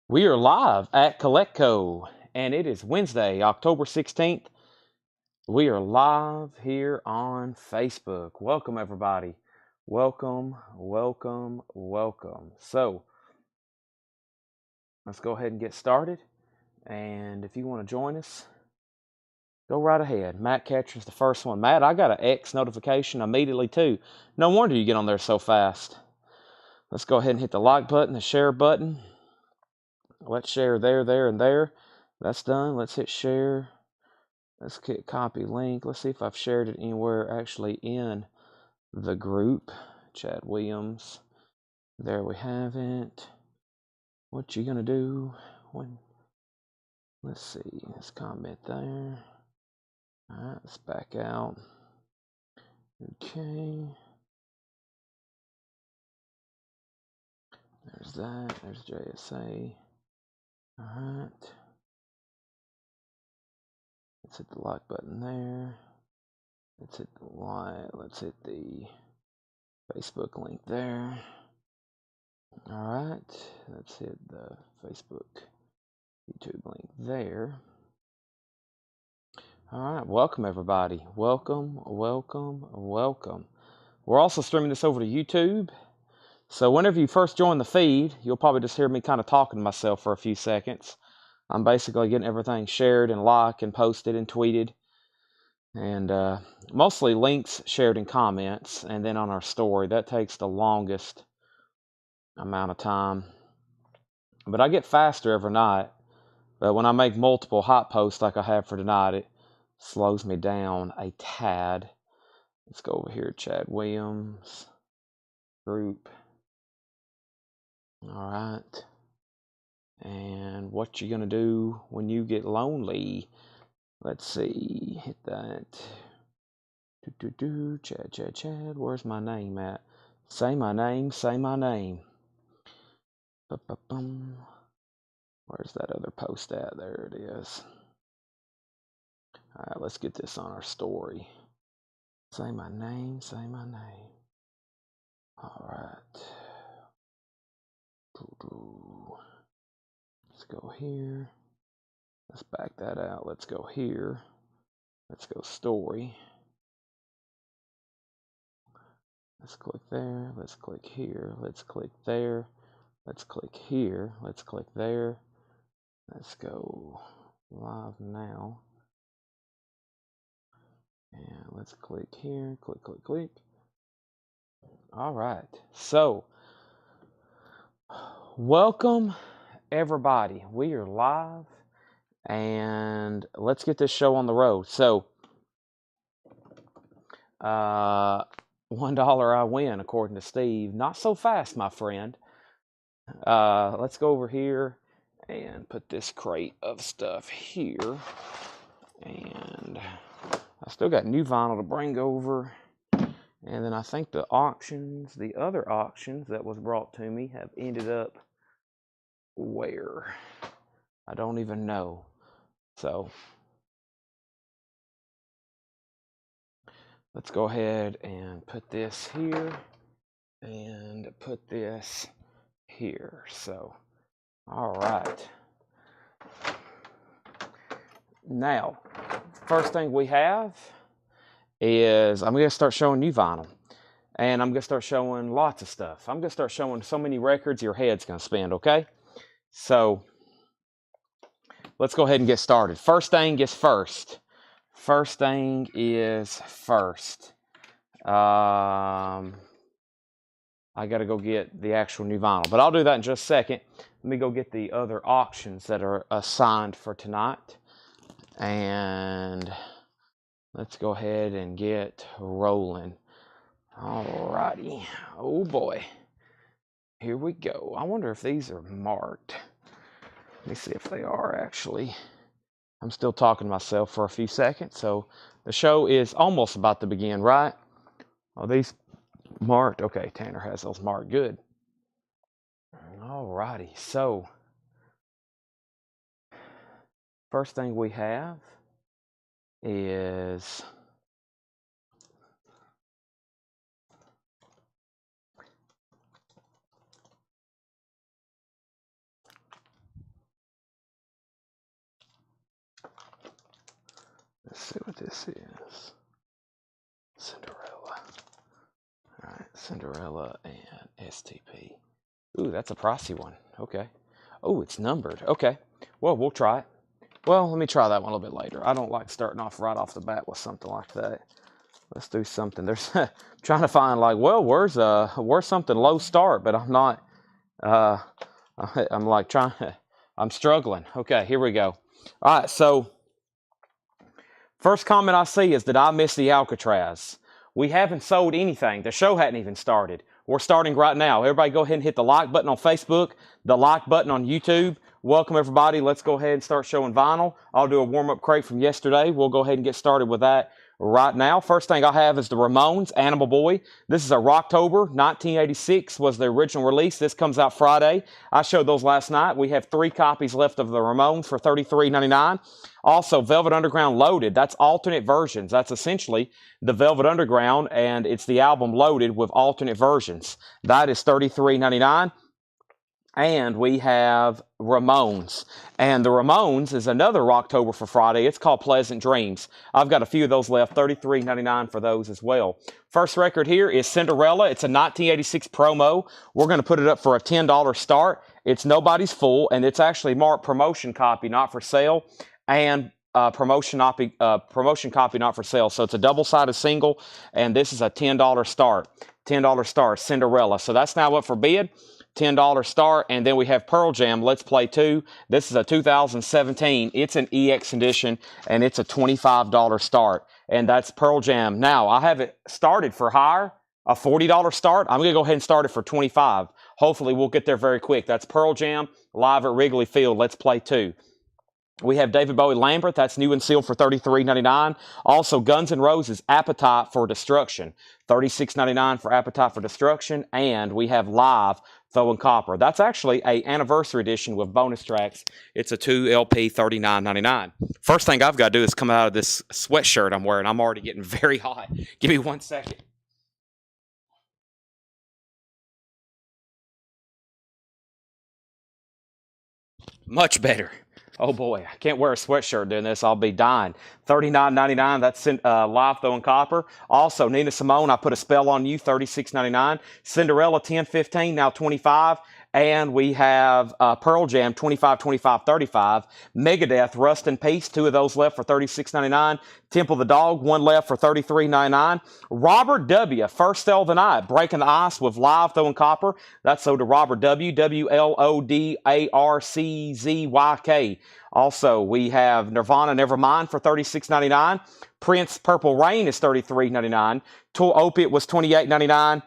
We are live at Collectco, and it is Wednesday, October 16th. We are live here on Facebook. Welcome, everybody. Welcome, welcome, welcome. So, let's go ahead and get started. And if you want to join us, go right ahead. Matt Catcher's the first one. Matt, I got an X notification immediately, too. No wonder you get on there so fast. Let's go ahead and hit the like button, the share button. Let's share there, and there. That's done. Let's hit share. Let's hit copy link. Let's see if I've shared it anywhere actually in the group. Chad Williams. There we have it. What you gonna do when? Let's see. Let's comment there. Alright, let's back out. Okay. There's that. There's JSA. Alright. Let's hit the like button there. Let's hit the like. Let's hit the Facebook link there. Alright. Let's hit the Facebook YouTube link there. Alright, welcome everybody. Welcome, welcome, welcome. We're also streaming this over to YouTube. So whenever you first join the feed, you'll probably just hear me kind of talking to myself for a few seconds. I'm basically getting everything shared and liked and posted and tweeted. And mostly links shared in comments and then on our story. That takes the longest amount of time. But I get faster every night. But when I make multiple hot posts like I have for tonight, it slows me down a tad. Let's go over here, Chad Williams group. All right. And what you gonna do when you get lonely? Let's see. Hit that. Chad. Where's my name at? Say my name. Say my name. Ba-ba-bum. Where's that other post at? There it is. All right, let's get this on our story. Say my name. Say my name. All right. Let's go here. Let's back that out. Let's go here. Let's go story. Let's click there. Let's click here. Let's click there. Let's click here. Let's click there. Let's go live now. And let's click here. Click, click, click. All right. So, welcome everybody. We are live. And let's get this show on the road. So, $1 I win, according to Steve. Not so fast, my friend. Let's go over here and put this crate of stuff here. And I still got new vinyl to bring over. And then I think the other auctions that was brought to me have ended up where? I don't even know. So, let's go ahead and put this here and put this here. So, all right. Now, first thing we have is I'm going to start showing you vinyl. And I'm going to start showing lots of stuff. I'm going to start showing so many records your head's going to spin, okay? So, let's go ahead and get started. First thing is first. First thing is first. I got to go get the actual new vinyl. But I'll do that in just a second. Let me go get the other auctions that are assigned for tonight. And let's go ahead and get rolling. Alrighty. Oh boy. Here we go. I wonder if these are marked. Let me see if they are actually. I'm still talking to myself for a few seconds. So the show is almost about to begin, right? Are these marked? Okay, Tanner has those marked. Good. Alrighty. So first thing we have is Let's see what this is. Cinderella. All right, Cinderella and STP. Ooh, that's a pricey one. Okay. Oh, it's numbered. Okay. Well, we'll try it. Well, let me try that one a little bit later. I don't like starting off right off the bat with something like that. Let's do something. There's trying to find like, well, where's something low start, but I'm not. I'm like trying. I'm struggling. Okay, here we go. All right, so first comment I see is that I miss the Alcatraz. We haven't sold anything. The show hadn't even started. We're starting right now. Everybody go ahead and hit the like button on Facebook, the like button on YouTube. Welcome, everybody. Let's go ahead and start showing vinyl. I'll do a warm-up crate from yesterday. We'll go ahead and get started with that right now. First thing I have is the Ramones, Animal Boy. This is a Rocktober, 1986 was the original release. This comes out Friday. I showed those last night. We have 3 copies left of the Ramones for $33.99. Also, Velvet Underground Loaded. That's alternate versions. That's essentially the Velvet Underground, and it's the album Loaded with alternate versions. That is $33.99. And we have Ramones. And the Ramones is another Rocktober for Friday. It's called Pleasant Dreams. I've got a few of those left, $33.99 for those as well. First record here is Cinderella. It's a 1986 promo. We're going to put it up for a $10 start. It's Nobody's Fool, and it's actually marked promotion copy, not for sale, and promotion copy, not for sale. So it's a double-sided single, and this is a $10 start. $10 start, Cinderella. So that's now up for bid. $10 start, and then we have Pearl Jam Let's Play 2. This is a 2017. It's an EX edition, and it's a $25 start, and that's Pearl Jam. Now, I have it started for higher, a $40 start. I'm going to go ahead and start it for $25. Hopefully, we'll get there very quick. That's Pearl Jam live at Wrigley Field. Let's Play 2. We have David Bowie Lambert. That's new and sealed for $33.99. Also, Guns N' Roses Appetite for Destruction. $36.99 for Appetite for Destruction. And we have Live Throwing Copper. That's actually an anniversary edition with bonus tracks. It's a 2 LP, $39.99. First thing I've got to do is come out of this sweatshirt I'm wearing. I'm already getting very hot. Give me 1 second. Much better. Oh boy, I can't wear a sweatshirt doing this. I'll be dying. $39.99. That's Live Throwing Copper. Also, Nina Simone, I Put a Spell on You, $36.99. Cinderella, $10.15, now $25. And we have Pearl Jam, $25, $25, $35. Megadeth, Rust in Peace, 2 of those left for $36.99. Temple the Dog, 1 left for $33.99. Robert W., First Sell of the Night, Breaking the Ice with Live Throwing Copper. That's sold to Robert W., WLODARCZYK. Also, we have Nirvana, Nevermind for $36.99. Prince, Purple Rain is $33.99. Tool Opiate was $28.99.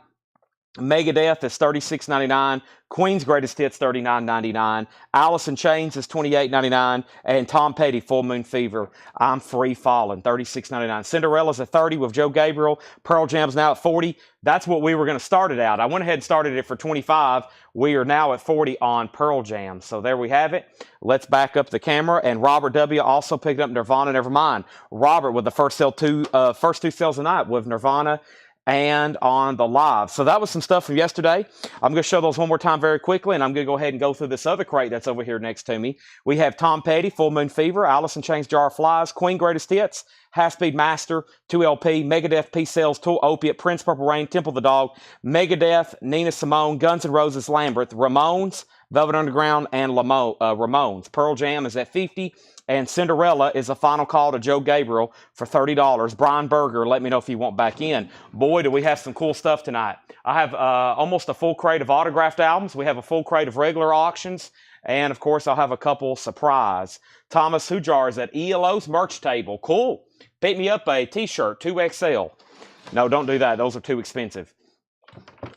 Megadeth is $36.99. Queen's Greatest Hits, $39.99. Alice in Chains is $28.99. And Tom Petty, Full Moon Fever, I'm Free Falling, $36.99. Cinderella's at $30 with Joe Gabriel. Pearl Jam's now at $40. That's what we were going to start it out. I went ahead and started it for $25. We are now at $40 on Pearl Jam. So there we have it. Let's back up the camera. And Robert W. also picked up Nirvana, Nevermind. Robert with the first 2 sales a night with Nirvana and on the Live. So that was some stuff from yesterday. I'm going to show those one more time very quickly, and I'm going to go ahead and go through this other crate that's over here next to me. We have Tom Petty, Full Moon Fever, Alice in Chains, Jar of Flies, Queen Greatest Hits, Half Speed Master, 2 LP, Megadeth, Peace Sells, Tool Opiate, Prince, Purple Rain, Temple the Dog, Megadeth, Nina Simone, Guns N' Roses, Lambert, Ramones, Velvet Underground, and Ramones. Pearl Jam is at $50. And Cinderella is a final call to Joe Gabriel for $30. Brian Berger, let me know if you want back in. Boy, do we have some cool stuff tonight. I have almost a full crate of autographed albums. We have a full crate of regular auctions. And, of course, I'll have a couple surprise. Thomas Hujar is at ELO's merch table. Cool. Pick me up a T-shirt, 2XL. No, don't do that. Those are too expensive.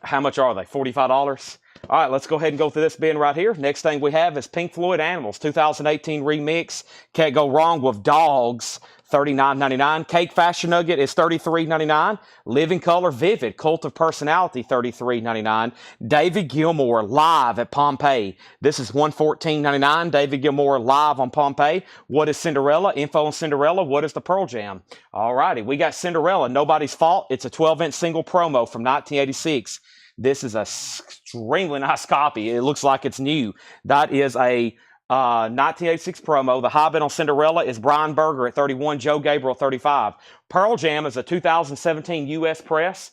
How much are they? $45? All right, let's go ahead and go through this bin right here. Next thing we have is Pink Floyd Animals, 2018 remix. Can't go wrong with Dogs, $39.99. Cake Fashion Nugget is $33.99. Living Color Vivid, Cult of Personality, $33.99. David Gilmour live at Pompeii. This is $114.99. David Gilmour live on Pompeii. What is Cinderella? Info on Cinderella. What is the Pearl Jam? All righty, we got Cinderella, Nobody's Fault. It's a 12-inch single promo from 1986. This is a extremely nice copy. It looks like it's new. That is a 1986 promo. The high bid on Cinderella is Brian Berger at 31, Joe Gabriel 35. Pearl Jam is a 2017 U.S. Press.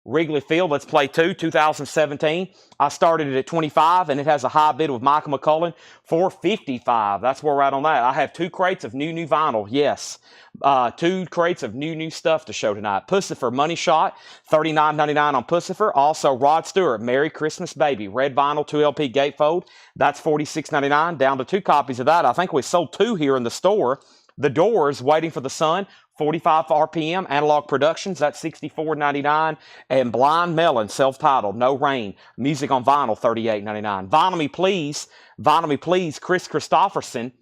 Wrigley Field, Let's Play 2, 2017. I started it at 25, and it has a high bid with Michael McCullen for 55. That's where we're at on that. I have 2 crates of new vinyl. Yes. 2 crates of new stuff to show tonight. Pussifer Money Shot, $39.99 on Pussifer. Also, Rod Stewart, Merry Christmas Baby. Red vinyl, 2 LP gatefold. That's $46.99. Down to 2 copies of that. I think we sold 2 here in the store. The Doors, Waiting for the Sun, 45 RPM, Analog Productions, that's $64.99. And Blind Melon, self-titled, No Rain, music on vinyl, $38.99. Vinyl Me Please, Chris Christopherson,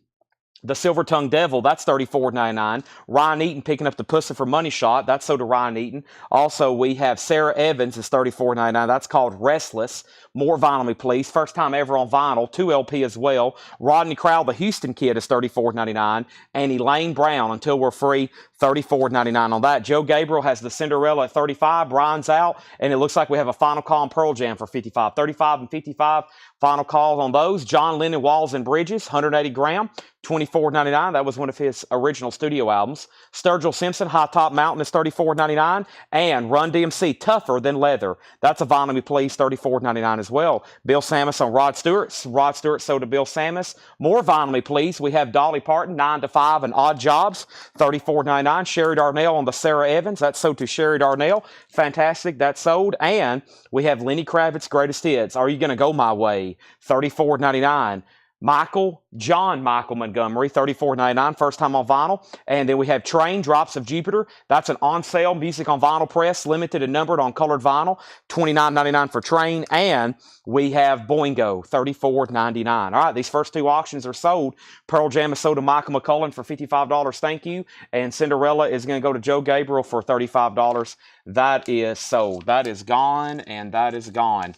The Silver Tongue Devil, that's $34.99. Ryan Eaton picking up the Pussifer Money Shot, that's sold to Ryan Eaton. Also, we have Sarah Evans, is $34.99. That's called Restless. More Vinyl Me Please. First time ever on vinyl, 2 LP as well. Rodney Crowell, The Houston Kid, is $34.99. And Elaine Brown, Until We're Free, $34.99 on that. Joe Gabriel has the Cinderella at 35. Brian's out. And it looks like we have a final call on Pearl Jam for 55. 35 and 55. Final call on those. John Lennon, Walls and Bridges, 180 gram, $24.99. That was one of his original studio albums. Sturgill Simpson, High Top Mountain, is $34.99. And Run DMC, Tougher Than Leather. That's a Vinyl Me Please, $34.99 as well. Bill Samus on Rod Stewart. Rod Stewart sold to Bill Samus. More Vinyl Me Please. We have Dolly Parton, 9 to 5 and Odd Jobs, $34.99. Sherry Darnell on the Sarah Evans. That's sold to Sherry Darnell. Fantastic. That's sold. And we have Lenny Kravitz, Greatest Hits. Are You Gonna Go My Way? $34.99. John Michael Montgomery, $34.99, first time on vinyl. And then we have Train, Drops of Jupiter. That's an on-sale music on vinyl press, limited and numbered on colored vinyl, $29.99 for Train. And we have Boingo, $34.99. All right, these first 2 auctions are sold. Pearl Jam is sold to Michael McCullen for $55, thank you. And Cinderella is going to go to Joe Gabriel for $35. That is sold. That is gone, and that is gone.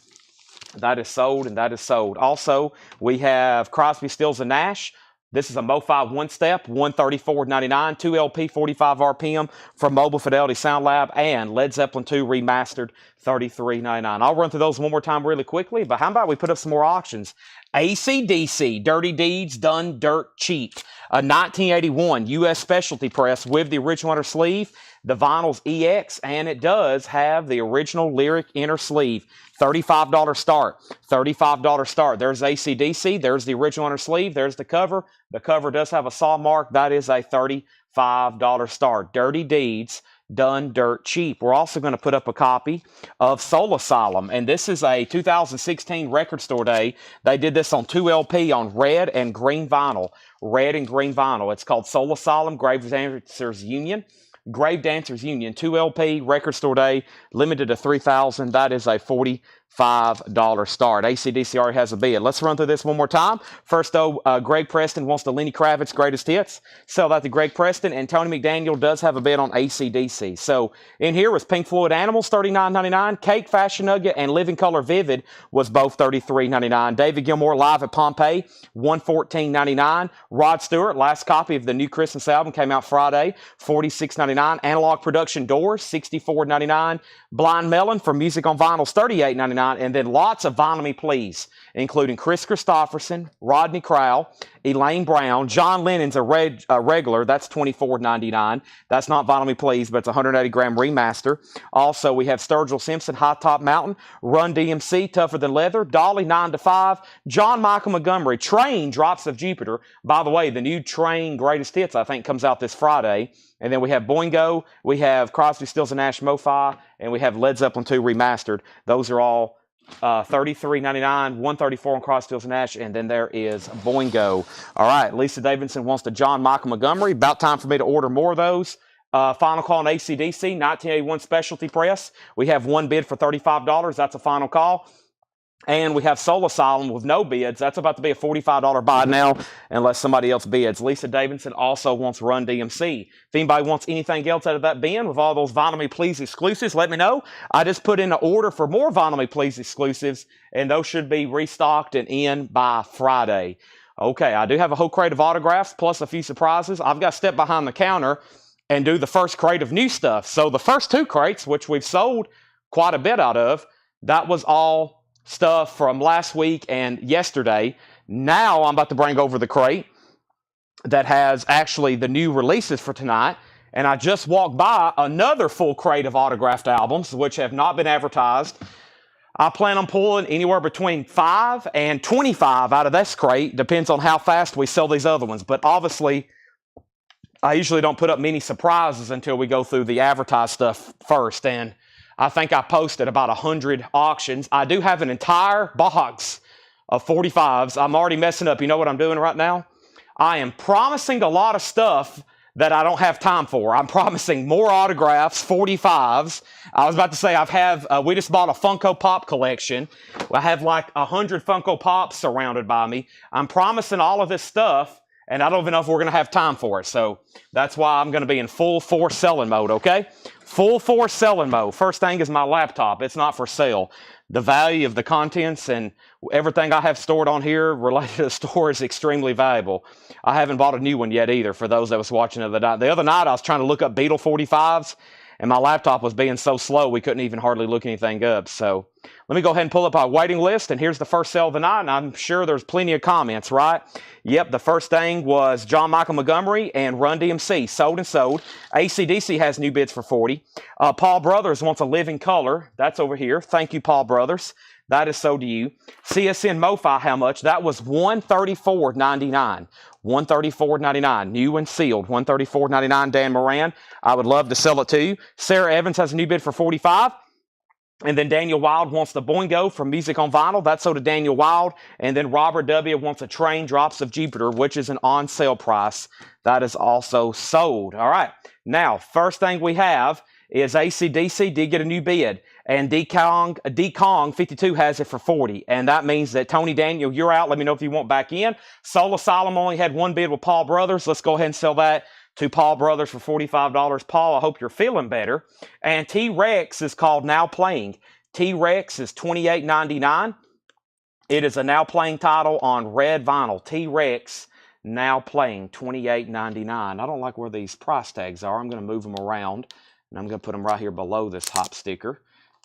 That is sold, and that is sold. Also, we have Crosby, Stills, and Nash. This is a Mo-Fi one-step, $134.99, 2 LP, 45 RPM from Mobile Fidelity Sound Lab, and Led Zeppelin 2 Remastered, $33.99. I'll run through those one more time really quickly, but how about we put up some more auctions? AC/DC, Dirty Deeds Done Dirt Cheap, a 1981 U.S. specialty press with the original inner sleeve, the vinyl's EX, and it does have the original lyric inner sleeve. $35 start. $35 start. There's AC/DC. There's the original inner sleeve. There's the cover. The cover does have a saw mark. That is a $35 start. Dirty Deeds Done Dirt Cheap. We're also going to put up a copy of Soul Asylum, and this is a 2016 Record Store Day. They did this on 2 LP on red and green vinyl. Red and green vinyl. It's called Soul Asylum, Grave Dancers Union. Grave Dancers Union, 2 LP, Record Store Day, limited to 3,000. That is a $45 start. AC/DC already has a bid. Let's run through this one more time. First, though, Greg Preston wants the Lenny Kravitz Greatest Hits. Sell that to Greg Preston, and Tony McDaniel does have a bid on AC/DC. So, in here was Pink Floyd Animals, $39.99. Cake, Fashion Nugget, and Living Color Vivid was both $33.99. David Gilmour Live at Pompeii, $114.99. Rod Stewart, last copy of the new Christmas album, came out Friday, $46.99. Analog Production Doors, $64.99. Blind Melon for Music on Vinyls, $38.99. And then lots of Vinyl Me Please, including Chris Christopherson, Rodney Crowell, Elaine Brown. John Lennon's a regular. That's $24.99. That's not Vinyl Me Please, but it's a 180 gram remaster. Also, we have Sturgill Simpson, High Top Mountain, Run DMC, Tougher Than Leather, Dolly, 9 to 5, John Michael Montgomery, Train, Drops of Jupiter. By the way, the new Train Greatest Hits, I think, comes out this Friday. And then we have Boingo, we have Crosby, Stills, and Nash Mo-Fi, and we have Led Zeppelin 2 Remastered. Those are all $33.99, $134 on Crosby, Stills, and Nash, and then there is Boingo. All right, Lisa Davidson wants the John Michael Montgomery. About time for me to order more of those. Final call on AC/DC, 1981 Specialty Press. We have one bid for $35. That's a final call. And we have Soul Asylum with no bids. That's about to be a $45 buy now, unless somebody else bids. Lisa Davidson also wants Run DMC. If anybody wants anything else out of that bin with all those Vinyl Me Please exclusives, let me know. I just put in an order for more Vinyl Me Please exclusives, and those should be restocked and in by Friday. Okay, I do have a whole crate of autographs plus a few surprises. I've got to step behind the counter and do the first crate of new stuff. So the first 2 crates, which we've sold quite a bit out of, that was all stuff from last week and yesterday. Now I'm about to bring over the crate that has actually the new releases for tonight. And I just walked by another full crate of autographed albums, which have not been advertised. I plan on pulling anywhere between 5 and 25 out of this crate. Depends on how fast we sell these other ones. But obviously, I usually don't put up many surprises until we go through the advertised stuff first. And I think I posted about 100 auctions. I do have an entire box of 45s. I'm already messing up. You know what I'm doing right now? I am promising a lot of stuff that I don't have time for. I'm promising more autographs, 45s. I was about to say we just bought a Funko Pop collection. I have like 100 Funko Pops surrounded by me. I'm promising all of this stuff, and I don't even know if we're going to have time for it. So that's why I'm going to be in full force selling mode, okay? Full force selling mode. First thing is my laptop. It's not for sale. The value of the contents and everything I have stored on here related to the store is extremely valuable. I haven't bought a new one yet either for those that was watching the other night. The other night I was trying to look up Beatles 45s, and my laptop was being so slow we couldn't even hardly look anything up. So let me go ahead and pull up our waiting list, and here's the first sale of the night, and I'm sure there's plenty of comments, right? Yep, the first thing was John Michael Montgomery and Run DMC, sold and sold. AC/DC has new bids for 40. Paul Brothers wants a living color. That's over here. Thank you, Paul Brothers. That is sold to you. CSN MoFi, how much? That was $134.99. $134.99, new and sealed. $134.99, Dan Moran. I would love to sell it to you. Sarah Evans has a new bid for 45. And then Daniel Wild wants the Boingo from Music on Vinyl. That's sold to Daniel Wild. And then Robert W. wants a Train Drops of Jupiter, which is an on-sale price. That is also sold. All right. Now, first thing we have is AC/DC did get a new bid. And D-Kong 52 has it for 40. And that means that Tony Daniel, you're out. Let me know if you want back in. Soul Asylum only had one bid with Paul Brothers. Let's go ahead and sell that to Paul Brothers for $45. Paul, I hope you're feeling better. And T-Rex is called Now Playing. T-Rex is $28.99. It is a Now Playing title on red vinyl. T-Rex Now Playing, $28.99. I don't like where these price tags are. I'm going to move them around, and I'm going to put them right here below this hop sticker.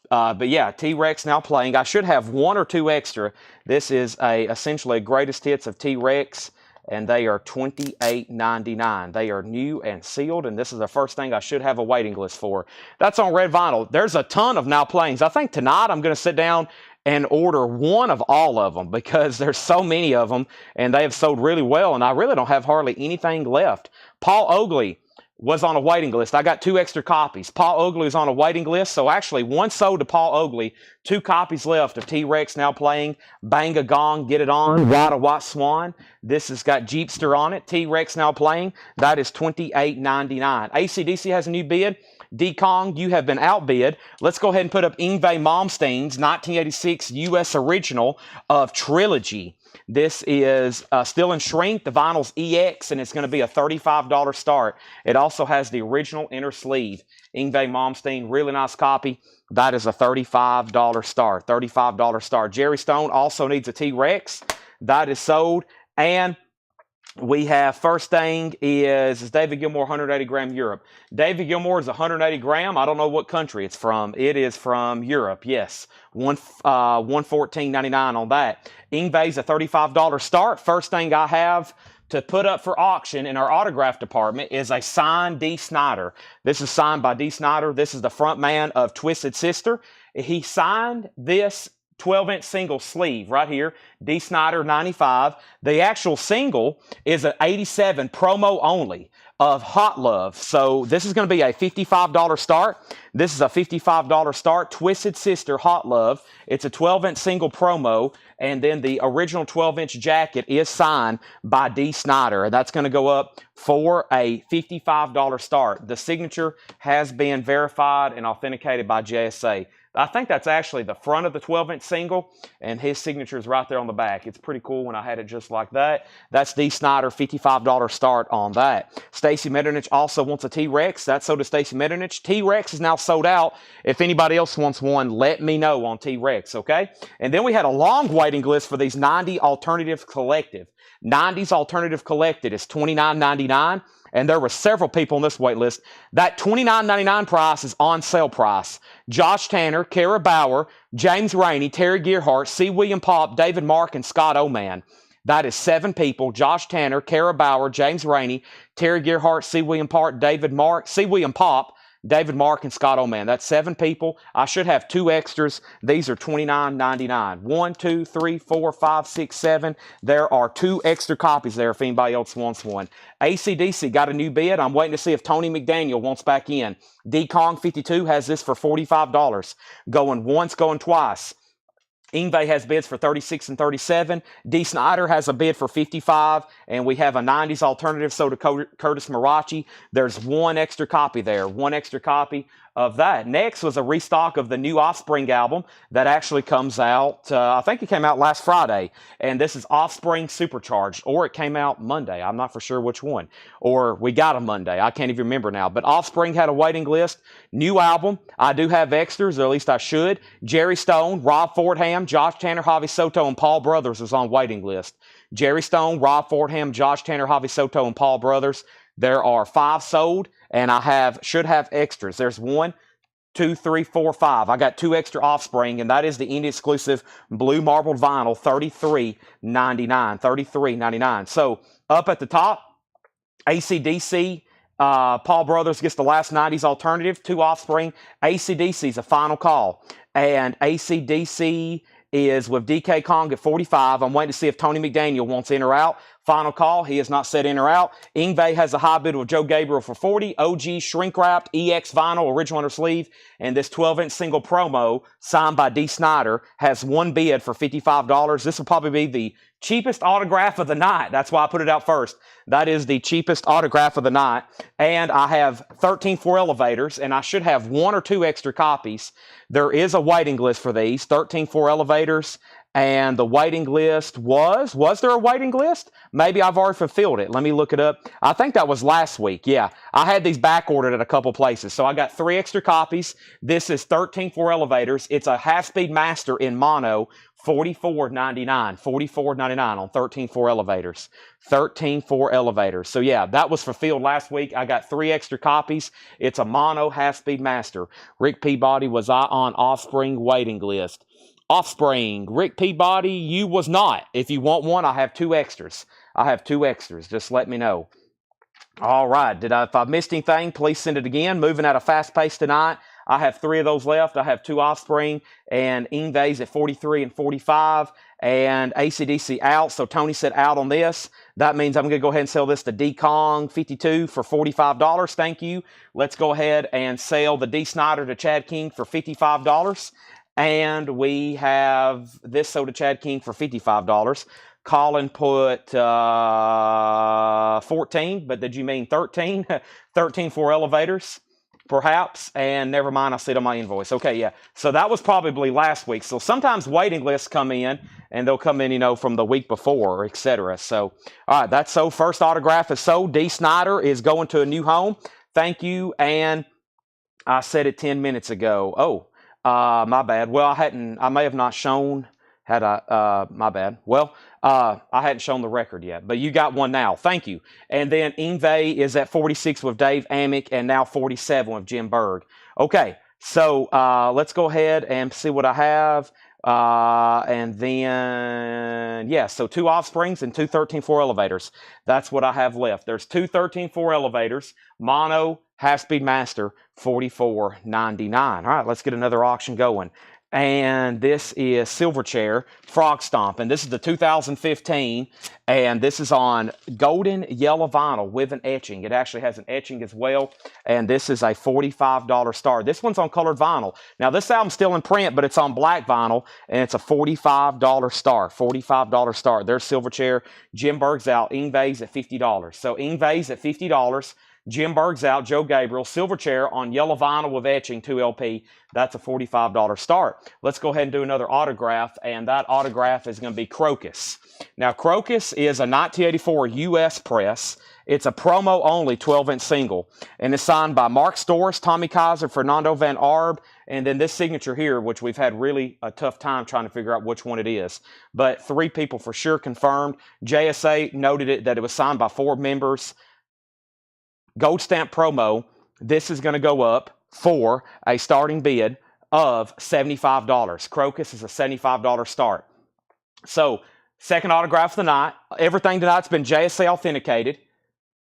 But yeah, T-Rex Now Playing. I should have one or two extra. This is essentially a greatest hits of T-Rex, and they are $28.99. They are new and sealed, and this is the first thing I should have a waiting list for. That's on red vinyl. There's a ton of Now Playings. I think tonight I'm going to sit down and order one of all of them because there's so many of them, and they have sold really well, and I really don't have hardly anything left. Paul Oakley was on a waiting list. I got 2 extra copies. Paul Oakley is on a waiting list, so actually one sold to Paul Oakley, 2 copies left of T-Rex Now Playing, Bang a Gong, Get It On, Ride a White Swan. This has got Jeepster on it, T-Rex Now Playing. That is $28.99. AC/DC has a new bid. D-Kong, you have been outbid. Let's go ahead and put up Yngwie Malmsteen's 1986 U.S. original of Trilogy. This is still in shrink. The vinyl's EX, and it's going to be a $35 start. It also has the original inner sleeve. Yngwie Malmsteen, really nice copy. That is a $35 start. $35 start. Jerry Stone also needs a T-Rex. That is sold. And we have first thing is David Gilmour 180 gram Europe. David Gilmour is 180 gram. I don't know what country it's from. It is from Europe. Yes, $114.99 on that. Yngwie's a $35 start. First thing I have to put up for auction in our autograph department is a signed Dee Snider. This is signed by Dee Snider. This is the front man of Twisted Sister. He signed this 12-inch single sleeve right here, Dee Snider 95. The actual single is an 87 promo only of Hot Love. So this is going to be a $55 start. This is a $55 start. Twisted Sister Hot Love. It's a 12-inch single promo, and then the original 12-inch jacket is signed by Dee Snider. And that's going to go up for a $55 start. The signature has been verified and authenticated by JSA. I think that's actually the front of the 12-inch single, and his signature is right there on the back. It's pretty cool when I had it just like that. That's Dee Snider, $55 start on that. Stacy Metternich also wants a T-Rex. That's so does Stacy Metternich. T-Rex is now sold out. If anybody else wants one, let me know on T-Rex, okay? And then we had a long waiting list for these 90 Alternative Collective. 90s Alternative Collected is $29.99. And there were several people on this wait list. That $29.99 price is on sale price. Josh Tanner, Kara Bauer, James Rainey, Terry Gearhart, C. William Pop, David Mark, and Scott Oman. That is 7 people: Josh Tanner, Kara Bauer, James Rainey, Terry Gearhart, C. William Park, David Mark, C. William Pop, David Mark, and Scott Oman. That's 7 people. I should have 2 extras. These are $29.99. 1, 2, 3, 4, 5, 6, 7. There are 2 extra copies there if anybody else wants one. ACDC got a new bid. I'm waiting to see if Tony McDaniel wants back in. D-Kong 52 has this for $45. Going once, going twice. Ingve has bids for $36 and $37. D. Snyder has a bid for $55, and we have a 90s alternative, so to Curtis Marachi. There's 1 extra copy there, 1 extra copy of that. Next was a restock of the new Offspring album that actually comes out, I think it came out last Friday, and this is Offspring Supercharged, or it came out Monday. I'm not for sure which one, or we got a Monday. I can't even remember now, but Offspring had a waiting list. New album. I do have extras, or at least I should. Jerry Stone, Rob Fordham, Josh Tanner, Javi Soto, and Paul Brothers is on waiting list. Jerry Stone, Rob Fordham, Josh Tanner, Javi Soto, and Paul Brothers. There are 5 sold, and I should have extras. There's 1, 2, 3, 4, 5. I got 2 extra Offspring, and that is the indie exclusive blue marbled vinyl, $33.99. $33.99. So up at the top, AC/DC. Paul Brothers gets the last 90s alternative, 2 Offspring. AC/DC's a final call, and AC/DC is with DK Kong at 45. I'm waiting to see if Tony McDaniel wants in or out. Final call. He has not said in or out. Ingve has a high bid with Joe Gabriel for 40. OG shrink wrapped EX vinyl, original under sleeve, and this 12-inch single promo signed by D. Snyder has 1 bid for $55. This will probably be the cheapest autograph of the night. That's why I put it out first. That is the cheapest autograph of the night. And I have 13 4 elevators, and I should have 1 or 2 extra copies. There is a waiting list for these, 13 4 elevators. And the waiting list was there a waiting list? Maybe I've already fulfilled it. Let me look it up. I think that was last week. Yeah, I had these back ordered at a couple places. So I got 3 extra copies. This is 13 4 elevators. It's a half-speed master in mono, $44.99. $44.99 on 13 4 elevators. 13 4 elevators. So yeah, that was fulfilled last week. I got 3 extra copies. It's a mono half-speed master. Rick Peabody, was I on Offspring waiting list? Offspring, Rick Peabody, you was not. If you want one, I have 2 extras. I have 2 extras. Just let me know. All right. If I missed anything, please send it again. Moving at a fast pace tonight. I have 3 of those left. I have 2 Offspring and Ingve's at 43 and 45, and AC/DC out. So Tony said out on this. That means I'm going to go ahead and sell this to D-Kong 52 for $45. Thank you. Let's go ahead and sell the D. Snyder to Chad King for $55. And we have this sold to Chad King for $55. Colin put 14, but did you mean 13? 13 4 elevators, perhaps? And never mind, I see it on my invoice. Okay, yeah. So that was probably last week. So sometimes waiting lists come in, and they'll come in, from the week before, etc. So, all right, that's sold. First autograph is sold. D. Snyder is going to a new home. Thank you. And I said it 10 minutes ago. Oh. My bad. Well, I may have not shown, my bad. Well, I hadn't shown the record yet, but you got one now. Thank you. And then Ingve is at 46 with Dave Amick, and now 47 with Jim Berg. Okay, so let's go ahead and see what I have. And then, yeah, so 2 Offsprings and 2 13 4 elevators. That's what I have left. There's 2 13 4 elevators, mono, half-speed master, $44.99. All right, let's get another auction going. And this is Silverchair Frog Stomp, and this is the 2015, and this is on golden yellow vinyl with an etching. It actually has an etching as well, and this is a $45 star. This one's on colored vinyl. Now, this album's still in print, but it's on black vinyl, and it's a $45 star. $45 star. There's Silverchair. Jim Berg's out. Ingve's at $50. So Ingve's at $50. Jim Berg's out, Joe Gabriel, Silverchair on yellow vinyl with etching, 2 LP. That's a $45 start. Let's go ahead and do another autograph, and that autograph is going to be Crocus. Now, Crocus is a 1984 U.S. press. It's a promo-only 12-inch single, and it's signed by Mark Storrs, Tommy Kaiser, Fernando Van Arb, and then this signature here, which we've had really a tough time trying to figure out which one it is. But 3 people for sure confirmed. JSA noted that it was signed by 4 members. Gold stamp promo, this is going to go up for a starting bid of $75. Crocus is a $75 start. So Second autograph of the night. Everything tonight's been JSA authenticated.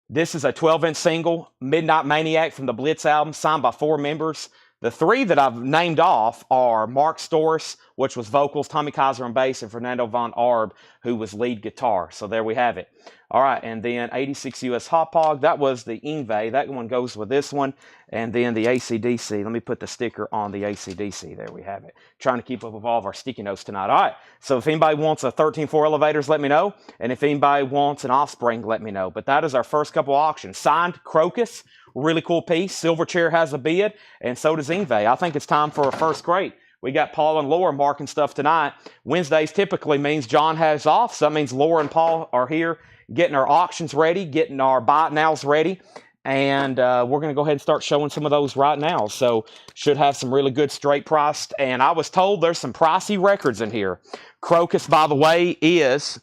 This is a 12-inch single, Midnight Maniac from the Blitz album, signed by 4 members. The 3 that I've named off are Mark Storis, which was vocals, Tommy Kaiser on bass, and Fernando Von Arb, who was lead guitar. So there we have it. All right, and then 86 US Hot Pog. That was the Ingve. That one goes with this one. And then the AC/DC. Let me put the sticker on the AC/DC. There we have it. Trying to keep up with all of our sticky notes tonight. All right, so if anybody wants a 13.4 elevators, let me know. And if anybody wants an Offspring, let me know. But that is our first couple auctions. Signed Crocus. Really cool piece. Silverchair has a bid, and so does Ingve. I think it's time for a first crate. We got Paul and Laura marking stuff tonight. Wednesdays typically means John has off, so that means Laura and Paul are here getting our auctions ready, getting our buy it nows ready, and we're going to go ahead and start showing some of those right now. So should have some really good straight priced, and I was told there's some pricey records in here. Crocus, by the way, is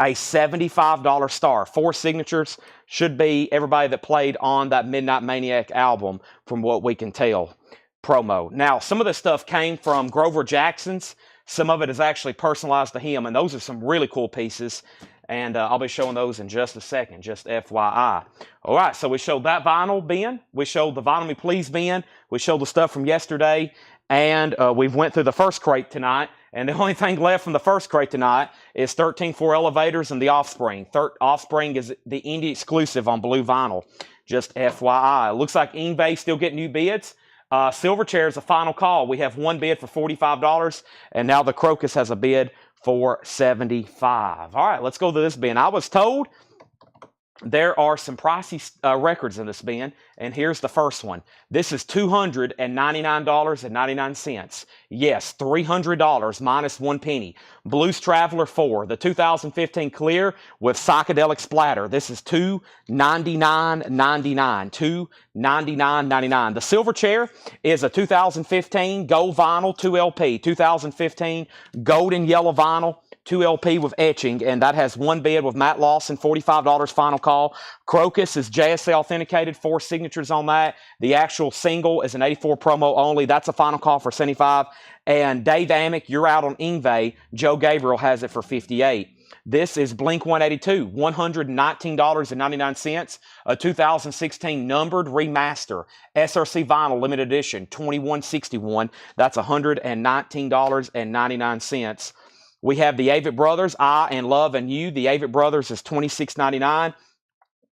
a $75 star. 4 signatures. Should be everybody that played on that Midnight Maniac album, from what we can tell, promo. Now, some of this stuff came from Grover Jackson's. Some of it is actually personalized to him, and those are some really cool pieces. And I'll be showing those in just a second, just FYI. All right, so we showed that vinyl bin. We showed the Vinyl Me Please bin. We showed the stuff from yesterday. And we've went through the first crate tonight. And the only thing left from the first crate tonight is 13.4 elevators and the Offspring. Offspring is the indie exclusive on blue vinyl. Just FYI. Looks like Ingve still getting new bids. Silverchair is a final call. We have one bid for $45, and now the Crocus has a bid for $75. All right, let's go to this bin. I was told there are some pricey records in this bin, and here's the first one. This is $299.99. Yes, $300 minus 1 penny. Blues Traveler 4, the 2015 clear with psychedelic splatter. This is $299.99. $299.99. The Silverchair is a 2015 gold vinyl 2LP. 2015 gold and yellow vinyl 2LP with etching, and that has one bid with Matt Lawson, $45 final call. Crocus is JSA authenticated, 4 signatures on that. The actual single is an 84 promo only. That's a final call for $75. And Dave Amick, you're out on Ingve. Joe Gabriel has it for $58. This is Blink 182, $119.99. A 2016 numbered remaster, SRC vinyl limited edition, 2161. That's $119.99. We have the Avett Brothers, I and Love and You. The Avett Brothers is $26.99.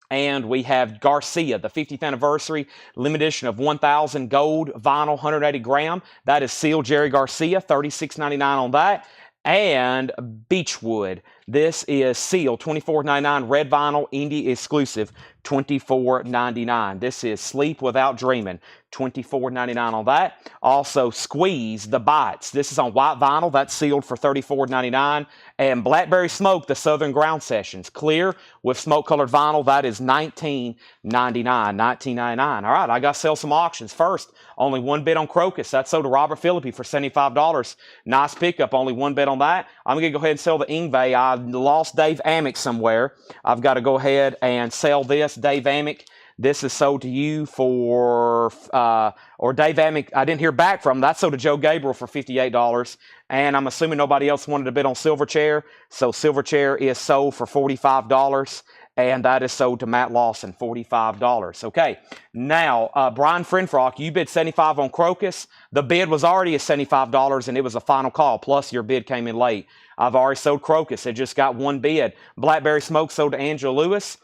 And we have Garcia, the 50th anniversary limited edition of 1000 gold vinyl, 180 gram. That is sealed Jerry Garcia, $36.99 on that. And Beechwood. This is sealed, $24.99, red vinyl, indie exclusive, $24.99. This is Sleep Without Dreaming, $24.99 on that. Also, Squeeze, the Bites. This is on white vinyl. That's sealed for $34.99. And Blackberry Smoke, the Southern Ground Sessions, clear with smoke-colored vinyl. That is $19.99. $19.99. All right, I got to sell some auctions. First, only one bid on Crocus. That's sold to Robert Philippi for $75. Nice pickup. Only one bid on that. I'm going to go ahead and sell the Ingve. I lost Dave Amick somewhere. I've got to go ahead and sell this. Dave Amick, this is sold to you for, or Dave Amick, I didn't hear back from. That's sold to Joe Gabriel for $58. And I'm assuming nobody else wanted to bid on Silverchair. So Silverchair is sold for $45. And that is sold to Matt Lawson, $45. Okay, now, Brian Frenfrock, you bid $75 on Crocus. The bid was already at $75, and it was a final call, plus your bid came in late. I've already sold Crocus. It just got one bid. Blackberry Smoke sold to Angela Lewis.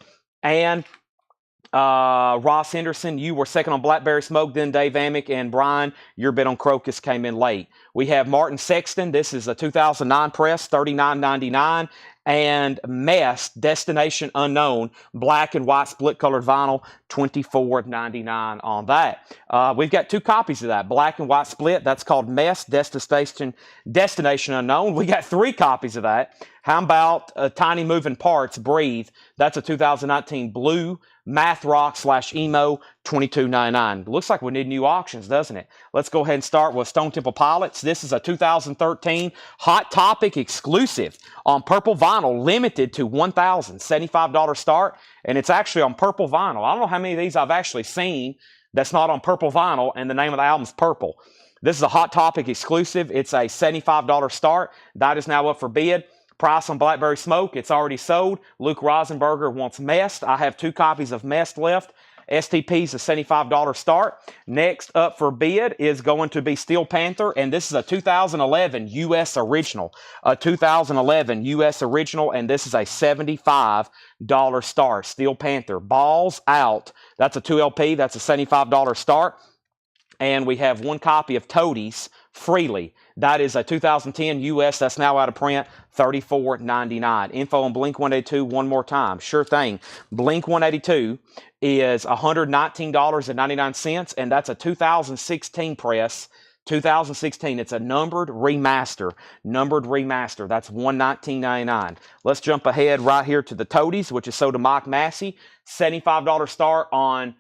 And Ross Henderson, you were second on Blackberry Smoke, then Dave Amick, and Brian, your bid on Crocus came in late. We have Martin Sexton. This is a 2009 press, $39.99. And Mess, Destination Unknown, black and white split-colored vinyl, $24.99 on that. We've got 2 copies of that, black and white split. That's called Mess, Destination Unknown. We got 3 copies of that. How about Tiny Moving Parts, Breathe? That's a 2019 blue math rock / emo, $22.99. Looks like we need new auctions, doesn't it? Let's go ahead and start with Stone Temple Pilots. This is a 2013 Hot Topic exclusive on purple vinyl, limited to $1,000, $75 start, and it's actually on purple vinyl. I don't know how many of these I've actually seen that's not on purple vinyl, and the name of the album's Purple. This is a Hot Topic exclusive. It's a $75 start. That is now up for bid. Price on Blackberry Smoke, it's already sold. Luke Rosenberger wants Mest. I have 2 copies of Mest left. STP's a $75 start. Next up for bid is going to be Steel Panther, and this is a 2011 US original. A 2011 US original, and this is a $75 start. Steel Panther. Balls Out. That's a 2LP. That's a $75 start. And we have 1 copy of Toadies Freely. That is a 2010 US. That's now out of print. $34.99. Info on Blink 182 one more time. Sure thing. Blink 182 is $119.99, and that's a 2016 press. 2016. It's a numbered remaster. Numbered remaster. That's $119.99. Let's jump ahead right here to the Toadies, which is sold to Mike Massey. $75 start on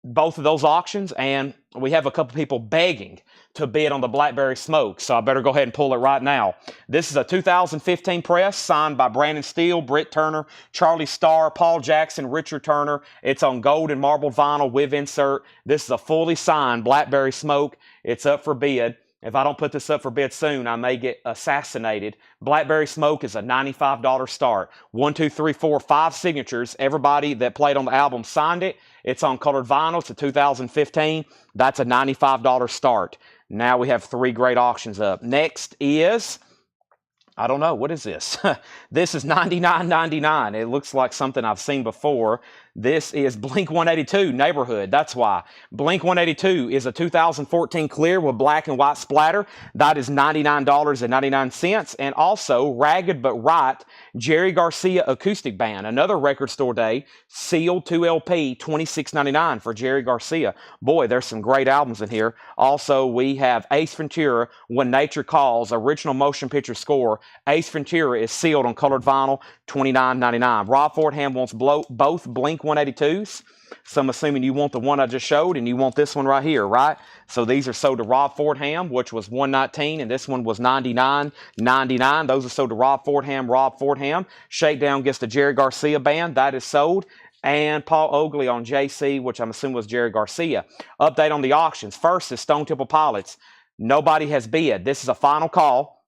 both of those auctions, and we have a couple people begging to bid on the Blackberry Smoke, so I better go ahead and pull it right now. This is a 2015 press signed by Brandon Steele, Britt Turner, Charlie Starr, Paul Jackson, Richard Turner. It's on gold and marble vinyl with insert. This is a fully signed Blackberry Smoke. It's up for bid. If I don't put this up for bid soon, I may get assassinated. Blackberry Smoke is a $95 start. 1, 2, 3, 4, 5 signatures. Everybody that played on the album signed it. It's on colored vinyl. It's a 2015. That's a $95 start. Now we have 3 great auctions up. Next is, I don't know, what is this? This is $99.99. It looks like something I've seen before. This is Blink 182 Neighborhood. That's why. Blink 182 is a 2014 clear with black and white splatter. That is $99.99. And also Ragged But Right Jerry Garcia Acoustic Band. Another record store day. Sealed 2LP, $26.99 for Jerry Garcia. Boy, there's some great albums in here. Also, we have Ace Ventura, When Nature Calls, original motion picture score. Ace Ventura is sealed on colored vinyl, $29.99. Rob Fordham wants both Blink 182s. So I'm assuming you want the one I just showed and you want this one right here, right? So these are sold to Rob Fordham, which was $119, and this one was $99.99. Those are sold to Rob Fordham, Rob Fordham. Shakedown gets the Jerry Garcia Band. That is sold. And Paul Oakley on JC, which I'm assuming was Jerry Garcia. Update on the auctions. First is Stone Temple Pilots. Nobody has bid. This is a final call.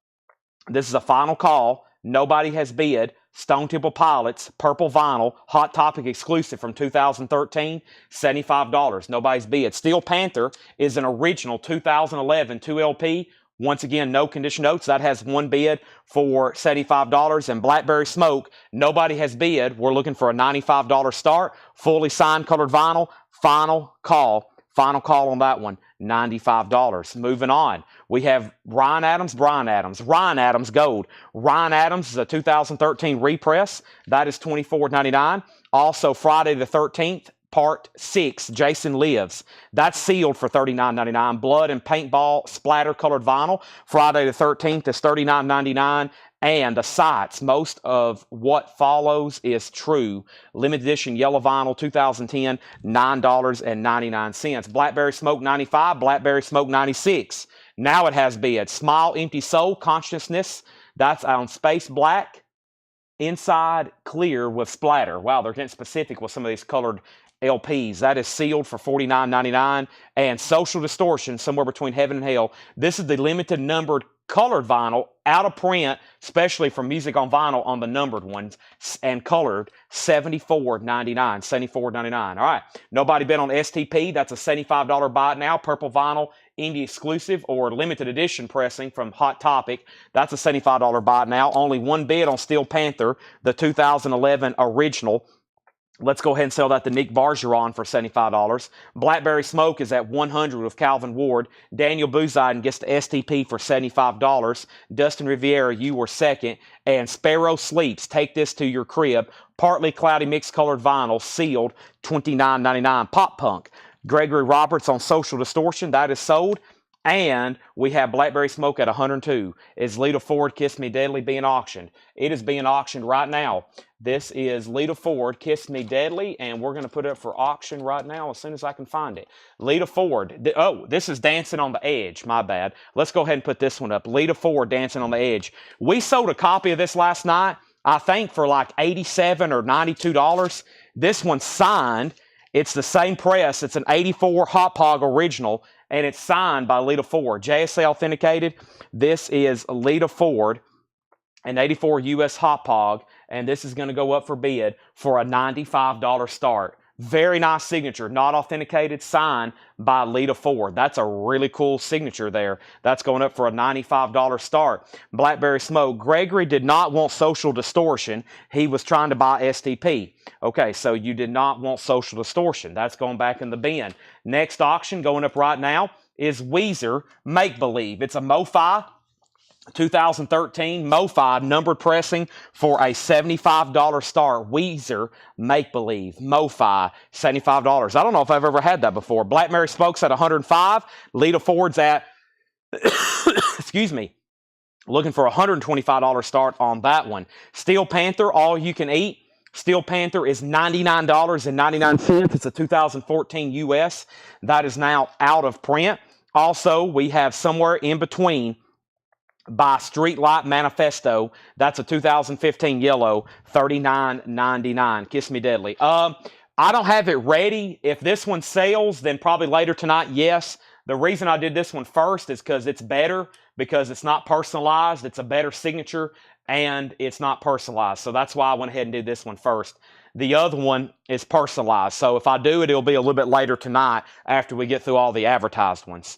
This is a final call. Nobody has bid. Stone Temple Pilots, purple vinyl, Hot Topic exclusive from 2013, $75. Nobody's bid. Steel Panther is an original 2011 2LP. Once again, no condition notes. That has 1 bid for $75. And Blackberry Smoke, nobody has bid. We're looking for a $95 start. Fully signed colored vinyl. Final call. Final call on that one, $95. Moving on, we have Ryan Adams, Brian Adams, Ryan Adams Gold. Ryan Adams is a 2013 repress. That is $24.99. Also, Friday the 13th, Part 6, Jason Lives. That's sealed for $39.99. Blood and Paintball Splatter Colored Vinyl. Friday the 13th is $39.99. And the sites, most of what follows is true. Limited edition yellow vinyl 2010, $9.99. Blackberry Smoke 95, Blackberry Smoke 96. Now it has bids. Smile, Empty Soul, Consciousness. That's on Space Black. Inside clear with splatter. Wow, they're getting specific with some of these colored LPs. That is sealed for $49.99. And Social Distortion, somewhere between heaven and hell. This is the limited numbered colored vinyl, out of print, especially for music on vinyl on the numbered ones, and colored, $74.99. $74.99. All right. Nobody bid on STP. That's a $75 buy it now. Purple vinyl, indie exclusive or limited edition pressing from Hot Topic. That's a $75 buy it now. Only 1 bid on Steel Panther, the 2011 original. Let's go ahead and sell that to Nick Bargeron for $75. Blackberry Smoke is at $100 with Calvin Ward. Daniel Buziden gets the STP for $75. Dustin Riviera, you were second. And Sparrow Sleeps, take this to your crib. Partly cloudy mixed colored vinyl, sealed, $29.99. Pop Punk. Gregory Roberts on Social Distortion, that is sold. And we have Blackberry Smoke at 102. Is Lita Ford, Kiss Me Deadly being auctioned? It is being auctioned right now. This is Lita Ford, Kiss Me Deadly, and we're going to put it up for auction right now as soon as I can find it. Lita Ford. Oh, this is Dancing on the Edge. My bad. Let's go ahead and put this one up. Lita Ford, Dancing on the Edge. We sold a copy of this last night, I think for like $87 or $92. This one's signed. It's the same press. It's an 84 Hot Pog original, and it's signed by Lita Ford. JSA authenticated. This is Lita Ford. an 84 US Hop Hog, and this is going to go up for bid for a $95 start. Very nice signature, not authenticated, signed by Lita Ford. That's a really cool signature there. That's going up for a $95 start. Blackberry Smoke. Gregory did not want social distortion. He was trying to buy STP. Okay, so you did not want social distortion. That's going back in the bin. Next auction going up right now is Weezer Make Believe. It's a MoFi 2013 MoFi numbered pressing for a $75 start. Weezer Make Believe MoFi, $75. I don't know if I've ever had that before. Blackberry Smoke's at 105. Lita Ford's at excuse me, looking for a $125 start on that one. Steel Panther, all you can eat. Steel Panther is $99.99. It's a 2014 US. That is now out of print. Also, we have Somewhere in Between by Streetlight Manifesto. That's a 2015 yellow, $39.99. Kiss Me Deadly. I don't have it ready. If this one sells, then probably later tonight, yes. The reason I did this one first is because it's better, because it's not personalized. It's a better signature, and it's not personalized. So that's why I went ahead and did this one first. The other one is personalized. So if I do it, it'll be a little bit later tonight after we get through all the advertised ones.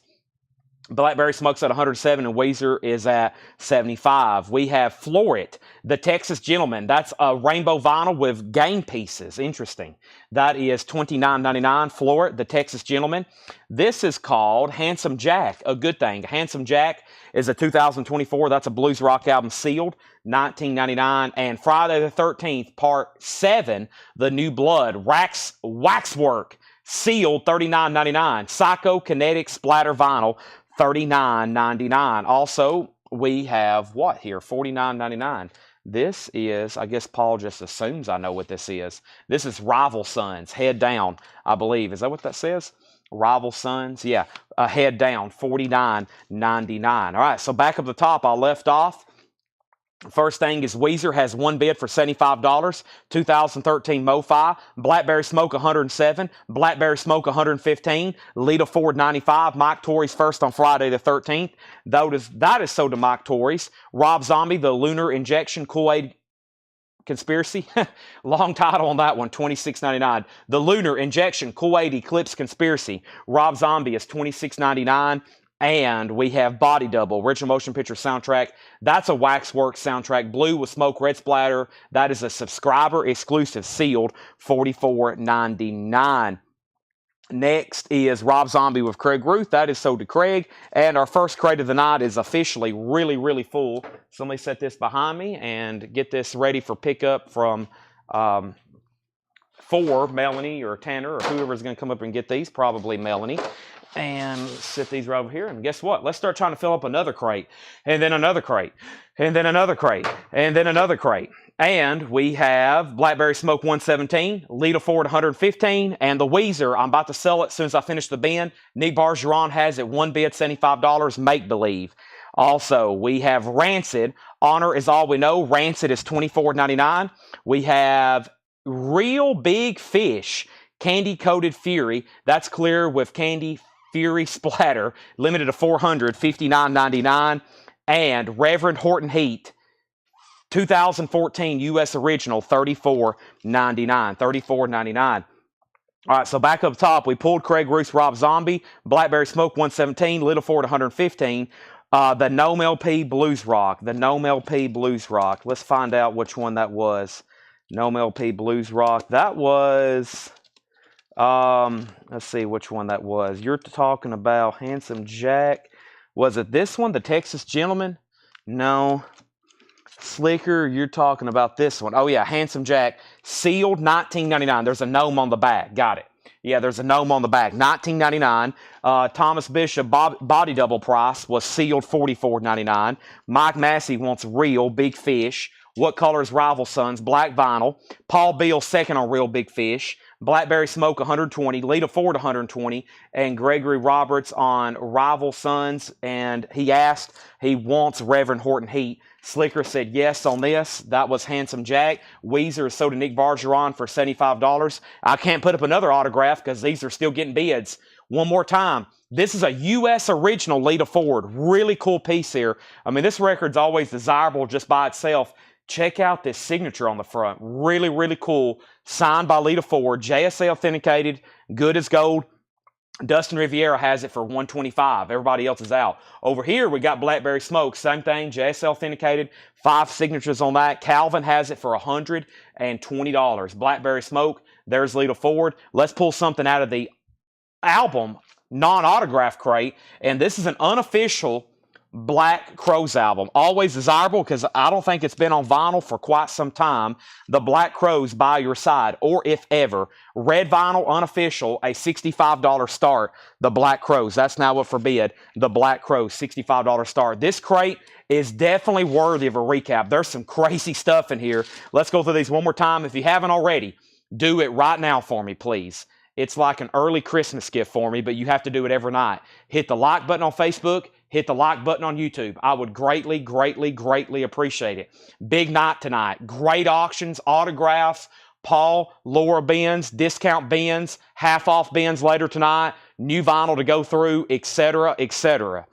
Blackberry Smoke's at 107 and Weezer is at 75. We have Florit, the Texas Gentleman. That's a rainbow vinyl with game pieces. Interesting. That is $29.99. Florit, the Texas Gentleman. This is called Handsome Jack, a good thing. Handsome Jack is a 2024. That's a blues rock album sealed, $19.99. And Friday the 13th, Part 7, The New Blood, Waxwork, sealed, $39.99. Psychokinetic Splatter Vinyl, $39.99. Also, we have what here? $49.99. This is, I guess Paul just assumes I know what this is. This is Rival Sons, Head Down, I believe. Is that what that says? Rival Sons? Yeah, Head Down, $49.99. All right, so back up the top, I left off. First thing is Weezer has one bid for $75, 2013 MoFi. Blackberry Smoke 107, Blackberry Smoke 115, Lita Ford 95. Mike Torrey's first on Friday the 13th. That is sold to Mike Torrey's. Rob Zombie, the Lunar Injection Kool-Aid Conspiracy. Long title on that one, $26.99. The Lunar Injection Kool-Aid Eclipse Conspiracy. Rob Zombie is $26.99. And we have Body Double, original motion picture soundtrack. That's a Waxworks soundtrack. Blue with smoke, red splatter. That is a subscriber exclusive, sealed, $44.99. Next is Rob Zombie with Craig Ruth. That is sold to Craig. And our first crate of the night is officially really, really full. So let me set this behind me and get this ready for pickup from for Melanie or Tanner or whoever's going to come up and get these. Probably Melanie. And set these right over here. And guess what? Let's start trying to fill up another crate. And then another crate. And then another crate. And then another crate. And we have Blackberry Smoke 117, Lita Ford 115, and the Weezer. I'm about to sell it as soon as I finish the bin. Nick Bargeron has it, one bid, $75, Make Believe. Also, we have Rancid. Honor is All We Know. Rancid is $24.99. We have Real Big Fish, Candy Coated Fury. That's clear with Candy Fury Splatter, limited to 400, $59.99. And Reverend Horton Heat, 2014 U.S. original, $34.99. $34.99. All right, so back up top, we pulled Craig Ruth's Rob Zombie, Blackberry Smoke 117, Little Ford 115, the Gnome LP Blues Rock. The Gnome LP Blues Rock. Let's find out which one that was. Gnome LP Blues Rock. That was... let's see which one that was. You're talking about Handsome Jack. Was it this one, the Texas Gentleman? No. Slicker, you're talking about this one. Oh, yeah, Handsome Jack. Sealed, $19.99. There's a gnome on the back. Got it. Yeah, there's a gnome on the back. $19.99. Thomas Bishop Body Double price was sealed, $44.99. Mike Massey wants Real Big Fish. What color is Rival Sons? Black vinyl. Paul Beal second on Real Big Fish. Blackberry Smoke 120, Lita Ford 120, and Gregory Roberts on Rival Sons. And he wants Reverend Horton Heat. Slicker said yes on this. That was Handsome Jack. Weezer is sold to Nick Bargeron for $75. I can't put up another autograph because these are still getting bids. one more time. This is a U.S. original Lita Ford. Really cool piece here. I mean, this record's always desirable just by itself. Check out this signature on the front. Really, really cool. Signed by Lita Ford. JSA authenticated. Good as gold. Dustin Riviera has it for $125. Everybody else is out. Over here, we got Blackberry Smoke. Same thing, JSL authenticated. 5 signatures on that. Calvin has it for $120. Blackberry Smoke. There's Lita Ford. Let's pull something out of the album non-autograph crate. And this is an unofficial Black Crowes album. Always desirable because I don't think it's been on vinyl for quite some time. The Black Crowes by your side, or if ever. Red vinyl, unofficial, a $65 start. The Black Crowes. That's now up for bid. The Black Crowes, $65 start. This crate is definitely worthy of a recap. There's some crazy stuff in here. Let's go through these one more time. If you haven't already, do it right now for me, please. It's like an early Christmas gift for me, but you have to do it every night. Hit the like button on Facebook. Hit the like button on YouTube. I would greatly, greatly, greatly appreciate it. Big night tonight. Great auctions, autographs, Paul, Laura bins, discount bins, half off bins later tonight, new vinyl to go through, etc., etc.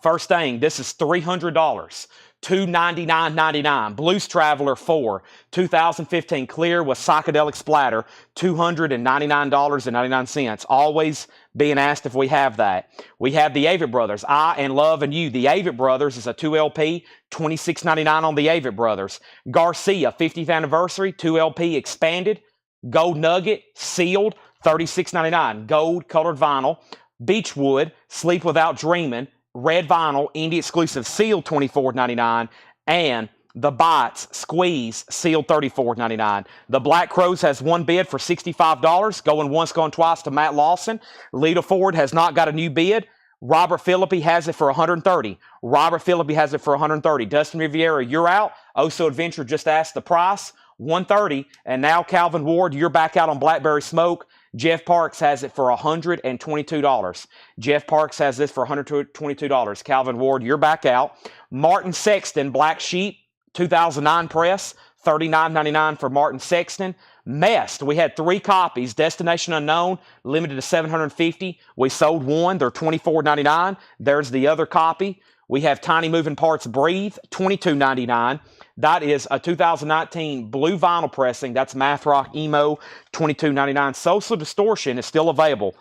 First thing, this is $300. $299.99. Blues Traveler 4, 2015 clear with psychedelic splatter, $299.99. Always being asked if we have that. We have the Avett Brothers, I and Love and You. The Avett Brothers is a 2LP, $26.99 on the Avett Brothers. Garcia, 50th anniversary, 2LP expanded, gold nugget, sealed, $36.99. Gold colored vinyl. Beechwood, Sleep Without Dreaming, red vinyl, indie exclusive, sealed, $24.99, and the Bites Squeeze, sealed, $34.99. The Black Crowes has one bid for $65, going once, going twice to Matt Lawson. Lita Ford has not got a new bid. Robert Philippi has it for $130. Robert Philippi has it for $130. Dustin Riviera, you're out. Oso Adventure just asked the price, $130. And now Calvin Ward, you're back out on Blackberry Smoke. Jeff Parks has it for $122. Jeff Parks has this for $122. Calvin Ward, you're back out. Martin Sexton, Black Sheep, 2009 press, $39.99 for Martin Sexton. Messed, we had 3 copies. Destination Unknown, limited to 750. We sold one. They're $24.99. There's the other copy. We have Tiny Moving Parts Breathe, $22.99. That is a 2019 blue vinyl pressing. That's Math Rock Emo, $22.99. Social Distortion is still available.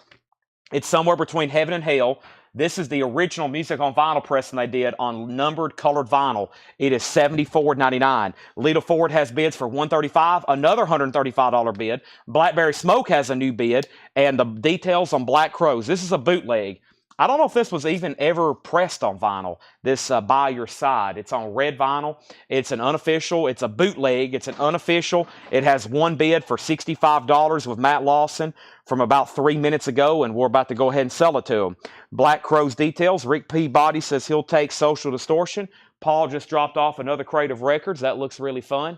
It's somewhere between heaven and hell. This is the original Music on Vinyl pressing they did on numbered colored vinyl. It is $74.99. Lita Ford has bids for $135, another $135 bid. Blackberry Smoke has a new bid, and the details on Black Crowes. This is a bootleg. I don't know if this was even ever pressed on vinyl, this By Your Side. It's on red vinyl. It's an unofficial. It's a bootleg. It's an unofficial. It has one bid for $65 with Matt Lawson from about 3 minutes ago, and we're about to go ahead and sell it to him. Black Crowes details. Rick Peabody says he'll take Social Distortion. Paul just dropped off another crate of records. That looks really fun.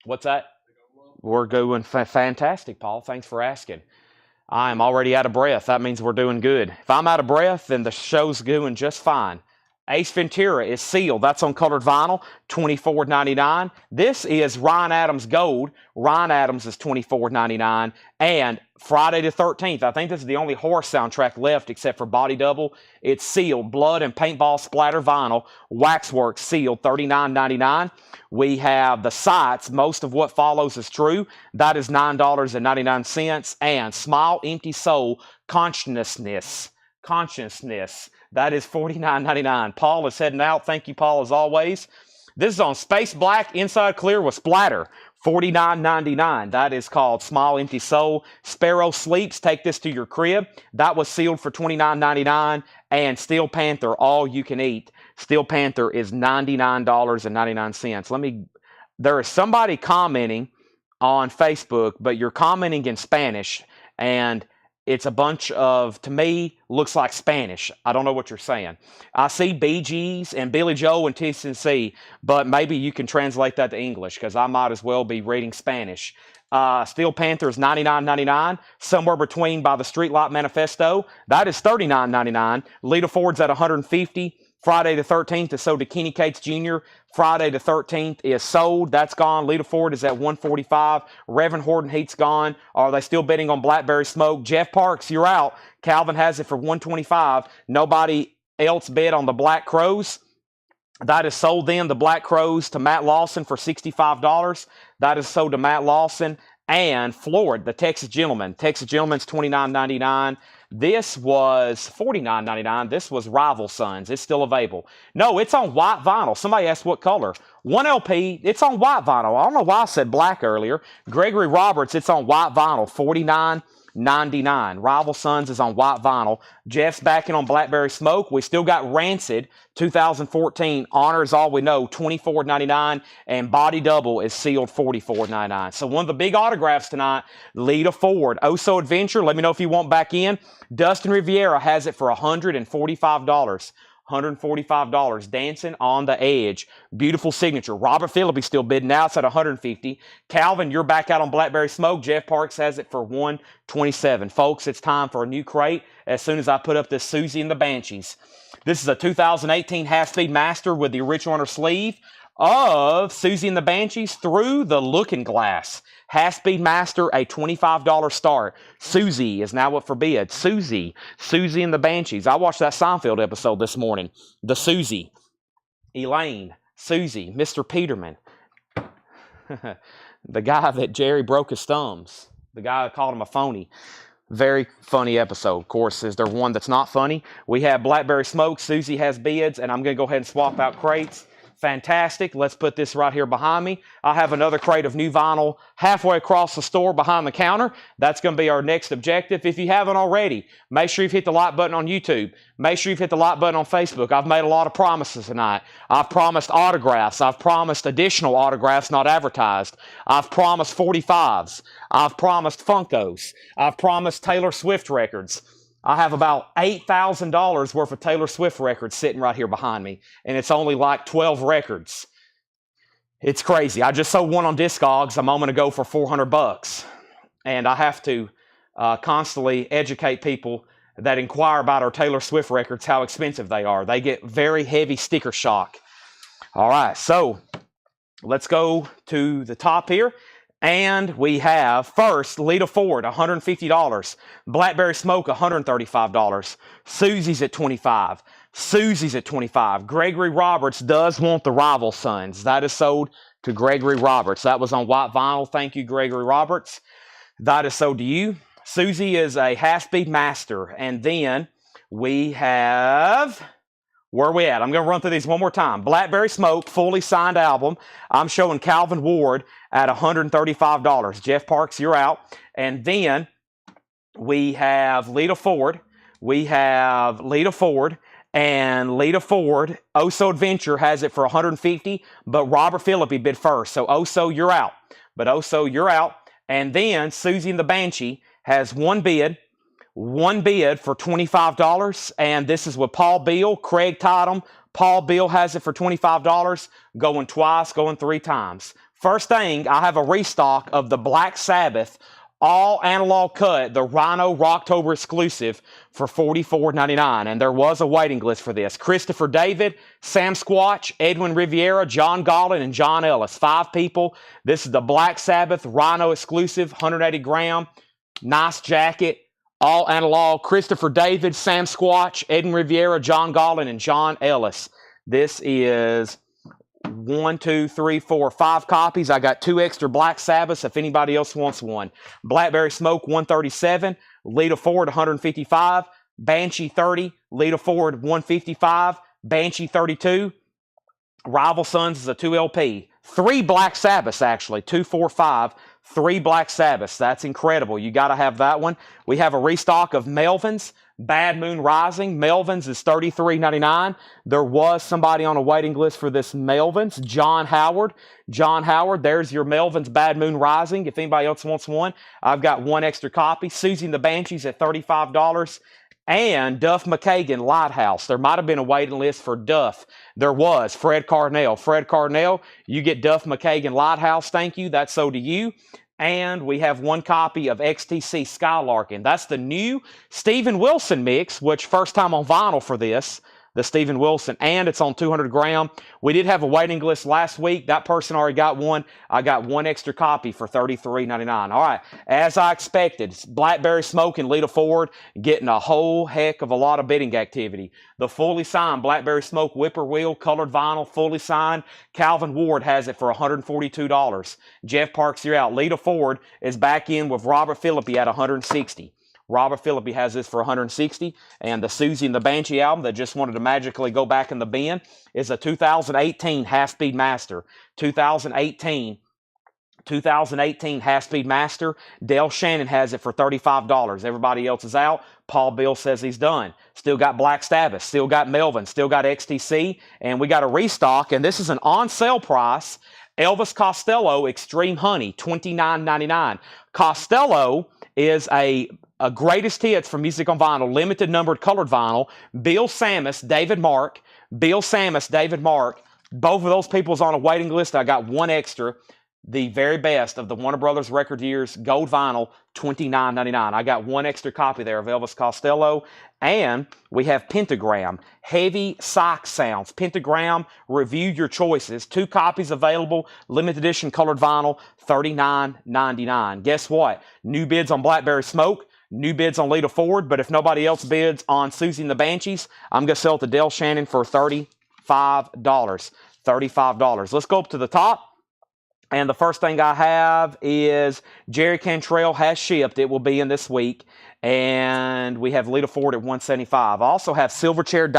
What's that? We're going fantastic, Paul. Thanks for asking. I am already out of breath. That means we're doing good. If I'm out of breath, then the show's doing just fine. Ace Ventura is sealed. That's on colored vinyl, $24.99. This is Ryan Adams Gold. Ryan Adams is $24.99. And Friday the 13th, I think this is the only horror soundtrack left except for Body Double. It's sealed. Blood and paintball splatter vinyl. Waxworks sealed, $39.99. We have the sights. Most of what follows is true. That is $9.99. And Smile, Empty Soul, Consciousness. That is $49.99. Paul is heading out. Thank you, Paul, as always. This is on Space Black, inside clear with splatter. $49.99. That is called Smile, Empty Soul. Sparrow Sleeps. Take this to your crib. That was sealed for $29.99. And Steel Panther, all you can eat. Steel Panther is $99.99. There is somebody commenting on Facebook, but you're commenting in Spanish, and it's a bunch of, to me, looks like Spanish. I don't know what you're saying. I see Bee Gees and Billy Joel and TCC, but maybe you can translate that to English, because I might as well be reading Spanish. Steel Panther is $99.99. Somewhere Between by the Streetlight Manifesto. That is $39.99. Lita Ford's at $150. Friday the 13th is sold to Kenny Cates Jr. Friday the 13th is sold. That's gone. Lita Ford is at 145. Reverend Horton Heat's gone. Are they still bidding on Blackberry Smoke? Jeff Parks, you're out. Calvin has it for 125. Nobody else bid on the Black Crows. That is sold then, the Black Crows, to Matt Lawson for $65. That is sold to Matt Lawson. And Floyd, the Texas Gentleman. Texas Gentleman's $29.99. This was $49.99. This was Rival Sons. It's still available. No, it's on white vinyl. Somebody asked what color. 1 LP, it's on white vinyl. I don't know why I said black earlier. Gregory Roberts, it's on white vinyl. $49.99. Rival Sons is on white vinyl. Jeff's backing on Blackberry Smoke. We still got Rancid 2014. Honor is all we know, $24.99. And Body Double is sealed $44.99. So one of the big autographs tonight, Lita Ford. Oh So Adventure, let me know if you want back in. Dustin Riviera has it for $145. $145. Dancing on the Edge. Beautiful signature. Robert Phillips still bidding out. It's at $150. Calvin, you're back out on Blackberry Smoke. Jeff Parks has it for $127. Folks, it's time for a new crate as soon as I put up this Susie and the Banshees. This is a 2018 Half-Speed Master with the original on her sleeve of Susie and the Banshees through the Looking Glass. Half-Speed Master, a $25 start. Susie is now up for bid. Susie and the Banshees. I watched that Seinfeld episode this morning. The Susie. Elaine. Susie. Mr. Peterman. The guy that Jerry broke his thumbs. The guy that called him a phony. Very funny episode. Of course, is there one that's not funny? We have Blackberry Smoke. Susie has bids, and I'm going to go ahead and swap out crates. Fantastic. Let's put this right here behind me. I have another crate of new vinyl halfway across the store behind the counter. That's going to be our next objective. If you haven't already, make sure you've hit the like button on YouTube. Make sure you've hit the like button on Facebook. I've made a lot of promises tonight. I've promised autographs. I've promised additional autographs not advertised. I've promised 45s. I've promised Funkos. I've promised Taylor Swift records. I have about $8,000 worth of Taylor Swift records sitting right here behind me, and it's only like 12 records. It's crazy. I just sold one on Discogs a moment ago for $400, and I have to constantly educate people that inquire about our Taylor Swift records how expensive they are. They get very heavy sticker shock. All right, so let's go to the top here. And we have, first, Lita Ford, $150. Blackberry Smoke, $135. Susie's at $25. Susie's at $25. Gregory Roberts does want the Rival Sons. That is sold to Gregory Roberts. That was on white vinyl. Thank you, Gregory Roberts. That is sold to you. Susie is a half-speed master. And then we have... Where are we at? I'm going to run through these one more time. Blackberry Smoke, fully signed album. I'm showing Calvin Ward at $135. Jeff Parks, you're out. And then we have Lita Ford. We have Lita Ford. And Lita Ford, Oh So Adventure, has it for $150. But Robert Phillips bid first. So Oh So, you're out. But Oh So, you're out. And then Susie and the Banshee has one bid for $25, and this is with Paul Beal. Craig Totham. Paul Beal has it for $25, going twice, going 3 times. First thing, I have a restock of the Black Sabbath all analog cut, the Rhino Rocktober exclusive for $44.99, and there was a waiting list for this. Christopher David, Sam Squatch, Edwin Riviera, John Gollin, and John Ellis. 5 people. This is the Black Sabbath Rhino exclusive, 180 gram, nice jacket. All analog, Christopher David, Sam Squatch, Edwin Riviera, John Gollin, and John Ellis. This is 1, 2, 3, 4, 5 copies. I got 2 extra Black Sabbaths if anybody else wants one. Blackberry Smoke, 137. Lita Ford, 155. Banshee, 30. Lita Ford, 155. Banshee, 32. Rival Sons is a 2 LP. 3 Black Sabbaths, actually. 2, 4, 5. 3 Black Sabbaths. That's incredible. You got to have that one. We have a restock of Melvin's Bad Moon Rising. Melvin's is $33.99. There was somebody on a waiting list for this Melvin's. John Howard. John Howard, there's your Melvin's Bad Moon Rising. If anybody else wants one, I've got 1 extra copy. Susie and the Banshees at $35. And Duff McKagan Lighthouse. There might have been a waiting list for Duff. There was. Fred Carnell. Fred Carnell, you get Duff McKagan Lighthouse. Thank you. That's so to you. And we have 1 copy of XTC Skylarkin. That's the new Steven Wilson mix, which first time on vinyl for this. the Steven Wilson, and it's on 200 gram. We did have a waiting list last week. That person already got one. I got one extra copy for $33.99. All right, as I expected, Blackberry Smoke and Lita Ford getting a whole heck of a lot of bidding activity. The fully signed Blackberry Smoke Whippoorwill colored vinyl, fully signed. Calvin Ward has it for $142. Jeff Parks, you're out. Lita Ford is back in with Robert Philippi at $160. Robert Philippi has this for $160. And the Susie and the Banshee album that just wanted to magically go back in the bin is a 2018 Half-Speed Master. 2018 Half-Speed Master. Dale Shannon has it for $35. Everybody else is out. Paul Bill says he's done. Still got Black Sabbath. Still got Melvin. Still got XTC. And we got a restock. And this is an on-sale price. Elvis Costello Extreme Honey, $29.99. Costello is a greatest hits for music on vinyl, limited numbered colored vinyl. Bill Sammis, David Mark. Both of those people's on a waiting list. I got one extra. The very best of the Warner Brothers record years, gold vinyl, $29.99. I got one extra copy there of Elvis Costello. And we have Pentagram, heavy psych sounds. Pentagram, review your choices. 2 copies available, limited edition colored vinyl, $39.99. Guess what? New bids on Blackberry Smoke. New bids on Lita Ford, but if nobody else bids on Susie and the Banshees, I'm going to sell it to Dale Shannon for $35. $35. Let's go up to the top. And the first thing I have is Jerry Cantrell has shipped. It will be in this week. And we have Lita Ford at $175. I also have Silverchair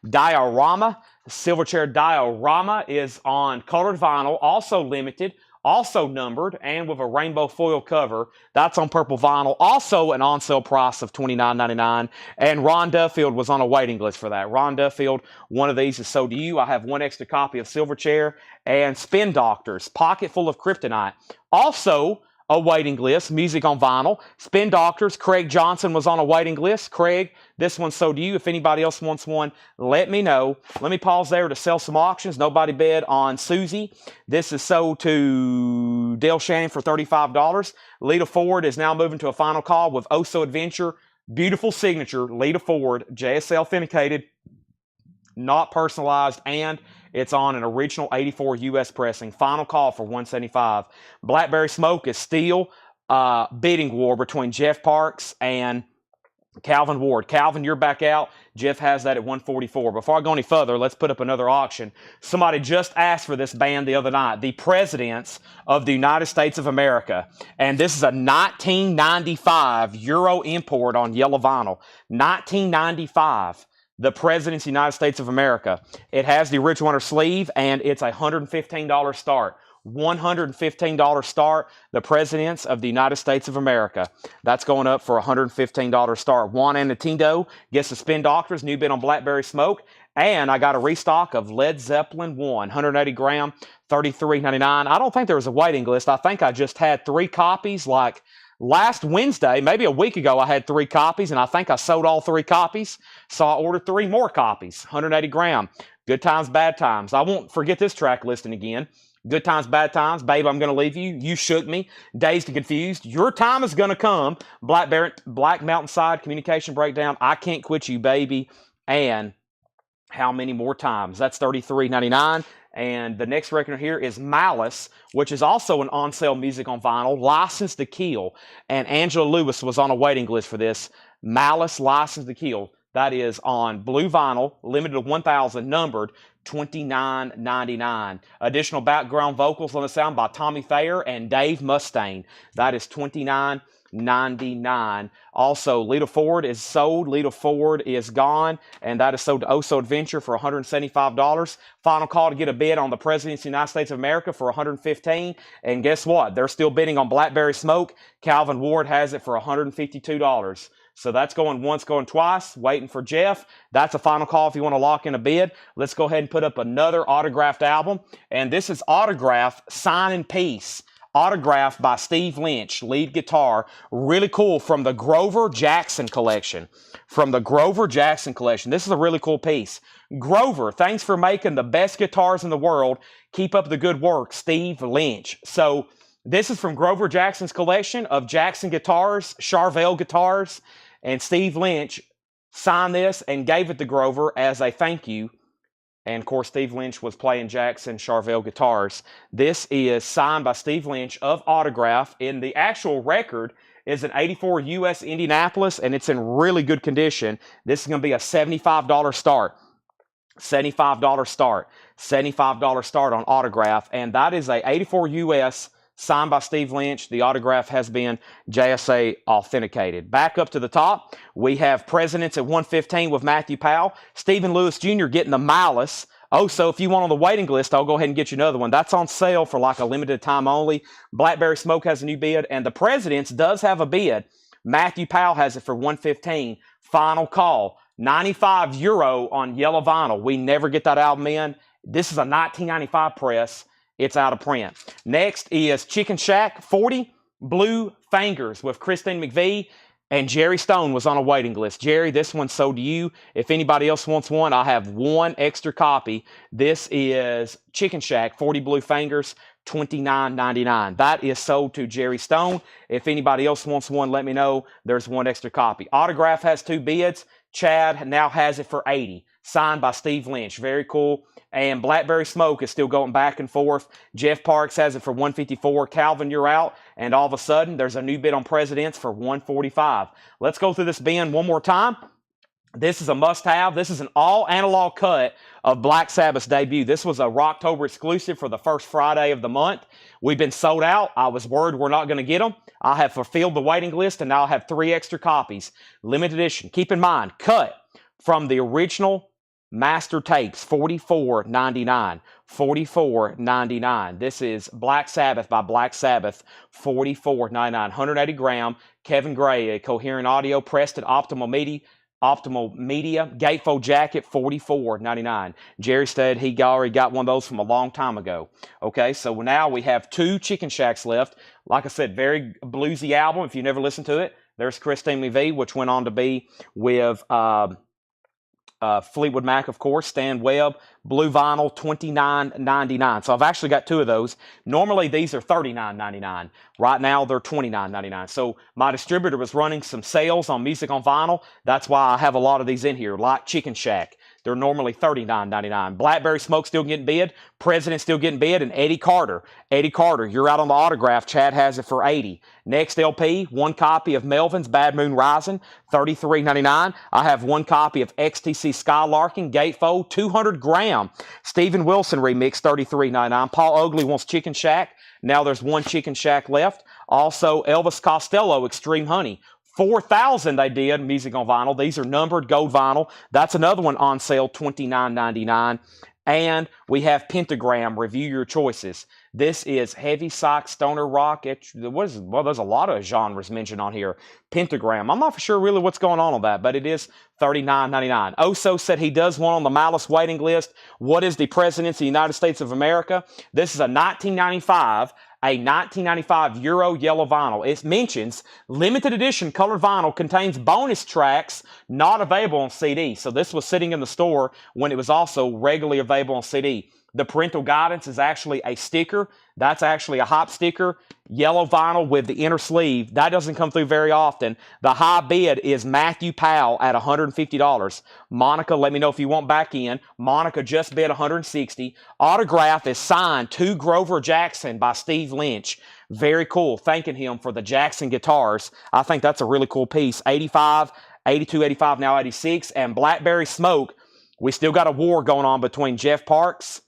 Diorama. Silverchair Diorama is on colored vinyl, also limited, also numbered, and with a rainbow foil cover. That's on purple vinyl. Also an on-sale price of $29.99. And Ron Duffield was on a waiting list for that. Ron Duffield, one of these is sold to you. I have one extra copy of Silverchair. And Spin Doctors, Pocket Full of Kryptonite. Also a waiting list, music on vinyl. Spin Doctors, Craig Johnson was on a waiting list. Craig, this one's sold to you. If anybody else wants one, let me know. Let me pause there to sell some auctions. Nobody bid on Susie. This is sold to Dale Shannon for $35. Lita Ford is now moving to a final call with Oso Adventure. Beautiful signature, Lita Ford, JSL authenticated, not personalized, and it's on an original 84 US pressing. Final call for $175. Blackberry Smoke is still bidding war between Jeff Parks and Calvin Ward. Calvin, you're back out. Jeff has that at $144. Before I go any further, let's put up another auction. Somebody just asked for this band the other night. The Presidents of the United States of America. And this is a 1995 Euro import on yellow vinyl. 1995. The Presidents of the United States of America. It has the original on her sleeve, and it's a $115 start. $115 start. The Presidents of the United States of America. That's going up for a $115 start. Juan Anatindo gets the Spin Doctors. New bid on Blackberry Smoke. And I got a restock of Led Zeppelin 1. 180 gram, $33.99. I don't think there was a waiting list. I think I just had 3 copies like last Wednesday, maybe a week ago, I had 3 copies, and I think I sold all 3 copies. So I ordered 3 more copies, 180 gram. Good times, bad times. I won't forget this track listing again. Good times, bad times. Babe, I'm going to leave you. You shook me. Dazed and confused. Your time is going to come. Black Mountainside Communication Breakdown. I Can't Quit You, Baby. And how many more times? That's $33.99. And the next record here is Malice, which is also an on-sale music on vinyl, Licensed to Kill. And Angela Lewis was on a waiting list for this. Malice, Licensed to Kill. That is on blue vinyl, limited to 1,000, numbered, $29.99. Additional background vocals on the sound by Tommy Thayer and Dave Mustaine. That is $29.99. Also, Lita Ford is sold. Lita Ford is gone, and that is sold to Oso Adventure for $175. Final call to get a bid on the Presidents of the United States of America for $115. And guess what? They're still bidding on Blackberry Smoke. Calvin Ward has it for $152. So that's going once, going twice, waiting for Jeff. That's a final call if you want to lock in a bid. Let's go ahead and put up another autographed album. And this is Autograph Sign in Peace. Autographed by Steve Lynch, lead guitar. Really cool, from the Grover Jackson collection. From the Grover Jackson collection. This is a really cool piece. Grover, thanks for making the best guitars in the world. Keep up the good work, Steve Lynch. So this is from Grover Jackson's collection of Jackson guitars, Charvel guitars. And Steve Lynch signed this and gave it to Grover as a thank you. And of course, Steve Lynch was playing Jackson Charvel guitars. This is signed by Steve Lynch of autograph. In the actual record is an 84 US Indianapolis, and it's in really good condition. This is going to be a $75 start. $75 start. $75 start on autograph. And that is a 84 US signed by Steve Lynch. The autograph has been JSA authenticated. Back up to the top, we have Presidents at 115 with Matthew Powell. Stephen Lewis Jr. getting the Malice. Oh, so if you want on the waiting list, I'll go ahead and get you another one. That's on sale for like a limited time only. Blackberry Smoke has a new bid, and the Presidents does have a bid. Matthew Powell has it for 115. Final call. 95 euro on yellow vinyl. We never get that album in. This is a 1995 press. It's out of print. Next is Chicken Shack 40 Blue Fingers with Christine McVie, and Jerry Stone was on a waiting list. Jerry, this one's sold to you. If anybody else wants one, I have one extra copy. This is Chicken Shack 40 Blue Fingers, $29.99. That is sold to Jerry Stone. If anybody else wants one, let me know. There's one extra copy. Autograph has 2 bids. Chad now has it for $80. Signed by Steve Lynch. Very cool. And Blackberry Smoke is still going back and forth. Jeff Parks has it for $154. Calvin, you're out. And all of a sudden, there's a new bid on Presidents for $145. Let's go through this bin one more time. This is a must-have. This is an all-analog cut of Black Sabbath's debut. This was a Rocktober exclusive for the first Friday of the month. We've been sold out. I was worried we're not going to get them. I have fulfilled the waiting list, and now I have 3 extra copies. Limited edition. Keep in mind, cut from the original master tapes, $44.99. $44.99. This is Black Sabbath by Black Sabbath, $44.99. 180 gram. Kevin Gray, a Coherent Audio, Preston Optimal Media, gatefold jacket, $44.99. Jerry said he already got one of those from a long time ago. Okay, so now we have 2 Chicken Shacks left. Like I said, very bluesy album. If you never listened to it, there's Christine McVie, which went on to be with Fleetwood Mac, of course. Stan Webb, blue vinyl, $29.99. So I've actually got 2 of those. Normally these are $39.99. Right now they're $29.99. So my distributor was running some sales on music on vinyl. That's why I have a lot of these in here, like Chicken Shack. They're normally $39.99. Blackberry Smoke still getting bid. President still getting bid. And Eddie Carter. Eddie Carter, you're out on the autograph. Chad has it for $80. Next LP, 1 copy of Melvin's Bad Moon Rising, $33.99. I have 1 copy of XTC Skylarking, Gatefold, 200 gram. Stephen Wilson remix, $33.99. Paul Oakley wants Chicken Shack. Now there's 1 Chicken Shack left. Also, Elvis Costello, Extreme Honey. 4,000 they did, music on vinyl. These are numbered gold vinyl. That's another one on sale, $29.99. And we have Pentagram, review your choices. This is heavy sock, stoner rock. Well, there's a lot of genres mentioned on here. Pentagram. I'm not for sure really what's going on that, but it is $39.99. Oso said he does one on the Malice waiting list. What is the Presidents of the United States of America? This is a 1995 Euro yellow vinyl. It mentions limited edition colored vinyl contains bonus tracks not available on CD. So this was sitting in the store when it was also regularly available on CD. The parental guidance is actually a sticker. That's actually a hop sticker. Yellow vinyl with the inner sleeve. That doesn't come through very often. The high bid is Matthew Powell at $150. Monica, let me know if you want back in. Monica just bid $160. Autograph is signed to Grover Jackson by Steve Lynch. Very cool. Thanking him for the Jackson guitars. I think that's a really cool piece. 85, 82, 85, now 86. And Blackberry Smoke. We still got a war going on between Jeff Parks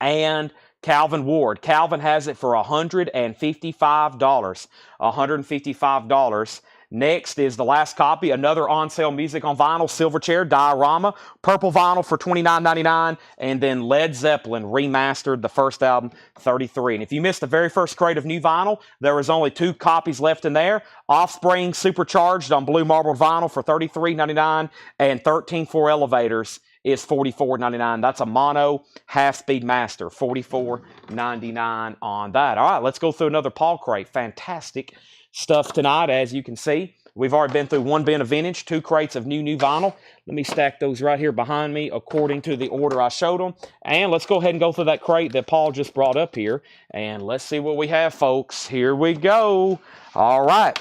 and Calvin Ward. Calvin has it for $155. $155. Next is the last copy, another on-sale music on vinyl, Silverchair, Diorama, purple vinyl for $29.99, and then Led Zeppelin remastered, the first album, $33. And if you missed the very first crate of new vinyl, there was only 2 copies left in there. Offspring Supercharged on blue marble vinyl for $33.99, and 13-4 Elevators is $44.99. That's a mono half-speed master, $44.99 on that. All right, let's go through another Paul crate. Fantastic stuff tonight, as you can see. We've already been through 1 bin of vintage, 2 crates of new vinyl. Let me stack those right here behind me according to the order I showed them. And let's go ahead and go through that crate that Paul just brought up here. And let's see what we have, folks. Here we go. All right.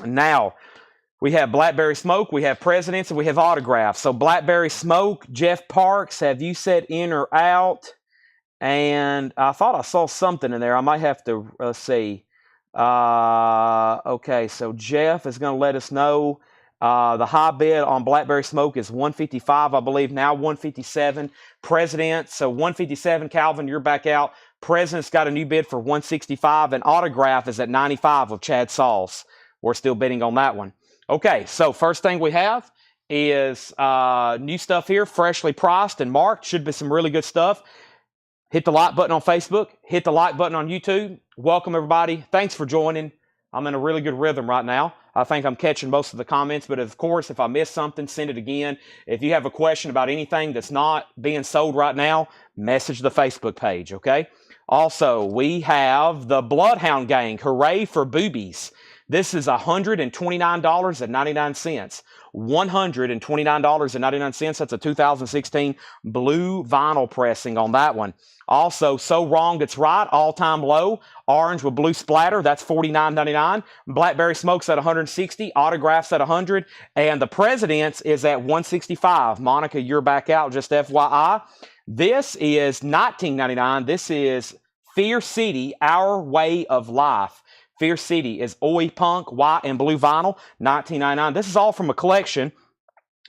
Now, We have Blackberry Smoke, we have Presidents, and we have Autographs. So Blackberry Smoke, Jeff Parks, have you said in or out? And I thought I saw something in there. I might have to, let's see. Okay, so Jeff is going to let us know. The high bid on Blackberry Smoke is 155, I believe, now 157. President, so 157, Calvin, you're back out. President's got a new bid for 165, and Autograph is at 95 with Chad Sauls. We're still bidding on that one. Okay, so first thing we have is new stuff here, freshly priced and marked. Should be some really good stuff. Hit the like button on Facebook. Hit the like button on YouTube. Welcome, everybody. Thanks for joining. I'm in a really good rhythm right now. I think I'm catching most of the comments, but of course, if I miss something, send it again. If you have a question about anything that's not being sold right now, message the Facebook page, okay? Also, we have the Bloodhound Gang. Hooray for boobies. This is $129.99. $129.99. That's a 2016 blue vinyl pressing on that one. Also, So Wrong It's Right, all-time low. Orange with blue splatter, that's $49.99. Blackberry Smoke's at $160. Autographs at $100. And the President's is at $165. Monica, you're back out, just FYI. This is $19.99. This is Fear City, Our Way of Life. Fear City is Oi Punk, white and blue vinyl, $19.99. This is all from a collection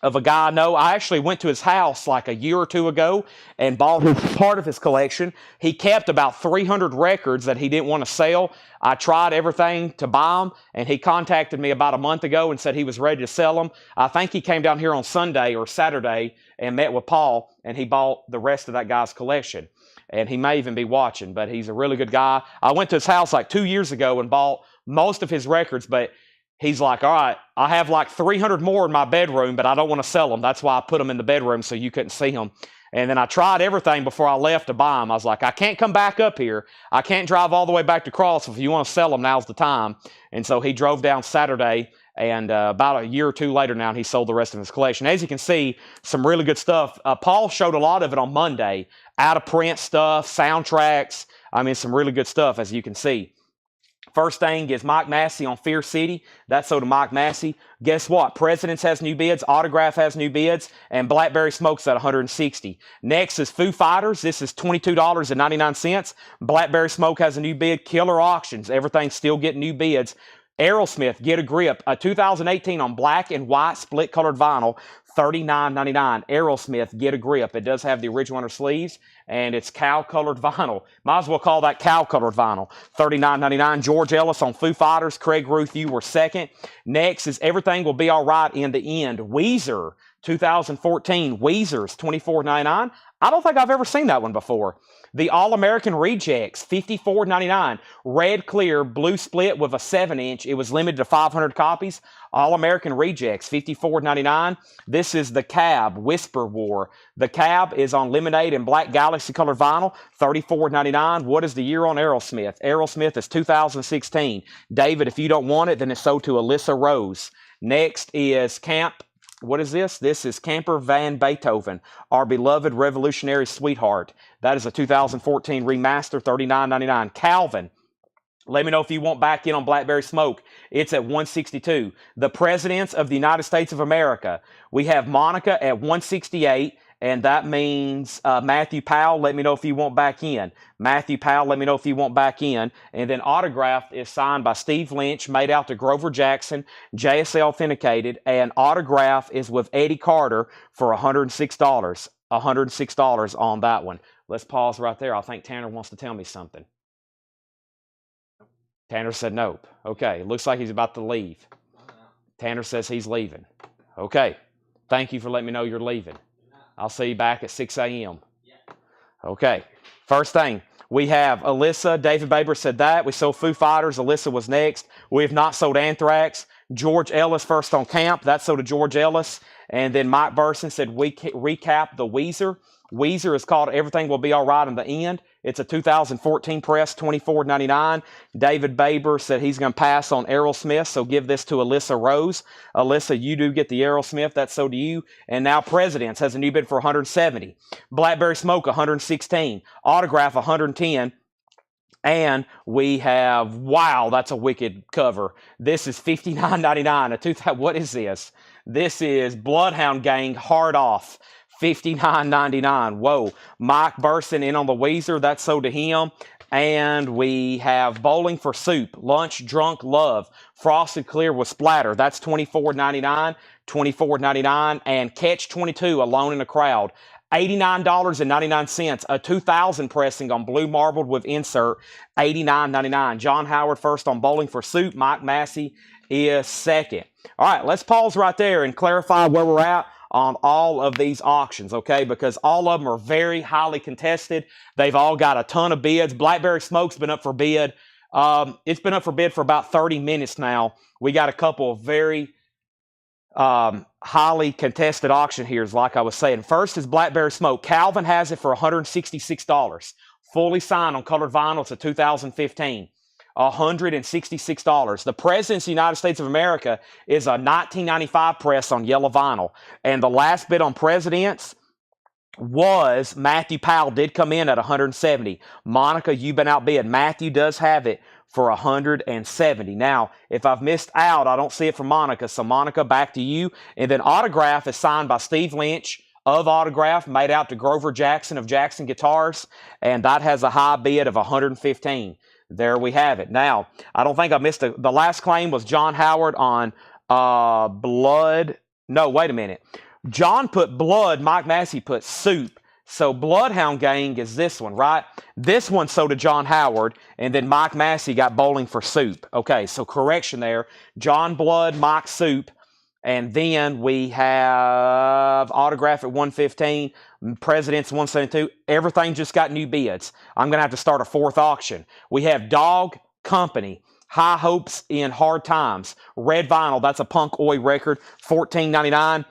of a guy I know. I actually went to his house like a year or two ago and bought part of his collection. He kept about 300 records that he didn't want to sell. I tried everything to buy them, and he contacted me about a month ago and said he was ready to sell them. I think he came down here on Sunday or Saturday and met with Paul, and he bought the rest of that guy's collection. And he may even be watching, but he's a really good guy. I went to his house like 2 years ago and bought most of his records, but he's like, all right, I have like 300 more in my bedroom, but I don't want to sell them. That's why I put them in the bedroom so you couldn't see them. And then I tried everything before I left to buy them. I was like, I can't come back up here. I can't drive all the way back to Cross. If you want to sell them, now's the time. And so he drove down Saturday, and about a year or two later now, he sold the rest of his collection. As you can see, some really good stuff. Paul showed a lot of it on Monday. Out of print stuff, soundtracks. I mean, some really good stuff, as you can see. First thing is Mike Massey on Fear City. That's so to Mike Massey. Guess what? Presidents has new bids. Autograph has new bids. And Blackberry Smoke's at $160. Next is Foo Fighters. This is $22.99. Blackberry Smoke has a new bid. Killer Auctions. Everything's still getting new bids. Aerosmith, Get a Grip. 2018 on black and white split colored vinyl. $39.99. Aerosmith, Get a Grip. It does have the original under sleeves, and it's cow-colored vinyl. Might as well call that cow-colored vinyl. $39.99. George Ellis on Foo Fighters. Craig Ruth, you were second. Next is Everything Will Be All Right in the End. Weezer, 2014. Weezer's $24.99. I don't think I've ever seen that one before. The All-American Rejects, $54.99. Red clear, blue split with a 7-inch. It was limited to 500 copies. All-American Rejects, $54.99. This is The Cab, Whisper War. The Cab is on Lemonade and Black Galaxy colored vinyl, $34.99. What is the year on Aerosmith? Aerosmith is 2016. David, if you don't want it, then it's sold to Alyssa Rose. Next is Camp. What is this? This is Camper Van Beethoven, Our Beloved Revolutionary Sweetheart. That is a 2014 remaster, $39.99. Calvin, let me know if you want back in on Blackberry Smoke. It's at $162. The Presidents of the United States of America. We have Monica at $168, and that means Matthew Powell, let me know if you want back in. Matthew Powell, let me know if you want back in. And then Autographed is signed by Steve Lynch, made out to Grover Jackson, JSA authenticated, and Autograph is with Eddie Carter for $106. $106 on that one. Let's pause right there. I think Tanner wants to tell me something. Tanner said nope. Okay, looks like he's about to leave. Tanner says he's leaving. Okay, thank you for letting me know you're leaving. I'll see you back at 6 a.m. Okay, first thing, we have Alyssa. David Baber said that. We sold Foo Fighters. Alyssa was next. We have not sold Anthrax. George Ellis first on Camp. That's sold to George Ellis. And then Mike Burson said we recap the Weezer. Weezer is called Everything Will Be All Right in the End. It's a 2014 press, $24.99. David Baber said he's going to pass on Aerosmith, so give this to Alyssa Rose. Alyssa, you do get the Aerosmith. That's so do you. And now Presidents has a new bid for $170. Blackberry Smoke, $116. Autograph, $110. And we have, wow, that's a wicked cover. This is $59.99. What is this? This is Bloodhound Gang Hard Off. $59.99. Whoa. Mike Burson in on the Weezer. That's sold to him. And we have Bowling for Soup. Lunch Drunk Love. Frosted Clear with Splatter. That's $24.99. $24.99. And Catch 22 Alone in a Crowd. $89.99, a 2000 pressing on blue marbled with insert, $89.99. John Howard first on Bowling for Soup. Mike Massey is second. All right, let's pause right there and clarify where we're at on all of these auctions, okay? Because all of them are very highly contested. They've all got a ton of bids. Blackberry Smoke's been up for bid. It's been up for bid for about 30 minutes now. We got a couple of very highly contested auction here, like I was saying. First is Blackberry Smoke. Calvin has it for $166. Fully signed on colored vinyl. It's a 2015. $166. The President's United States of America is a 1995 press on yellow vinyl. And the last bid on President's was Matthew Powell did come in at $170. Monica, you've been outbid. Matthew does have it for $170. Now, if I've missed out, I don't see it from Monica. So, Monica, back to you. And then Autograph is signed by Steve Lynch of Autograph, made out to Grover Jackson of Jackson Guitars. And that has a high bid of $115. There we have it. Now, I don't think I missed the last claim was John Howard on Blood. No, wait a minute. John put Blood. Mike Massey put Soup. So Bloodhound Gang is this one, right? This one sold to John Howard, and then Mike Massey got Bowling for Soup. Okay, so correction there. John Blood, Mike Soup, and then we have Autograph at 115, President's 172. Everything just got new bids. I'm going to have to start a fourth auction. We have Dog Company, High Hopes in Hard Times, red vinyl. That's a Punk Oi record, $14.99.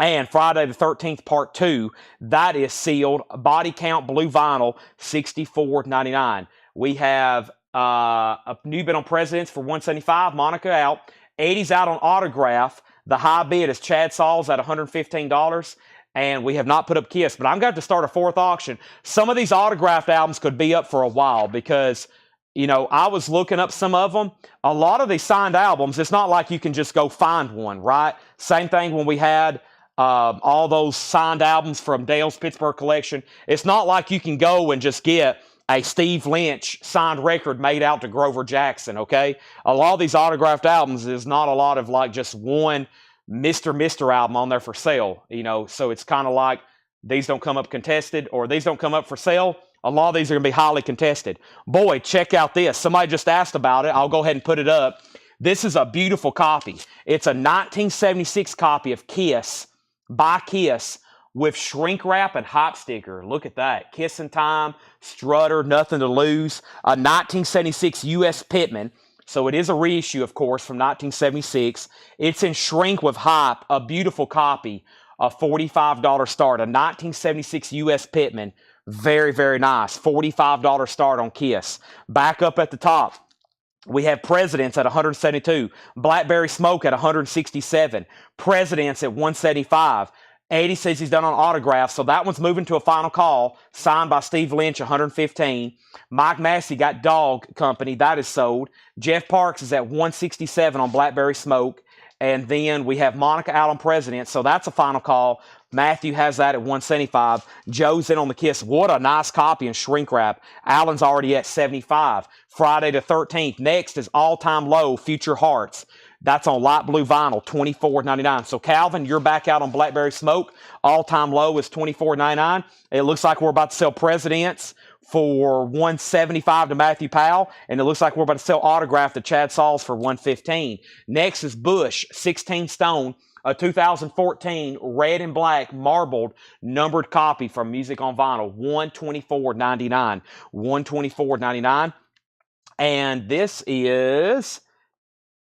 And Friday the 13th, Part 2, that is sealed. Body Count Blue Vinyl, $64.99. We have a new bid on Presidents for $175. Monica out. 80's out on Autograph. The high bid is Chad Sauls at $115. And we have not put up Kiss. But I'm going to have to start a fourth auction. Some of these autographed albums could be up for a while because, you know, I was looking up some of them. A lot of these signed albums, it's not like you can just go find one, right? Same thing when we had all those signed albums from Dale's Pittsburgh collection. It's not like you can go and just get a Steve Lynch signed record made out to Grover Jackson, okay? A lot of these autographed albums is not a lot of like just one Mr. album on there for sale, you know? So it's kind of like these don't come up contested or these don't come up for sale. A lot of these are going to be highly contested. Boy, check out this. Somebody just asked about it. I'll go ahead and put it up. This is a beautiful copy. It's a 1976 copy of Kiss by Kiss with shrink wrap and hop sticker. Look at that. Kiss in Time, Strutter, Nothing to Lose. A 1976 U.S. Pittman. So it is a reissue, of course, from 1976. It's in shrink with hop. A beautiful copy. A $45 start. A 1976 U.S. Pittman. Very, very nice. $45 start on Kiss. Back up at the top. We have Presidents at $172. Blackberry Smoke at $167. Presidents at $175. Eddie says he's done on Autograph, so that one's moving to a final call. Signed by Steve Lynch, $115. Mike Massey got Dog Company. That is sold. Jeff Parks is at $167 on Blackberry Smoke. And then we have Monica out on Presidents, so that's a final call. Matthew has that at $175. Joe's in on the Kiss. What a nice copy in shrink wrap. Alan's already at $75. Friday the 13th. Next is All Time Low, Future Hearts. That's on light blue vinyl, $24.99. So, Calvin, you're back out on Blackberry Smoke. All Time Low is $24.99. It looks like we're about to sell Presidents for $175 to Matthew Powell, and it looks like we're about to sell Autograph to Chad Sauls for $115. Next is Bush, 16 stone, a 2014 red and black marbled numbered copy from Music on Vinyl, $124.99. $124.99. And this is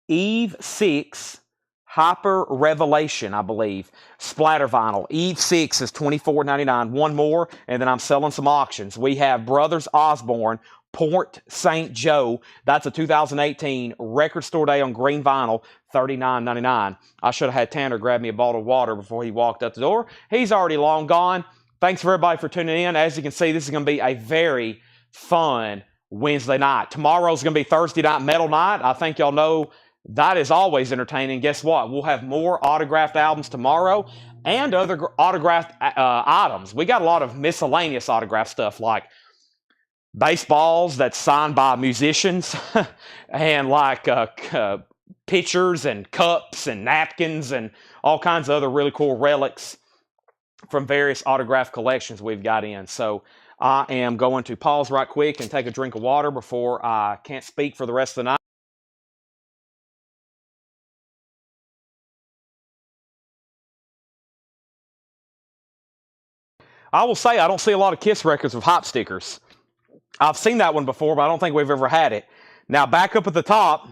Eve 6 Hyper Revelation, I believe. Splatter vinyl. Eve 6 is $24.99. One more, and then I'm selling some auctions. We have Brothers Osborne, Port St. Joe. That's a 2018 Record Store Day on green vinyl, $39.99. I should have had Tanner grab me a bottle of water before he walked out the door. He's already long gone. Thanks for everybody for tuning in. As you can see, this is going to be a very fun Wednesday night. Tomorrow's going to be Thursday night metal night. I think y'all know that is always entertaining. Guess what? We'll have more autographed albums tomorrow and other autographed items. We got a lot of miscellaneous autograph stuff like baseballs that's signed by musicians and like pitchers and cups and napkins and all kinds of other really cool relics from various autograph collections we've got in. So I am going to pause right quick and take a drink of water before I can't speak for the rest of the night. I will say I don't see a lot of Kiss records with hop stickers. I've seen that one before, but I don't think we've ever had it. Now, back up at the top,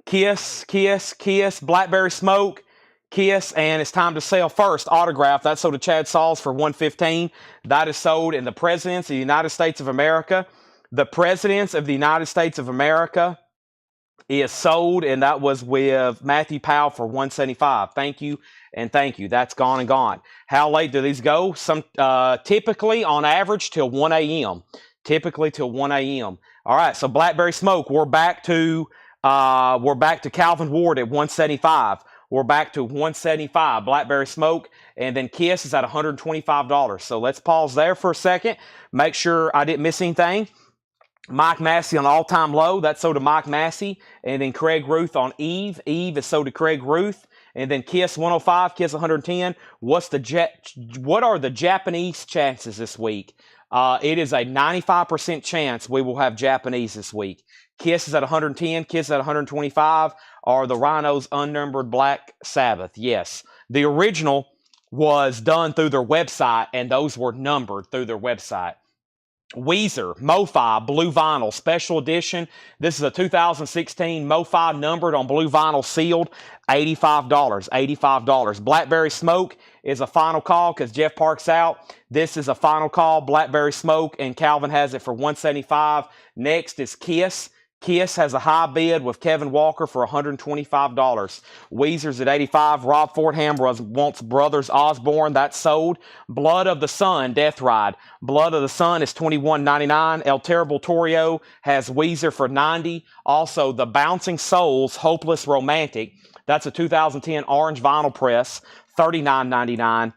Kiss, Kiss, Kiss, Blackberry Smoke, Kiss, and it's time to sell first. Autograph, that's sold to Chad Sauls for $115. That is sold in the Presidents of the United States of America. The Presidents of the United States of America is sold, and that was with Matthew Powell for $175. Thank you, and thank you. That's gone and gone. How late do these go? Typically, on average, till 1 a.m. Typically till 1 a.m. All right, so Blackberry Smoke, we're back to Calvin Ward at $175. We're back to $175, Blackberry Smoke, and then Kiss is at $125. So let's pause there for a second. Make sure I didn't miss anything. Mike Massey on all-time low, that's sold to Mike Massey, and then Craig Ruth on Eve. Eve is sold to Craig Ruth, and then Kiss 105, Kiss 110. What are the Japanese chances this week? It is a 95% chance we will have Japanese this week. Kiss is at 110, Kiss at 125. Are the Rhinos unnumbered Black Sabbath? Yes. The original was done through their website, and those were numbered through their website. Weezer, MoFi, Blue Vinyl, Special Edition. This is a 2016 MoFi numbered on blue vinyl sealed, $85, $85. Blackberry Smoke is a final call because Jeff Park's out. This is a final call, Blackberry Smoke, and Calvin has it for $175. Next is Kiss. Kiss has a high bid with Kevin Walker for $125. Weezer's at $85. Rob Fordham wants Brothers Osborne. That's sold. Blood of the Sun, Death Ride. Blood of the Sun is $21.99. El Terrible Torrio has Weezer for $90. Also, The Bouncing Souls, Hopeless Romantic. That's a 2010 orange vinyl press, $39.99.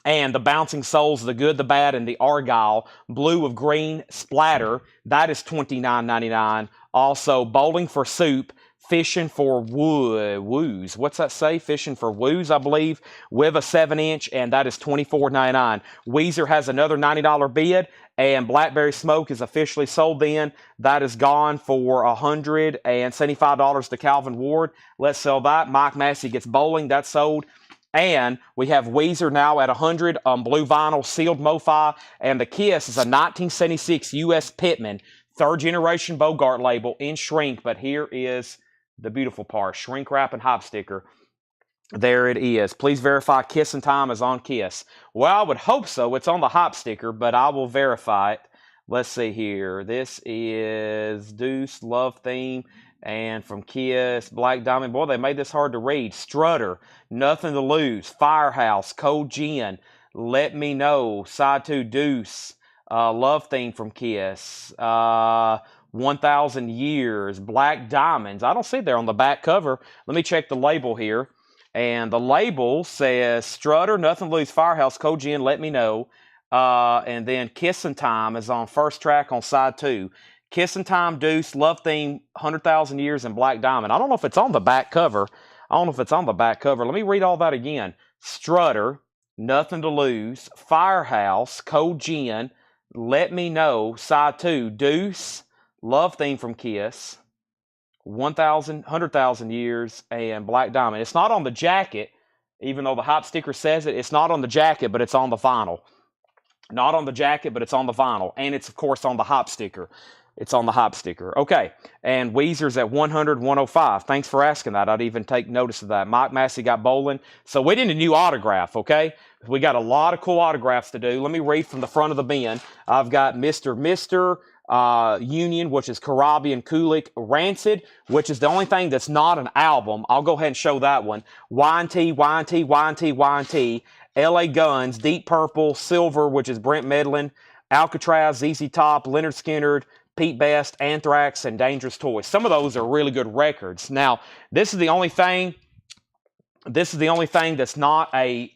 And The Bouncing Souls, The Good, the Bad, and the Argyle, Blue of Green Splatter, that is $29.99. Also, Bowling for Soup, Fishing for Woos. What's that say? Fishing for Woos, I believe, with a 7-inch, and that is $24.99. Weezer has another $90 bid, and Blackberry Smoke is officially sold then. That is gone for $175 to Calvin Ward. Let's sell that. Mike Massey gets Bowling. That's sold. And we have Weezer now at 100 on blue vinyl, sealed MoFi. And the Kiss is a 1976 U.S. Pittman, third generation Bogart label in shrink. But here is the beautiful part, shrink wrap and hop sticker. There it is. Please verify Kiss and Time is on Kiss. Well, I would hope so. It's on the hop sticker, but I will verify it. Let's see here. This is Deuce, Love Theme. And from Kiss, Black Diamond. Boy, they made this hard to read. Strutter, Nothing to Lose, Firehouse, Cold Gin, Let Me Know, Side 2, Deuce, Love Theme from Kiss, 1,000 Years, Black Diamonds. I don't see it there on the back cover. Let me check the label here. And the label says Strutter, Nothing to Lose, Firehouse, Cold Gin, Let Me Know. And then Kissin' Time is on first track on side 2. Kissin' Time, Deuce, Love Theme, 100,000 Years, and Black Diamond. I don't know if it's on the back cover. Let me read all that again. Strutter, Nothing to Lose, Firehouse, Cold Gin, Let Me Know, side 2, Deuce, Love Theme from Kiss, 100,000 Years, and Black Diamond. It's not on the jacket, even though the hop sticker says it. It's not on the jacket, but it's on the vinyl. Not on the jacket, but it's on the vinyl. And it's, of course, on the hop sticker. It's on the hop sticker. Okay, and Weezer's at 100, 105. Thanks for asking that. I'd even take notice of that. Mike Massey got Bowling. So we did a new autograph, okay? We got a lot of cool autographs to do. Let me read from the front of the bin. I've got Mr. Union, which is Karabi and Kulik. Rancid, which is the only thing that's not an album. I'll go ahead and show that one. Y&T, Y&T, Y&T, Y&T. LA Guns, Deep Purple, Silver, which is Brent Medlin. Alcatraz, ZZ Top, Leonard Skinner, Pete Best, Anthrax, and Dangerous Toys. Some of those are really good records. Now, this is the only thing that's not a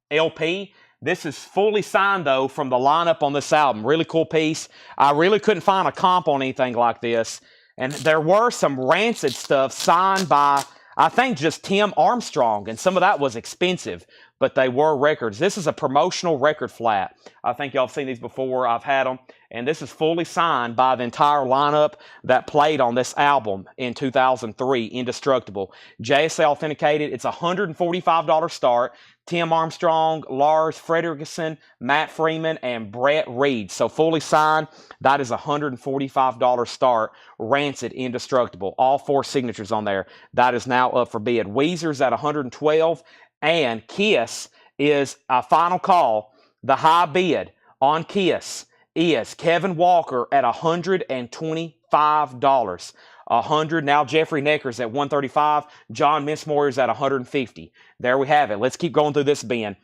LP. This is fully signed, though, from the lineup on this album. Really cool piece. I really couldn't find a comp on anything like this. And there were some Rancid stuff signed by, I think, just Tim Armstrong. And some of that was expensive, but they were records. This is a promotional record flat. I think y'all have seen these before. I've had them. And this is fully signed by the entire lineup that played on this album in 2003, Indestructible. JSA authenticated. It's a $145 start. Tim Armstrong, Lars Frederiksen, Matt Freeman, and Brett Reed. So fully signed. That is a $145 start. Rancid, Indestructible. All 4 signatures on there. That is now up for bid. Weezer's at $112. And Kiss is a final call. The high bid on Kiss is Kevin Walker at $125. 100. Now Jeffrey Necker's at $135. John Missmoyer's at $150. There we have it. Let's keep going through this bin.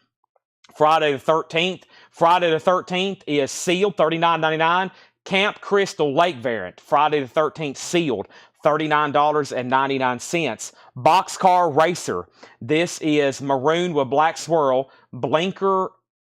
Friday the 13th. Friday the 13th is sealed, $39.99. Camp Crystal Lake variant. Friday the 13th sealed, $39.99. Boxcar Racer. This is maroon with black swirl.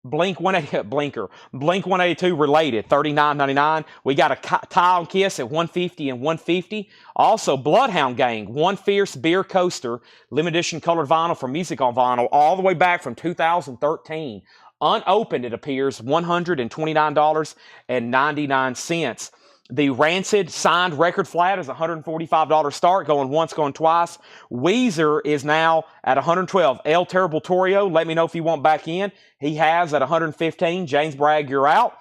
Blink 182 related, $39.99. We got a tie on Kiss at $150 and $150. Also, Bloodhound Gang, One Fierce Beer Coaster, limited edition colored vinyl for Music on Vinyl, all the way back from 2013. Unopened, it appears, $129.99. The Rancid signed record flat is $145 start, going once, going twice. Weezer is now at $112. El Terrible Torrio, let me know if you want back in. He has at $115. James Bragg, you're out.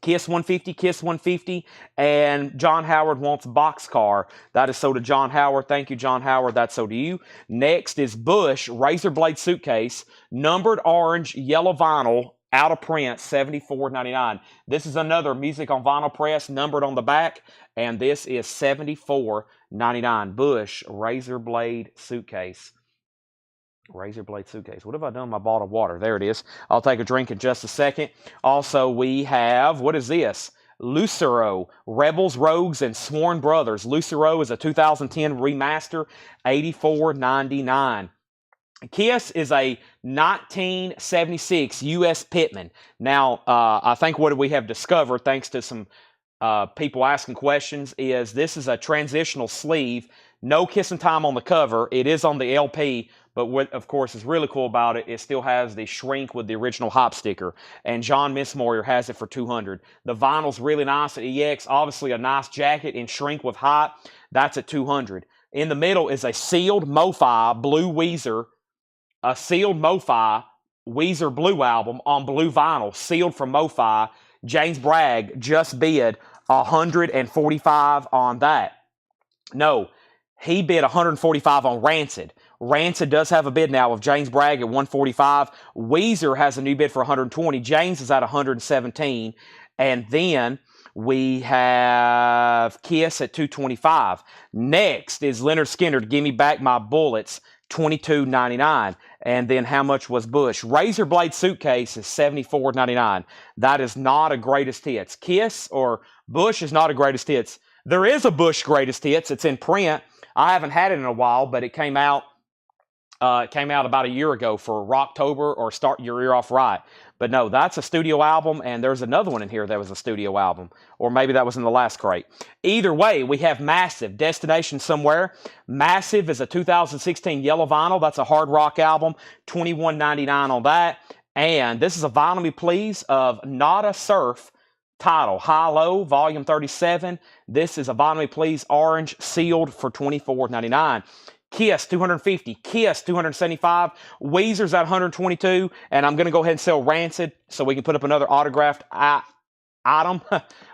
Kiss $150, and John Howard wants Boxcar. That is so to John Howard. Thank you, John Howard. That's so to you. Next is Bush Razor Blade Suitcase, numbered orange, yellow vinyl, out of print, $74.99. This is another Music on Vinyl press, numbered on the back, and this is $74.99. Bush Razor Blade Suitcase. Razor Blade Suitcase. What have I done with my bottle of water? There it is. I'll take a drink in just a second. Also, we have, what is this? Lucero, Rebels, Rogues, and Sworn Brothers. Lucero is a 2010 remaster, $84.99. Kiss is a 1976 U.S. Pitman. Now, I think what we have discovered, thanks to some people asking questions, is this is a transitional sleeve. No Kissing Time on the cover. It is on the LP, but what, of course, is really cool about it, it still has the shrink with the original hop sticker. And John Missmoyer has it for $200. The vinyl's really nice at EX. Obviously, a nice jacket in shrink with hop. That's at $200. In the middle is a sealed MoFi Blue Weezer. A sealed MoFi Weezer Blue album on blue vinyl, sealed from MoFi. James Bragg just bid $145 on that. No, he bid $145 on Rancid. Rancid does have a bid now of James Bragg at $145. Weezer has a new bid for $120. James is at $117. And then we have Kiss at $225. Next is Leonard Skinner, Give Me Back My Bullets, $22.99. And then how much was Bush? Razor Blade Suitcase is $74.99. That is not a greatest hits. Kiss or Bush is not a greatest hits. There is a Bush greatest hits. It's in print. I haven't had it in a while, but it came out about a year ago for Rocktober or Start Your Ear Off Right. But no, that's a studio album, and there's another one in here that was a studio album. Or maybe that was in the last crate. Either way, we have Massive, Destination Somewhere. Massive is a 2016 yellow vinyl. That's a hard rock album, $21.99 on that. And this is a Vinyl Me Please of Nada Surf title, High Low, Volume 37. This is a Vinyl Me Please orange, sealed for $24.99. Kiss, $250. Kiss, $275. Weezer's at $122. And I'm going to go ahead and sell Rancid so we can put up another autographed item.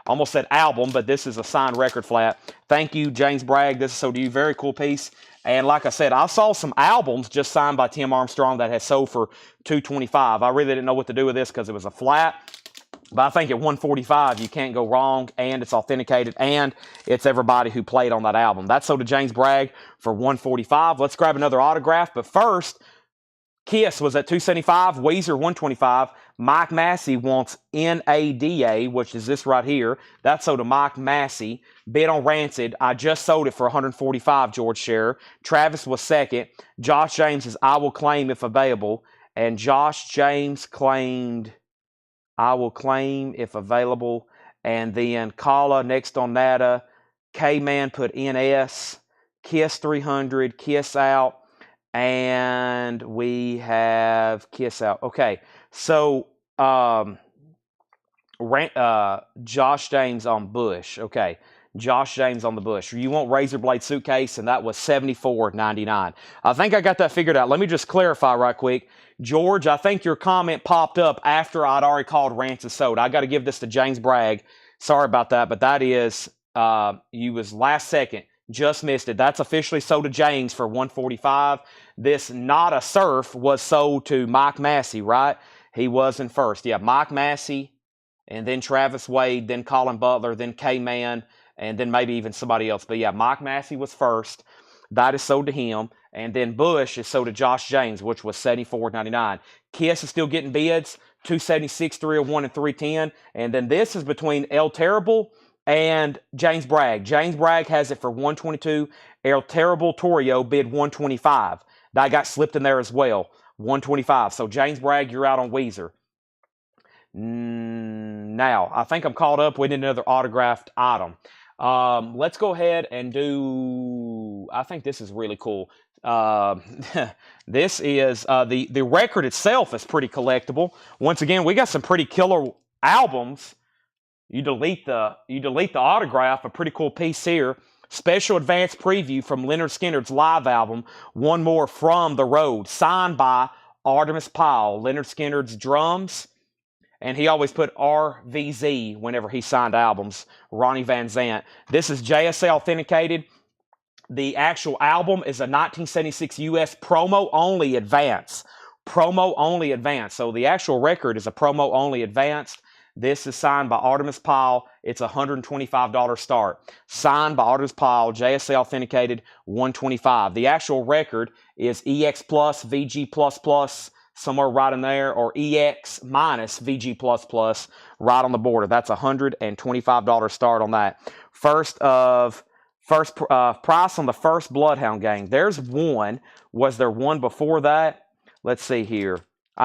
Almost said album, but this is a signed record flat. Thank you, James Bragg. This is so to you. Very cool piece. And like I said, I saw some albums just signed by Tim Armstrong that has sold for $225. I really didn't know what to do with this because it was a flat. But I think at $145, you can't go wrong, and it's authenticated, and it's everybody who played on that album. That's sold to James Bragg for $145. Let's grab another autograph. But first, Kiss was at $275, Weezer $125, Mike Massey wants NADA, which is this right here. That's sold to Mike Massey. Bid on Rancid. I just sold it for $145, George Scherer. Travis was second. Josh James says, I will claim if available. And Josh James claimed, I will claim if available. And then Kala next on Nada. K-Man put NS. Kiss 300. Kiss out. And we have Kiss out. Okay, so Josh James on Bush. Okay, Josh James on the Bush. You want razor blade suitcase, and that was $74.99. I think I got that figured out. Let me just clarify right quick. George, I think your comment popped up after I'd already called Rancid sold. I got to give this to James Bragg. Sorry about that, but that is, you was last second. Just missed it. That's officially sold to James for $145. This Not a Surf was sold to Mike Massey, right? He was in first. Yeah, Mike Massey, and then Travis Wade, then Colin Butler, then K-Man, and then maybe even somebody else. But yeah, Mike Massey was first. That is sold to him. And then Bush is sold to Josh James, which was $74.99. Kiss is still getting bids, $276, $301, and $310. And then this is between El Terrible and James Bragg. James Bragg has it for $122. El Terrible Torrio bid $125. That got slipped in there as well. $125. So James Bragg, you're out on Weezer. Now, I think I'm caught up. We need another autographed item. Let's go ahead and do, I think this is really cool. This is, the record itself is pretty collectible. Once again, we got some pretty killer albums. You delete the autograph, a pretty cool piece here. Special advance preview from Leonard Skinner's live album, One More From the Road, signed by Artemis Pyle. Leonard Skinner's drums, and he always put RVZ whenever he signed albums, Ronnie Van Zant. This is JSA authenticated. The actual album is a 1976 US promo-only advance. Promo-only advance. So the actual record is a promo-only advanced. This is signed by Artemis Pyle. It's a $125 start. Signed by Artemis Pyle, JSA authenticated, $125. The actual record is EX plus, VG plus plus, somewhere right in there, or EX minus VG plus plus, right on the border. That's a $125 start on that. First price on the first Bloodhound Gang. There's one. Was there one before that? Let's see here.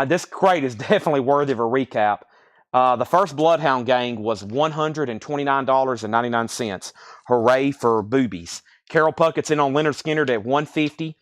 This crate is definitely worthy of a recap. The first Bloodhound Gang was $129.99. Hooray for boobies. Carol Puckett's in on Leonard Skinner at $150.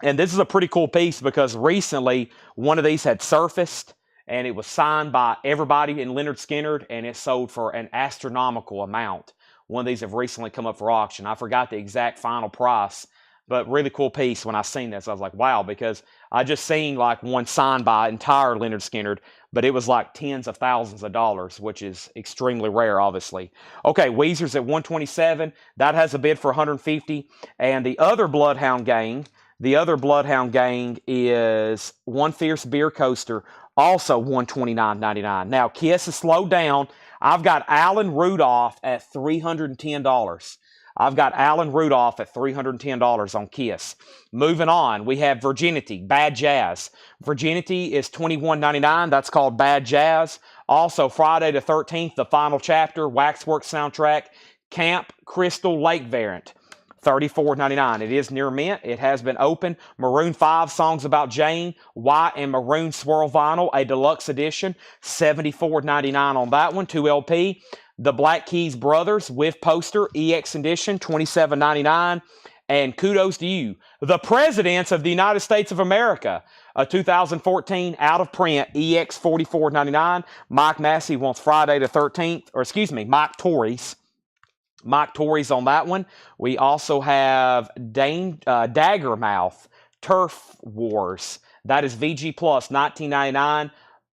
And this is a pretty cool piece because recently one of these had surfaced and it was signed by everybody in Leonard Skinner and it sold for an astronomical amount. One of these have recently come up for auction. I forgot the exact final price, but really cool piece. When I seen this, I was like, wow, because I just seen like one signed by entire Leonard Skinner, but it was like tens of thousands of dollars, which is extremely rare, obviously. Okay, Weezer's at $127. That has a bid for $150. And the other Bloodhound Gang is One Fierce Beer Coaster, also $129.99. Now, Kiss has slowed down. I've got Alan Rudolph at $310. I've got Alan Rudolph at $310 on Kiss. Moving on, we have Virginity, Bad Jazz. Virginity is $21.99. That's called Bad Jazz. Also, Friday the 13th, the final chapter, Waxworks soundtrack, Camp Crystal Lake variant. $34.99. It is near mint. It has been opened. Maroon 5 Songs About Jane, white and maroon swirl vinyl, a deluxe edition. $74.99 on that one, 2 LP. The Black Keys Brothers with poster, EX edition, $27.99. And kudos to you, the Presidents of the United States of America, a 2014 out of print, EX $44.99. Mike Massey wants Friday the 13th, or excuse me, Mike Tories on that one. We also have Daggermouth, Turf Wars. That is VG Plus, $19.99.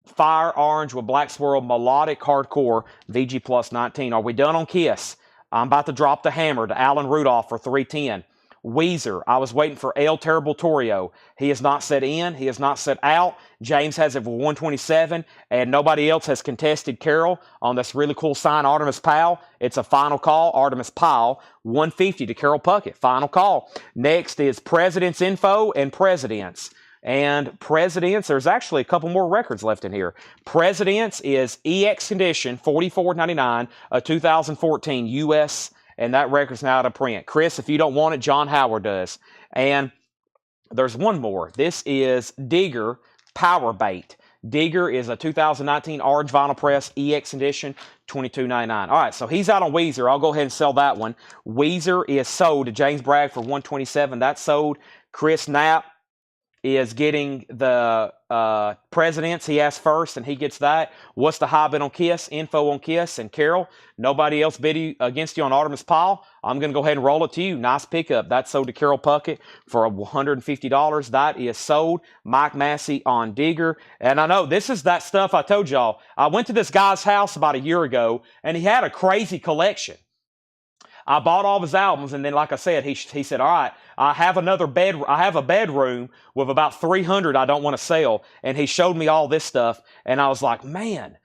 Fire Orange with Black Swirl, Melodic Hardcore, VG Plus 19. Are we done on Kiss? I'm about to drop the hammer to Alan Rudolph for $310. Weezer, I was waiting for El Terrible Torrio. He has not set in. He has not set out. James has it for $127, and nobody else has contested Carol on this really cool sign, Artemis Pyle. It's a final call, Artemis Pyle, $150 to Carol Puckett. Final call. Next is President's Info and Presidents. And Presidents, there's actually a couple more records left in here. Presidents is EX Condition, $44.99, a 2014 US, and that record's now out of print. Chris, if you don't want it, John Howard does. And there's one more. This is Digger Power Bait. Digger is a 2019 orange vinyl press, EX edition, $22.99. All right, so he's out on Weezer. I'll go ahead and sell that one. Weezer is sold to James Bragg for $127. That's sold. Chris Knapp is getting the Presidents. He asked first, and he gets that. What's the high bid on Kiss? Info on Kiss. And Carol, nobody else bid against you on Artemis Pile. I'm going to go ahead and roll it to you. Nice pickup. That's sold to Carol Puckett for $150. That is sold. Mike Massey on Digger. And I know this is that stuff I told y'all. I went to this guy's house about a year ago, and he had a crazy collection. I bought all of his albums, and then, like I said, he said, all right, I have a bedroom with about 300 I don't want to sell. And he showed me all this stuff, and I was like, man,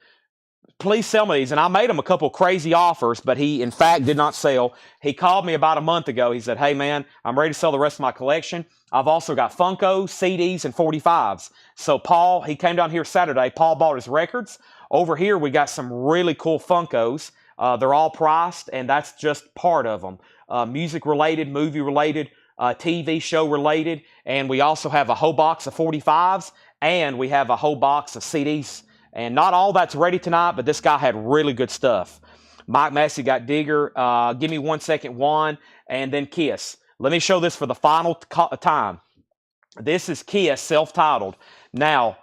please sell me these. And I made him a couple crazy offers, but he, in fact, did not sell. He called me about a month ago. He said, hey, man, I'm ready to sell the rest of my collection. I've also got Funko, CDs, and 45s. So Paul, he came down here Saturday. Paul bought his records. Over here, we got some really cool Funkos. They're all priced, and that's just part of them. Music-related, movie-related, TV show-related, and we also have a whole box of 45s, and we have a whole box of CDs. And not all that's ready tonight, but this guy had really good stuff. Mike Massey got Digger. Give me 1 second, Juan, and then Kiss. Let me show this for the final time. This is Kiss, self-titled. Now,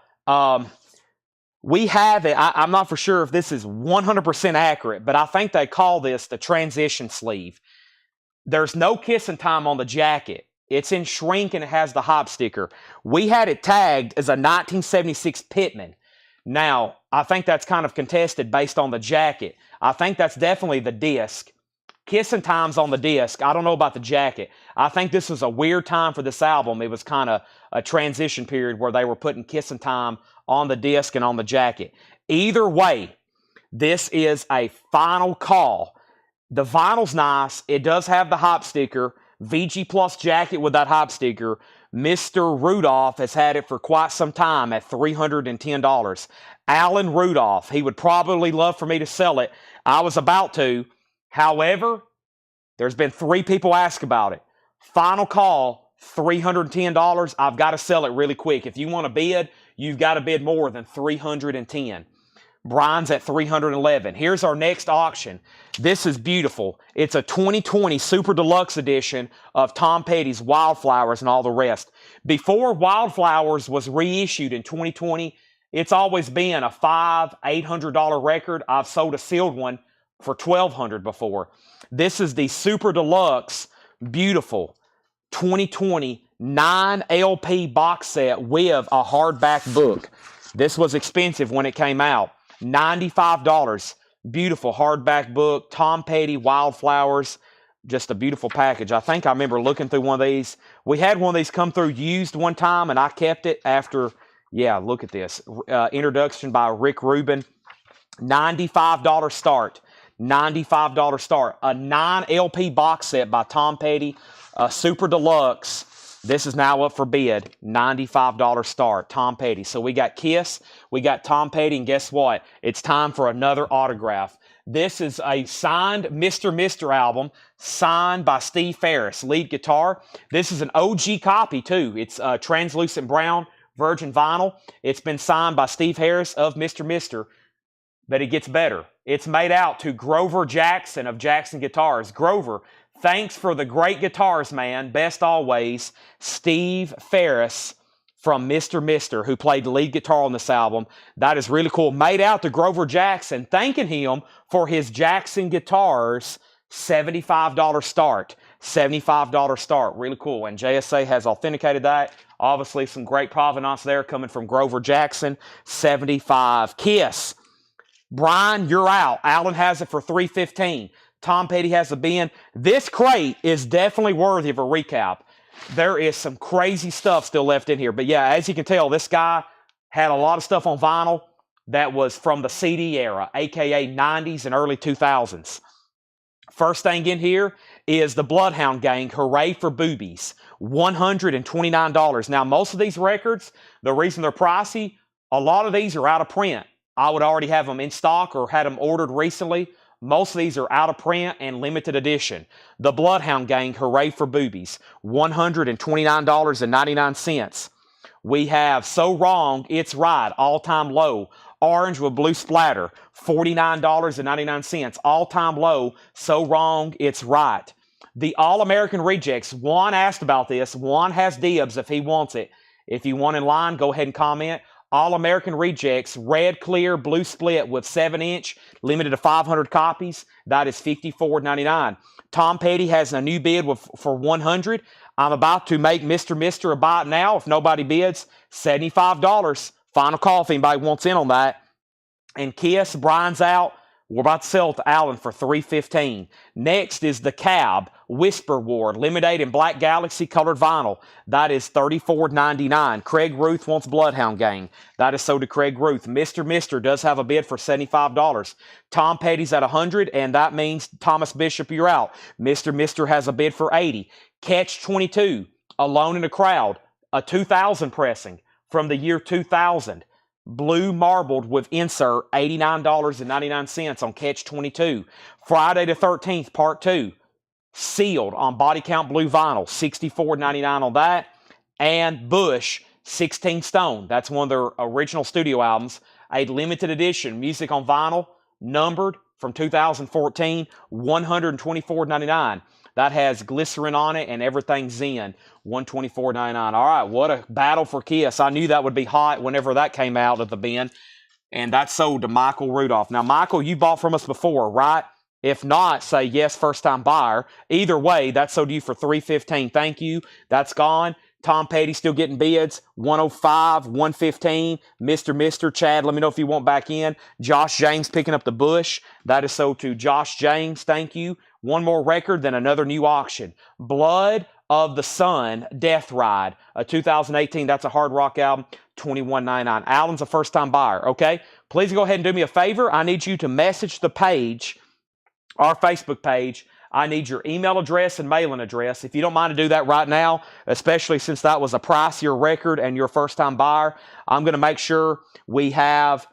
we have it. I'm not for sure if this is 100% accurate, but I think they call this the transition sleeve. There's no Kissing Time on the jacket. It's in shrink and it has the hop sticker. We had it tagged as a 1976 Pitman. Now, I think that's kind of contested based on the jacket. I think that's definitely the disc. Kissing Time's on the disc. I don't know about the jacket. I think this was a weird time for this album. It was kind of a transition period where they were putting Kissing Time on the disc and on the jacket. Either way, this is a final call. The vinyl's nice. It does have the hop sticker. VG Plus jacket with that hop sticker. Mr. Rudolph has had it for quite some time at $310. Alan Rudolph, he would probably love for me to sell it. I was about to. However, there's been 3 people ask about it. Final call, $310. I've got to sell it really quick. If you want to bid, you've got to bid more than $310. Brian's at $311. Here's our next auction. This is beautiful. It's a 2020 Super Deluxe edition of Tom Petty's Wildflowers and all the rest. Before Wildflowers was reissued in 2020, it's always been a $500, $800 record. I've sold a sealed one for $1,200 before. This is the Super Deluxe, beautiful 2020 9 LP box set with a hardback book. This was expensive when it came out. $95. Beautiful hardback book. Tom Petty, Wildflowers. Just a beautiful package. I think I remember looking through one of these. We had one of these come through used one time, and I kept it after, yeah, look at this. Introduction by Rick Rubin. $95 start. $95 start. A 9 LP box set by Tom Petty. Super Deluxe. This is now up for bid. $95 start. Tom Petty. So we got Kiss. We got Tom Petty. And guess what? It's time for another autograph. This is a signed Mr. Mister album signed by Steve Ferris, lead guitar. This is an OG copy too. It's translucent brown virgin vinyl. It's been signed by Steve Harris of Mr. Mister. But it gets better. It's made out to Grover Jackson of Jackson Guitars. Grover, thanks for the great guitars, man. Best always. Steve Ferris from Mr. Mister, who played the lead guitar on this album. That is really cool. Made out to Grover Jackson, thanking him for his Jackson Guitars $75 start. $75 start. Really cool. And JSA has authenticated that. Obviously, some great provenance there coming from Grover Jackson. $75. Kiss. Brian, you're out. Alan has it for $315. Tom Petty has the bin. This crate is definitely worthy of a recap. There is some crazy stuff still left in here. But yeah, as you can tell, this guy had a lot of stuff on vinyl that was from the CD era, aka 90s and early 2000s. First thing in here is the Bloodhound Gang, Hooray for Boobies, $129. Now, most of these records, the reason they're pricey, a lot of these are out of print. I would already have them in stock or had them ordered recently. Most of these are out of print and limited edition. The Bloodhound Gang, Hooray for Boobies, $129.99. We have So Wrong, It's Right, all-time low. Orange with blue splatter, $49.99. All-time low, So Wrong, It's Right. The All-American Rejects, Juan asked about this. Juan has dibs if he wants it. If you want in line, go ahead and comment. All-American Rejects, red, clear, blue split with 7-inch, limited to 500 copies. That is $54.99. Tom Petty has a new bid for $100. I'm about to make Mr. Mister a buy it now. If nobody bids, $75. Final call if anybody wants in on that. And Kiss, Brian's out. We're about to sell it to Allen for $315. Next is the Cab Whisper War, limited in Black Galaxy colored vinyl. That is $34.99. Craig Ruth wants Bloodhound Gang. That is sold to Craig Ruth. Mr. Mister does have a bid for $75. Tom Petty's at $100, and that means Thomas Bishop, you're out. Mr. Mister has a bid for $80. Catch 22, Alone in the Crowd, a 2000 pressing from the year 2000. Blue marbled with insert, $89.99 on Catch 22. Friday the 13th, Part 2. Sealed on Body Count Blue vinyl, $64.99 on that. And Bush, 16 Stone. That's one of their original studio albums. A limited edition, music on vinyl, numbered from 2014, $124.99. That has glycerin on it and everything's in. $124.99. All right, what a battle for Kiss. I knew that would be hot whenever that came out of the bin. And that's sold to Michael Rudolph. Now, Michael, you bought from us before, right? If not, say yes, first-time buyer. Either way, that's sold to you for $315. Thank you. That's gone. Tom Petty still getting bids. $105, $115. Mr. Mister, Chad, let me know if you want back in. Josh James picking up the Bush. That is sold to Josh James. Thank you. One more record, then another new auction. Blood of the Sun, Death Ride, a 2018. That's a hard rock album, $21.99. Alan's a first-time buyer, okay? Please go ahead and do me a favor. I need you to message the page, our Facebook page. I need your email address and mailing address. If you don't mind to do that right now, especially since that was a pricier record and you're a first-time buyer, I'm going to make sure we have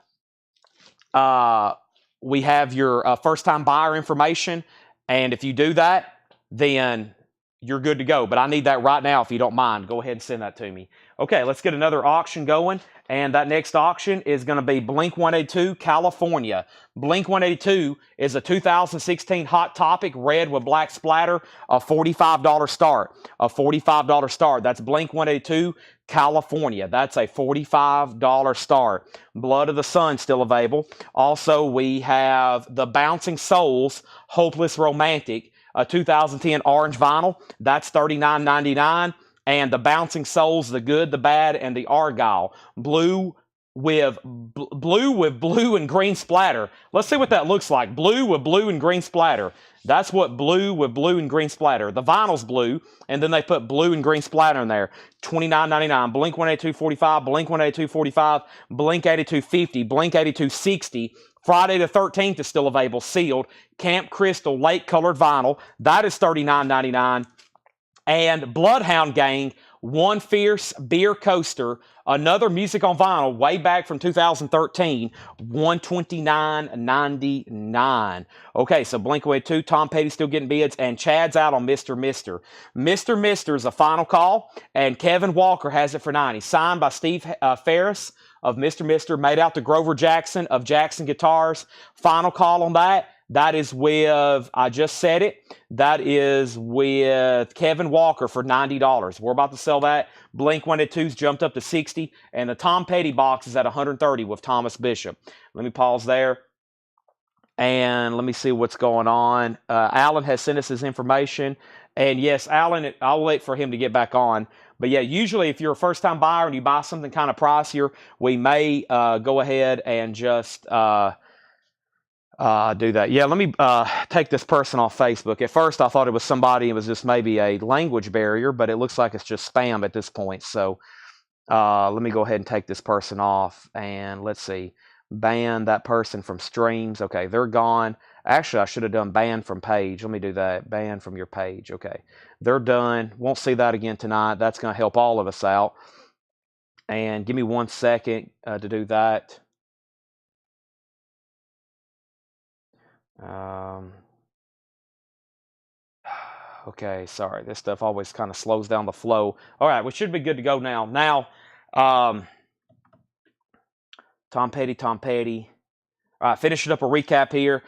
your first-time buyer information. And if you do that, then you're good to go. But I need that right now if you don't mind. Go ahead and send that to me. Okay, let's get another auction going. And that next auction is going to be Blink-182, California. Blink-182 is a 2016 Hot Topic, red with black splatter, a $45 start. A $45 start. That's Blink-182, California. That's a $45 start. Blood of the Sun still available. Also, we have the Bouncing Souls, Hopeless Romantic, a 2010 orange vinyl. That's $39.99. And the Bouncing Souls, the Good, the Bad, and the Argyle. Blue with blue and green splatter. Let's see what that looks like. Blue with blue and green splatter. That's what blue with blue and green splatter. The vinyl's blue, and then they put blue and green splatter in there. $29.99. Blink-182 45, Blink-182 45, Blink-82 50, Blink-82 60. Friday the 13th is still available, sealed. Camp Crystal late colored vinyl. That is $39.99. And Bloodhound Gang, One Fierce Beer Coaster, another music on vinyl way back from 2013, $129.99. Okay, so Blink-182, Tom Petty still getting bids, and Chad's out on Mr. Mister. Mr. Mister is a final call, and Kevin Walker has it for $90. Signed by Steve Ferris of Mr. Mister, made out to Grover Jackson of Jackson Guitars. Final call on that. That is with, I just said it, that is with Kevin Walker for $90. We're about to sell that. Blink-182's jumped up to $60, and the Tom Petty box is at $130 with Thomas Bishop. Let me pause there, and let me see what's going on. Alan has sent us his information, and yes, Alan, I'll wait for him to get back on. But yeah, usually if you're a first-time buyer and you buy something kind of pricier, we may go ahead and just... do that. Yeah, let me take this person off Facebook. At first, I thought it was somebody, it was just maybe a language barrier, but it looks like it's just spam at this point. So let me go ahead and take this person off, and let's see. Ban that person from streams. Okay, they're gone. Actually, I should have done ban from page. Let me do that. Ban from your page. Okay. They're done. Won't see that again tonight. That's going to help all of us out. And give me 1 second to do that. Okay, sorry. This stuff always kind of slows down the flow. All right, we should be good to go now. Now, Tom Petty. All right, finishing up a recap here.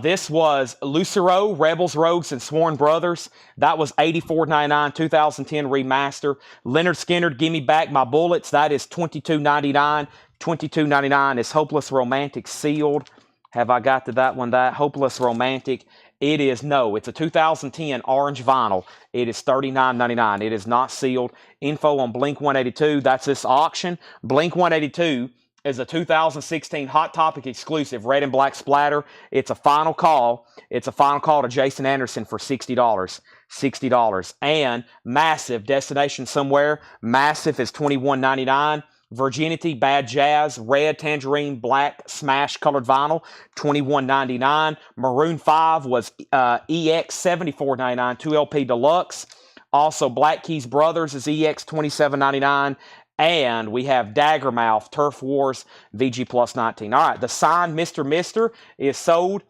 This was Lucero, Rebels, Rogues, and Sworn Brothers. That was $84.99, 2010 remaster. Leonard Skinner, Gimme Back My Bullets. That is $22.99. $22.99 is Hopeless Romantic sealed. Have I got to that one? That Hopeless Romantic. It is, no, it's a 2010 orange vinyl. It is $39.99. It is not sealed. Info on Blink 182. That's this auction. Blink 182 is a 2016 Hot Topic exclusive red and black splatter. It's a final call. It's a final call to Jason Anderson for $60. $60. And Massive, Destination Somewhere. Massive is $21.99. Virginity, Bad Jazz, red, tangerine, black, smash colored vinyl, $21.99. Maroon 5 was EX, $74.99, 2LP Deluxe. Also, Black Keys Brothers is EX, $27.99. And we have Daggermouth, Turf Wars, VG Plus 19. All right, the signed Mr. Mister is sold.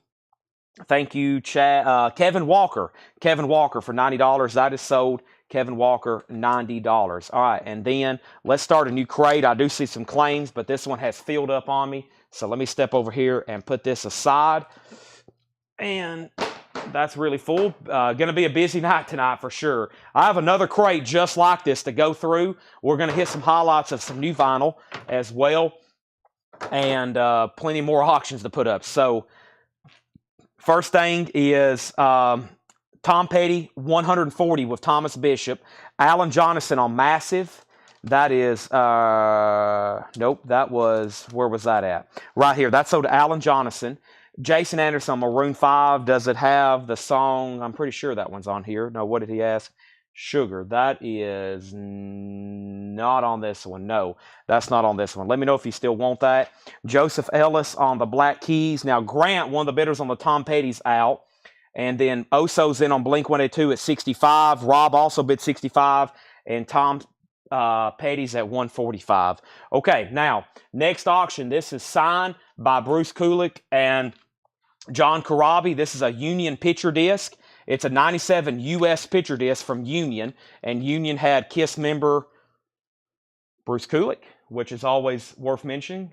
Thank you, Chad. Kevin Walker. Kevin Walker for $90. That is sold. Kevin Walker, $90. All right, and then let's start a new crate. I do see some claims, but this one has filled up on me. So let me step over here and put this aside. And that's really full. Going to be a busy night tonight for sure. I have another crate just like this to go through. We're going to hit some highlights of some new vinyl as well. And plenty more auctions to put up. So first thing is Tom Petty, 140 with Thomas Bishop. Alan Jonathan on Massive. That is, nope, that was, where was that at? Right here. That's sold to Alan Jonathan. Jason Anderson on Maroon 5. Does it have the song? I'm pretty sure that one's on here. No, what did he ask? Sugar. That is not on this one. No, that's not on this one. Let me know if you still want that. Joseph Ellis on the Black Keys. Now, Grant, one of the bidders on the Tom Petty's out. And then Oso's in on Blink 182 at 65. Rob also bid 65. And Tom Petty's at 145. Okay, now, next auction. This is signed by Bruce Kulick and John Corabi. This is a Union picture disc. It's a 97 U.S. picture disc from Union. And Union had KISS member Bruce Kulick, which is always worth mentioning.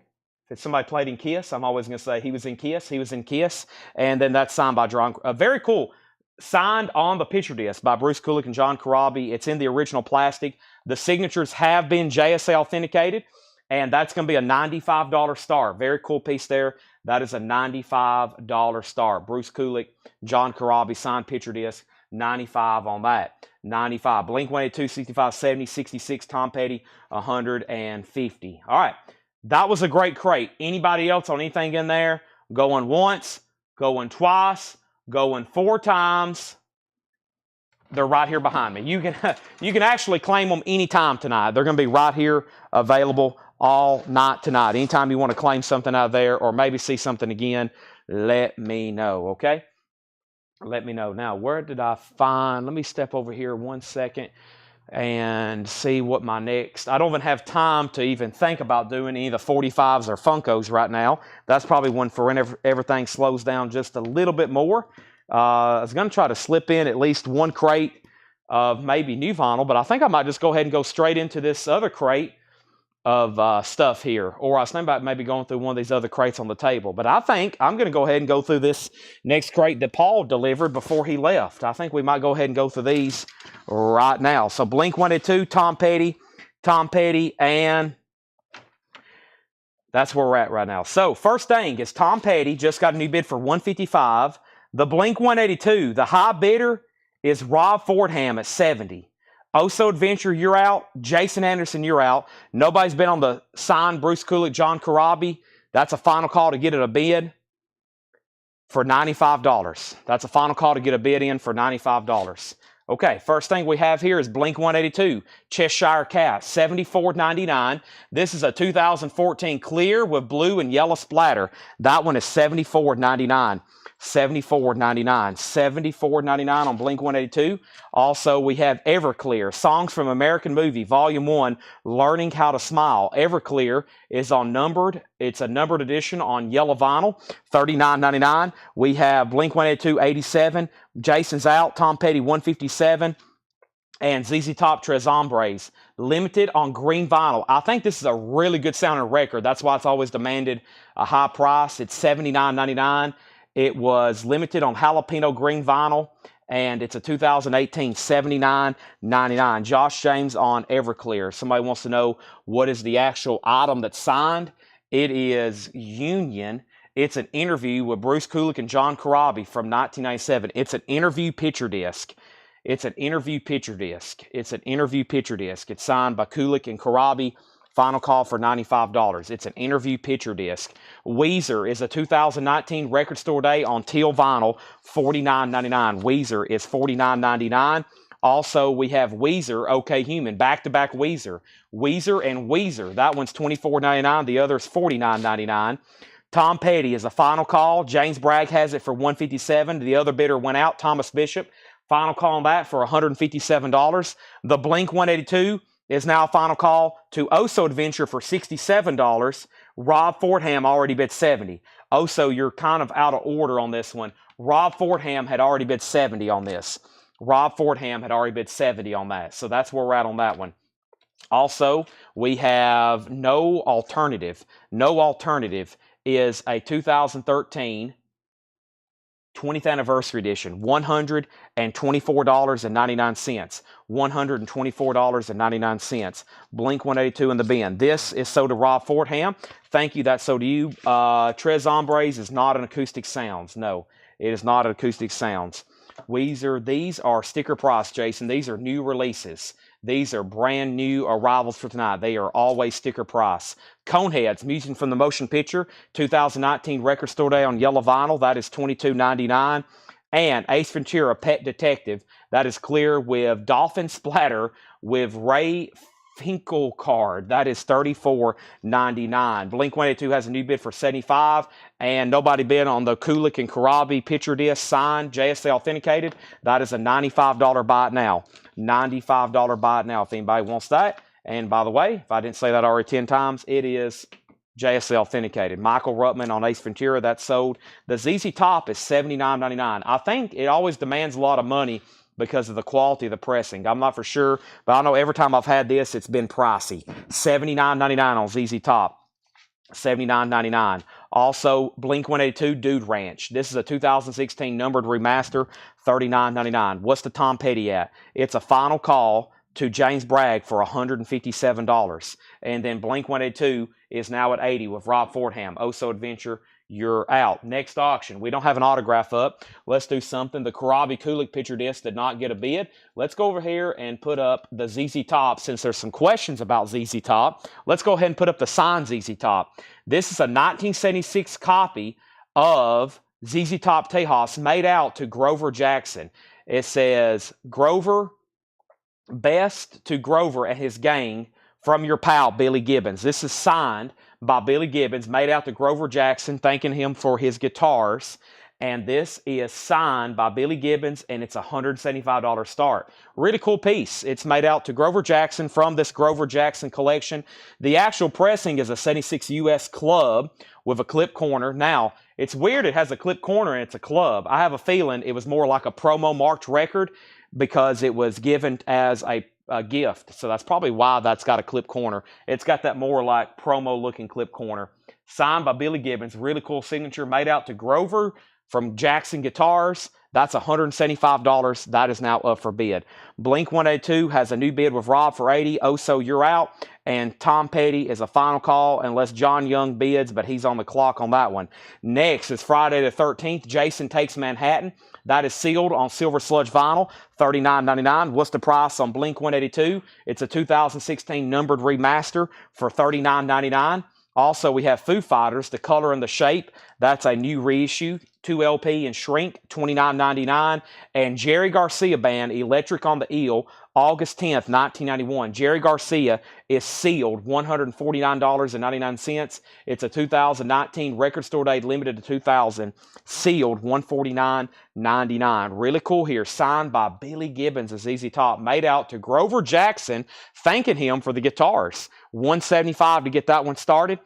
If somebody played in KISS, I'm always going to say he was in KISS, he was in KISS. And then that's signed by John. Very cool. Signed on the picture disc by Bruce Kulick and John Corabi. It's in the original plastic. The signatures have been JSA authenticated. And that's going to be a $95 star. Very cool piece there. That is a $95 star. Bruce Kulick, John Corabi, signed picture disc. 95 on that. 95. Blink 182, 65, 70, 66. Tom Petty, 150. All right. That was a great crate. Anybody else on anything in there? Going once, going twice, going 4 times. They're right here behind me. You can actually claim them anytime tonight. They're going to be right here available all night tonight. Anytime you want to claim something out of there or maybe see something again, let me know, okay? Let me know. Now, where did I find? Let me step over here 1 second and see what my next. I don't even have time to even think about doing any of the 45s or Funkos right now. That's probably one for whenever everything slows down just a little bit more. I was going to try to slip in at least one crate of maybe new vinyl, but I think I might just go ahead and go straight into this other crate of stuff here. Or I was thinking about maybe going through one of these other crates on the table. But I think I'm going to go ahead and go through this next crate that Paul delivered before he left. I think we might go ahead and go through these right now. So Blink 182, Tom Petty, and that's where we're at right now. So first thing is Tom Petty just got a new bid for $155. The Blink 182, the high bidder is Rob Fordham at $70. Oso Adventure, you're out. Jason Anderson, you're out. Nobody's been on the signed Bruce Kulick, John Corabi. That's a final call to get it a bid for $95. That's a final call to get a bid in for $95. Okay, first thing we have here is Blink 182, Cheshire Cat, $74.99. This is a 2014 clear with blue and yellow splatter. That one is $74.99. $74.99. $74.99 on Blink-182. Also, we have Everclear, Songs from American Movie, Volume 1, Learning How to Smile. Everclear is on numbered. It's a numbered edition on yellow vinyl, $39.99. We have Blink-182, 87. Jason's Out, Tom Petty, 157. And ZZ Top, Tres Hombres, limited on green vinyl. I think this is a really good sounding record. That's why it's always demanded a high price. It's $79.99. It was limited on jalapeno green vinyl, and it's a 2018, $79.99. Josh James on Everclear. Somebody wants to know what is the actual item that's signed. It is Union. It's an interview with Bruce Kulick and John Corabi from 1997. It's an interview picture disc. It's an interview picture disc. It's an interview picture disc. It's signed by Kulick and Corabi. Final call for $95. It's an interview picture disc. Weezer is a 2019 Record Store Day on teal vinyl, $49.99. Weezer is $49.99. Also, we have Weezer, OK Human, back-to-back Weezer. Weezer and Weezer. That one's $24.99. The other is $49.99. Tom Petty is a final call. James Bragg has it for $157. The other bidder went out, Thomas Bishop. Final call on that for $157. The Blink-182 is now a final call to Oso Adventure for $67. Rob Fordham already bid $70. Oso, you're kind of out of order on this one. Rob Fordham had already bid $70 on this. Rob Fordham had already bid $70 on that. So that's where we're at on that one. Also, we have No Alternative. No Alternative is a 2013 20th Anniversary Edition, $124.99. $124.99. Blink-182 in the bin. This is sold to Rob Fordham. Thank you, that's sold to you. Tres Hombres is not an acoustic sounds. No, it is not an acoustic sounds. Weezer, these are sticker price, Jason. These are new releases. These are brand new arrivals for tonight. They are always sticker price. Coneheads, Music from the Motion Picture, 2019 Record Store Day on yellow vinyl. That is $22.99. And Ace Ventura, Pet Detective. That is clear with Dolphin Splatter with Ray Finkel card. That is $34.99. Blink-182 has a new bid for $75. And nobody bid on the Kulick and Corabi picture disc signed, JSA authenticated. That is a $95 buy it now. $95 buy it now if anybody wants that. And by the way, if I didn't say that already 10 times, it is JSA authenticated. Michael Ruttman on Ace Ventura, that's sold. The ZZ Top is $79.99. I think it always demands a lot of money because of the quality of the pressing. I'm not for sure, but I know every time I've had this, it's been pricey. $79.99 on ZZ Top. $79.99. Also, Blink-182 Dude Ranch. This is a 2016 numbered remaster, $39.99. What's the Tom Petty at? It's a final call to James Bragg for $157. And then Blink-182 is now at $80 with Rob Fordham. Oso Adventure, you're out. Next auction. We don't have an autograph up. Let's do something. The Corabi Kulick picture disc did not get a bid. Let's go over here and put up the ZZ Top. Since there's some questions about ZZ Top, let's go ahead and put up the signed ZZ Top. This is a 1976 copy of ZZ Top Tejas made out to Grover Jackson. It says, Grover, best to Grover and his gang from your pal, Billy Gibbons. This is signed by Billy Gibbons, made out to Grover Jackson, thanking him for his guitars. And this is signed by Billy Gibbons, and it's a $175 start. Really cool piece. It's made out to Grover Jackson from this Grover Jackson collection. The actual pressing is a 76 US club with a clip corner. Now, it's weird it has a clip corner and it's a club. I have a feeling it was more like a promo marked record because it was given as a gift. So that's probably why that's got a clip corner. It's got that more like promo looking clip corner. Signed by Billy Gibbons. Really cool signature made out to Grover from Jackson Guitars. That's $175. That is now up for bid. Blink-182 has a new bid with Rob for $80. Oso, you're out. And Tom Petty is a final call unless John Young bids, but he's on the clock on that one. Next is Friday the 13th. Jason Takes Manhattan. That is sealed on Silver Sludge vinyl, $39.99. What's the price on Blink-182? It's a 2016 numbered remaster for $39.99. Also, we have Foo Fighters, The Color and the Shape. That's a new reissue, 2 LP and shrink, $29.99. And Jerry Garcia Band, Electric on the Eel, August 10th, 1991. Jerry Garcia is sealed, $149.99. It's a 2019 record store date, limited to 2,000. Sealed, $149.99. Really cool here. Signed by Billy Gibbons as ZZ Top. Made out to Grover Jackson, thanking him for the guitars. $175 to get that one started.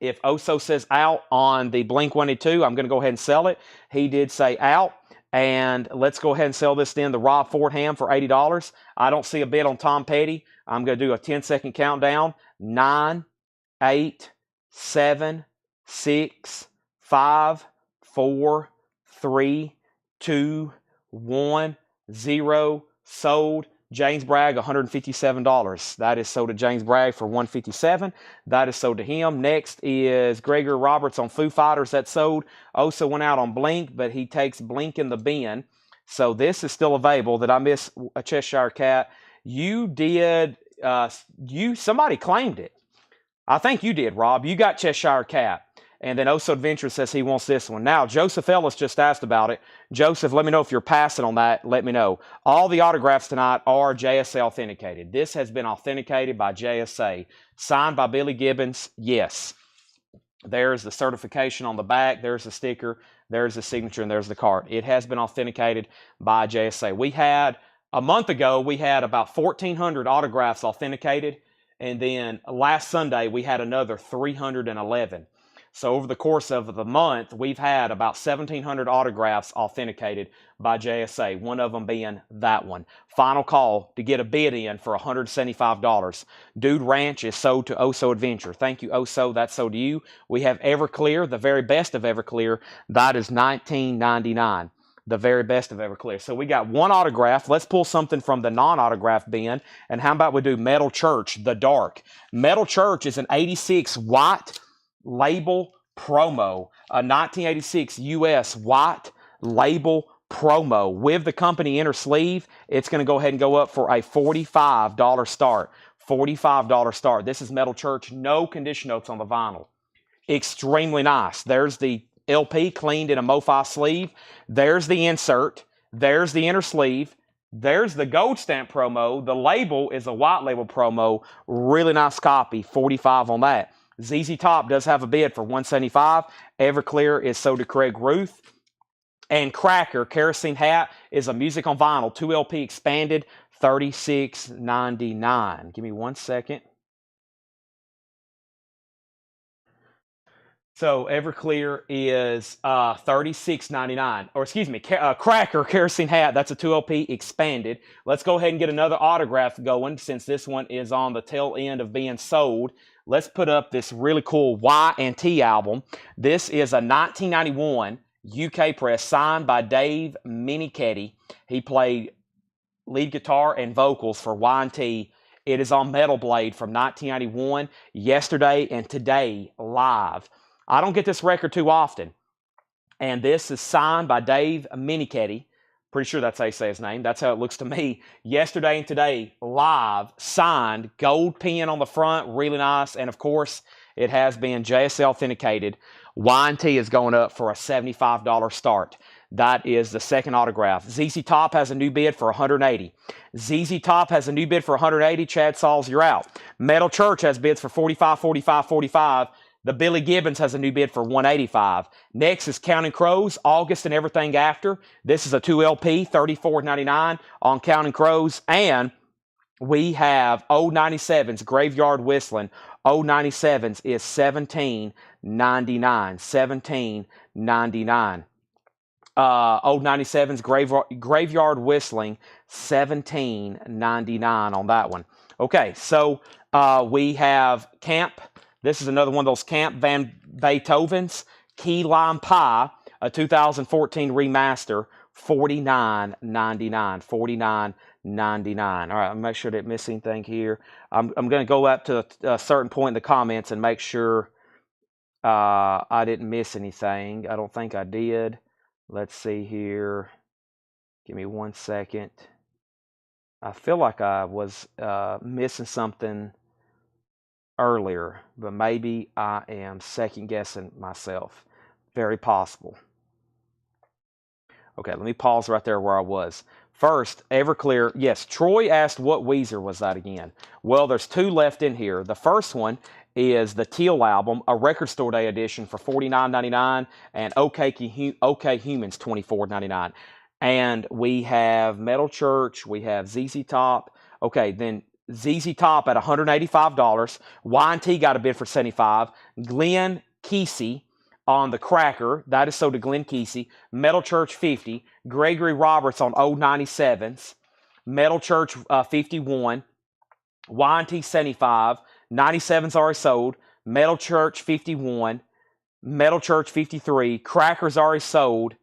If Oso says out on the Blink-182, I'm going to go ahead and sell it. He did say out. And let's go ahead and sell this then, the Rob Fordham for $80. I don't see a bid on Tom Petty. I'm going to do a 10-second countdown. 9, 8, 7, 6, 5, 4, 3, 2, 1, 0. Sold. James Bragg, $157. That is sold to James Bragg for $157. That is sold to him. Next is Gregory Roberts on Foo Fighters. That's sold. Also went out on Blink, but he takes Blink in the bin. So this is still available. Did I miss a Cheshire Cat? You did. Somebody claimed it. I think you did, Rob. You got Cheshire Cat. And then Oso Adventure says he wants this one. Now, Joseph Ellis just asked about it. Joseph, let me know if you're passing on that. Let me know. All the autographs tonight are JSA authenticated. This has been authenticated by JSA. Signed by Billy Gibbons. Yes. There's the certification on the back. There's the sticker. There's the signature. And there's the card. It has been authenticated by JSA. We had, a month ago, we had about 1,400 autographs authenticated. And then last Sunday, we had another 311. So over the course of the month, we've had about 1,700 autographs authenticated by JSA, one of them being that one. Final call to get a bid in for $175. Dude Ranch is sold to Oso Adventure. Thank you, Oso. That's sold to you. We have Everclear, the very best of Everclear. That is $19.99. The very best of Everclear. So we got one autograph. Let's pull something from the non-autograph bin. And how about we do Metal Church, The Dark. Metal Church is an 86 white label promo, a 1986 US white label promo with the company inner sleeve. It's going to go ahead and go up for a $45 start. $45 start. This is Metal Church. No condition notes on the vinyl. Extremely nice. There's the LP cleaned in a MoFi sleeve. There's the insert. There's the inner sleeve. There's the gold stamp promo. The label is a white label promo. Really nice copy. $45 on that. ZZ Top does have a bid for $175. Everclear is sold to Craig Ruth. And Cracker, Kerosene Hat, is a music on vinyl, 2 LP expanded, $36.99. Give me 1 second. So Everclear is $36.99. Or excuse me, Cracker, Kerosene Hat, that's a 2 LP expanded. Let's go ahead and get another autograph going since this one is on the tail end of being sold. Let's put up this really cool Y&T album. This is a 1991 UK press signed by Dave Minichetti. He played lead guitar and vocals for Y&T. It is on Metal Blade from 1991, yesterday and today live. I don't get this record too often. And this is signed by Dave Minichetti. Pretty sure that's how you say his name. That's how it looks to me. Yesterday and today, live, signed, gold pen on the front, really nice. And of course, it has been JSL authenticated. Y&T is going up for a $75 start. That is the second autograph. ZZ Top has a new bid for $180. ZZ Top has a new bid for $180. Chad Sauls, you're out. Metal Church has bids for $45, $45, $45. The Billy Gibbons has a new bid for $185. Next is Counting Crows, August and Everything After. This is a 2 LP, $34.99 on Counting Crows. And we have Old 97's Graveyard Whistling. Old 97's is $17.99. $17.99. Old 97's Graveyard Whistling, $17.99 on that one. Okay, so we have Camp. This is another one of those Camp Van Beethoven's Key Lime Pie, a 2014 remaster, $49.99. $49.99. All right, I'll make sure I didn't miss anything here. I'm going to go up to a certain point in the comments and make sure I didn't miss anything. I don't think I did. Let's see here. Give me 1 second. I feel like I was missing something earlier, but maybe I am second guessing myself. Very possible. Okay, let me pause right there where I was. First, Everclear. Yes, Troy asked what Weezer was that again. Well, there's two left in here. The first one is the Teal album, a Record Store Day edition for $49.99, and OK Humans $24.99. And we have Metal Church, we have ZZ Top. Okay, then ZZ Top at $185. Y&T got a bid for $75. Glenn Kesey on the Cracker, that is sold to Glenn Kesey. Metal Church 50. Gregory Roberts on old 97s. Metal Church 51. Y&T 75. 97s already sold. Metal Church 51. Metal Church 53. Cracker's already sold.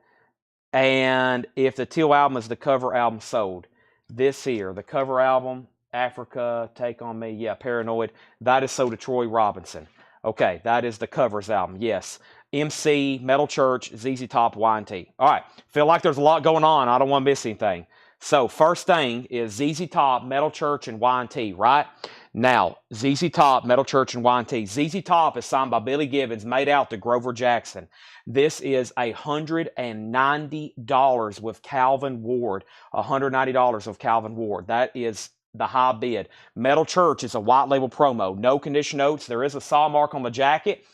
And if the Teal album is the cover album sold, this here, the cover album, Africa, Take On Me, yeah, Paranoid, that is sold to Troy Robinson. Okay, that is the covers album, yes. MC, Metal Church, ZZ Top, Y&T. All right, feel like there's a lot going on. I don't want to miss anything. So first thing is ZZ Top, Metal Church, and Y&T, right? Now, ZZ Top, Metal Church, and Y&T. ZZ Top is signed by Billy Gibbons, made out to Grover Jackson. This is $190 with Calvin Ward. $190 with Calvin Ward. That is the high bid. Metal Church is a white label promo. No condition notes. There is a saw mark on the jacket,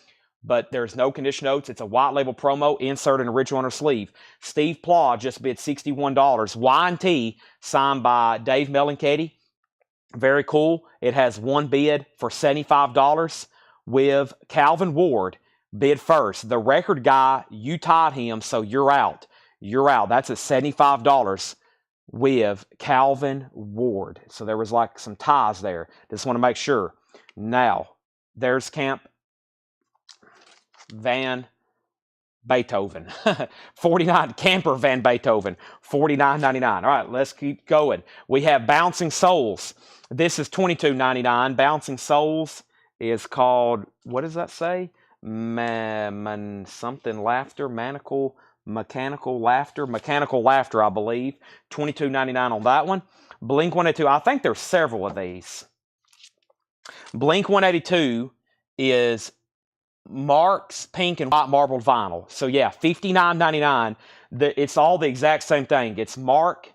but there's no condition notes. It's a white label promo. Insert an original on her sleeve. Steve Plaw just bid $61. Y&T signed by Dave Melinchetti. Very cool. It has one bid for $75 with Calvin Ward bid first. The record guy, you tied him, so you're out. You're out. That's at $75 with Calvin Ward. So there was like some ties there. Just want to make sure. Now, there's Camp Van Beethoven. 49 Camper Van Beethoven. $49.99. All right, let's keep going. We have Bouncing Souls. This is $22.99. Bouncing Souls is called, what does that say? Something laughter, mechanical laughter, I believe. $22.99 on that one. Blink 182, I think there's several of these. Blink 182 is Mark's pink and white marbled vinyl. So yeah, $59.99. It's all the exact same thing. It's Mark's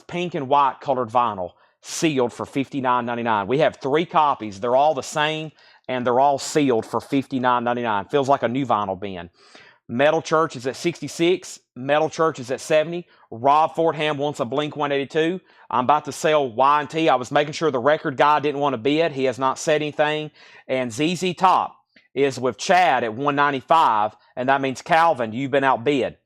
pink and white colored vinyl, sealed for $59.99. We have 3 copies. They're all the same, and they're all sealed for $59.99. Feels like a new vinyl bin. Metal Church is at 66. Metal Church is at 70. Rob Fordham wants a Blink 182. I'm about to sell Y&T. I was making sure the record guy didn't want to bid. He has not said anything. And ZZ Top is with Chad at $195, and that means Calvin, you've been outbid.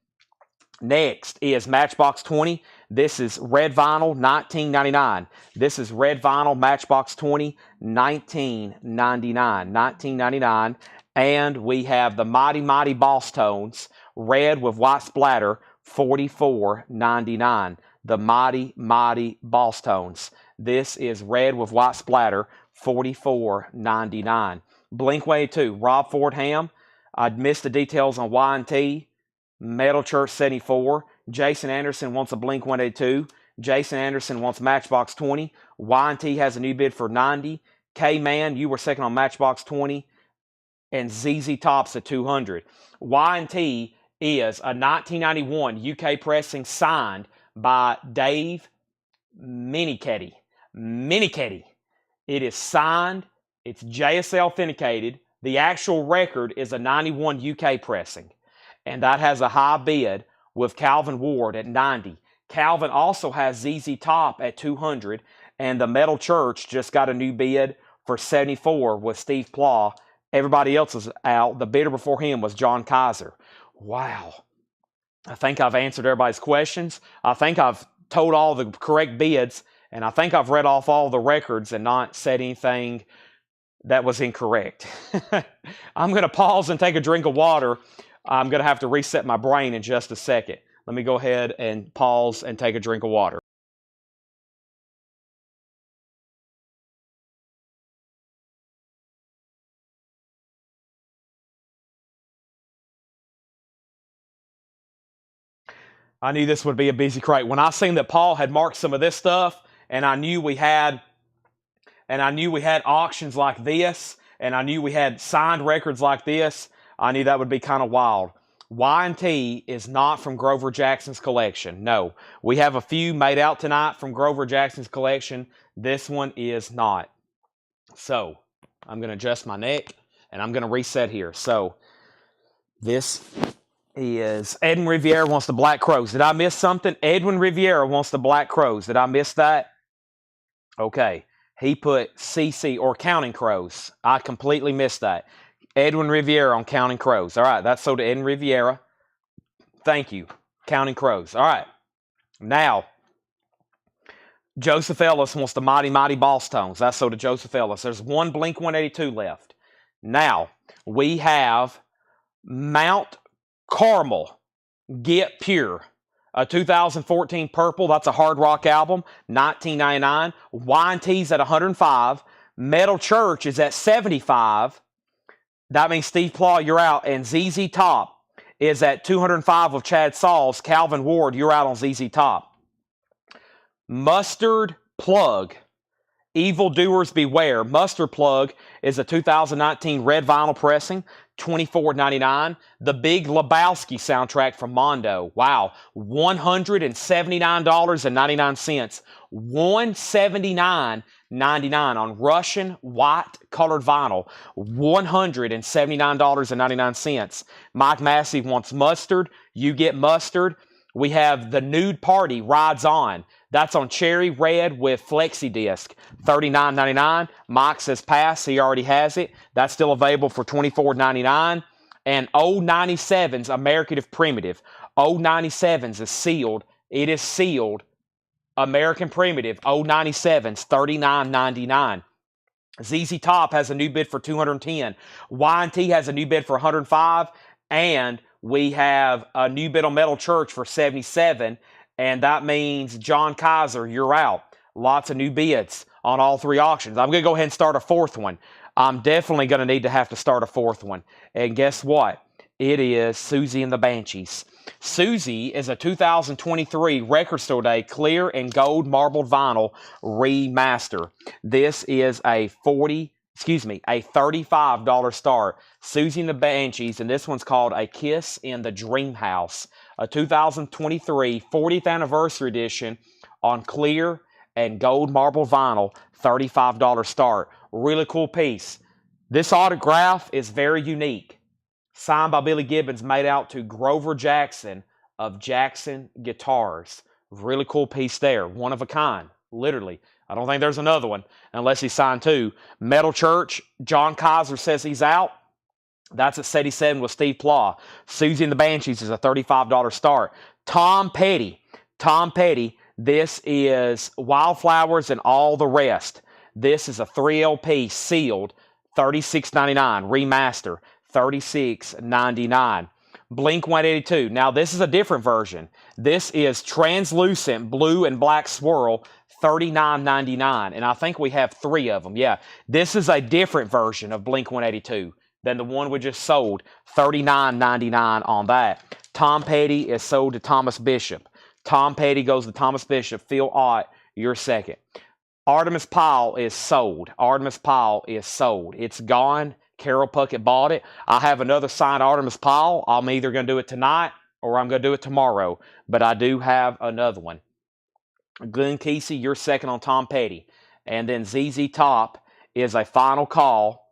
Next is Matchbox 20. This is red vinyl, $19.99. This is red vinyl, Matchbox 20, $19.99. $19.99. And we have the Mighty Mighty Boss Tones, red with white splatter, $44.99. The Mighty Mighty Boss Tones. This is red with white splatter, $44.99. Blink 182, Rob Fordham. I missed the details on Y&T. Metal Church 74. Jason Anderson wants a Blink 182. Jason Anderson wants Matchbox 20. Y&T has a new bid for $90. K-Man, you were second on Matchbox 20. And ZZ Top's at $200. Y&T is a 1991 UK pressing signed by Dave Melinchetti. It is signed. It's JSL authenticated. The actual record is a 91 UK pressing. And that has a high bid with Calvin Ward at $90. Calvin also has ZZ Top at $200. And the Metal Church just got a new bid for $74 with Steve Plaw. Everybody else is out. The bidder before him was John Kaiser. Wow. I think I've answered everybody's questions. I think I've told all the correct bids. And I think I've read off all the records and not said anything that was incorrect. I'm going to pause and take a drink of water. I'm going to have to reset my brain in just a second. Let me go ahead and pause and take a drink of water. I knew this would be a busy crate. When I seen that Paul had marked some of this stuff, and I knew we had and I knew we had auctions like this, and I knew we had signed records like this, I knew that would be kind of wild. Y&T is not from Grover Jackson's collection. No. We have a few made out tonight from Grover Jackson's collection. This one is not. So, I'm going to adjust my neck, and I'm going to reset here. So, this is Edwin Riviera wants the Black Crows. Did I miss something? Edwin Riviera wants the Black Crows. Did I miss that? Okay. He put CC or Counting Crows. I completely missed that. Edwin Riviera on Counting Crows. All right, that's sold to Edwin Riviera. Thank you. Counting Crows. All right. Now, Joseph Ellis wants the Mighty Mighty Boss Tones. That's sold to Joseph Ellis. There's one Blink 182 left. Now, we have Mount Carmel Get Pure. A 2014 purple. That's a hard rock album. $19.99. Y&T's at $105. Metal Church is at $75. That means Steve Plaw, you're out. And ZZ Top is at $205 of Chad Sauls. Calvin Ward, you're out on ZZ Top. Mustard Plug. Evil Doers Beware. Mustard Plug is a 2019 red vinyl pressing. $24.99. The Big Lebowski soundtrack from Mondo. Wow. $179.99. $179.99 on Russian white colored vinyl. $179.99. Mike Massey wants Mustard. You get Mustard. We have The Nude Party Rides On. That's on cherry red with flexi disc. $39.99. Mike says pass. He already has it. That's still available for $24.99. And 097's American Primitive. 097's is sealed. It is sealed. American Primitive. 097's $39.99. ZZ Top has a new bid for $210. Y&T has a new bid for $105. And we have a new bid on Metal Church for $77. And that means John Kaiser, you're out. Lots of new bids on all three auctions. I'm going to go ahead and start a fourth one. I'm definitely going to have to start a fourth one. And guess what? It is Susie and the Banshees. Susie is a 2023 Record Store Day clear and gold marbled vinyl remaster. This is a $35 start. Susie and the Banshees, and this one's called A Kiss in the Dream House. A 2023 40th anniversary edition on clear and gold marble vinyl, $35 start. Really cool piece. This autograph is very unique. Signed by Billy Gibbons, made out to Grover Jackson of Jackson Guitars. Really cool piece there. One of a kind, literally. I don't think there's another one unless he's signed two. Metal Church, John Kaiser says he's out. That's at 77 with Steve Plaw. Susie and the Banshees is a $35 start. Tom Petty. Tom Petty. This is Wildflowers and All the Rest. This is a 3LP sealed. $36.99. Remaster. $36.99. Blink 182. Now this is a different version. This is translucent blue and black swirl. $39.99. And I think we have three of them. Yeah. This is a different version of Blink 182. Than the one we just sold. $39.99 on that. Tom Petty is sold to Thomas Bishop. Tom Petty goes to Thomas Bishop. Phil Ott, you're second. Artemis Pyle is sold. Artemis Pyle is sold. It's gone. Carol Puckett bought it. I have another signed Artemis Pyle. I'm either going to do it tonight or I'm going to do it tomorrow. But I do have another one. Glenn Kesey, you're second on Tom Petty. And then ZZ Top is a final call.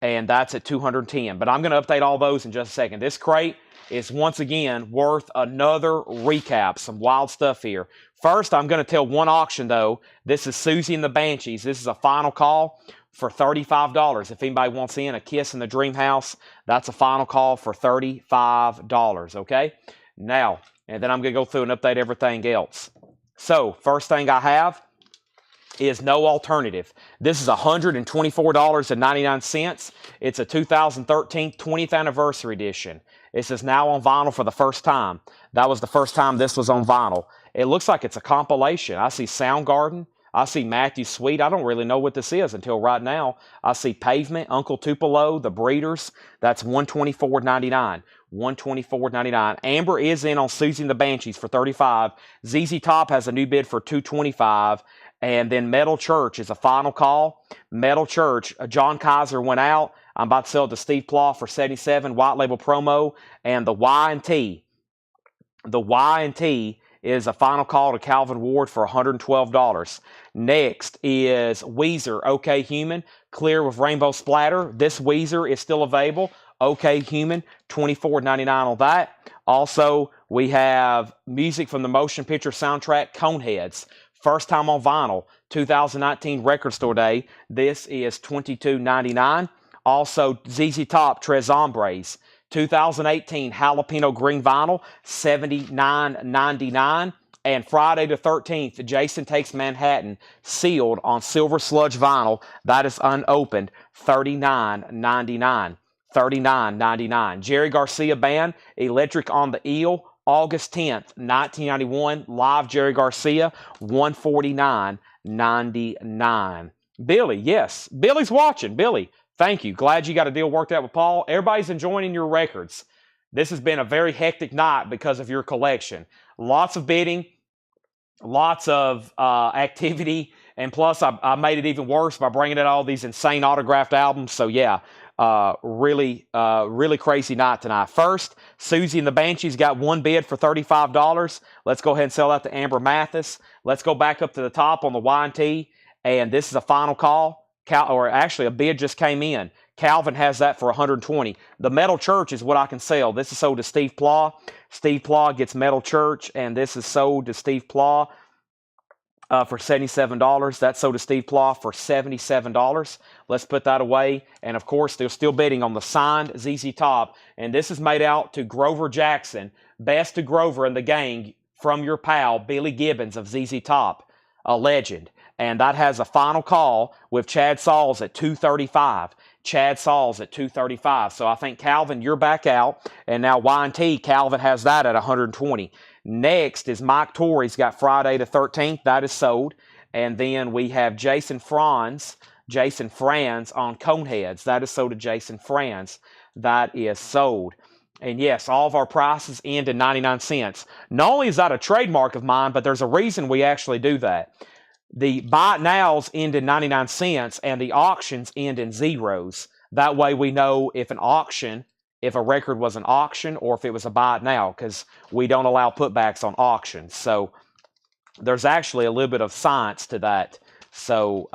And that's at $210. But I'm going to update all those in just a second. This crate is once again worth another recap. Some wild stuff here. First, I'm going to tell one auction, though. This is Susie and the Banshees. This is a final call for $35. If anybody wants in A Kiss in the Dream House, that's a final call for $35. Okay? Now, and then I'm going to go through and update everything else. So, first thing I have is No Alternative. This is $124.99. It's a 2013 20th anniversary edition. This is now on vinyl for the first time. That was the first time this was on vinyl. It looks like it's a compilation. I see Soundgarden. I see Matthew Sweet. I don't really know what this is until right now. I see Pavement, Uncle Tupelo, The Breeders. That's $124.99. $124.99. Amber is in on Susie and the Banshees for $35. ZZ Top has a new bid for $225. And then Metal Church is a final call. Metal Church, John Kaiser went out. I'm about to sell it to Steve Plaw for 77, white label promo. And the Y&T is a final call to Calvin Ward for $112. Next is Weezer, OK Human, clear with rainbow splatter. This Weezer is still available. OK Human, $24.99 on that. Also, we have music from the motion picture soundtrack, Coneheads. First time on vinyl, 2019 Record Store Day. This is $22.99. Also, ZZ Top, Tres Hombres. 2018 Jalapeno Green Vinyl, $79.99. And Friday the 13th, Jason Takes Manhattan, sealed on silver sludge vinyl. That is unopened, $39.99. $39.99. Jerry Garcia Band, Electric on the Eel, August 10th, 1991, live Jerry Garcia, $149.99. Billy, yes, Billy's watching. Billy, thank you. Glad you got a deal worked out with Paul. Everybody's enjoying your records. This has been a very hectic night because of your collection. Lots of bidding, lots of activity, and plus I made it even worse by bringing in all these insane autographed albums. So yeah, really crazy night tonight. First, Susie and the Banshees got one bid for $35. Let's go ahead and sell that to Amber Mathis. Let's go back up to the top on the Y&T, and this is a final call. Or actually, a bid just came in. Calvin has that for $120. The Metal Church is what I can sell. This is sold to Steve Plaw. Steve Plaw gets Metal Church, and this is sold to Steve Plaw for $77. That's sold to Steve Plaw for $77. Let's put that away. And of course, they're still bidding on the signed ZZ Top. And this is made out to Grover Jackson. Best to Grover and the gang from your pal, Billy Gibbons of ZZ Top, a legend. And that has a final call with Chad Sauls at $235. Chad Sauls at $235. So I think, Calvin, you're back out. And now Y&T, Calvin has that at $120. Next is Mike Torrey's got Friday the 13th. That is sold. And then we have Jason Franz on Coneheads. That is sold to Jason Franz. That is sold. And yes, all of our prices end in 99 cents. Not only is that a trademark of mine, but there's a reason we actually do that. The buy it nows end in 99 cents and the auctions end in zeros. That way we know if a record was an auction or if it was a buy it now, because we don't allow putbacks on auctions. So there's actually a little bit of science to that. So,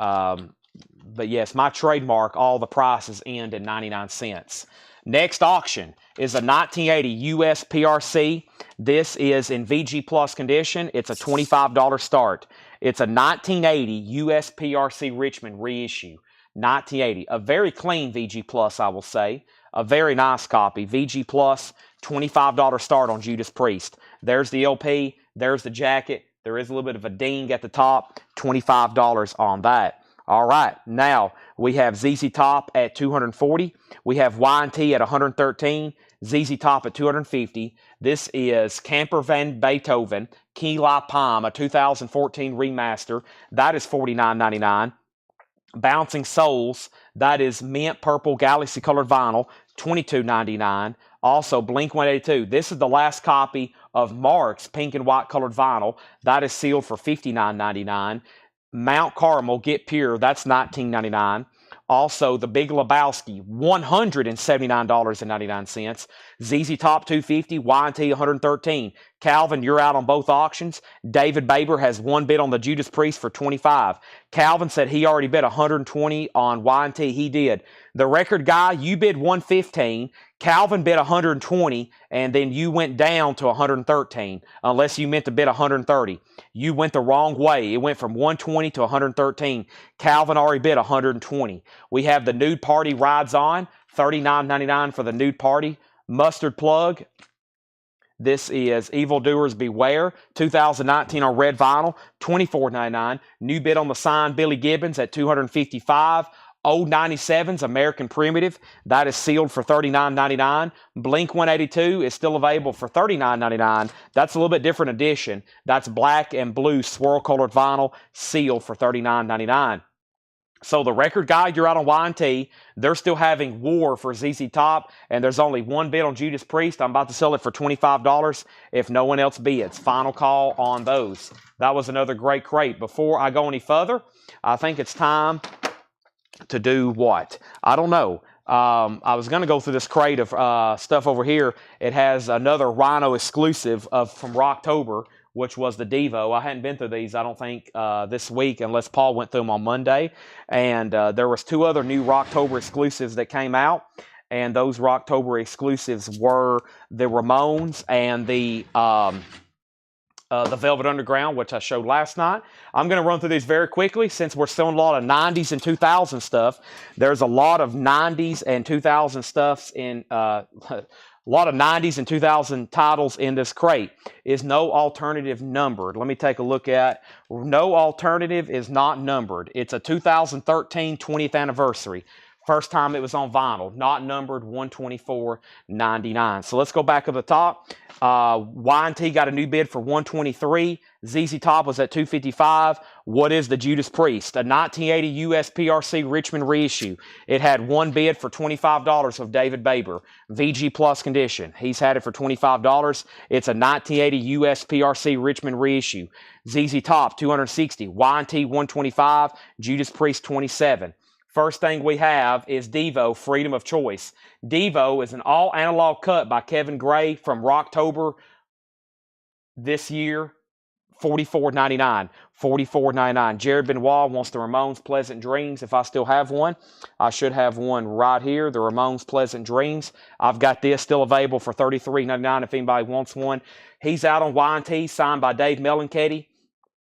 but yes, my trademark, all the prices end in 99 cents. Next auction is a 1980 US PRC. This is in VG Plus condition. It's a $25 start. It's a 1980 US PRC Richmond reissue. 1980. A very clean VG Plus, I will say. A very nice copy. VG Plus, $25 start on Judas Priest. There's the LP. There's the jacket. There is a little bit of a ding at the top. $25 on that. All right. Now, we have ZZ Top at $240. We have Y&T at $113. ZZ Top at $250. This is Camper Van Beethoven, Key La Palm, a 2014 remaster. That is $49.99. Bouncing Souls, that is mint purple galaxy colored vinyl, $22.99. Also, Blink-182. This is the last copy of Mark's pink and white colored vinyl. That is sealed for $59.99. Mount Carmel, Get Pure, that's $19.99. Also, the Big Lebowski, $179.99. ZZ Top, $250. Y&T, $113. Calvin, you're out on both auctions. David Baber has one bid on the Judas Priest for $25. Calvin said he already bid $120 on Y&T. He did. The record guy, you bid $115. Calvin bid $120, and then you went down to $113, unless you meant to bid $130. You went the wrong way. It went from $120 to $113. Calvin already bid $120. We have the Nude Party Rides On, $39.99 for the Nude Party. Mustard Plug. This is Evildoers Beware, 2019 on red vinyl, $24.99. New bid on the signed Billy Gibbons at $255. Old 97's American Primitive, that is sealed for $39.99. Blink-182 is still available for $39.99. That's a little bit different edition. That's black and blue swirl-colored vinyl, sealed for $39.99. So the record guy, you're out on Y&T. They're still having war for ZZ Top, and there's only one bid on Judas Priest. I'm about to sell it for $25 if no one else bids. Final call on those. That was another great crate. Before I go any further, I think it's time to do what? I don't know. I was going to go through this crate of stuff over here. It has another Rhino exclusive from Rocktober, which was the Devo. I hadn't been through these, I don't think, this week, unless Paul went through them on Monday. And there was 2 other new Rocktober exclusives that came out. And those Rocktober exclusives were the Ramones and the Velvet Underground, which I showed last night. I'm going to run through these very quickly since we're selling a lot of 90s and 2000 stuff. There's a lot of 90s and 2000 stuffs in a lot of 90s and 2000 titles in this crate. Is no alternative numbered? Let me take a look at. No alternative is not numbered. It's a 2013 20th anniversary. First time it was on vinyl, not numbered, $124.99. So let's go back to the top. Y&T got a new bid for $123. ZZ Top was at $255. What is the Judas Priest? A 1980 US PRC Richmond reissue. It had one bid for $25 of David Baber. VG Plus condition. He's had it for $25. It's a 1980 US PRC Richmond reissue. ZZ Top $260. Y&T $125. Judas Priest $27. First thing we have is Devo, Freedom of Choice. Devo is an all-analog cut by Kevin Gray from Rocktober this year, $44.99. $44.99. Jared Benoit wants the Ramones Pleasant Dreams. If I still have one, I should have one right here, the Ramones Pleasant Dreams. I've got this still available for $33.99 if anybody wants one. He's out on Y&T, signed by Dave Melanchetti.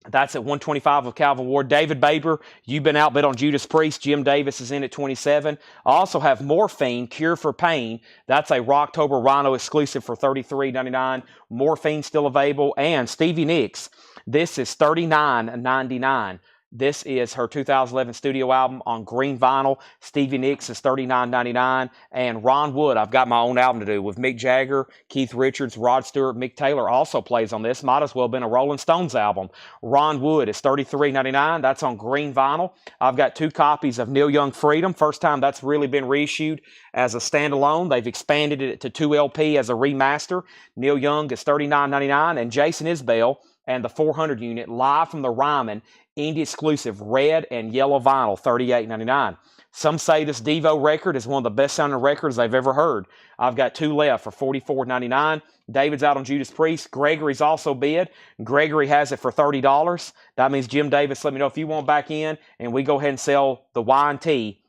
That's at $125 of Calvin Ward. David Baber, you've been outbid on Judas Priest. Jim Davis is in at $27. I also have Morphine, Cure for Pain. That's a Rocktober Rhino exclusive for $33.99. Morphine still available. And Stevie Nicks, this is $39.99. This is her 2011 studio album on green vinyl. Stevie Nicks is $39.99. And Ron Wood, I've got my own album to do with Mick Jagger, Keith Richards, Rod Stewart. Mick Taylor also plays on this. Might as well have been a Rolling Stones album. Ron Wood is $33.99. That's on green vinyl. I've got 2 copies of Neil Young Freedom. First time that's really been reissued as a standalone. They've expanded it to 2 LP as a remaster. Neil Young is $39.99. And Jason Isbell and the 400 unit live from the Ryman indie exclusive red and yellow vinyl, $38.99. Some say this Devo record is one of the best sounding records they've ever heard. I've got 2 left for $44.99. David's out on Judas Priest. Gregory's also bid. Gregory has it for $30. That means Jim Davis, let me know if you want back in, and we go ahead and sell the Y&T.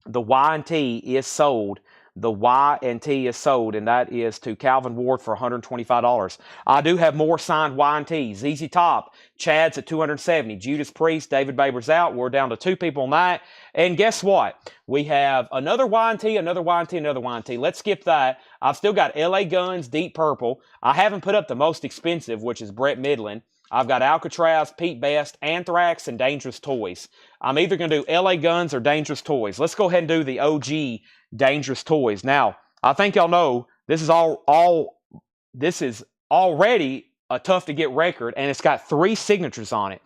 The Y&T is sold. The Y&T is sold, and that is to Calvin Ward for $125. I do have more signed Y&T. ZZ Top, Chad's at $270. Judas Priest, David Baber's out. We're down to 2 people on that. And guess what? We have another Y&T, another Y&T, another Y&T. Let's skip that. I've still got LA Guns, Deep Purple. I haven't put up the most expensive, which is Brett Midland. I've got Alcatraz, Pete Best, Anthrax, and Dangerous Toys. I'm either going to do LA Guns or Dangerous Toys. Let's go ahead and do the OG Dangerous Toys. Now, I think y'all know this is this is already a tough to get record, and it's got 3 signatures on it.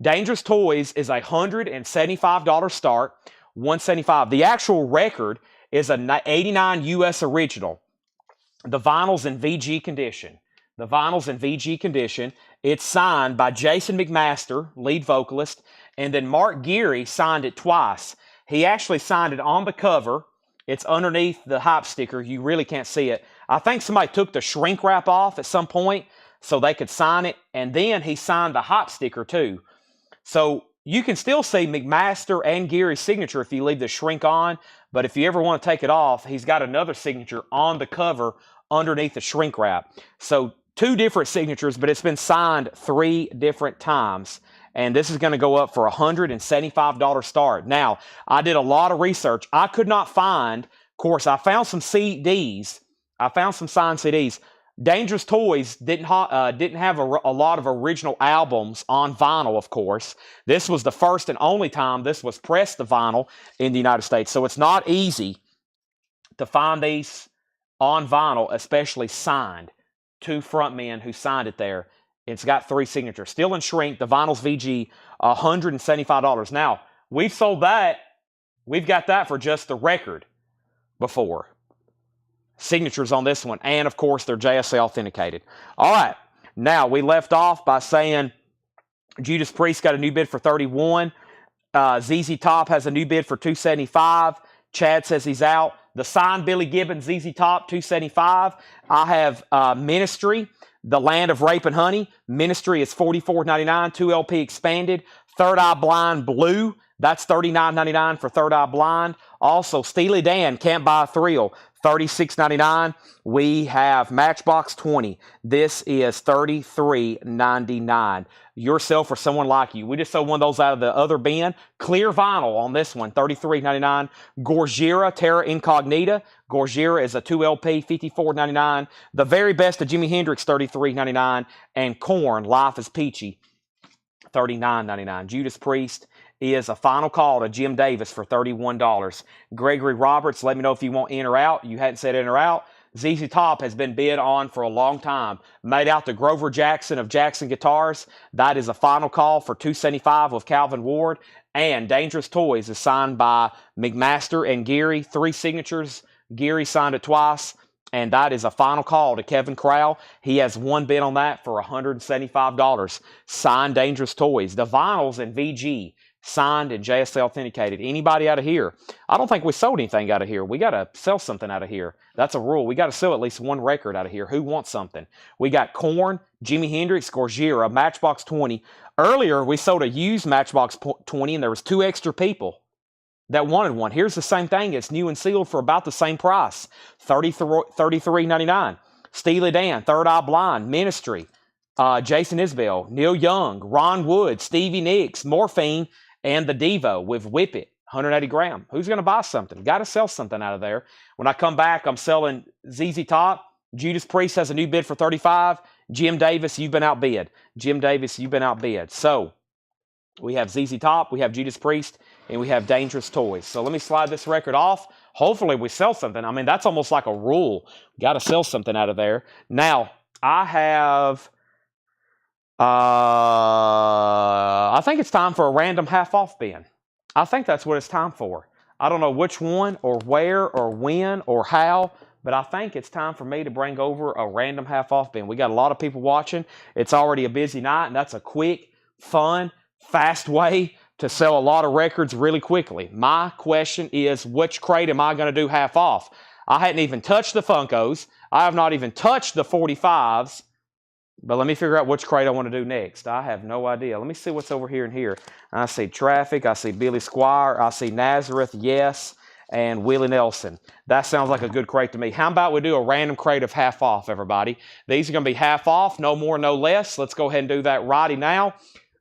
Dangerous Toys is a $175 start, $175. The actual record is a 89 US original. The vinyl's in VG condition. The vinyl's in VG condition. It's signed by Jason McMaster, lead vocalist, and then Mark Geary signed it twice. He actually signed it on the cover. It's underneath the hype sticker. You really can't see it. I think somebody took the shrink wrap off at some point so they could sign it, and then he signed the hype sticker too. So you can still see McMaster and Geary's signature if you leave the shrink on, but if you ever want to take it off, he's got another signature on the cover underneath the shrink wrap. So 2 different signatures, but it's been signed 3 different times. And this is going to go up for a $175 start. Now, I did a lot of research. I could not find, of course, I found some CDs. I found some signed CDs. Dangerous Toys didn't have a lot of original albums on vinyl, of course. This was the first and only time this was pressed to vinyl in the United States. So it's not easy to find these on vinyl, especially signed. 2 frontmen who signed it there. It's got 3 signatures. Still in shrink. The vinyl's VG, $175. Now, We've sold that. We've got that for just the record before. Signatures on this one. And, of course, they're JSA authenticated. All right. Now, we left off by saying Judas Priest got a new bid for 31. ZZ Top has a new bid for 275. Chad says he's out. The signed Billy Gibbons, ZZ Top, 275. I have Ministry, The Land of Rape and Honey. Ministry is $44.99. 2LP expanded. Third Eye Blind Blue. That's $39.99 for Third Eye Blind. Also, Steely Dan, Can't Buy a Thrill, $36.99. We have Matchbox 20. This is $33.99. Yourself or someone like you. We just sold one of those out of the other bin. Clear vinyl on this one, $33.99. Gorgira, Terra Incognita. Gorgira is a 2LP, $54.99. The Very Best of Jimi Hendrix, $33.99. And Korn, Life is Peachy, $39.99. Judas Priest is a final call to Jim Davis for $31. Gregory Roberts, let me know if you want in or out. You hadn't said in or out. ZZ Top has been bid on for a long time. Made out to Grover Jackson of Jackson Guitars. That is a final call for $275 with Calvin Ward. And Dangerous Toys is signed by McMaster and Geary. 3 signatures. Geary signed it twice. And that is a final call to Kevin Crowell. He has one bid on that for $175. Signed Dangerous Toys. The vinyls in VG. Signed and JSA authenticated. Anybody out of here? I don't think we sold anything out of here. We got to sell something out of here. That's a rule. We got to sell at least one record out of here. Who wants something? We got Korn, Jimi Hendrix, Gorgira, Matchbox 20. Earlier, we sold a used Matchbox 20, and there was 2 extra people that wanted one. Here's the same thing. It's new and sealed for about the same price, $33.99. Steely Dan, Third Eye Blind, Ministry, Jason Isbell, Neil Young, Ron Wood, Stevie Nicks, Morphine, and the Devo with Whip It, 180 gram. Who's going to buy something? Got to sell something out of there. When I come back, I'm selling ZZ Top. Judas Priest has a new bid for 35. Jim Davis, you've been outbid. Jim Davis, you've been outbid. So we have ZZ Top, we have Judas Priest, and we have Dangerous Toys. So let me slide this record off. Hopefully we sell something. I mean, that's almost like a rule. Got to sell something out of there. Now, I have... I think it's time for a random half-off bin. I think that's what it's time for. I don't know which one or where or when or how, but I think it's time for me to bring over a random half-off bin. We got a lot of people watching. It's already a busy night, and that's a quick, fun, fast way to sell a lot of records really quickly. My question is, which crate am I going to do half off? I hadn't even touched the Funkos. I have not even touched the 45s. But let me figure out which crate I want to do next. I have no idea. Let me see what's over here and here. I see Traffic. I see Billy Squire. I see Nazareth, Yes, and Willie Nelson. That sounds like a good crate to me. How about we do a random crate of half off, everybody? These are going to be half off, no more, no less. Let's go ahead and do that righty now.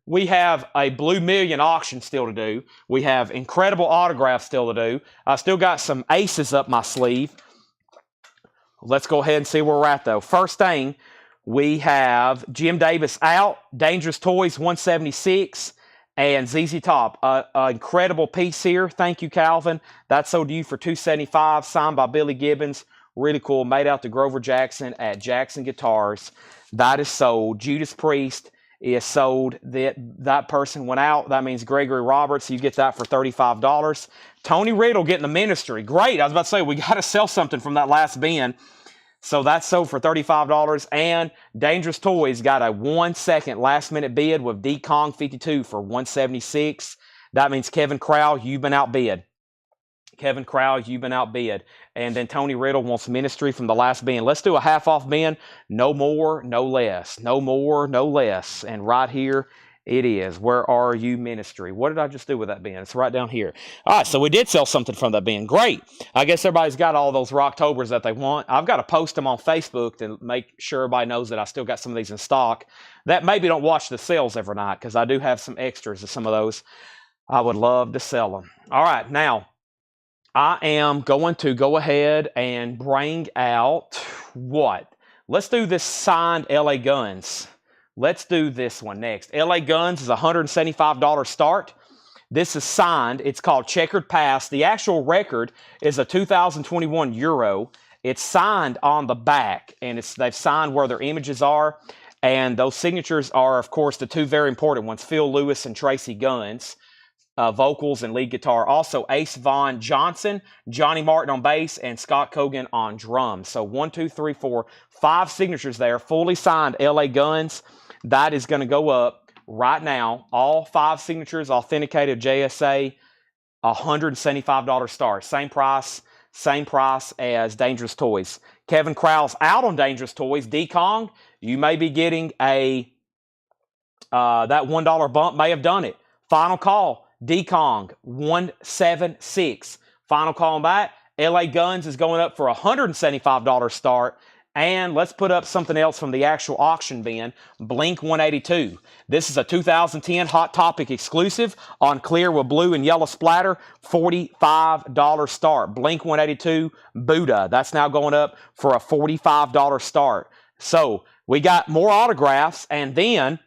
We have a Blue Million auction still to do. We have incredible autographs still to do. I still got some aces up my sleeve. Let's go ahead and see where we're at, though. First thing, we have Jim Davis out, Dangerous Toys 176, and ZZ Top. An incredible piece here. Thank you, Calvin. That's sold to you for $275, signed by Billy Gibbons. Really cool. Made out to Grover Jackson at Jackson Guitars. That is sold. Judas Priest is sold. That person went out. That means Gregory Roberts. You get that for $35. Tony Riddle getting the Ministry. Great. I was about to say, we got to sell something from that last bin. So that's sold for $35. And Dangerous Toys got a 1-second last-minute bid with D-Kong 52 for $176. That means Kevin Crowell, you've been outbid. Kevin Crowell, you've been outbid. And then Tony Riddle wants Ministry from the last bin. Let's do a half-off bin. No more, no less. No more, no less. And right here it is. Where are you, Ministry? What did I just do with that bin? It's right down here. All right, so we did sell something from that bin. Great. I guess everybody's got all those Rocktobers that they want. I've got to post them on Facebook to make sure everybody knows that I still got some of these in stock. That maybe don't watch the sales every night because I do have some extras of some of those. I would love to sell them. All right, now I am going to go ahead and bring out what? Let's do this signed LA Guns. Let's do this one next. LA Guns is a $175 start. This is signed. It's called Checkered Past. The actual record is a 2021 Euro. It's signed on the back, and they've signed where their images are. And those signatures are, of course, the two very important ones, Phil Lewis and Tracy Guns. vocals and lead guitar. Also, Ace Vaughn Johnson, Johnny Martin on bass, and Scott Cogan on drums. So 1, 2, 3, 4, 5 signatures there, fully signed LA Guns. That is going to go up right now. All 5 signatures, authenticated JSA, $175 start. Same price as Dangerous Toys. Kevin Krause out on Dangerous Toys. D-Kong, you may be getting a that $1 bump may have done it. Final call, D-Kong, 176. Final call on that. LA Guns is going up for $175 start. And let's put up something else from the actual auction bin. Blink 182. This is a 2010 Hot Topic exclusive on clear with blue and yellow splatter. $45 start. Blink 182 Buddha. That's now going up for a $45 start. So we got more autographs, and then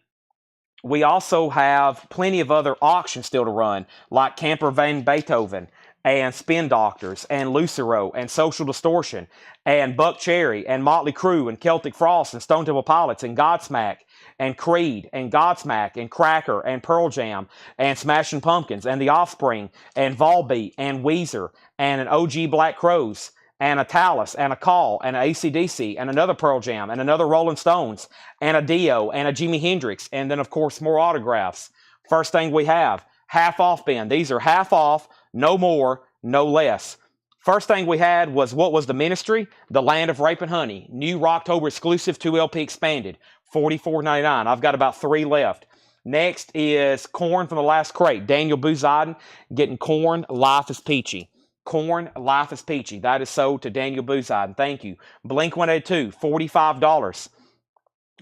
we also have plenty of other auctions still to run, like Camper Van Beethoven, and Spin Doctors, and Lucero, and Social Distortion, and Buck Cherry, and Motley Crue, and Celtic Frost, and Stone Temple Pilots, and Godsmack, and Creed, and Godsmack, and Cracker, and Pearl Jam, and Smashing Pumpkins, and The Offspring, and Volbeat, and Weezer, and an OG Black Crowes, and a Talus, and a Call, and an AC/DC, and another Pearl Jam, and another Rolling Stones, and a Dio, and a Jimi Hendrix, and then, of course, more autographs. First thing we have, half off bin. These are half off, no more, no less. First thing we had was What Was the Ministry? The Land of Rape and Honey. New Rocktober exclusive, 2LP expanded, $44.99. I've got about 3 left. Next is Korn from the last crate. Daniel Bouzadin getting Korn, Life is Peachy. Korn, Life is Peachy. That is sold to Daniel Bouzadin. Thank you. Blink 182, $45.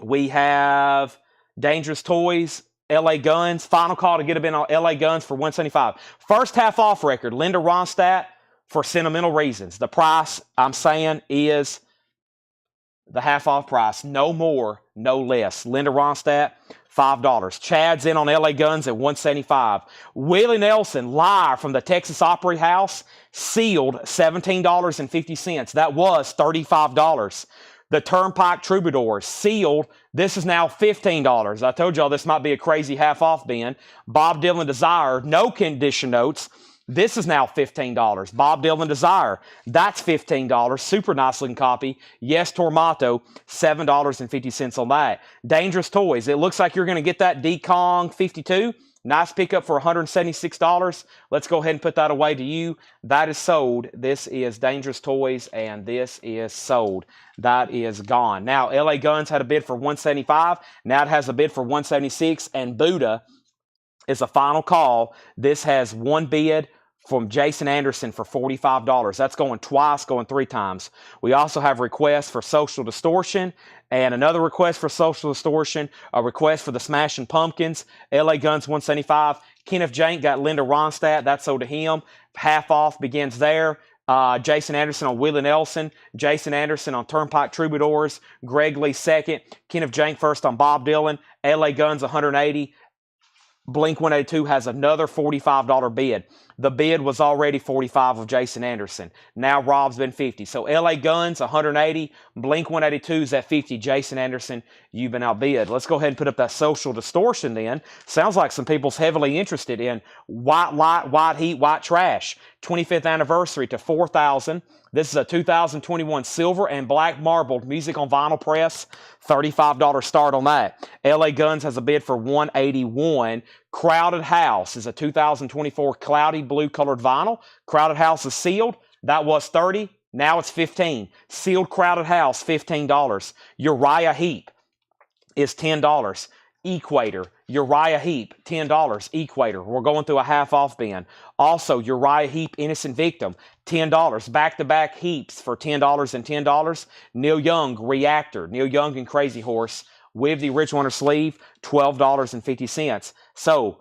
We have Dangerous Toys, LA Guns. Final call to get a bid on LA Guns for $175. First half off record, Linda Ronstadt for Sentimental Reasons. The price, I'm saying, is the half off price. No more, no less. Linda Ronstadt, $5. Chad's in on LA Guns at $175. Willie Nelson, live from the Texas Opry House, sealed $17.50. That was $35. The Turnpike Troubadour, sealed. This is now $15. I told y'all this might be a crazy half off bin. Bob Dylan Desire, no condition notes. This is now $15. Bob Dylan Desire, that's $15. Super nice looking copy. Yes, Tormato, $7.50 on that. Dangerous Toys, it looks like you're going to get that D-Kong 52. Nice pickup for $176. Let's go ahead and put that away to you. That is sold. This is Dangerous Toys, and this is sold. That is gone. Now, LA Guns had a bid for $175. Now it has a bid for $176, and Buddha is a final call. This has one bid from Jason Anderson for $45. That's going twice, going 3 times. We also have requests for Social Distortion, and another request for Social Distortion, a request for the Smashing Pumpkins, LA Guns $175. Kenneth Jank got Linda Ronstadt. That's sold to him. Half off begins there. Jason Anderson on Willie Nelson. Jason Anderson on Turnpike Troubadours. Greg Lee second. Kenneth Jank first on Bob Dylan. LA Guns $180. Blink 182 has another $45 bid. The bid was already $45 of Jason Anderson. Now Rob's been $50. So LA Guns $180. Blink 182's at $50. Jason Anderson, you've been outbid. Let's go ahead and put up that Social Distortion then. Sounds like some people's heavily interested in White Light, White Heat, White Trash. 25th anniversary to $4,000. This is a 2021 silver and black marbled music on vinyl press. $35 start on that. LA Guns has a bid for $181. Crowded House is a 2024 cloudy blue colored vinyl. Crowded House is sealed. That was $30. Now it's $15. Sealed Crowded House, $15. Uriah Heep is $10. Equator, Uriah Heep, $10. Equator, we're going through a half off bin. Also, Uriah Heep, Innocent Victim, $10. Back-to-back heaps for $10 and $10. Neil Young, Reactor, Neil Young and Crazy Horse with the original on her sleeve, $12.50. So,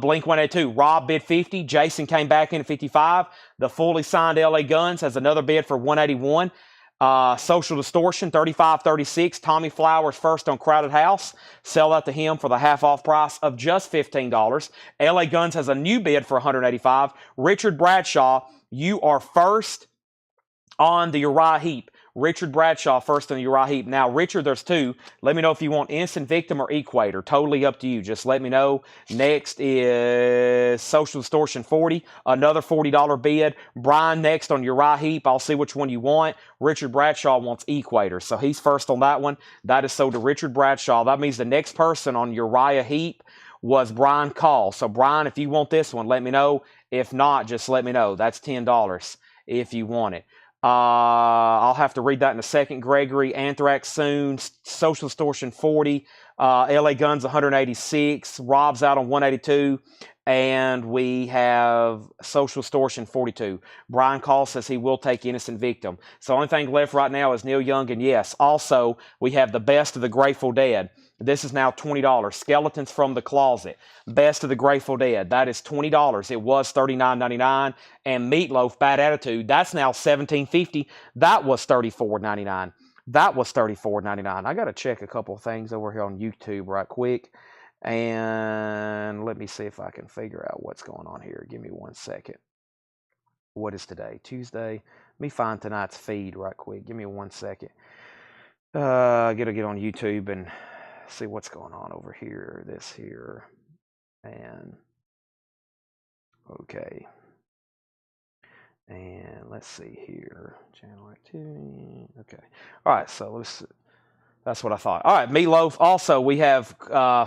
Blink 182, Rob bid $50. Jason came back in at $55. The fully signed LA Guns has another bid for $181. Social Distortion, $35.36. Tommy Flowers first on Crowded House. Sell that to him for the half-off price of just $15. LA Guns has a new bid for $185. Richard Bradshaw, you are first on the Uriah Heep. Richard Bradshaw first on the Uriah Heep. Now, Richard, there's two. Let me know if you want Innocent Victim or Equator. Totally up to you. Just let me know. Next is Social Distortion 40, another $40 bid. Brian next on Uriah Heep. I'll see which one you want. Richard Bradshaw wants Equator, so he's first on that one. That is sold to Richard Bradshaw. That means the next person on Uriah Heep was Brian Call. So, Brian, if you want this one, let me know. If not, just let me know. That's $10 if you want it. I'll have to read that in a second. Gregory, Anthrax soon. Social Distortion 40. LA Guns 186. Rob's out on 182. And we have Social Distortion 42. Brian Call says he will take Innocent Victim. So the only thing left right now is Neil Young and Yes. Also, we have the Best of the Grateful Dead. This is now $20. Skeletons from the Closet. Best of the Grateful Dead. That is $20. It was $39.99. And Meatloaf, Bad Attitude. That's now $17.50. That was $34.99. That was $34.99. I got to check a couple of things over here on YouTube right quick. And let me see if I can figure out what's going on here. Give me 1 second. What is today? Tuesday. Let me find tonight's feed right quick. Give me 1 second. I gotta get on YouTube and see what's going on over here. This here. And okay. And let's see here. Channel activity. Okay. All right. So let's. That's what I thought. All right, Meatloaf. Also, we have,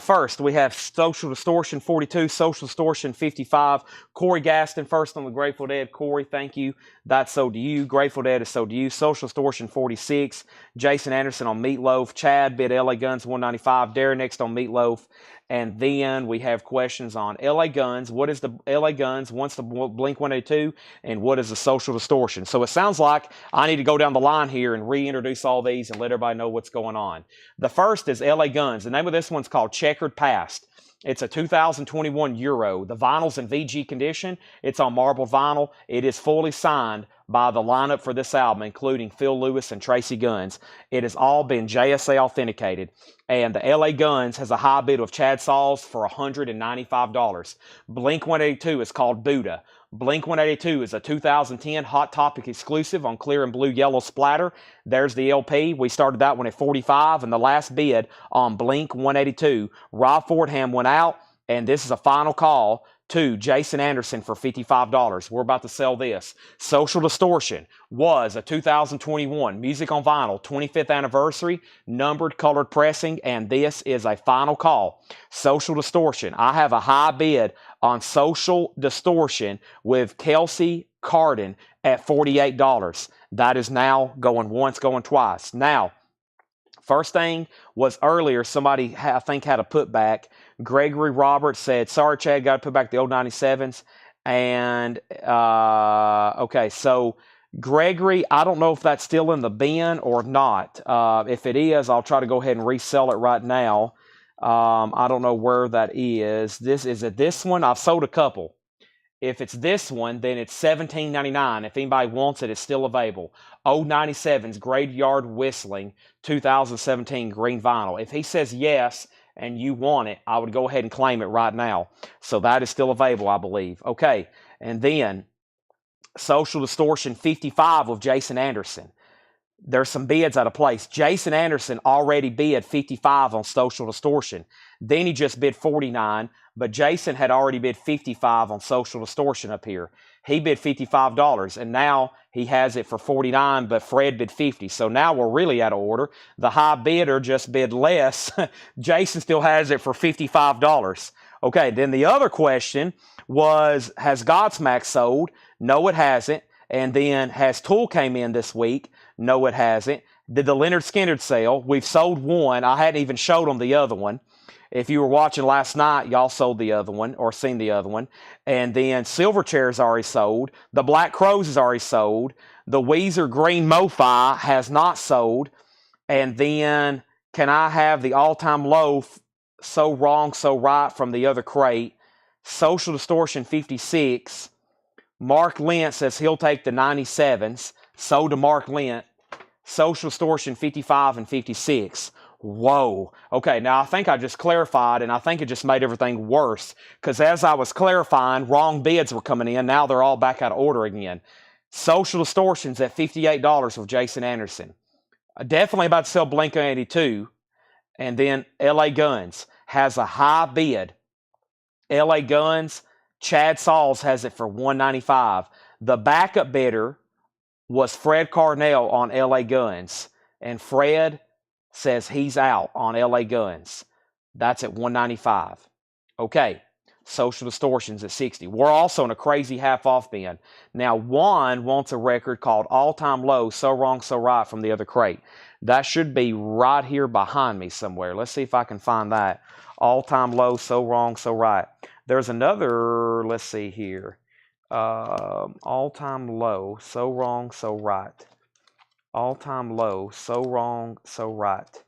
first, we have Social Distortion 42, Social Distortion 55. Corey Gaston first on the Grateful Dead. Corey, thank you. That's sold to you. Grateful Dead is sold to you. Social Distortion 46. Jason Anderson on Meatloaf. Chad bid LA Guns 195. Darren next on Meatloaf. And then we have questions on LA Guns. What is the LA Guns? What's the Blink 182? And what is the Social Distortion? So it sounds like I need to go down the line here and reintroduce all these and let everybody know what's going on. The first is LA Guns. The name of this one's called Checkered Past. It's a 2021 Euro. The vinyl's in VG condition. It's on marble vinyl. It is fully signed by the lineup for this album, including Phil Lewis and Tracy Guns. It has all been JSA authenticated. And the LA Guns has a high bid of Chad Sauls for $195. Blink 182 is called Buddha. Blink 182 is a 2010 Hot Topic exclusive on clear and blue yellow splatter. There's the LP. We started that one at $45, and the last bid on Blink 182, Rob Fordham went out, and this is a final call to Jason Anderson for $55. We're about to sell this. Social Distortion was a 2021 Music on Vinyl 25th anniversary, numbered colored pressing, and this is a final call. Social Distortion. I have a high bid on Social Distortion with Kelsey Carden at $48. That is now going once, going twice. Now, first thing was earlier, somebody I think had a putback. Gregory Roberts said, sorry, Chad, got to put back the old 97s. And, okay, so Gregory, I don't know if that's still in the bin or not. If it is, I'll try to go ahead and resell it right now. I don't know where that is. Is it this one? I've sold a couple. If it's this one, then it's $17.99. If anybody wants it, it's still available. Old 97's Graveyard Whistling 2017 green vinyl. If he says yes and you want it, I would go ahead and claim it right now. So that is still available, I believe. Okay, and then Social Distortion 55 with Jason Anderson. There's some bids out of place. Jason Anderson already bid 55 on Social Distortion. Then he just bid 49, but Jason had already bid 55 on Social Distortion up here. He bid $55, and now he has it for 49, but Fred bid 50. So now we're really out of order. The high bidder just bid less. Jason still has it for $55. Okay, then the other question was, has Godsmack sold? No, it hasn't. And then, has Tool came in this week? No, it hasn't. Did the Leonard Skinner sale? We've sold one. I hadn't even showed them the other one. If you were watching last night, y'all sold the other one or seen the other one. And then Silverchair's already sold. The Black Crows is already sold. The Weezer Green Mo-Fi has not sold. And then, can I have the all-time low So Wrong, So Right from the other crate? Social Distortion 56. Mark Lent says he'll take the 97s. Sold to Mark Lent. Social Distortion 55 and 56. Whoa. Okay, now I think I just clarified, and I think it just made everything worse. Because as I was clarifying, wrong bids were coming in. Now they're all back out of order again. Social Distortion's at $58 with Jason Anderson. Definitely about to sell Blink-182. And then LA Guns has a high bid. LA Guns, Chad Sauls has it for $195. The backup bidder was Fred Carnell on LA Guns. And Fred says he's out on LA Guns. That's at $195. Okay, Social Distortions at $60. We're also in a crazy half-off bin. Now, Juan wants a record called All Time Low, So Wrong, So Right from the other crate. That should be right here behind me somewhere. Let's see if I can find that. All Time Low, So Wrong, So Right. There's another, let's see here. All Time Low, So Wrong, So Right. All Time Low, So Wrong, So Right.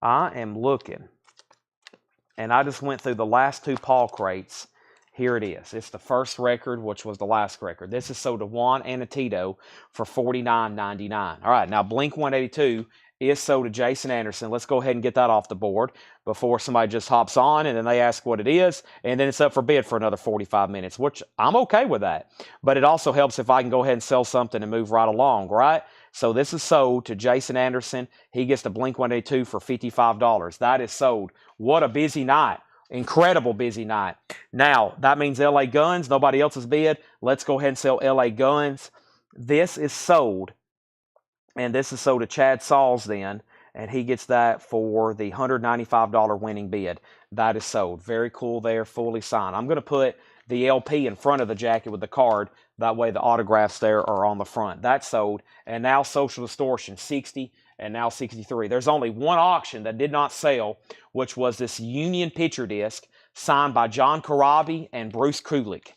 I am looking, and I just went through the last two Paul crates. Here it is. It's the first record, which was the last record. This is sold to Juan and a Tito for $49.99. All right, now Blink-182 is sold to Jason Anderson. Let's go ahead and get that off the board before somebody just hops on and then they ask what it is, and then it's up for bid for another 45 minutes, which I'm okay with that. But it also helps if I can go ahead and sell something and move right along, right? So this is sold to Jason Anderson. He gets the Blink-182 for $55. That is sold. What a busy night. Incredible busy night. Now, that means LA Guns. Nobody else has bid. Let's go ahead and sell LA Guns. This is sold. And this is sold to Chad Sauls then. And he gets that for the $195 winning bid. That is sold. Very cool there. Fully signed. I'm going to put the LP in front of the jacket with the card. That way the autographs there are on the front. That's sold. And now Social Distortion, 60 and now 63. There's only one auction that did not sell, which was this Union picture disc signed by John Corabi and Bruce Kulick.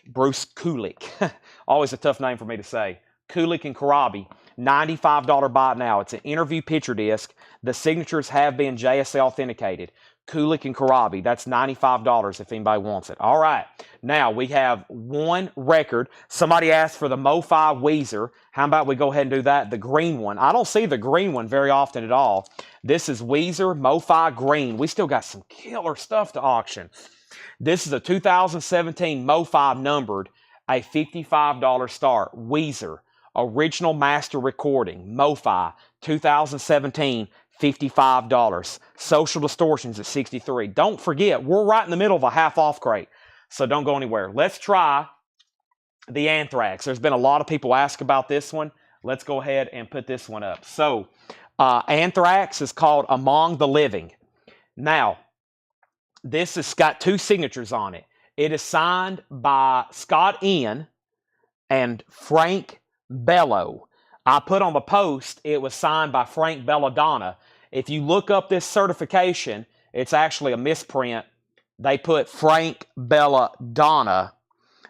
Bruce Kulick. Always a tough name for me to say. Kulick and Corabi. $95 buy it now. It's an interview picture disc. The signatures have been JSA authenticated. Kulick and Corabi. That's $95 if anybody wants it. All right. Now, we have one record. Somebody asked for the MoFi Weezer. How about we go ahead and do that? The green one. I don't see the green one very often at all. This is Weezer MoFi Green. We still got some killer stuff to auction. This is a 2017 MoFi numbered, a $55 start. Weezer. Original master recording. MoFi. 2017. $55. Social Distortions at $63. Don't forget, we're right in the middle of a half-off crate, so don't go anywhere. Let's try the Anthrax. There's been a lot of people ask about this one. Let's go ahead and put this one up. So, Anthrax is called Among the Living. Now, this has got two signatures on it. It is signed by Scott Ian and Frank Bello. I put on the post, it was signed by Frank Belladonna. If you look up this certification, it's actually a misprint. They put Frank Belladonna.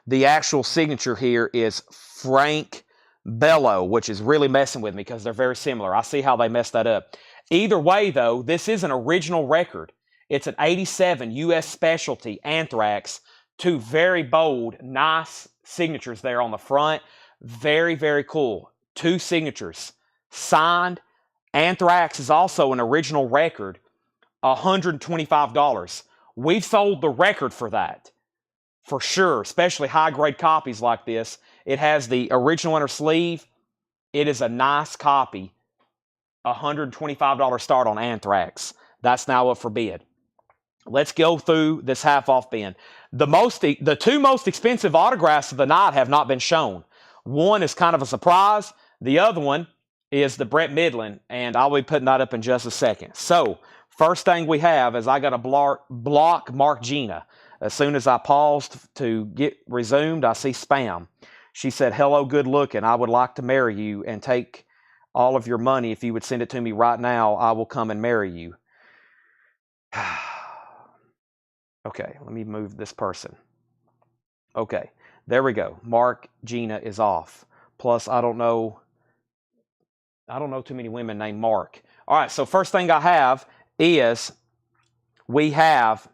The actual signature here is Frank Bello, which is really messing with me because they're very similar. I see how they messed that up. Either way, though, this is an original record. It's an 87 U.S. Specialty Anthrax. Two very bold, nice signatures there on the front. Very, very cool. Two signatures. Signed. Anthrax is also an original record. $125. We've sold the record for that. For sure. Especially high-grade copies like this. It has the original inner sleeve. It is a nice copy. $125 start on Anthrax. That's now up for bid. Let's go through this half-off bin. The two most expensive autographs of the night have not been shown. One is kind of a surprise. The other one is the Brett Midland, and I'll be putting that up in just a second. So, first thing we have is I got to block Mark Gina. As soon as I paused to get resumed, I see spam. She said, "Hello, good looking. I would like to marry you and take all of your money. If you would send it to me right now, I will come and marry you." Okay, let me move this person. Okay, there we go. Mark Gina is off. Plus, I don't know too many women named Mark. All right, so first thing I have is we have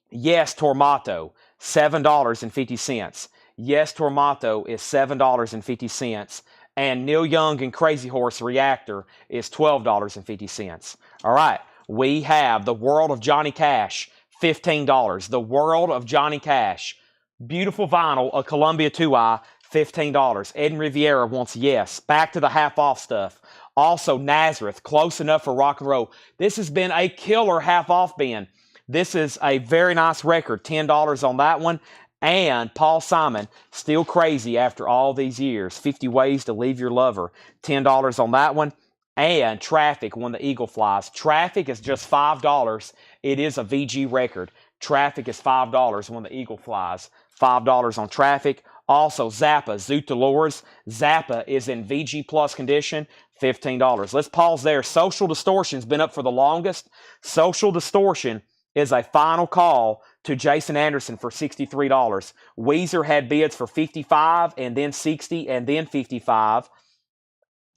Yes Tormato, $7.50. Yes Tormato is $7.50. And Neil Young and Crazy Horse Reactor is $12.50. All right, we have The World of Johnny Cash, $15. The World of Johnny Cash. Beautiful vinyl, a Columbia 2i, $15. Ed Riviera wants yes. Back to the half-off stuff. Also, Nazareth, close enough for rock and roll. This has been a killer half-off bin. This is a very nice record. $10 on that one. And Paul Simon, still crazy after all these years. 50 Ways to Leave Your Lover. $10 on that one. And Traffic won the Eagle Flies. Traffic is just $5. It is a VG record. Traffic is $5. Won the Eagle Flies. $5 on Traffic. Also, Zappa, Zoot Dolores. Zappa is in VG Plus condition. $15. Let's pause there. Social Distortion's been up for the longest. Social Distortion is a final call to Jason Anderson for $63. Weezer had bids for $55 and then $60 and then $55.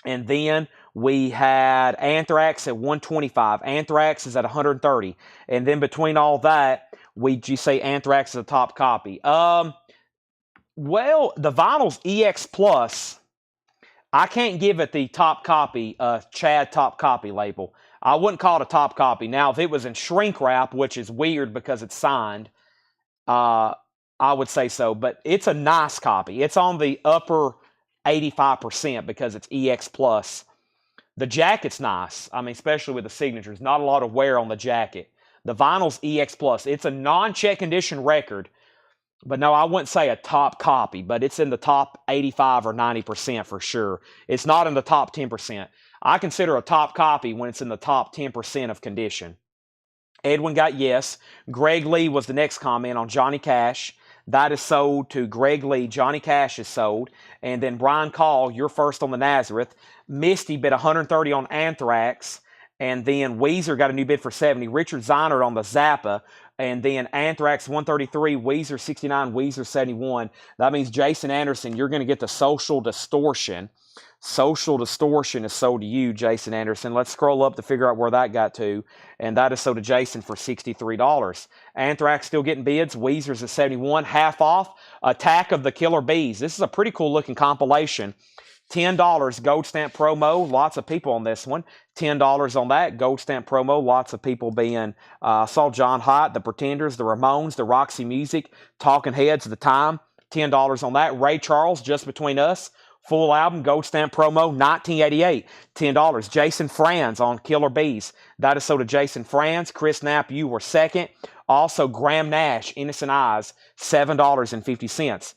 And then we had Anthrax at $125. Anthrax is at $130. And then between all that, you say Anthrax is a top copy. Well, the vinyl's EX Plus. I can't give it the top copy, Chad top copy label. I wouldn't call it a top copy. Now, if it was in shrink wrap, which is weird because it's signed, I would say so. But it's a nice copy. It's on the upper 85% because it's EX Plus. The jacket's nice. I mean, especially with the signatures. Not a lot of wear on the jacket. The vinyl's EX Plus. It's a non-check condition record. But no, I wouldn't say a top copy, but it's in the top 85 or 90% for sure. It's not in the top 10%. I consider a top copy when it's in the top 10% of condition. Edwin got yes. Greg Lee was the next comment on Johnny Cash. That is sold to Greg Lee. Johnny Cash is sold. And then Brian Call, you're first on the Nazareth. Misty bid $130 on Anthrax. And then Weezer got a new bid for $70. Richard Zeinert on the Zappa. And then Anthrax $133, Weezer $69, Weezer $71. That means Jason Anderson, you're going to get the Social Distortion. Social Distortion is sold to you, Jason Anderson. Let's scroll up to figure out where that got to. And that is sold to Jason for $63. Anthrax still getting bids. Weezer's at $71. Half off. Attack of the Killer Bees. This is a pretty cool looking compilation. $10 gold stamp promo. Lots of people on this one. $10 on that gold stamp promo. Lots of people being, saw John Hott, the Pretenders, the Ramones, the Roxy Music, Talking Heads, The Time. $10 on that. Ray Charles, Just Between Us. Full album, gold stamp promo, 1988. $10. Jason Franz on Killer Bees. That is sold to Jason Franz. Chris Knapp, you were second. Also, Graham Nash, Innocent Eyes, $7.50.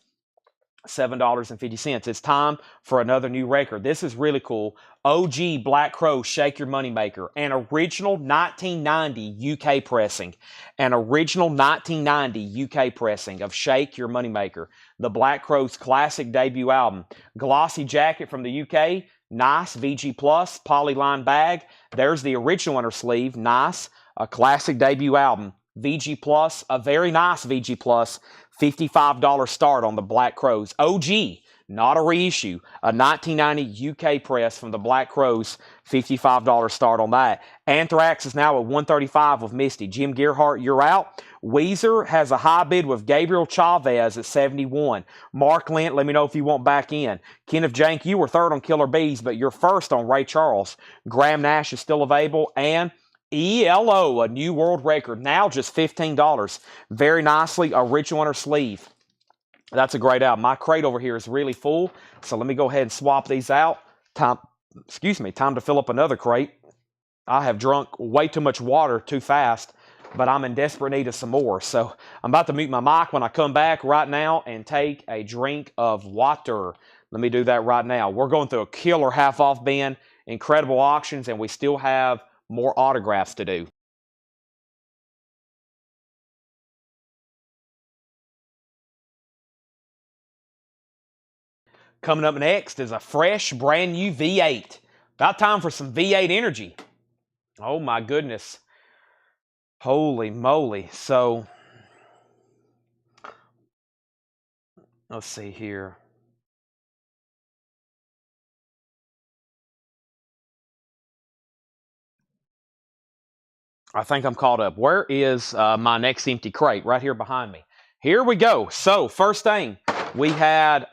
$7.50. It's time for another new record. This is really cool. OG Black Crow, Shake Your Moneymaker. An original 1990 UK pressing. An original 1990 UK pressing of Shake Your Moneymaker. The Black Crow's classic debut album. Glossy jacket from the UK. Nice. VG Plus. Polyline bag. There's the original inner sleeve. Nice. A classic debut album. VG Plus. A very nice VG Plus. $55 start on the Black Crows. OG, not a reissue. A 1990 UK press from the Black Crows. $55 start on that. Anthrax is now at $135 with Misty. Jim Gearhart, you're out. Weezer has a high bid with Gabriel Chavez at $71. Mark Lent, let me know if you want back in. Kenneth Jank, you were third on Killer Bees, but you're first on Ray Charles. Graham Nash is still available. And ELO, a new world record, now just $15. Very nicely, original inner sleeve. That's a great album. My crate over here is really full, so let me go ahead and swap these out. Time to fill up another crate. I have drunk way too much water too fast, but I'm in desperate need of some more. So I'm about to mute my mic when I come back right now and take a drink of water. Let me do that right now. We're going through a killer half-off bin, incredible auctions, and we still have more autographs to do. Coming up next is a fresh, brand new V8. About time for some V8 energy. Oh my goodness. Holy moly. So, let's see here. I think I'm caught up. Where is my next empty crate? Right here behind me. Here we go. So, first thing, we had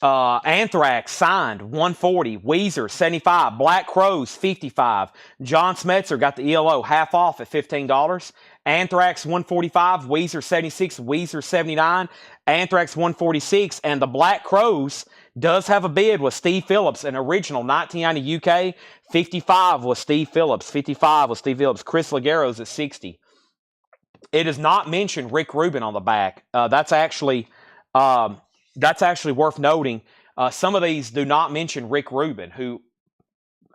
Anthrax signed 140, Weezer 75, Black Crowes 55. John Smetzer got the ELO half off at $15. Anthrax 145, Weezer 76, Weezer 79, Anthrax 146, and the Black Crowes does have a bid with Steve Phillips, an original 1990 UK. 55 was Steve Phillips. 55 was Steve Phillips. Chris Laguero's at 60. It does not mention Rick Rubin on the back. That's actually worth noting. Some of these do not mention Rick Rubin, who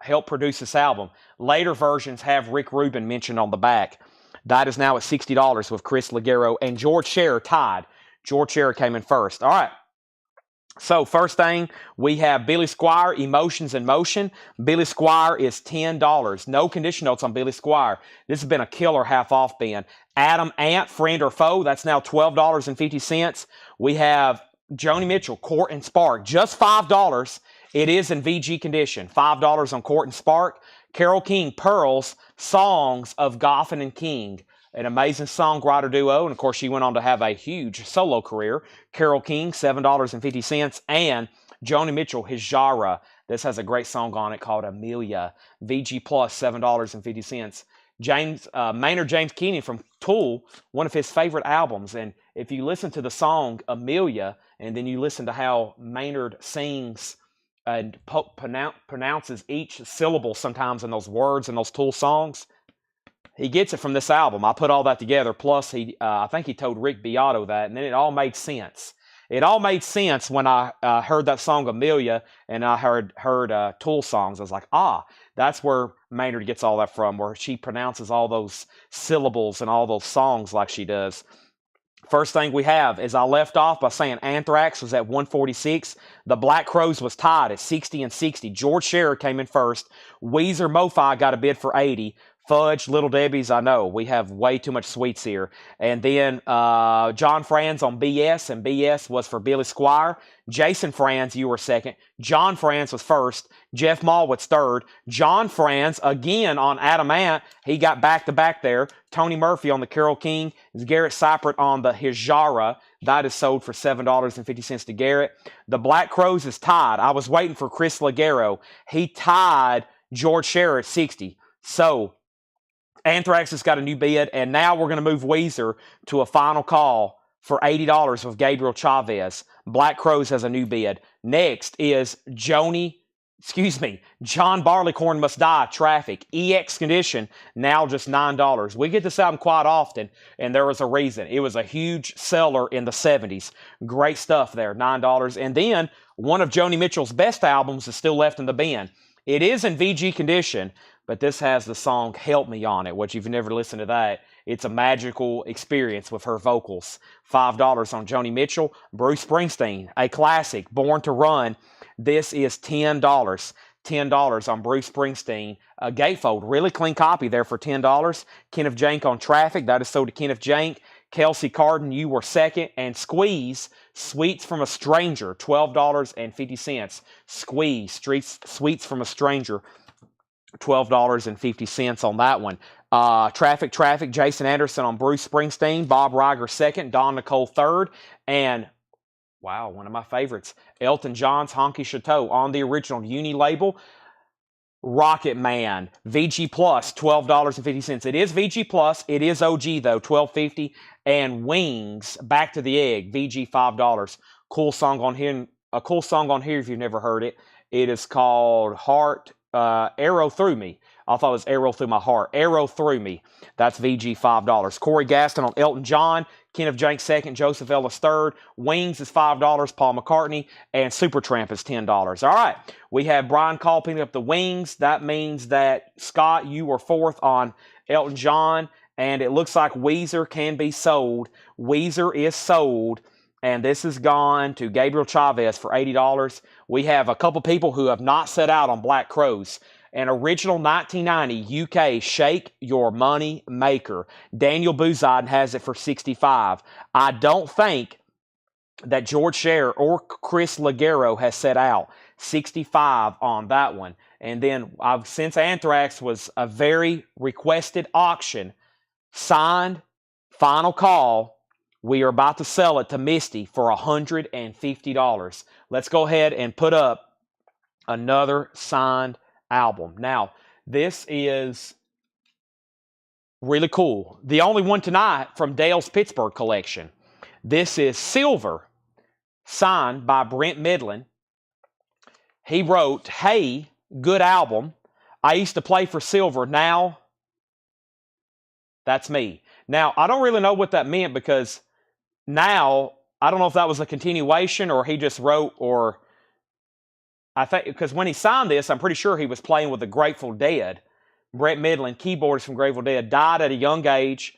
helped produce this album. Later versions have Rick Rubin mentioned on the back. That is now at $60 with Chris Laguero and George Scherer tied. George Scherer came in first. All right. So first thing, we have Billy Squier, Emotions in Motion. Billy Squier is $10. No condition notes on Billy Squier. This has been a killer half-off bin. Adam Ant, Friend or Foe, that's now $12.50. We have Joni Mitchell, Court and Spark, just $5. It is in VG condition. $5 on Court and Spark. Carole King, Pearls, Songs of Goffin and King. An amazing songwriter duo, and of course she went on to have a huge solo career. Carole King, $7.50, and Joni Mitchell, His Genre. This has a great song on it called Amelia. VG Plus, $7.50. Maynard James Keenan from Tool, one of his favorite albums, and if you listen to the song Amelia, and then you listen to how Maynard sings and pronounces each syllable sometimes in those words in those Tool songs, he gets it from this album. I put all that together. Plus, I think he told Rick Beato that, and then it all made sense. It all made sense when I heard that song Amelia, and I heard Tool songs. I was like, that's where Maynard gets all that from, where she pronounces all those syllables and all those songs like she does. First thing we have is I left off by saying Anthrax was at 146. The Black Crowes was tied at 60 and 60. George Scherer came in first. Weezer MoFi got a bid for 80. Fudge, Little Debbie's, I know. We have way too much sweets here. And then John Franz on BS, and BS was for Billy Squier. Jason Franz, you were second. John Franz was first. Jeff Malwitz third. John Franz, again on Adam Ant. He got back-to-back there. Tony Murphy on the Carole King. Garrett Cypert on the His Genre. That is sold for $7.50 to Garrett. The Black Crowes is tied. I was waiting for Chris Laguero. He tied George Scherer at 60. So Anthrax has got a new bid, and now we're going to move Weezer to a final call for $80 with Gabriel Chavez. Black Crowes has a new bid. Next is John Barleycorn Must Die, Traffic. EX condition, now just $9. We get this album quite often, and there was a reason. It was a huge seller in the 70s. Great stuff there, $9. And then one of Joni Mitchell's best albums is still left in the bin. It is in VG condition, but this has the song Help Me on it, which if you've never listened to that, it's a magical experience with her vocals. $5 on Joni Mitchell. Bruce Springsteen, a classic, Born to Run. This is $10. $10 on Bruce Springsteen. A gatefold, really clean copy there for $10. Kenneth Jank on Traffic, that is sold to Kenneth Jank. Kelsey Carden, you were second. And Squeeze, Sweets from a Stranger, $12.50. Squeeze, Sweets from a Stranger, $12.50 on that one. Traffic, Jason Anderson on Bruce Springsteen. Bob Riger second. Don Nicole third. And, wow, one of my favorites, Elton John's Honky Chateau on the original Uni label. Rocket Man, VG Plus, $12.50. It is VG Plus. It is OG, though, $12.50. And Wings, Back to the Egg, VG, $5. Cool song on here. A cool song on here if you've never heard it. It is called Arrow Through Me. I thought it was Arrow Through My Heart. Arrow Through Me. That's VG, $5. Corey Gaston on Elton John. Kenneth Jank second. Joseph Ellis third. Wings is $5. Paul McCartney. And Supertramp is $10. All right. We have Brian Call picking up the Wings. That means that, Scott, you were fourth on Elton John. And it looks like Weezer can be sold. Weezer is sold. And this is gone to Gabriel Chavez for $80. We have a couple people who have not set out on Black Crowes. An original 1990 UK Shake Your Money Maker. Daniel Buzide has it for $65. I don't think that George Scherer or Chris Laguero has set out. $65 on that one. And then since Anthrax was a very requested auction, signed, final call, We are about to sell it to Misty for $150. Let's go ahead and put up another signed album. Now, this is really cool. The only one tonight from Dale's Pittsburgh collection. This is silver, signed by Brent Midland. He wrote, "Hey, good album. I used to play for Silver. Now, that's me." Now, I don't really know what that meant because now, I don't know if that was a continuation or he just wrote, or I think, because when he signed this, I'm pretty sure he was playing with the Grateful Dead. Brett Midland, keyboardist from Grateful Dead, died at a young age.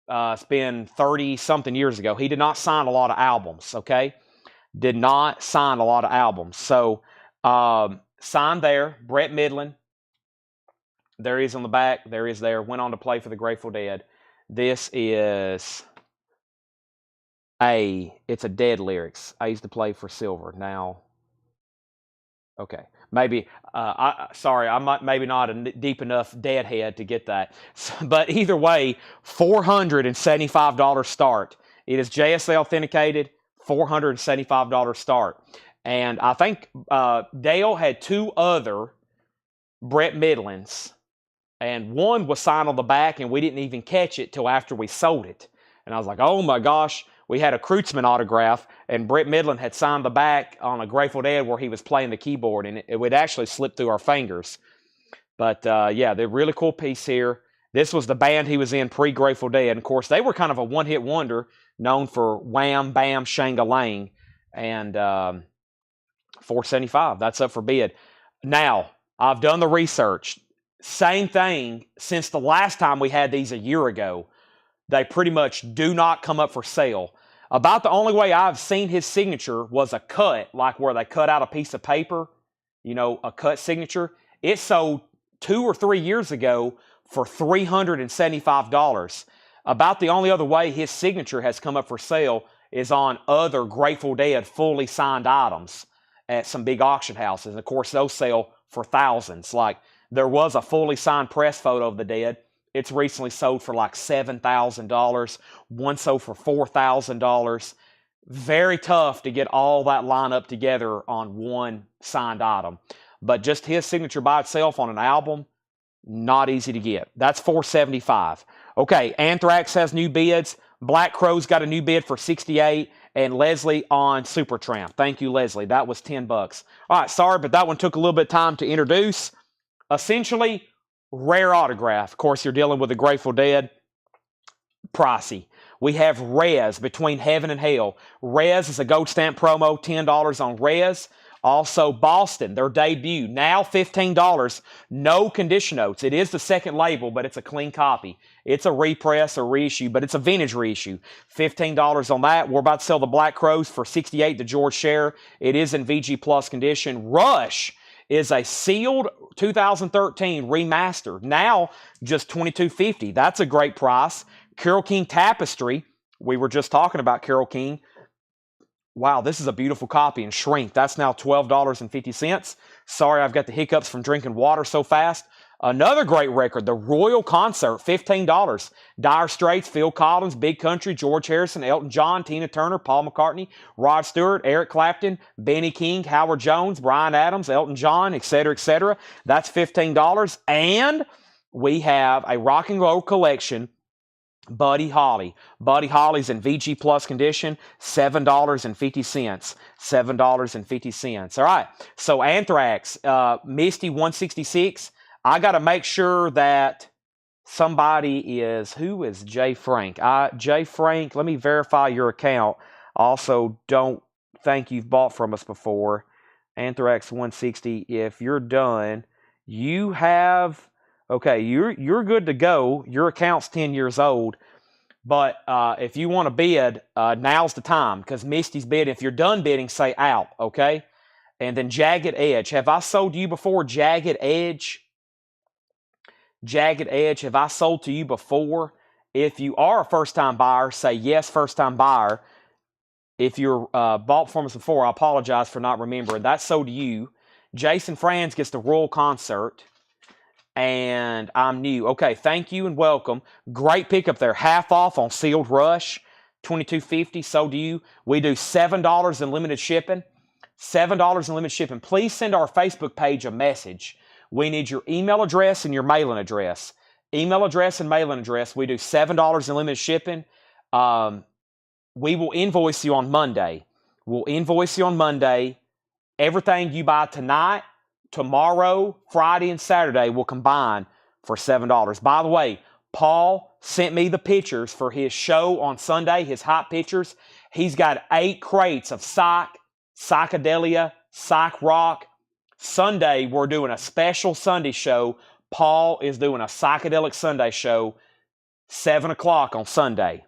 It's been 30-something years ago. He did not sign a lot of albums, okay? Did not sign a lot of albums. So, signed there, Brett Midland. There he is on the back. There he is there. Went on to play for the Grateful Dead. This is it's a Dead lyrics. I used to play for Silver. Now, okay. Maybe, sorry, I'm not, maybe not a deep enough Deadhead to get that. But either way, $475 start. It is JSA authenticated, $475 start. And I think Dale had two other Brett Midlands, and one was signed on the back, and we didn't even catch it till after we sold it. And I was like, oh my gosh. We had a Kreutzmann autograph, and Brett Midland had signed the back on a Grateful Dead where he was playing the keyboard, and it would actually slip through our fingers. But, yeah, they're really cool piece here. This was the band he was in pre-Grateful Dead. And, of course, they were kind of a one-hit wonder, known for Wham, Bam, Shang-a-Lang. And $475, that's up for bid. Now, I've done the research. Same thing since the last time we had these a year ago. They pretty much do not come up for sale. About the only way I've seen his signature was a cut, like where they cut out a piece of paper, you know, a cut signature. It sold 2 or 3 years ago for $375. About the only other way his signature has come up for sale is on other Grateful Dead fully signed items at some big auction houses. And of course, those sell for thousands. Like, there was a fully signed press photo of the Dead. It's recently sold for like $7,000. One sold for $4,000. Very tough to get all that lineup together on one signed item. But just his signature by itself on an album, not easy to get. That's $475. Okay, Anthrax has new bids. Black Crow's got a new bid for $68. And Leslie on Supertramp. Thank you, Leslie. That was $10. All right, sorry, but that one took a little bit of time to introduce. Essentially, rare autograph. Of course, you're dealing with the Grateful Dead. Pricey. We have Rez, Between Heaven and Hell. Rez is a gold stamp promo, $10 on Rez. Also, Boston, their debut, now $15. No condition notes. It is the second label, but it's a clean copy. It's a repress or reissue, but it's a vintage reissue. $15 on that. We're about to sell the Black Crows for $68 to George Scherer. It is in VG Plus condition. Rush is a sealed 2013 remastered. Now, just $22.50. That's a great price. Carole King Tapestry. We were just talking about Carole King. Wow, this is a beautiful copy in shrink. That's now $12.50. Sorry, I've got the hiccups from drinking water so fast. Another great record, the Royal Concert, $15. Dire Straits, Phil Collins, Big Country, George Harrison, Elton John, Tina Turner, Paul McCartney, Rod Stewart, Eric Clapton, Benny King, Howard Jones, Bryan Adams, Elton John, etc., etc. That's $15. And we have a rock and roll collection, Buddy Holly. Buddy Holly's in VG Plus condition, $7.50. $7.50. All right, so Anthrax, Misty 166. I got to make sure that somebody is, who is Jay Frank? Jay Frank, let me verify your account. Also, don't think you've bought from us before. Anthrax 160, if you're done, you have, okay, you're good to go. Your account's 10 years old. But if you want to bid, now's the time, because Misty's bid. If you're done bidding, say out, okay? And then Jagged Edge. Have I sold to you before, Jagged Edge? Jagged Edge, have I sold to you before? If you are a first-time buyer, say yes, first-time buyer. If you're bought from us before, I apologize for not remembering. That's sold to you. Jason Franz gets the Royal Concert. And I'm new. Okay, thank you and welcome. Great pickup there. Half off on Sealed Rush. $22.50. So do you. We do $7 in limited shipping. $7 in limited shipping. Please send our Facebook page a message. We need your email address and your mailing address. Email address and mailing address. We do $7 in limited shipping. We will invoice you on Monday. We'll invoice you on Monday. Everything you buy tonight, tomorrow, Friday, and Saturday will combine for $7. By the way, Paul sent me the pictures for his show on Sunday, his hot pictures. He's got 8 crates of psychedelia, psych rock. Sunday, we're doing a special Sunday show. Paul is doing a psychedelic Sunday show, 7 o'clock on Sunday.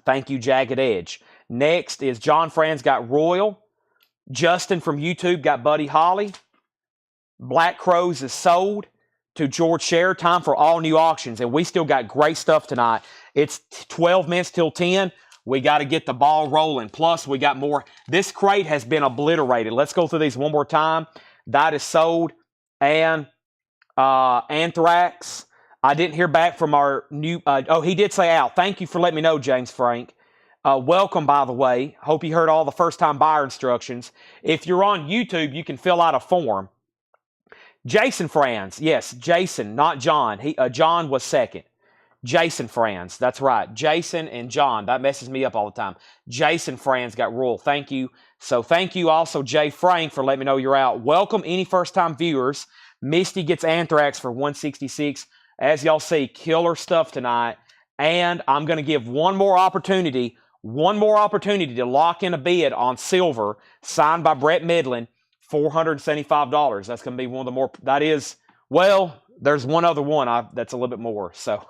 Thank you, Jagged Edge. Next is John Fran's got Royal. Justin from YouTube got Buddy Holly. Black Crows is sold to George Scher. Time for all new auctions. And we still got great stuff tonight. It's 12 minutes till 10. We got to get the ball rolling. Plus, we got more. This crate has been obliterated. Let's go through these one more time. That is sold. And Anthrax. I didn't hear back from our new... oh, he did say out. Thank you for letting me know, James Frank. Welcome, by the way. Hope you heard all the first-time buyer instructions. If you're on YouTube, you can fill out a form. Jason Franz. Yes, Jason, not John. John was second. Jason Franz. That's right. Jason and John. That messes me up all the time. Jason Franz got Royal. Thank you. So thank you also, Jay Frank, for letting me know you're out. Welcome any first-time viewers. Misty gets Anthrax for $166. As y'all see, killer stuff tonight. And I'm going to give one more opportunity to lock in a bid on silver signed by Brett Midland, $475. That's going to be one of the more, that is, well, there's one other one that's a little bit more. So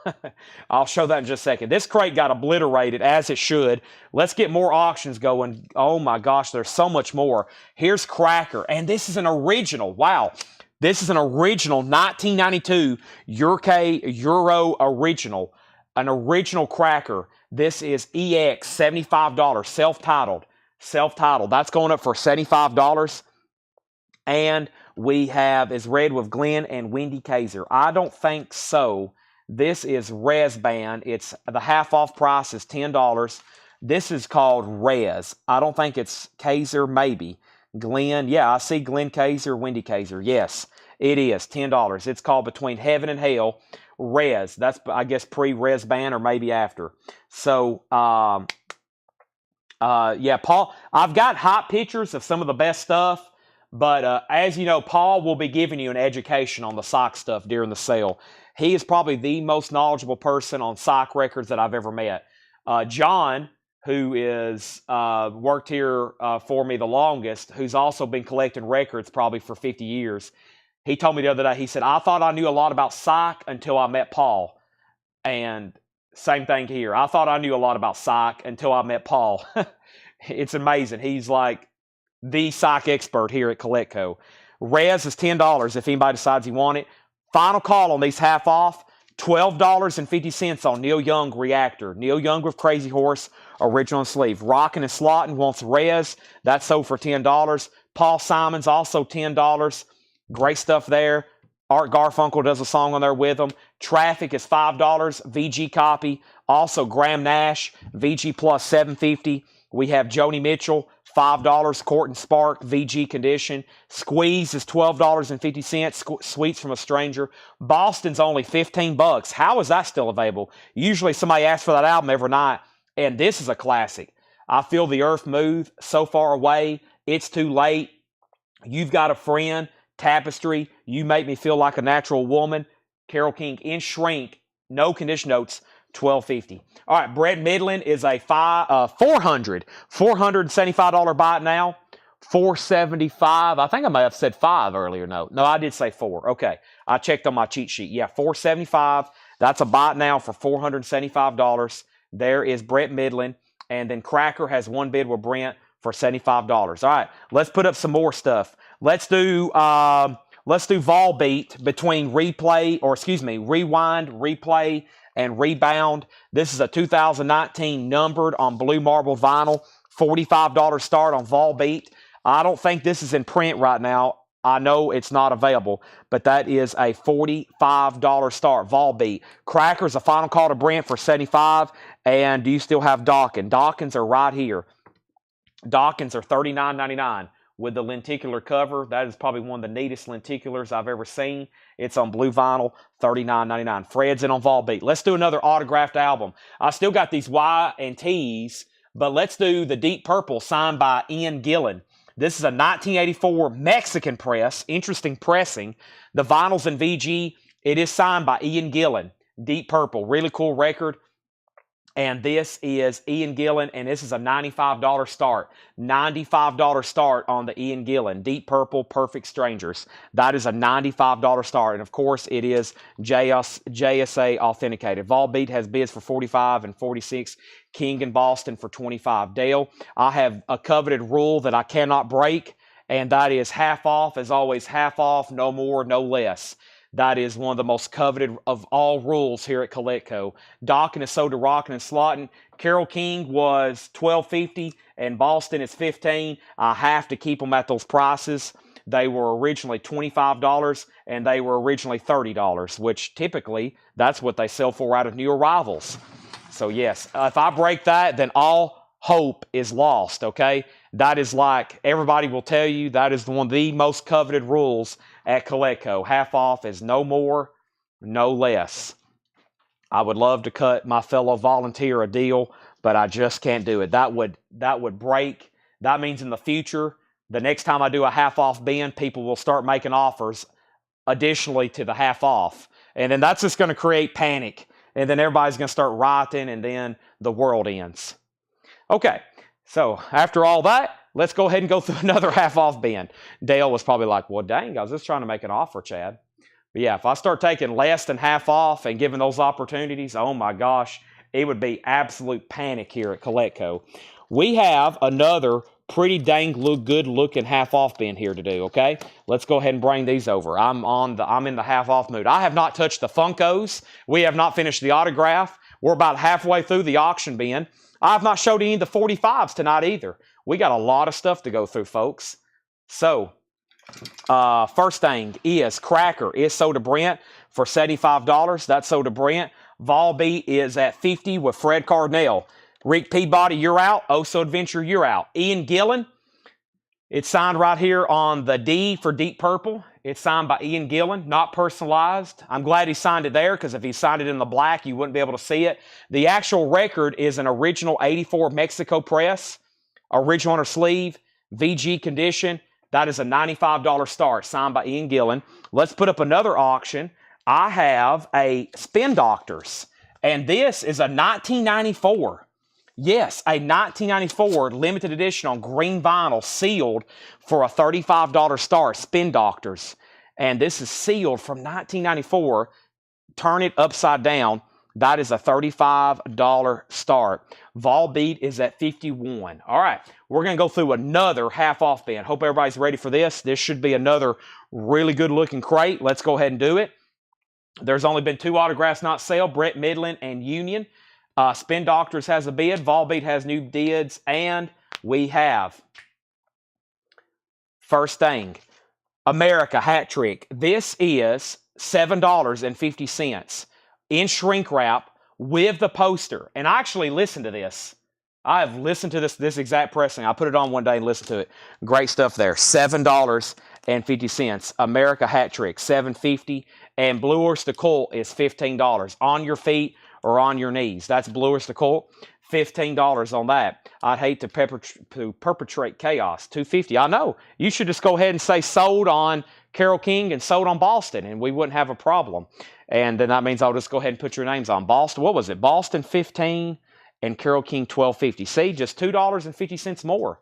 I'll show that in just a second. This crate got obliterated as it should. Let's get more auctions going. Oh my gosh, there's so much more. Here's Cracker. And this is an original. Wow. This is an original 1992 Euro original. An original Cracker. This is EX, $75, self-titled. Self-titled. That's going up for $75. And we have is red with Glenn and Wendy Kaiser. I don't think so. This is Res Band. It's the half off price is $10. This is called Res. I don't think it's Kaiser, maybe. Glenn, yeah, I see Glenn Kaiser, Wendy Kaiser. Yes, it is $10. It's called Between Heaven and Hell. Res. That's, I guess, pre-Res Band or maybe after. So, yeah, Paul, I've got hot pictures of some of the best stuff. But as you know, Paul will be giving you an education on the sock stuff during the sale. He is probably the most knowledgeable person on sock records that I've ever met. John, who is worked here for me the longest, who's also been collecting records probably for 50 years, he told me the other day, he said, I thought I knew a lot about sock until I met Paul. And same thing here. I thought I knew a lot about sock until I met Paul. It's amazing. He's like the sock expert here at Collectco. Res is $10 if anybody decides you want it. Final call on these half off. $12.50 on Neil Young Reactor. Neil Young with Crazy Horse, original sleeve. Rockin' and Slottin' wants Res. That's sold for $10. Paul Simon's also $10. Great stuff there. Art Garfunkel does a song on there with them. Traffic is $5. VG copy. Also Graham Nash. VG plus $7.50. We have Joni Mitchell. $5, Court and Spark, VG condition. Squeeze is $12.50, Sweets from a Stranger. Boston's only $15. How is that still available? Usually somebody asks for that album every night, and this is a classic. I Feel the Earth Move, So Far Away, It's Too Late, You've Got a Friend, Tapestry, You Make Me Feel Like a Natural Woman, Carole King, In Shrink, No Condition Notes, $12.50. All right, Brett Midland is a $475 buy it now. $475. I think I may have said 5 earlier. No, I did say 4. Okay, I checked on my cheat sheet. Yeah, $475. That's a buy it now for $475. There is Brett Midland, and then Cracker has one bid with Brent for $75. All right, let's put up some more stuff. Let's do Volbeat between rewind, replay, and rebound. This is a 2019 numbered on blue marble vinyl. $45 start on Volbeat. I don't think this is in print right now. I know it's not available, but that is a $45 start. Volbeat. Crackers, a final call to Brent for $75. And do you still have Dawkins? Dawkins are right here. Dawkins are $39.99 with the lenticular cover. That is probably one of the neatest lenticulars I've ever seen. It's on blue vinyl, $39.99. Fred's in on Volbeat. Let's do another autographed album. I still got these Y and T's, but let's do the Deep Purple signed by Ian Gillan. This is a 1984 Mexican press. Interesting pressing. The vinyl's in VG. It is signed by Ian Gillan. Deep Purple. Really cool record. And this is Ian Gillan, and this is a $95 start. $95 start on the Ian Gillan. Deep Purple, Perfect Strangers. That is a $95 start. And, of course, it is JSA authenticated. Volbeat has bids for $45 and $46. King in Boston for $25. Dale, I have a coveted rule that I cannot break, and that is half off. As always, half off, no more, no less. That is one of the most coveted of all rules here at Collectco. Docking is sold to Rockin' and Slotting. Carole King was $12.50 and Boston is $15. I have to keep them at those prices. They were originally $25 and they were originally $30, which typically that's what they sell for out of new arrivals. So yes, if I break that, then all hope is lost, okay? That is like, everybody will tell you, that is one of the most coveted rules at Collectco. Half off is no more, no less. I would love to cut my fellow volunteer a deal, but I just can't do it. That would break. That means in the future, the next time I do a half off bin, people will start making offers additionally to the half off. And then that's just going to create panic. And then everybody's going to start rioting, and then the world ends. Okay, so after all that, let's go ahead and go through another half-off bin. Dale was probably like, well, dang, I was just trying to make an offer, Chad. But yeah, if I start taking less than half off and giving those opportunities, oh my gosh, it would be absolute panic here at Collectco. We have another pretty dang good-looking half-off bin here to do, okay? Let's go ahead and bring these over. I'm in the half-off mood. I have not touched the Funkos. We have not finished the autograph. We're about halfway through the auction bin. I have not showed any of the 45s tonight either. We got a lot of stuff to go through, folks. So, first thing is Cracker is sold to Brent for $75. That's sold to Brent. Volbeat is at $50 with Fred Cardinale. Rick Peabody, you're out. Oso Adventure, you're out. Ian Gillan, it's signed right here on the D for Deep Purple. It's signed by Ian Gillan, not personalized. I'm glad he signed it there because if he signed it in the black, you wouldn't be able to see it. The actual record is an original 84 Mexico press, original on her sleeve, VG condition. That is a $95 start, signed by Ian Gillan. Let's put up another auction. I have a Spin Doctors, and this is a 1994. Yes, a 1994 limited edition on green vinyl, sealed for a $35 start, Spin Doctors. And this is sealed from 1994. Turn it upside down. That is a $35 start. Volbeat is at $51. All right, we're going to go through another half-off bin. Hope everybody's ready for this. This should be another really good-looking crate. Let's go ahead and do it. There's only been 2 autographs not sale, Brett Midland and Union. Spin Doctors has a bid. Volbeat has new bids. And we have, first thing, America Hat Trick. This is $7.50 in shrink wrap with the poster. And I actually listened to this. I have listened to this exact pressing. I put it on one day and listened to it. Great stuff there. $7.50. America Hat Trick, $7.50. And Blue Oyster Cult is $15. On your feet or on your knees. That's Blue Oyster Cult, $15 on that. I'd hate to perpetrate chaos. $2.50. I know. You should just go ahead and say sold on Carole King and sold on Boston, and we wouldn't have a problem. And then that means I'll just go ahead and put your names on. Boston, what was it? Boston, $15, and Carole King, $12.50. See, just $2.50 more.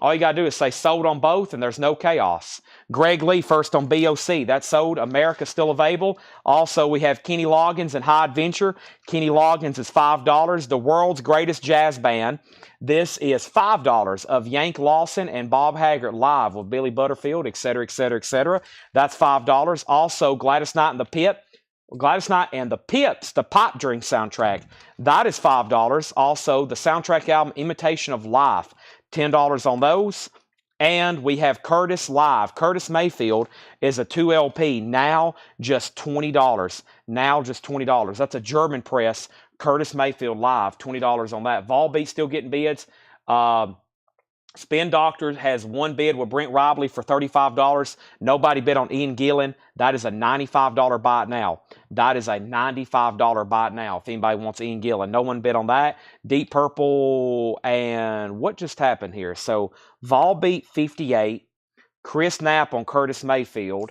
All you got to do is say sold on both, and there's no chaos. Greg Lee first on BOC. That's sold. America's still available. Also, we have Kenny Loggins and High Adventure. Kenny Loggins is $5. The World's Greatest Jazz Band. This is $5 of Yank Lawson and Bob Haggart live with Billy Butterfield, etc., etc., etc. That's $5. Also, Gladys Knight and the Pip. Gladys Knight and the Pips, the Pop Drink soundtrack. That is $5. Also, the soundtrack album Imitation of Life. $10 on those. And we have Curtis Live. Curtis Mayfield is a 2LP, now just $20. Now just $20. That's a German press. Curtis Mayfield Live, $20 on that. Volbeat still getting bids. Spin Doctor has one bid with Brent Robley for $35. Nobody bid on Ian Gillan. That is a $95 buy it now. That is a $95 buy it now. If anybody wants Ian Gillan, no one bid on that. Deep Purple, and what just happened here? So Volbeat 58, Chris Knapp on Curtis Mayfield,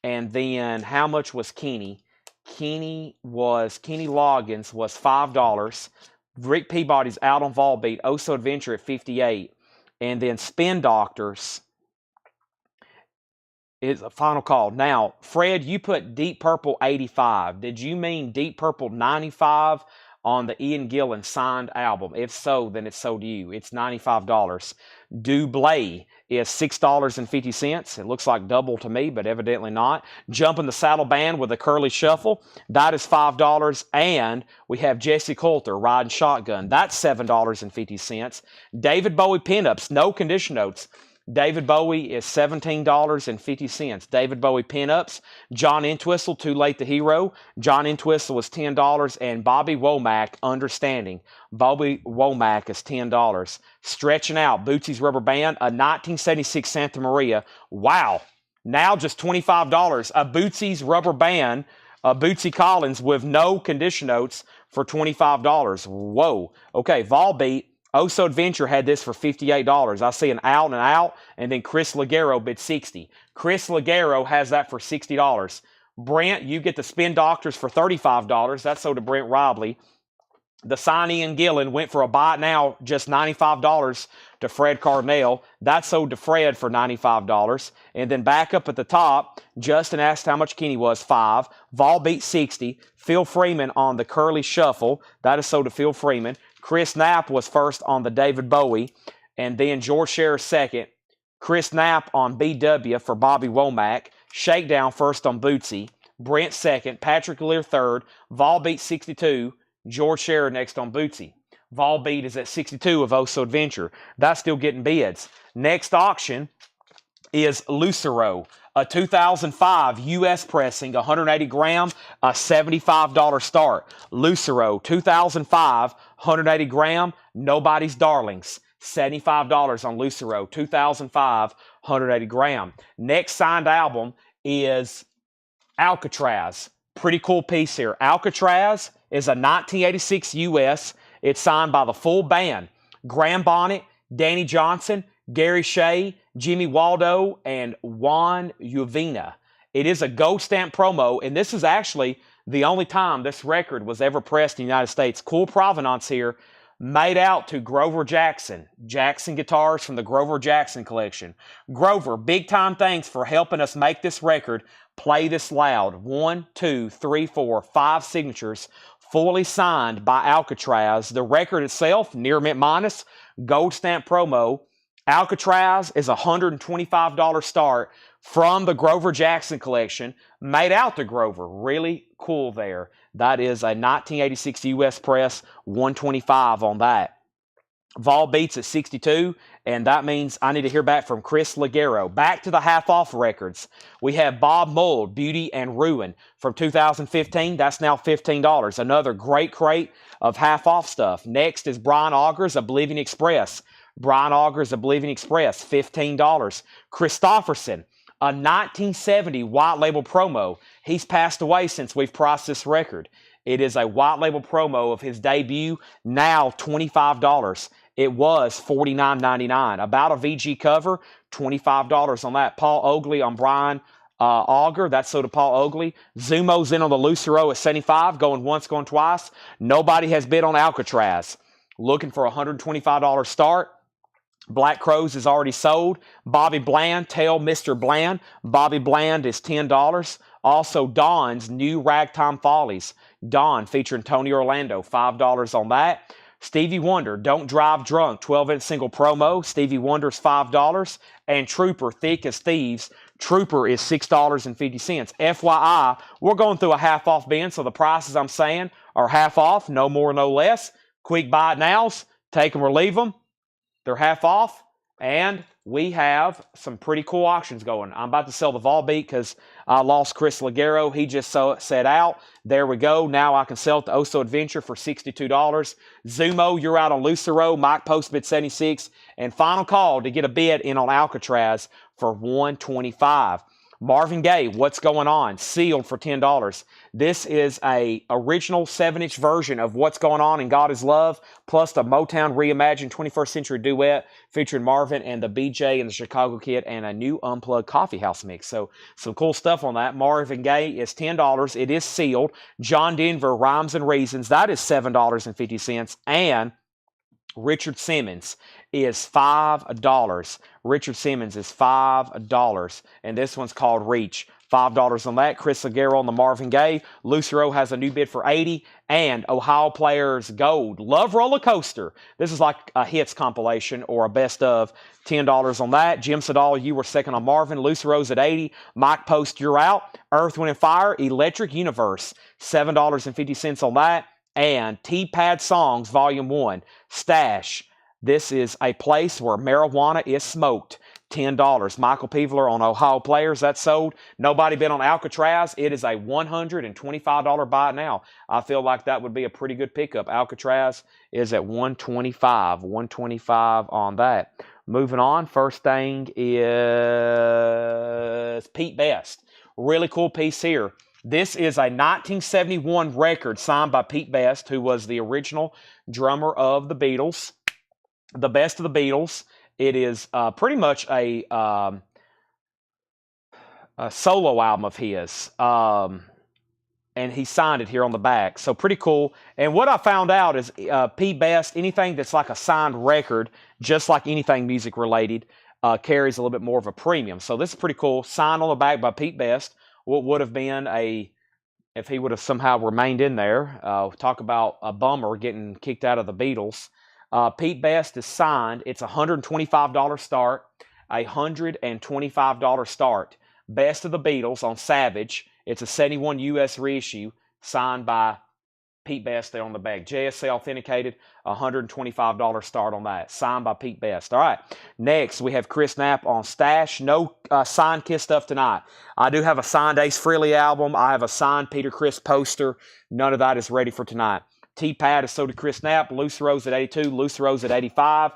and then how much was Kenny? Kenny Loggins was $5. Rick Peabody's out on Volbeat. Oso Adventure at 58. And then Spin Doctors is a final call. Now, Fred, you put Deep Purple 85. Did you mean Deep Purple 95 on the Ian Gillan signed album? If so, then it's sold to you. It's $95. Dublé is $6.50. It looks like double to me, but evidently not. Jumping the Saddle Band with a Curly Shuffle, that is $5. And we have Jesse Coulter riding Shotgun. That's $7.50. David Bowie Pinups, no condition notes. David Bowie is $17.50. David Bowie Pinups. John Entwistle, Too Late the Hero. John Entwistle is $10. And Bobby Womack, Understanding. Bobby Womack is $10. Stretching Out, Bootsy's Rubber Band, a 1976 Santa Maria. Wow. Now just $25. A Bootsy's Rubber Band, Bootsy Collins with no condition notes for $25. Whoa. Okay, Volbeat. Oso Adventure had this for $58. I see an out and out, and then Chris Ligero bid $60. Chris Ligero has that for $60. Brent, you get the Spin Doctors for $35. That's sold to Brent Robley. The sign Ian Gillan went for a buy it now, just $95 to Fred Carnell. That's sold to Fred for $95. And then back up at the top, Justin asked how much Kenny was, $5. Volbeat $60. Phil Freeman on the Curly Shuffle. That is sold to Phil Freeman. Chris Knapp was first on the David Bowie, and then George Scherer second. Chris Knapp on BW for Bobby Womack. Shakedown first on Bootsy. Brent second. Patrick Lear third. Volbeat 62. George Scherer next on Bootsy. Volbeat is at 62 of Oso Adventure. That's still getting bids. Next auction is Lucero, a 2005 U.S. pressing, 180 gram, a $75 start. Lucero, 2005, 180 gram, Nobody's Darlings, $75 on Lucero, 2005, 180 gram. Next signed album is Alcatraz. Pretty cool piece here. Alcatraz is a 1986 U.S. It's signed by the full band. Graham Bonnet, Danny Johnson, Gary Shea, Jimmy Waldo, and Juan Uvina. It is a gold stamp promo, and this is actually the only time this record was ever pressed in the United States. Cool provenance here. Made out to Grover Jackson. Jackson guitars from the Grover Jackson collection. Grover, big time thanks for helping us make this record play this loud. 1, 2, 3, 4, 5 signatures fully signed by Alcatraz. The record itself, near mint minus, gold stamp promo. Alcatraz is a $125 start from the Grover Jackson collection, made out to Grover. Really cool there. That is a 1986 U.S. press, $125 on that. Volbeat's at 62, and that means I need to hear back from Chris Ligero. Back to the half-off records. We have Bob Mould, Beauty and Ruin from 2015. That's now $15. Another great crate of half-off stuff. Next is Brian Augers, Oblivion Express. Brian Augers, Oblivion Express, $15. Christofferson, a 1970 white label promo. He's passed away since we've priced this record. It is a white label promo of his debut, now $25. It was $49.99. About a VG cover, $25 on that. Paul Oakley on Brian Auger, that's sold to Paul Oakley. Zumo's in on the Lucero at 75, going once, going twice. Nobody has bid on Alcatraz. Looking for a $125 start. Black Crows is already sold. Bobby Bland, Tell Mr. Bland. Bobby Bland is $10. Also, Dawn's new Ragtime Follies. Dawn featuring Tony Orlando, $5 on that. Stevie Wonder, Don't Drive Drunk, 12-inch single promo. Stevie Wonder's $5. And Trooper, Thick as Thieves. Trooper is $6.50. FYI, we're going through a half-off bin, so the prices I'm saying are half off, no more, no less. Quick buy it nows, take them or leave them. They're half off. And we have some pretty cool auctions going. I'm about to sell the Volbeat because I lost Chris Ligero. He just set out. There we go. Now I can sell it to Oso Adventure for $62. Zumo, you're out on Lucero. Mike Post bid 76. And final call to get a bid in on Alcatraz for $125. Marvin Gaye, what's going on? Sealed for $10. This is a original 7-inch version of What's Going On in God Is Love, plus the Motown Reimagined 21st Century duet featuring Marvin and the BJ and the Chicago Kid and a new Unplugged Coffee House mix. So some cool stuff on that. Marvin Gaye is $10. It is sealed. John Denver, Rhymes and Reasons, that is $7.50. And Richard Simmons is $5. Richard Simmons is $5. And this one's called Reach. $5 on that. Chris Ligero on the Marvin Gaye. Lucero has a new bid for $80. And Ohio Players Gold. Love Roller Coaster. This is like a hits compilation or a best of. $10 on that. Jim Sedal, you were second on Marvin. Lucero's at $80. Mike Post, you're out. Earth, Wind, and Fire. Electric Universe. $7.50 on that. And T-Pad Songs, Volume 1, Stash. This is a place where marijuana is smoked. $10. Michael Peevler on Ohio Players, that's sold. Nobody bid on Alcatraz. It is a $125 buy now. I feel like that would be a pretty good pickup. Alcatraz is at $125. $125 on that. Moving on, first thing is Pete Best. Really cool piece here. This is a 1971 record signed by Pete Best, who was the original drummer of the Beatles, the best of the Beatles. It is pretty much a solo album of his, and he signed it here on the back. So pretty cool. And what I found out is Pete Best, anything that's like a signed record, just like anything music related, carries a little bit more of a premium. So this is pretty cool. Signed on the back by Pete Best. What would have been if he would have somehow remained in there. Talk about a bummer getting kicked out of the Beatles. Pete Best is signed. It's a $125 start. $125 start. Best of the Beatles on Savage. It's a 71 US reissue signed by Pete Best there on the back. JSA authenticated, $125 start on that. Signed by Pete Best. All right. Next, we have Chris Knapp on Stash. No signed Kiss stuff tonight. I do have a signed Ace Frehley album. I have a signed Peter Criss poster. None of that is ready for tonight. T-Pad is sold to Chris Knapp. Lucero's at 82. Lucero's at 85.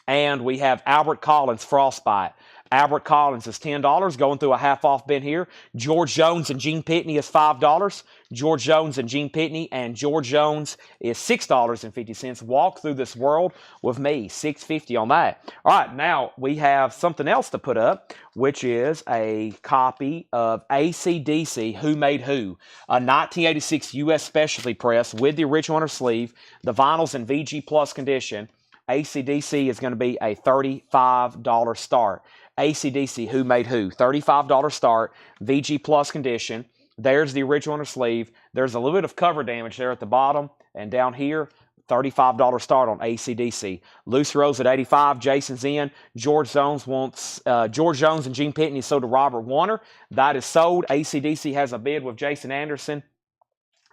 And we have Albert Collins Frostbite. Albert Collins is $10, going through a half-off bin here. George Jones and Gene Pitney is $5. George Jones and Gene Pitney, and George Jones is $6.50. Walk through this world with me, $6.50 on that. All right, now we have something else to put up, which is a copy of AC/DC, Who Made Who, a 1986 U.S. specialty press with the original on her sleeve. The vinyl's in VG Plus condition. AC/DC is going to be a $35 start. AC/DC, Who Made Who, $35 start, VG Plus condition. There's the original on the sleeve. There's a little bit of cover damage there at the bottom, and down here, $35 start on AC/DC. Lucero's at 85. Jason's in. George Jones wants George Jones and Gene Pitney sold to Robert Warner. That is sold. AC/DC has a bid with Jason Anderson.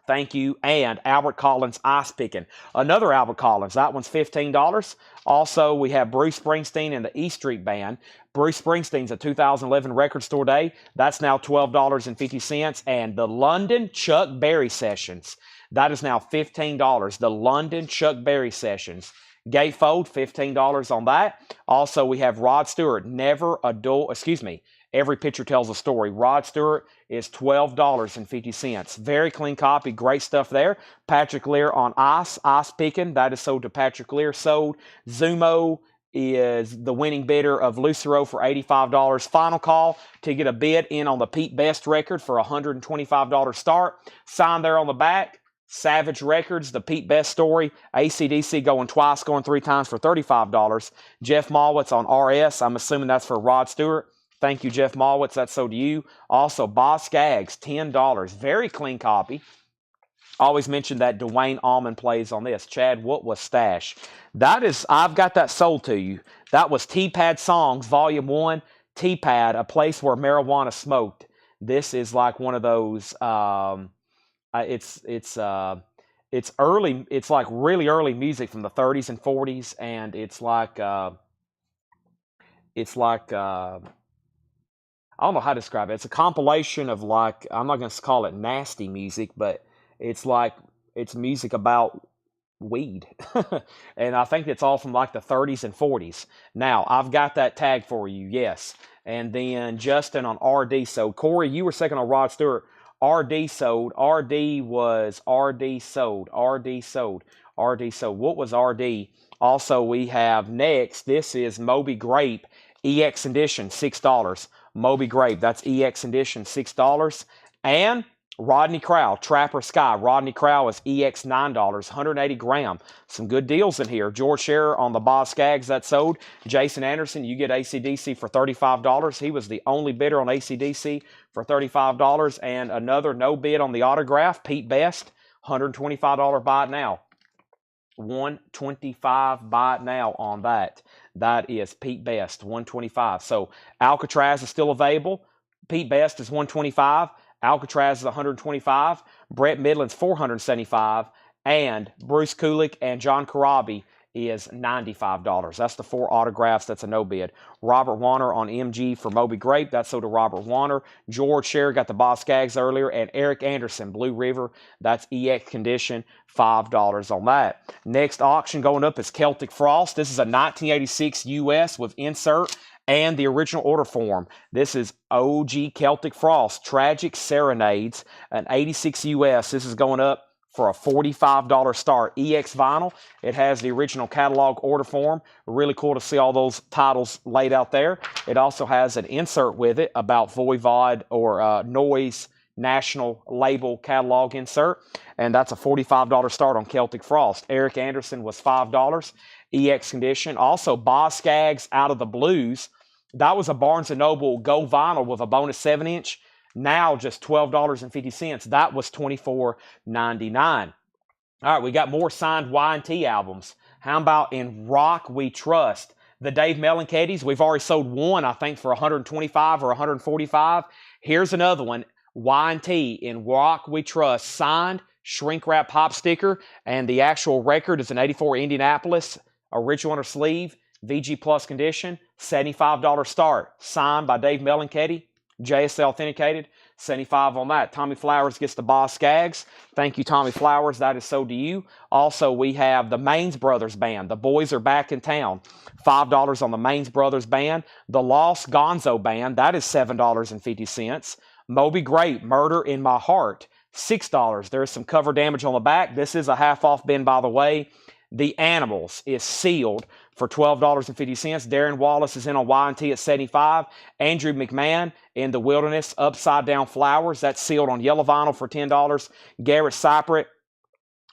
Thank you. And Albert Collins Ice Picking. Another Albert Collins. That one's $15. Also, we have Bruce Springsteen and the E Street Band. Bruce Springsteen's a 2011 Record Store Day. That's now $12.50. And the London Chuck Berry Sessions. That is now $15. The London Chuck Berry Sessions. Gatefold, $15 on that. Also, we have Rod Stewart, Every Picture Tells a Story. Rod Stewart is $12.50. Very clean copy. Great stuff there. Patrick Lear on Ice Picking. That is sold to Patrick Lear. Sold. Zumo is the winning bidder of Lucero for $85. Final call to get a bid in on the Pete Best record for $125 start. Signed there on the back. Savage Records, the Pete Best story. AC/DC going twice, going three times for $35. Jeff Malwitz on RS. I'm assuming that's for Rod Stewart. Thank you, Jeff Malwitz. That's sold to you. Also, Boss Skaggs, $10. Very clean copy. Always mention that Dwayne Allman plays on this. Chad, what was Stash? That is, I've got that sold to you. That was T-Pad Songs, Volume 1. T-Pad, a place where marijuana smoked. This is like one of those, it's early, it's like really early music from the 30s and 40s, and it's like, It's like I don't know how to describe it. It's a compilation of like I'm not gonna call it nasty music, but it's like it's music about weed, and I think it's all from like the 30s and 40s. Now I've got that tag for you, yes. And then Justin on RD. So Corey, you were second on Rod Stewart. RD sold. RD was RD sold. RD sold. RD sold. What was RD? Also, we have next. This is Moby Grape EX edition, $6. Moby Grape, that's EX edition, $6. And Rodney Crowell, Trapper Sky. Rodney Crowell is EX $9, 180 gram. Some good deals in here. George Scherer on the Boz Skaggs that sold. Jason Anderson, you get ACDC for $35. He was the only bidder on ACDC for $35. And another no bid on the autograph, Pete Best, $125 buy it now. $125 buy it now on that. That is Pete Best, $125. So Alcatraz is still available. Pete Best is $125. Alcatraz is $125. Brett Midland's $475. And Bruce Kulick and John Corabi is $95. That's the 4 autographs. That's a no bid. Robert Warner on MG for Moby Grape. That's sold to Robert Warner. George Scherer got the Boz Skaggs earlier. And Eric Anderson, Blue River. That's EX condition. $5 on that. Next auction going up is Celtic Frost. This is a 1986 US with insert and the original order form. This is OG Celtic Frost Tragic Serenades, an 86 US. This is going up for a $45 start. EX vinyl. It has the original catalog order form. Really cool to see all those titles laid out there. It also has an insert with it about Voivod or Noise national label catalog insert. And that's a $45 start on Celtic Frost. Eric Anderson was $5. EX condition. Also, Boz Skaggs Out of the Blues. That was a Barnes & Noble Go Vinyl with a bonus 7-inch. Now just $12.50. That was $24.99. All right, we got more signed Y&T albums. How about In Rock We Trust? The Dave Mellencattys, we've already sold one, I think, for $125 or $145. Here's another one, Y&T, In Rock We Trust, signed, shrink wrap pop sticker, and the actual record is an 84 Indianapolis, original under sleeve, VG Plus condition, $75 start, signed by Dave Mellencatty. JSL authenticated, 75 on that. Tommy Flowers gets the Boz Skaggs. Thank you, Tommy Flowers. That is sold to you. Also, we have the Maines Brothers Band. The boys are back in town. $5 on the Maines Brothers Band. The Lost Gonzo Band. That is $7.50. Moby Grape, Murder in My Heart. $6. There is some cover damage on the back. This is a half-off bin, by the way. The Animals is sealed for $12.50. Darren Wallace is in on Y&T at $75. Andrew McMahon in The Wilderness, Upside Down Flowers. That's sealed on yellow vinyl for $10. Garrett Cypriot.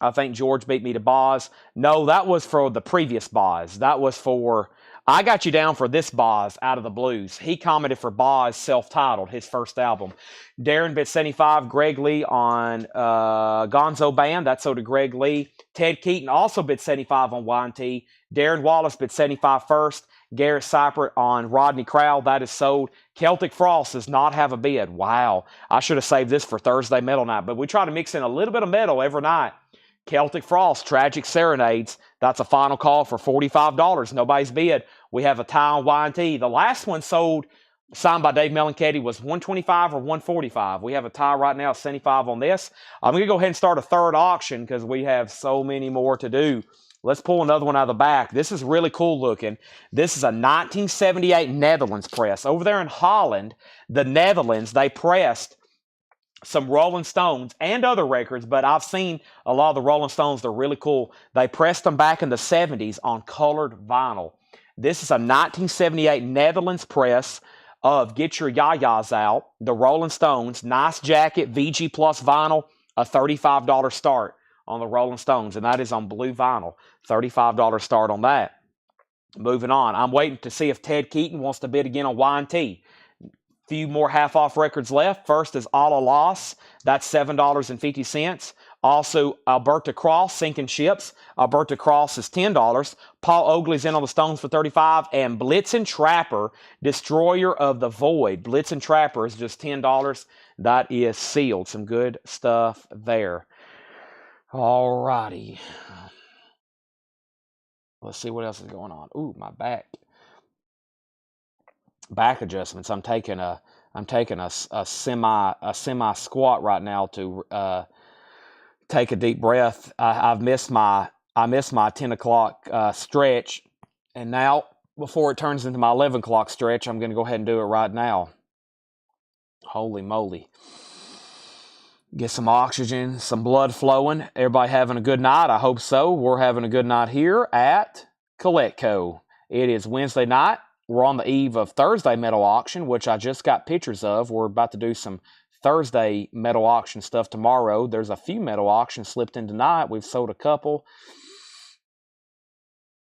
I think George beat me to Boz. No, that was for the previous Boz. That was for... I got you down for this Boz Out of the Blues. He commented for Boz self-titled, his first album. Darren bid 75. Greg Lee on Gonzo Band. That's sold to Greg Lee. Ted Keaton also bid 75 on Y&T. Darren Wallace bid 75 first. Garrett Cypriot on Rodney Crowell. That is sold. Celtic Frost does not have a bid. Wow. I should have saved this for Thursday Metal Night. But we try to mix in a little bit of metal every night. Celtic Frost, Tragic Serenades. That's a final call for $45. Nobody's bid. We have a tie on Y&T. The last one sold, signed by Dave Mellencatty, was $125 or $145. We have a tie right now, $75 on this. I'm going to go ahead and start a third auction because we have so many more to do. Let's pull another one out of the back. This is really cool looking. This is a 1978 Netherlands press. Over there in Holland, the Netherlands, they pressed some Rolling Stones and other records, but I've seen a lot of the Rolling Stones. They're really cool. They pressed them back in the 70s on colored vinyl. This is a 1978 Netherlands press of Get Your Yayas Out, the Rolling Stones, nice jacket, VG Plus vinyl, a $35 start on the Rolling Stones, and that is on blue vinyl. $35 start on that. Moving on. I'm waiting to see if Ted Keaton wants to bid again on Y&T. Few more half-off records left. First is All a Loss. That's $7.50. Also, Alberta Cross, Sinking Ships. Alberta Cross is $10. Paul Oakley's in on the Stones for $35. And Blitzen Trapper, Destroyer of the Void. Blitzen Trapper is just $10. That is sealed. Some good stuff there. All righty. Let's see what else is going on. Ooh, my back. back adjustments. I'm taking a semi squat right now to take a deep breath. I missed my 10 o'clock stretch, and now before it turns into my 11 o'clock stretch, I'm going to go ahead and do it right now. Holy moly. Get some oxygen, some blood flowing. Everybody having a good night? I hope so. We're having a good night here at Collectco. It is Wednesday night. We're on the eve of Thursday metal auction, which I just got pictures of. We're about to do some Thursday metal auction stuff tomorrow. There's a few metal auctions slipped in tonight. We've sold a couple.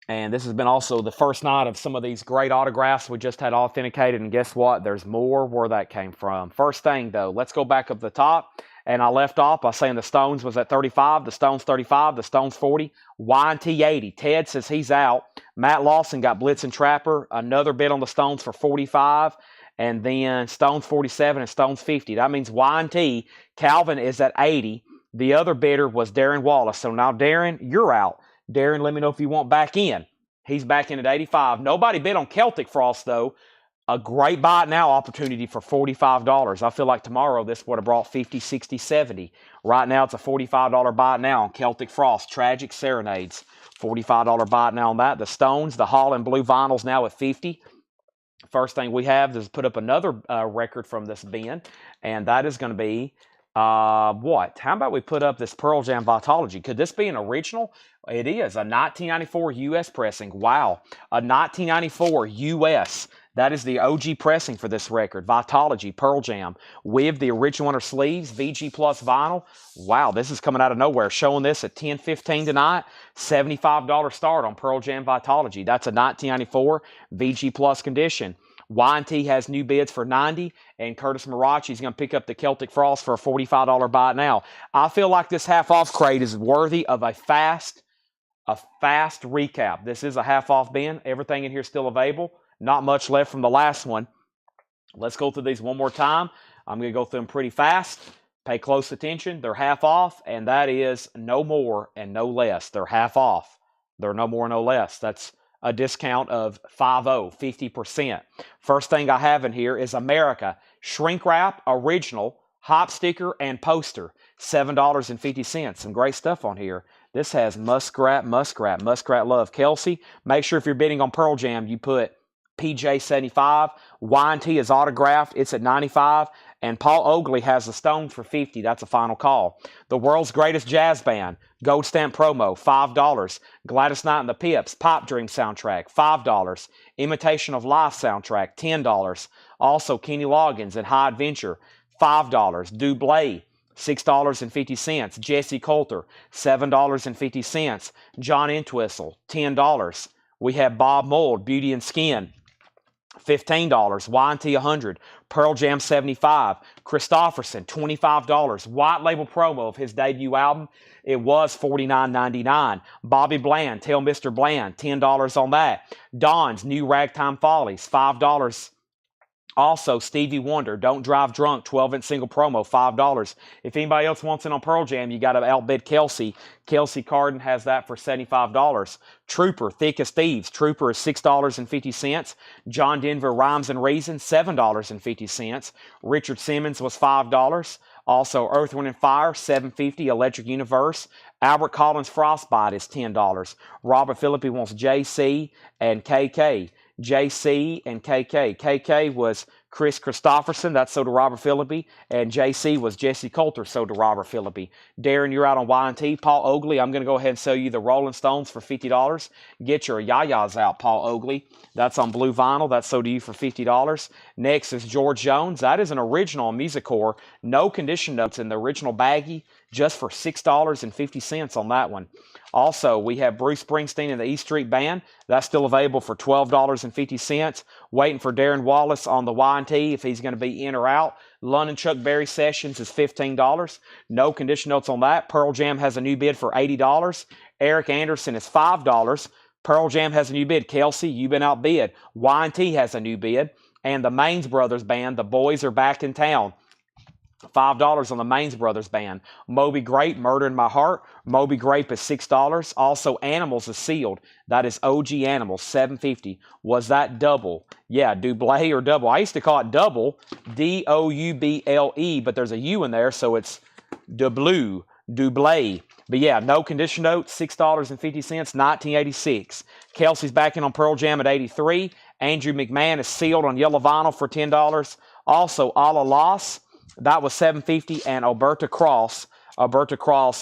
And this has been also the first night of some of these great autographs we just had authenticated. And guess what? There's more where that came from. First thing, though, let's go back up the top. And I left off by saying the Stones was at 35, the Stones 35, the Stones 40, Y&T 80. Ted says he's out. Matt Lawson got Blitz and Trapper. Another bid on the Stones for 45. And then Stones 47 and Stones 50. That means Y&T, Calvin is at 80. The other bidder was Darren Wallace. So now, Darren, you're out. Darren, let me know if you want back in. He's back in at 85. Nobody bid on Celtic Frost, though. A great buy now opportunity for $45. I feel like tomorrow this would have brought 50, 60, 70. Right now, it's a $45 buy now on Celtic Frost. Tragic Serenades. $45 buy now on that. The Stones, the Holland Blue Vinyls now at 50. First thing we have is put up another record from this bin, and that is going to be what? How about we put up this Pearl Jam Vitology? Could this be an original? It is. A 1994 U.S. pressing. Wow. A 1994 U.S. That is the OG pressing for this record. Vitology, Pearl Jam, with the original inner sleeves, VG Plus vinyl. Wow, this is coming out of nowhere. Showing this at $10.15 tonight. $75 start on Pearl Jam Vitology. That's a 1994 VG Plus condition. Y&T has new bids for 90, and Curtis Marachi is going to pick up the Celtic Frost for a $45 buy now. I feel like this half-off crate is worthy of a fast recap. This is a half-off bin. Everything in here is still available. Not much left from the last one. Let's go through these one more time. I'm going to go through them pretty fast. Pay close attention. They're half off, and that is no more and no less. They're half off. They're no more, no less. That's a discount of 50%. First thing I have in here is America Shrink Wrap Original Hop Sticker and Poster. $7.50. Some great stuff on here. This has Muskrat Love. Kelsey, make sure if you're bidding on Pearl Jam, you put PJ75. Y&T is autographed. It's at 95. And Paul Oakley has the Stones for 50. That's a final call. The World's Greatest Jazz Band. Gold Stamp Promo. $5. Gladys Knight and the Pips. Pop Dream Soundtrack. $5. Imitation of Life Soundtrack. $10. Also Kenny Loggins and High Adventure. $5. Dublé. $6.50. Jesse Coulter. $7.50. John Entwistle. $10. We have Bob Mould. Beauty and Skin. $15. Y&T 100. Pearl Jam 75. Christofferson $25. White label promo of his debut album. It was $49.99. Bobby Bland, Tell Mr. Bland, $10 on that. Don's New Ragtime Follies, $5. Also, Stevie Wonder, Don't Drive Drunk, 12-inch single promo, $5. If anybody else wants it on Pearl Jam, you got to outbid Kelsey. Kelsey Carden has that for $75. Trooper, Thick as Thieves. Trooper is $6.50. John Denver, Rhymes and Reason, $7.50. Richard Simmons was $5. Also, Earth, Wind, and Fire, $7.50. Electric Universe. Albert Collins Frostbite is $10. Robert Philippi wants JC and KK. JC and KK. KK was Chris Christofferson, that's sold to Robert Philippi, and JC was Jesse Coulter, sold to Robert Philippi. Darren, you're out on Y&T. Paul Oakley, I'm going to go ahead and sell you the Rolling Stones for $50. Get your Yayas out, Paul Oakley. That's on blue vinyl. That's sold to you for $50. Next is George Jones. That is an original on Musicore. No condition notes in the original baggie, just for $6.50 on that one. Also, we have Bruce Springsteen and the E Street Band. That's still available for $12.50. Waiting for Darren Wallace on the Y&T if he's going to be in or out. London Chuck Berry Sessions is $15. No condition notes on that. Pearl Jam has a new bid for $80. Eric Anderson is $5. Pearl Jam has a new bid. Kelsey, you've been outbid. Y&T has a new bid. And the Maines Brothers Band, the boys are back in town. $5 on the Maines Brothers band. Moby Grape, Murder in My Heart. Moby Grape is $6. Also, Animals is sealed. That is OG Animals, $7.50. Was that double? Yeah, Double or double. I used to call it double, D-O-U-B-L-E, but there's a U in there, so it's double. But yeah, no condition note, $6.50, 1986. Kelsey's back in on Pearl Jam at 83. Andrew McMahon is sealed on yellow vinyl for $10. Also, A La Loss, that was $7.50, and Alberta Cross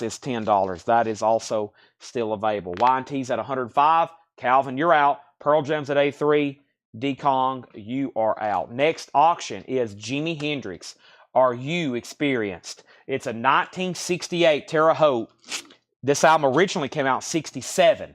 is $10. That is also still available. Y&T's at $105. Calvin, you're out. Pearl Jam's at $83. D-Kong, you are out. Next auction is Jimi Hendrix. Are you experienced? It's a 1968 Terre Haute. This album originally came out in 67.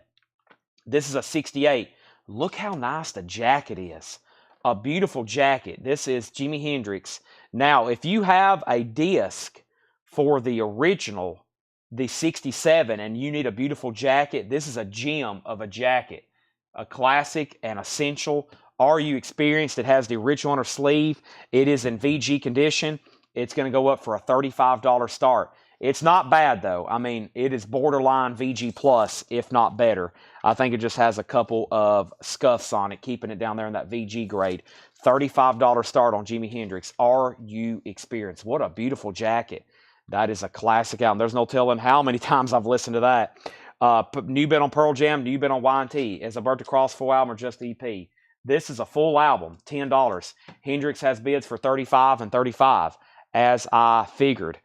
This is a 68. Look how nice the jacket is. A beautiful jacket. This is Jimi Hendrix. Now, if you have a disc for the original, the 67, and you need a beautiful jacket, this is a gem of a jacket. A classic and essential. Are you experienced? It has the original on her sleeve. It is in VG condition. It's going to go up for a $35 start. It's not bad, though. I mean, it is borderline VG plus, if not better. I think it just has a couple of scuffs on it, keeping it down there in that VG grade. $35 start on Jimi Hendrix. Are you experienced? What a beautiful jacket. That is a classic album. There's no telling how many times I've listened to that. New bit on Pearl Jam, new bit on Y&T. Is Alberta Cross full album or just EP? This is a full album, $10. Hendrix has bids for $35 and $35, as I figured.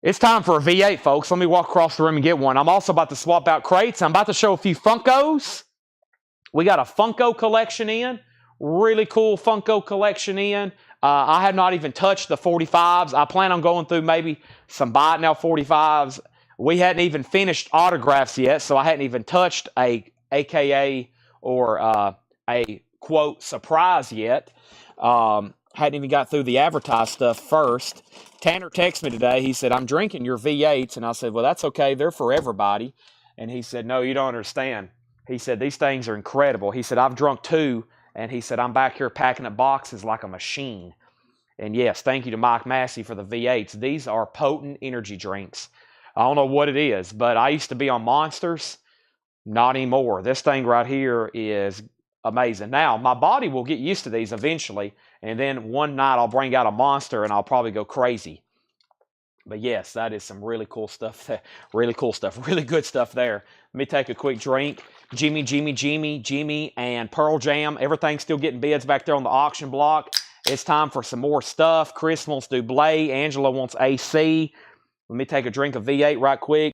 It's time for a V8, folks. Let me walk across the room and get one. I'm also about to swap out crates. I'm about to show a few Funkos. We got a Funko collection in. Really cool Funko collection in. I have not even touched the 45s. I plan on going through maybe some Buy It Now 45s. We hadn't even finished autographs yet, so I hadn't even touched a AKA or a, quote, surprise yet. Hadn't even got through the advertised stuff first. Tanner texted me today. He said, I'm drinking your V8s. And I said, well, that's okay. They're for everybody. And he said, no, you don't understand. He said, these things are incredible. He said, I've drunk 2. And he said, I'm back here packing up boxes like a machine. And yes, thank you to Mike Massey for the V8s. These are potent energy drinks. I don't know what it is, but I used to be on Monsters. Not anymore. This thing right here is amazing. Now, my body will get used to these eventually, and then one night I'll bring out a Monster and I'll probably go crazy. But yes, that is some really cool stuff there. Really cool stuff. Really good stuff there. Let me take a quick drink. Jimmy, and Pearl Jam. Everything's still getting bids back there on the auction block. It's time for some more stuff. Chris wants Double. Angela wants AC. Let me take a drink of V8 right quick.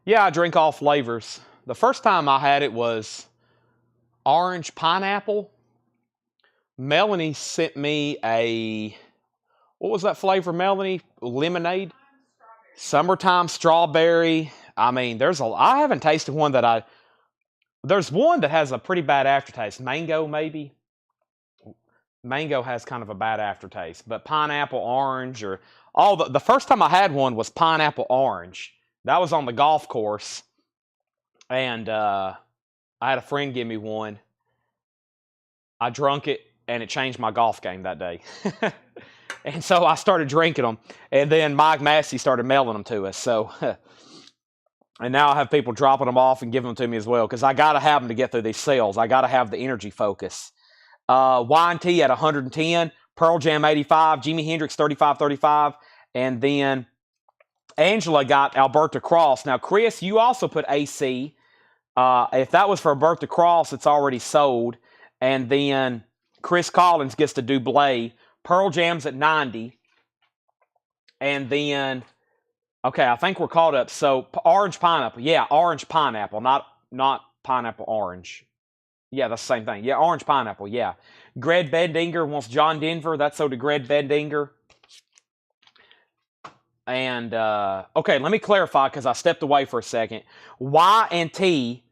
Yeah, I drink all flavors. The first time I had it was orange pineapple. Melanie sent me a, what was that flavor, Melanie? Lemonade? Summertime strawberry. I mean, I haven't tasted one that there's one that has a pretty bad aftertaste. Mango, maybe? Mango has kind of a bad aftertaste. But pineapple, orange, or the first time I had one was pineapple orange. That was on the golf course. And I had a friend give me one. I drunk it, and it changed my golf game that day. And so I started drinking them. And then Mike Massey started mailing them to us. So, and now I have people dropping them off and giving them to me as well, because I got to have them to get through these sales. I got to have the energy focus. Y&T at 110. Pearl Jam 85. Jimi Hendrix 35. And then Angela got Alberta Cross. Now, Chris, you also put AC. If that was for Alberta Cross, it's already sold. And then Chris Collins gets the Double. Pearl Jam's at 90. And then, okay, I think we're caught up. So, orange pineapple. Yeah, orange pineapple, not pineapple orange. Yeah, that's the same thing. Yeah, orange pineapple, yeah. Gred Bendinger wants John Denver. That's so to Gred Bendinger. And, okay, let me clarify because I stepped away for a second. Y&T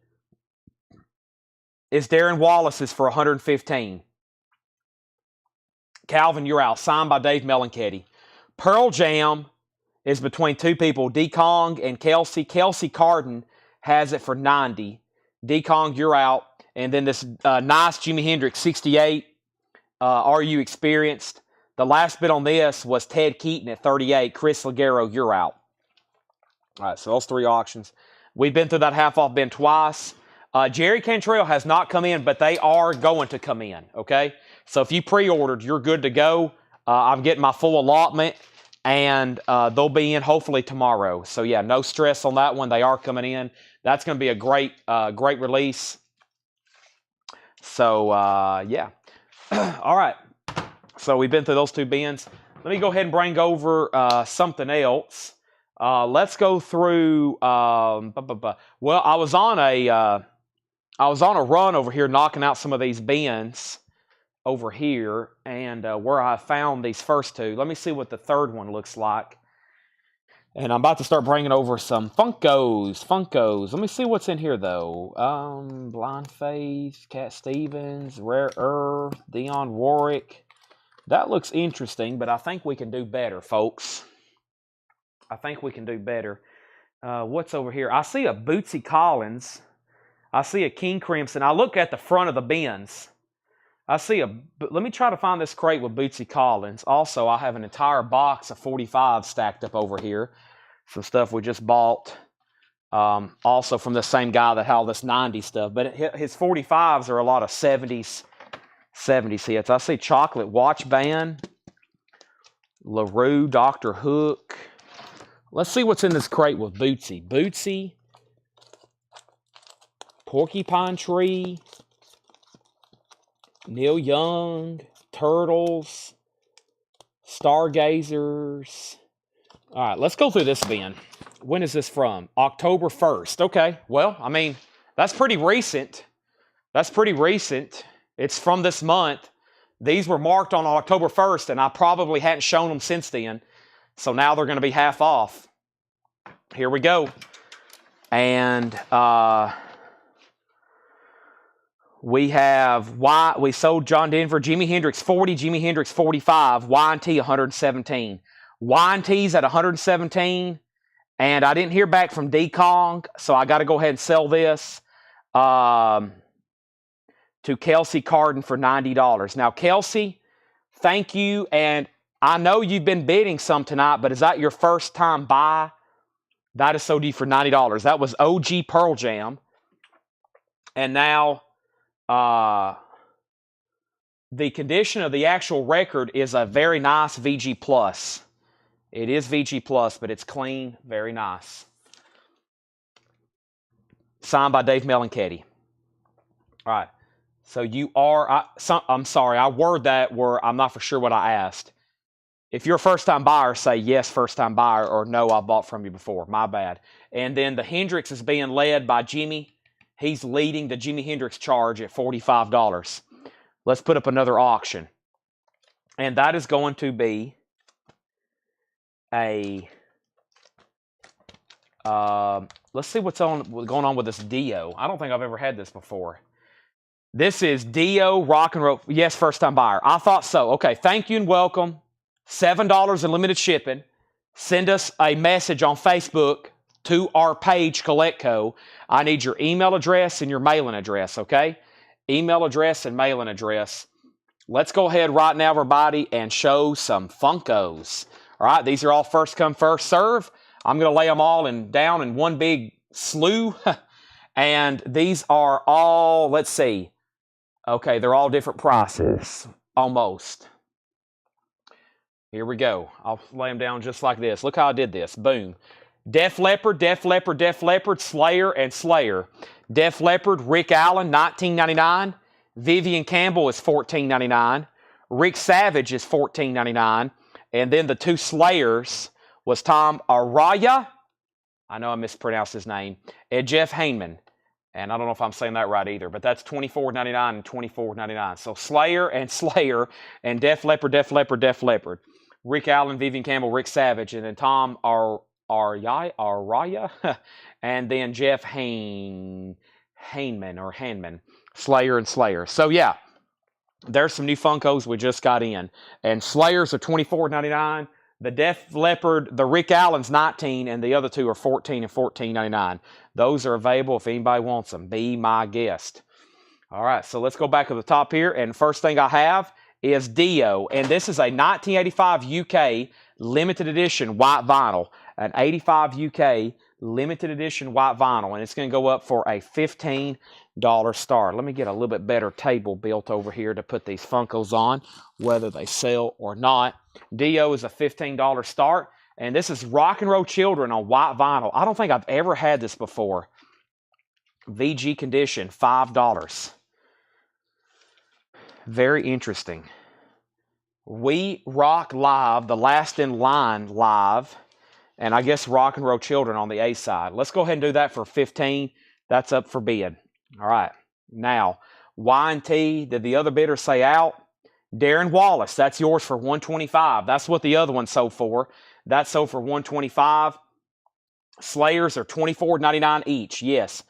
is Darren Wallace's for 115. Calvin, you're out. Signed by Dave Melanchetti. Pearl Jam is between two people, D Kong and Kelsey. Kelsey Carden has it for 90. D Kong, you're out. And then this nice Jimi Hendrix 68. Are you experienced? The last bid on this was Ted Keaton at 38. Chris Ligero, you're out. All right, so those 3 auctions. We've been through that half-off bin twice. Jerry Cantrell has not come in, but they are going to come in, okay? So if you pre-ordered, you're good to go. I'm getting my full allotment, and they'll be in hopefully tomorrow. So, yeah, no stress on that one. They are coming in. That's going to be a great release. So, yeah. All right. So we've been through those 2 bins. Let me go ahead and bring over something else. Let's go through. Well, I was on a run over here, knocking out some of these bins over here, and where I found these first 2. Let me see what the third one looks like. And I'm about to start bringing over some Funkos. Let me see what's in here, though. Blind Faith, Cat Stevens, Rare Earth, Dionne Warwick. That looks interesting, but I think we can do better, folks. I think we can do better. What's over here? I see a Bootsy Collins. I see a King Crimson. I look at the front of the bins. Let me try to find this crate with Bootsy Collins. Also, I have an entire box of 45 stacked up over here. Some stuff we just bought. Also from the same guy that had all this 90s stuff. But his 45s are a lot of 70s hits. I see Chocolate Watch Band. LaRue, Dr. Hook. Let's see what's in this crate with Bootsy. Bootsy. Porcupine Tree. Neil Young. Turtles. Stargazers. All right, let's go through this bin. When is this from? October 1st. Okay, well, I mean, that's pretty recent. It's from this month. These were marked on October 1st, and I probably hadn't shown them since then. So now they're going to be half off. Here we go. And we sold John Denver, Jimi Hendrix 40, Jimi Hendrix 45, Y&T 117. Y&T's at 117, and I didn't hear back from D Kong, so I got to go ahead and sell this to Kelsey Carden for $90. Now, Kelsey, thank you, and I know you've been bidding some tonight, but is that your first time buy? That is so deep for $90. That was OG Pearl Jam. And now the condition of the actual record is a very nice VG+. It is VG+, but it's clean, very nice. Signed by Dave Melanchetti. All right. So you are, I'm sorry, I word that where I'm not for sure what I asked. If you're a first-time buyer, say yes, first-time buyer, or no, I bought from you before. My bad. And then the Hendrix is being led by Jimmy. He's leading the Jimi Hendrix charge at $45. Let's put up another auction. And that is going to be a... let's see what's going on with this Dio. I don't think I've ever had this before. This is Dio Rock and Roll. Yes, first-time buyer. I thought so. Okay, thank you and welcome. $7 in limited shipping. Send us a message on Facebook to our page, Collectco. I need your email address and your mailing address, okay? Email address and mailing address. Let's go ahead right now, everybody, and show some Funkos. All right, these are all first come, first serve. I'm going to lay them all down in one big slew. And these are all, let's see. Okay, they're all different prices, almost. Here we go. I'll lay them down just like this. Look how I did this. Boom. Def Leppard, Def Leppard, Def Leppard, Slayer, and Slayer. Def Leppard, Rick Allen, $19.99. Vivian Campbell is $14.99. Rick Savage is $14.99. And then the two Slayers was Tom Araya. I know I mispronounced his name. And Jeff Hayman. And I don't know if I'm saying that right either, but that's $24.99 and $24.99. So Slayer and Def Leppard, Def Leppard, Def Leppard. Rick Allen, Vivian Campbell, Rick Savage, and then Tom Araya, and then Jeff Hanman, Slayer and Slayer. So yeah, there's some new Funkos we just got in. And Slayers are $24.99. The Def Leppard, the Rick Allen's 19, and the other two are 14 and 14.99. Those are available if anybody wants them. Be my guest. All right, so let's go back to the top here, and first thing I have is Dio, and this is a 1985 UK limited edition white vinyl, an 85 UK limited edition white vinyl, and it's going to go up for a $15 start. Let me get a little bit better table built over here to put these Funkos on, whether they sell or not. Dio is a $15 start, and this is Rock and Roll Children on white vinyl. I don't think I've ever had this before. VG condition, $5. Very interesting. We Rock Live, the Last in Line Live, and I guess Rock and Roll Children on the A side. Let's go ahead and do that for 15. That's up for bid. All right. Now, Y&T, did the other bidder say out? Darren Wallace, that's yours for $125. That's what the other one sold for. That sold for $125. Slayers are $24.99 each. Yes.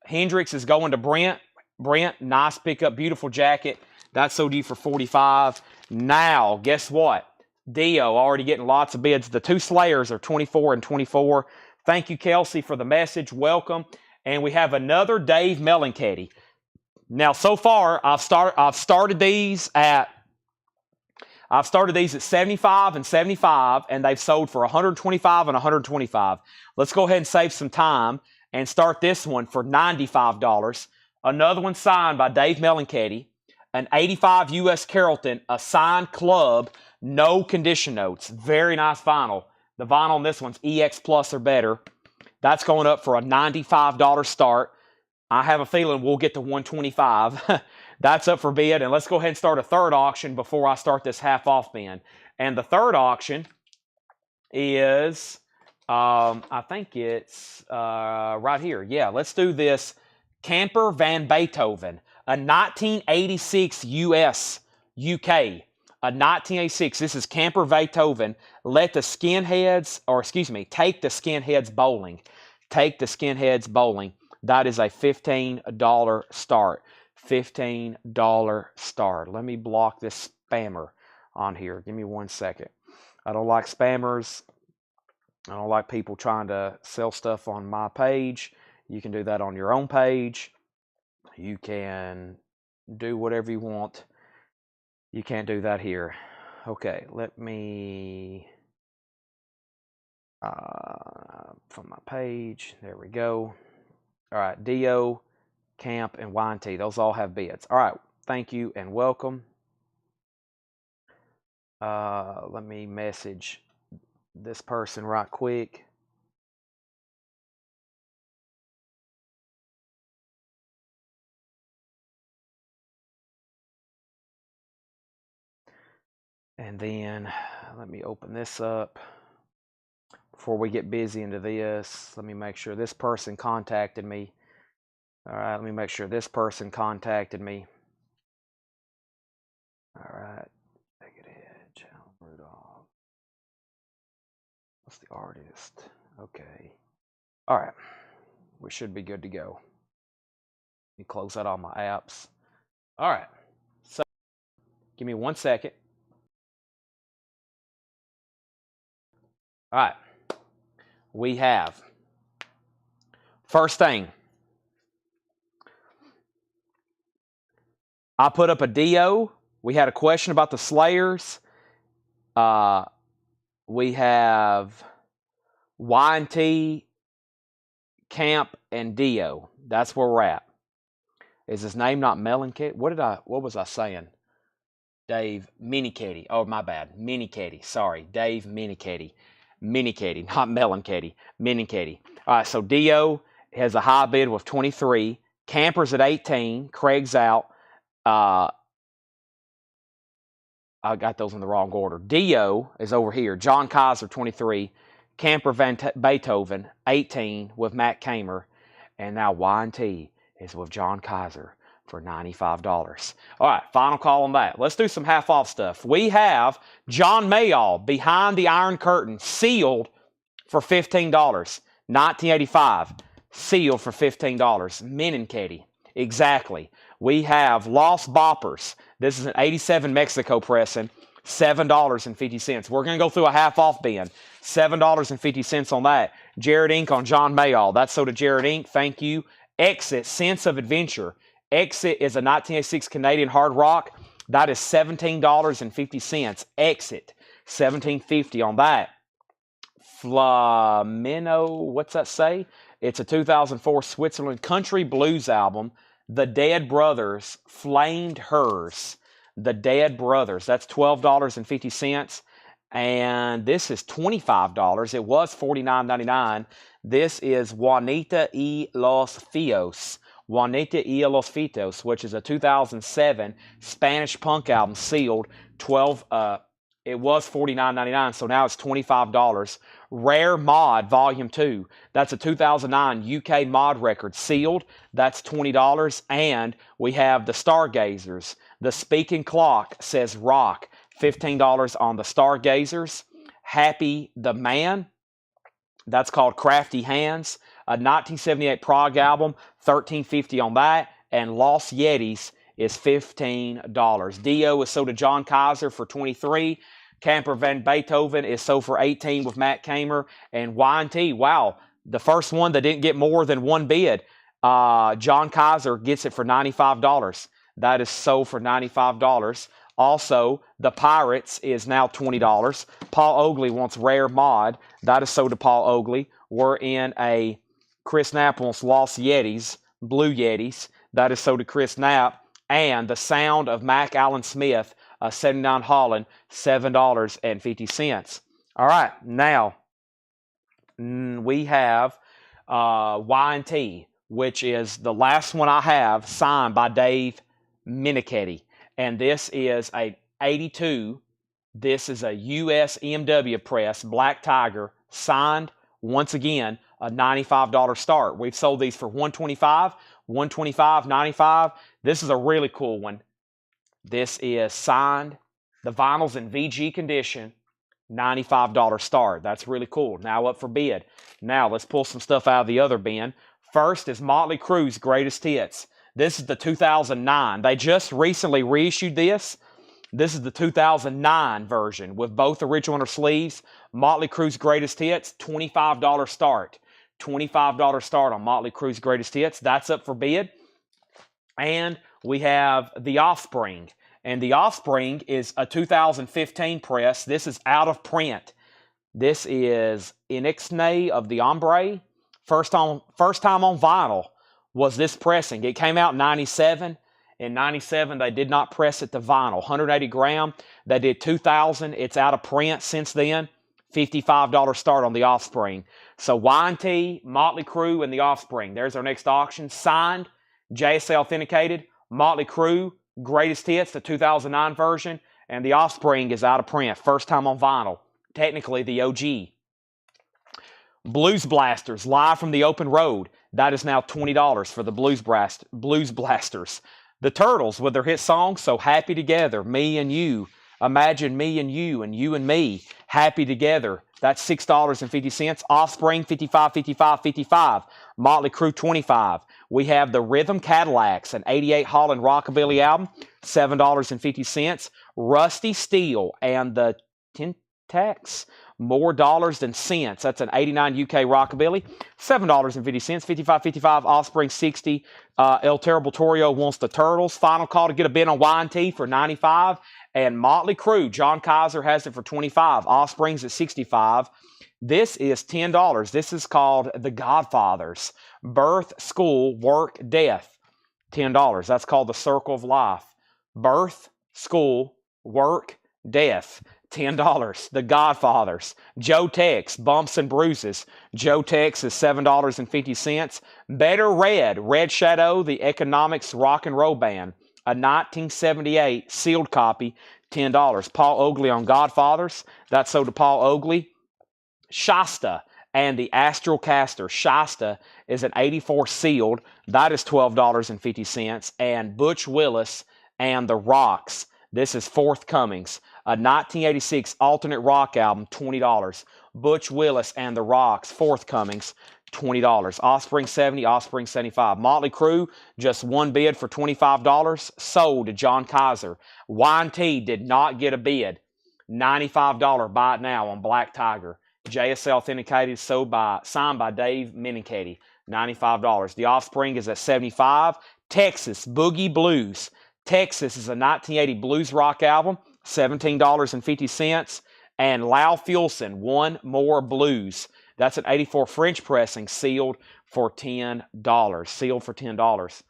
Hendrix is going to Brent. Brent, nice pickup, beautiful jacket. That sold you for $45. Now, guess what? Dio already getting lots of bids. The two Slayers are $24 and $24. Thank you, Kelsey, for the message. Welcome. And we have another Dave Mellencamp. Now, so far, I've started these at 75 and 75, and they've sold for 125 and 125. Let's go ahead and save some time and start this one for $95. Another one signed by Dave Mellencamp. An 85 U.S. Carrollton, a signed club, no condition notes. Very nice vinyl. The vinyl on this one's EX Plus or better. That's going up for a $95 start. I have a feeling we'll get to $125. That's up for bid. And let's go ahead and start a third auction before I start this half off bin. And the third auction is, I think it's right here. Yeah, let's do this. Camper Van Beethoven, a 1986 US, UK. A 1986, this is Camper Beethoven. Take the Skinheads bowling. Take the Skinheads bowling. That is a $15 start. $15 start. Let me block this spammer on here. Give me 1 second. I don't like spammers. I don't like people trying to sell stuff on my page. You can do that on your own page. You can do whatever you want. You can't do that here. Okay, let me, from my page, there we go. All right, Dio, Camp, and Y&T. Those all have bids. All right, thank you and welcome. Let me message this person right quick. And then let me open this up. Before we get busy into this, let me make sure this person contacted me. All right, let me make sure this person contacted me. All right, take it Edge, Rudolph. What's the artist? Okay. All right, we should be good to go. Let me close out all my apps. All right, so give me 1 second. All right, we have, first thing, I put up a Dio. We had a question about the Slayers. We have Y&T, Camp, and Dio. That's where we're at. Is his name not Mellencamp? What was I saying? Dave Minicatty. Oh, my bad. Minicatty. Sorry. Dave Minicatty. Minicatty, not Mellencamp. Minicatty. All right, so Dio has a high bid with 23. Camper's at 18. Craig's out. I got those in the wrong order. Dio is over here. John Kaiser, 23. Camper Van Beethoven, 18 with Matt Kamer. And now Y&T is with John Kaiser for $95. All right, final call on that. Let's do some half-off stuff. We have John Mayall, Behind the Iron Curtain, sealed for $15. 1985, sealed for $15. Menenkaty, exactly. We have Lost Boppers. This is an 87 Mexico pressing, $7.50. We're going to go through a half-off bin. $7.50 on that. Jared Inc. on John Mayall. That's sold to Jared Inc. Thank you. Exit, Sense of Adventure. Exit is a 1986 Canadian hard rock. That is $17.50. Exit, $17.50 on that. Flamino, what's that say? It's a 2004 Switzerland country blues album. The Dead Brothers, Flamed Hers. The Dead Brothers, that's $12.50. And this is $25. It was $49.99. This is Juanita y los Fios. Juanita y los Fios, which is a 2007 Spanish punk album, sealed. It was $49.99, so now it's $25. Rare Mod Volume 2. That's a 2009 UK mod record, sealed. That's $20. And we have the Stargazers. The Speaking Clock says rock. $15 on the Stargazers. Happy the Man. That's called Crafty Hands. A 1978 prog album. $13.50 on that. And Lost Yetis is $15. Dio is sold to John Kaiser for $23. Camper Van Beethoven is sold for $18 with Matt Kamer. And Y&T, wow, the first one that didn't get more than one bid. John Kaiser gets it for $95. That is sold for $95. Also, the Pirates is now $20. Paul Oakley wants Rare Mod. That is sold to Paul Oakley. We're in a Chris Knapp wants Lost Yetis, Blue Yetis. That is sold to Chris Knapp. And the Sound of Mac Allen Smith, 79 Holland, $7.50. All right, now we have Y&T, which is the last one I have, signed by Dave Minichetti. And this is a 82. This is a US EMW press, Black Tiger, signed, once again, a $95 start. We've sold these for $125, $125, $95. This is a really cool one. This is signed. The vinyl's in VG condition. $95 start. That's really cool. Now up for bid. Now let's pull some stuff out of the other bin. First is Motley Crue's Greatest Hits. This is the 2009. They just recently reissued this. This is the 2009 version with both original inner sleeves. Motley Crue's Greatest Hits, $25 start. $25 start on Motley Crue's Greatest Hits. That's up for bid. And we have The Offspring. And The Offspring is a 2015 press. This is out of print. This is Inixnay of the Ombre. First time on vinyl was this pressing. It came out in 97. In 97, they did not press it to vinyl. 180 gram. They did 2,000. It's out of print since then. $55 start on The Offspring. So Y&T, Motley Crue, and The Offspring. There's our next auction. Signed, JSA authenticated. Motley Crue, Greatest Hits, the 2009 version. And The Offspring is out of print. First time on vinyl. Technically the OG. Blues Blasters, live from the open road. That is now $20 for the Blues Blasters. The Turtles with their hit song, So Happy Together, Me and You. Imagine me and you and me. Happy Together. That's $6.50. Offspring, $55, $55, $55. Motley Crue, $25. We have the Rhythm Cadillacs, an 88 Holland Rockabilly album, $7.50. Rusty Steel and the Tintax, More Dollars Than Cents. That's an 89 UK Rockabilly, $7.50. 55, 55. Offspring, 60. El Terrible Torio wants the Turtles. Final call to get a bid on Y&T for $95. And Motley Crue, John Kaiser has it for $25. Offspring's at $65. This is $10. This is called The Godfathers. Birth, School, Work, Death. $10. That's called The Circle of Life. Birth, School, Work, Death. $10. The Godfathers. Joe Tex, Bumps and Bruises. Joe Tex is $7.50. Better Red, Red Shadow, The Economics Rock and Roll Band. A 1978 sealed copy, $10. Paul Oakley on Godfathers. That's sold to Paul Oakley. Shasta and the Astral Caster. Shasta is an 84 sealed. That is $12.50. And Butch Willis and the Rocks. This is Forthcomings. A 1986 alternate rock album, $20. Butch Willis and the Rocks. Forthcomings, $20. Offspring, $70. Offspring, $75. Motley Crue, just one bid for $25. Sold to John Kaiser. Y&T did not get a bid. $95. Buy it now on Black Tiger. JSL authenticated, signed by Dave Meniketti. $95. The Offspring is at $75. Texas Boogie Blues. Texas is a 1980 blues rock album, $17.50. And Lau Fulson, One More Blues. That's an 84 French pressing, sealed for $10. Sealed for $10.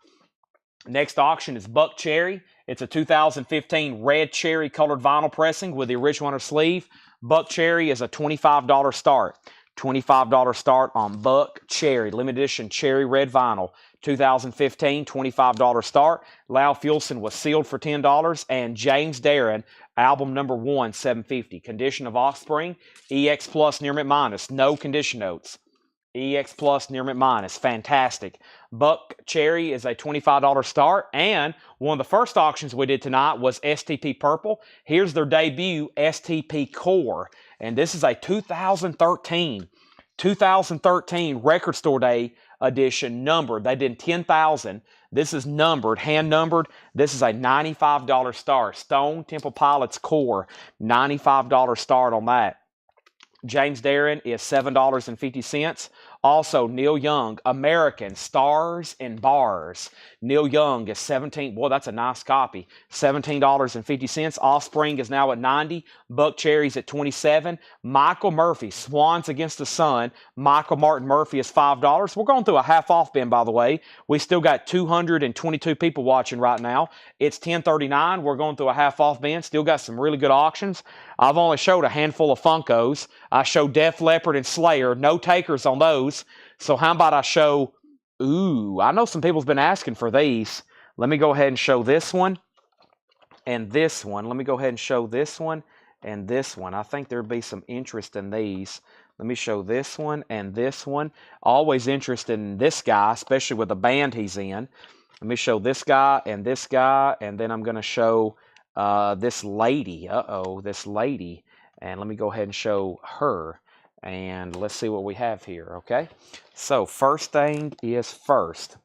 Next auction is Buck Cherry. It's a 2015 red cherry colored vinyl pressing with the original on her sleeve. Buck Cherry is a $25 start. $25 start on Buck Cherry. Limited edition cherry red vinyl. 2015, $25 start. Lau Fulson was sealed for $10. And James Darren, album number 1, $750. Condition of Offspring, EX Plus near mint minus. No condition notes. EX Plus near mint minus. Fantastic. Buck Cherry is a $25 start. And one of the first auctions we did tonight was STP Purple. Here's their debut, STP Core. And this is a 2013 Record Store Day edition, numbered. They did 10,000. This is numbered, hand numbered. This is a $95 start. Stone Temple Pilots Core, $95 start on that. James Darren is $7.50. Also, Neil Young, American Stars and Bars. Neil Young is $17. Boy, that's a nice copy. $17.50. Offspring is now at $90. Buck Cherry's at $27. Michael Murphy, Swans Against the Sun. Michael Martin Murphy is $5. We're going through a half-off bin, by the way. We still got 222 people watching right now. It's 10:39. We're going through a half-off bin. Still got some really good auctions. I've only showed a handful of Funkos. I showed Def Leppard and Slayer. No takers on those. So how about I show... Ooh, I know some people's been asking for these. Let me go ahead and show this one and this one. Let me go ahead and show this one and this one. I think there'd be some interest in these. Let me show this one and this one. Always interested in this guy, especially with the band he's in. Let me show this guy, and then I'm going to show this lady. This lady. And let me go ahead and show her. And let's see what we have here, okay? So first thing is first.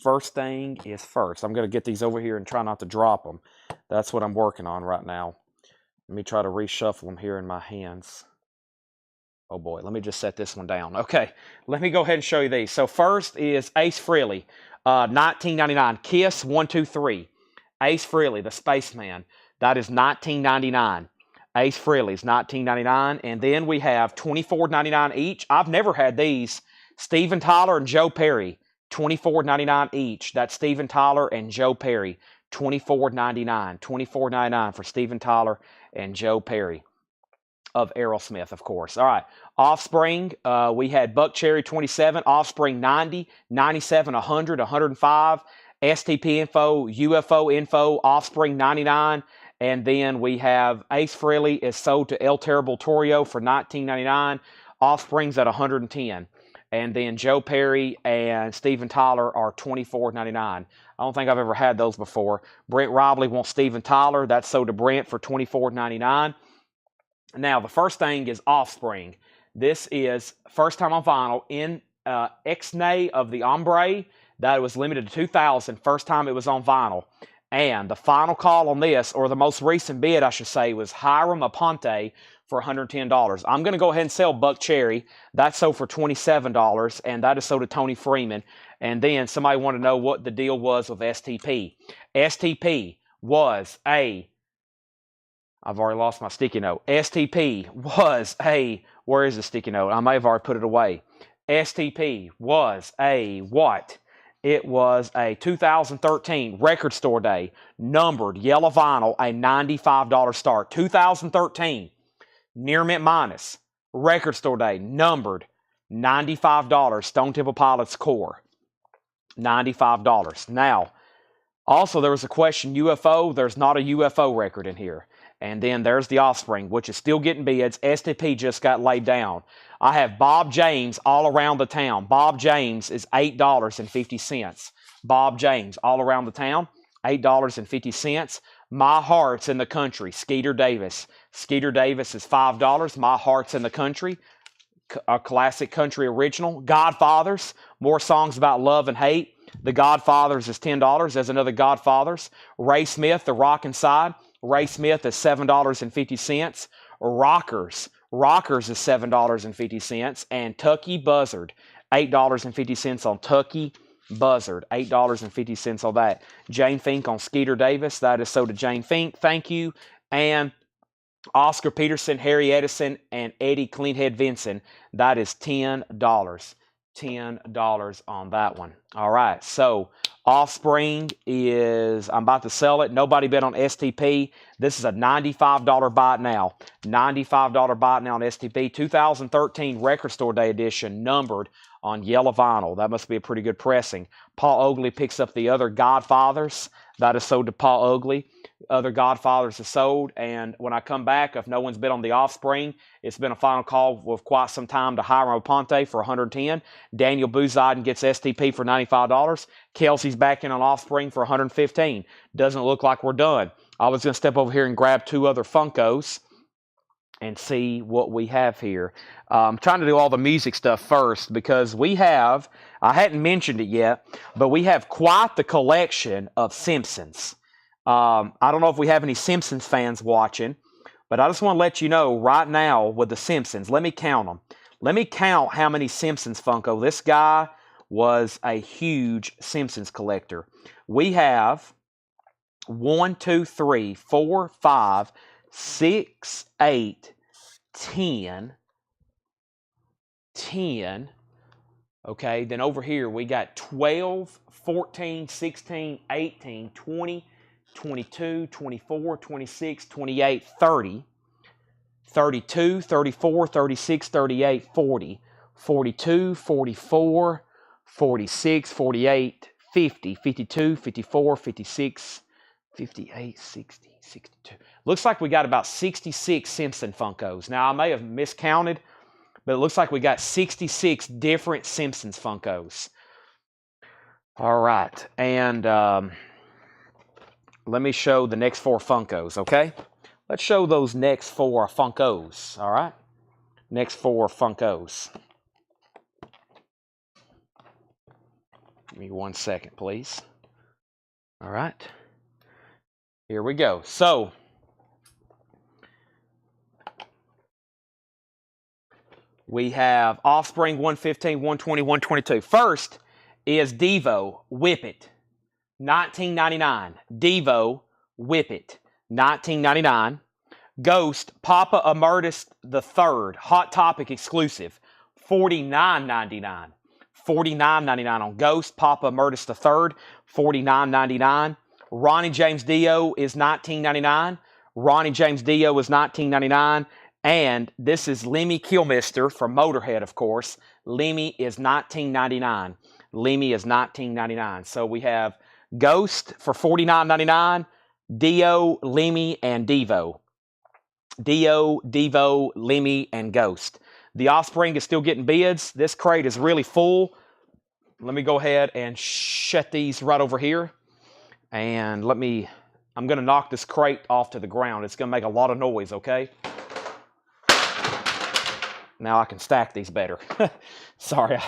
First thing is first. I'm going to get these over here and try not to drop them. That's what I'm working on right now. Let me try to reshuffle them here in my hands. Oh boy, let me just set this one down. Okay, let me go ahead and show you these. So first is Ace Frehley, 1999. Kiss 123. Ace Frehley, the Spaceman. That is $19.99. Ace Frehley's $19.99. And then we have $24.99 each. I've never had these. Steven Tyler and Joe Perry, $24.99 each. That's Steven Tyler and Joe Perry, $24.99. $24.99 for Steven Tyler and Joe Perry of Aerosmith, of course. All right. Offspring, we had Buck Cherry 27, Offspring 90, 97, 100, 105, STP Info, UFO Info, Offspring 99. And then we have Ace Frehley is sold to El Terrible Torrio for $19.99. Offspring's at $110. And then Joe Perry and Steven Tyler are $24.99. I don't think I've ever had those before. Brent Robley wants Steven Tyler. That's sold to Brent for $24.99. Now, the first thing is Offspring. This is first time on vinyl in Ixnay of the Ombre. That was limited to 2,000. First time it was on vinyl. And the final call on this, or the most recent bid, I should say, was Hiram Aponte for $110. I'm going to go ahead and sell Buck Cherry. That's sold for $27, and that is sold to Tony Freeman. And then somebody wanted to know what the deal was with STP. STP was a... I've already lost my sticky note. STP was a... Where is the sticky note? I may have already put it away. STP was a what? It was a 2013 Record Store Day, numbered yellow vinyl, a $95 start. 2013, near mint minus, Record Store Day, numbered $95, Stone Temple Pilots Core, $95. Now, also there was a question, UFO, there's not a UFO record in here. And then there's the Offspring, which is still getting bids. STP just got laid down. I have Bob James all around the town. Bob James is $8.50. Bob James all around the town, $8.50. My Heart's in the Country, Skeeter Davis. Skeeter Davis is $5. My Heart's in the Country, a classic country original. Godfathers, more songs about love and hate. The Godfathers is $10. There's another Godfathers. Ray Smith, The Rockin' Side, Ray Smith is $7.50. Rockers is $7.50. And Tucky Buzzard, $8.50 on Tucky Buzzard, $8.50 on that. Jane Fink on Skeeter Davis, that is so to Jane Fink, thank you. And Oscar Peterson, Harry Edison, and Eddie Cleanhead Vinson, that is $10. $10 on that one. All right, so Offspring is, I'm about to sell it. Nobody bet on STP. This is a $95 buy it now. $95 buy it now on STP. 2013 Record Store Day edition, numbered on yellow vinyl. That must be a pretty good pressing. Paul Oakley picks up the other Godfathers. That is sold to Paul Oakley. Other Godfathers is sold. And when I come back, if no one's bid on the Offspring, it's been a final call with quite some time to Hiram Aponte for 110. Daniel Bouziden gets STP for $95. Kelsey's back in on Offspring for 115. Doesn't look like we're done. I was going to step over here and grab two other Funkos and see what we have here. I'm trying to do all the music stuff first because we have, I hadn't mentioned it yet, but we have quite the collection of Simpsons. I don't know if we have any Simpsons fans watching, but I just want to let you know right now with the Simpsons, let me count them. Let me count how many Simpsons Funko. This guy was a huge Simpsons collector. We have 1, 2, 3, 4, 5, 6, 8, 10. Okay, then over here we got 12, 14, 16, 18, 20, 22, 24, 26, 28, 30, 32, 34, 36, 38, 40, 42, 44, 46, 48, 50, 52, 54, 56, 58, 60, 62. Looks like we got about 66 Simpson Funkos. Now, I may have miscounted, but it looks like we got 66 different Simpsons Funkos. All right, and let me show the next 4 Funkos, okay? Let's show those next 4 Funkos, all right? Next 4 Funkos. Give me 1 second, please. All right. Here we go. So, we have Offspring 115, 120, 122. First is Devo, Whip It, $19.99. Devo, Whip It, $19.99. Ghost, Papa Emeritus III, Hot Topic exclusive, $49.99. $49.99 on Ghost, Papa Emeritus III, $49.99. Ronnie James Dio is $19.99. Ronnie James Dio is $19.99. And this is Lemmy Kilmister from Motorhead, of course. Lemmy is $19.99. Lemmy is $19.99. So we have Ghost for $49.99, Dio, Lemmy, and Devo. Dio, Devo, Lemmy, and Ghost. The Offspring is still getting bids. This crate is really full. Let me go ahead and shut these right over here. And I'm going to knock this crate off to the ground. It's going to make a lot of noise, okay? Now I can stack these better. Sorry,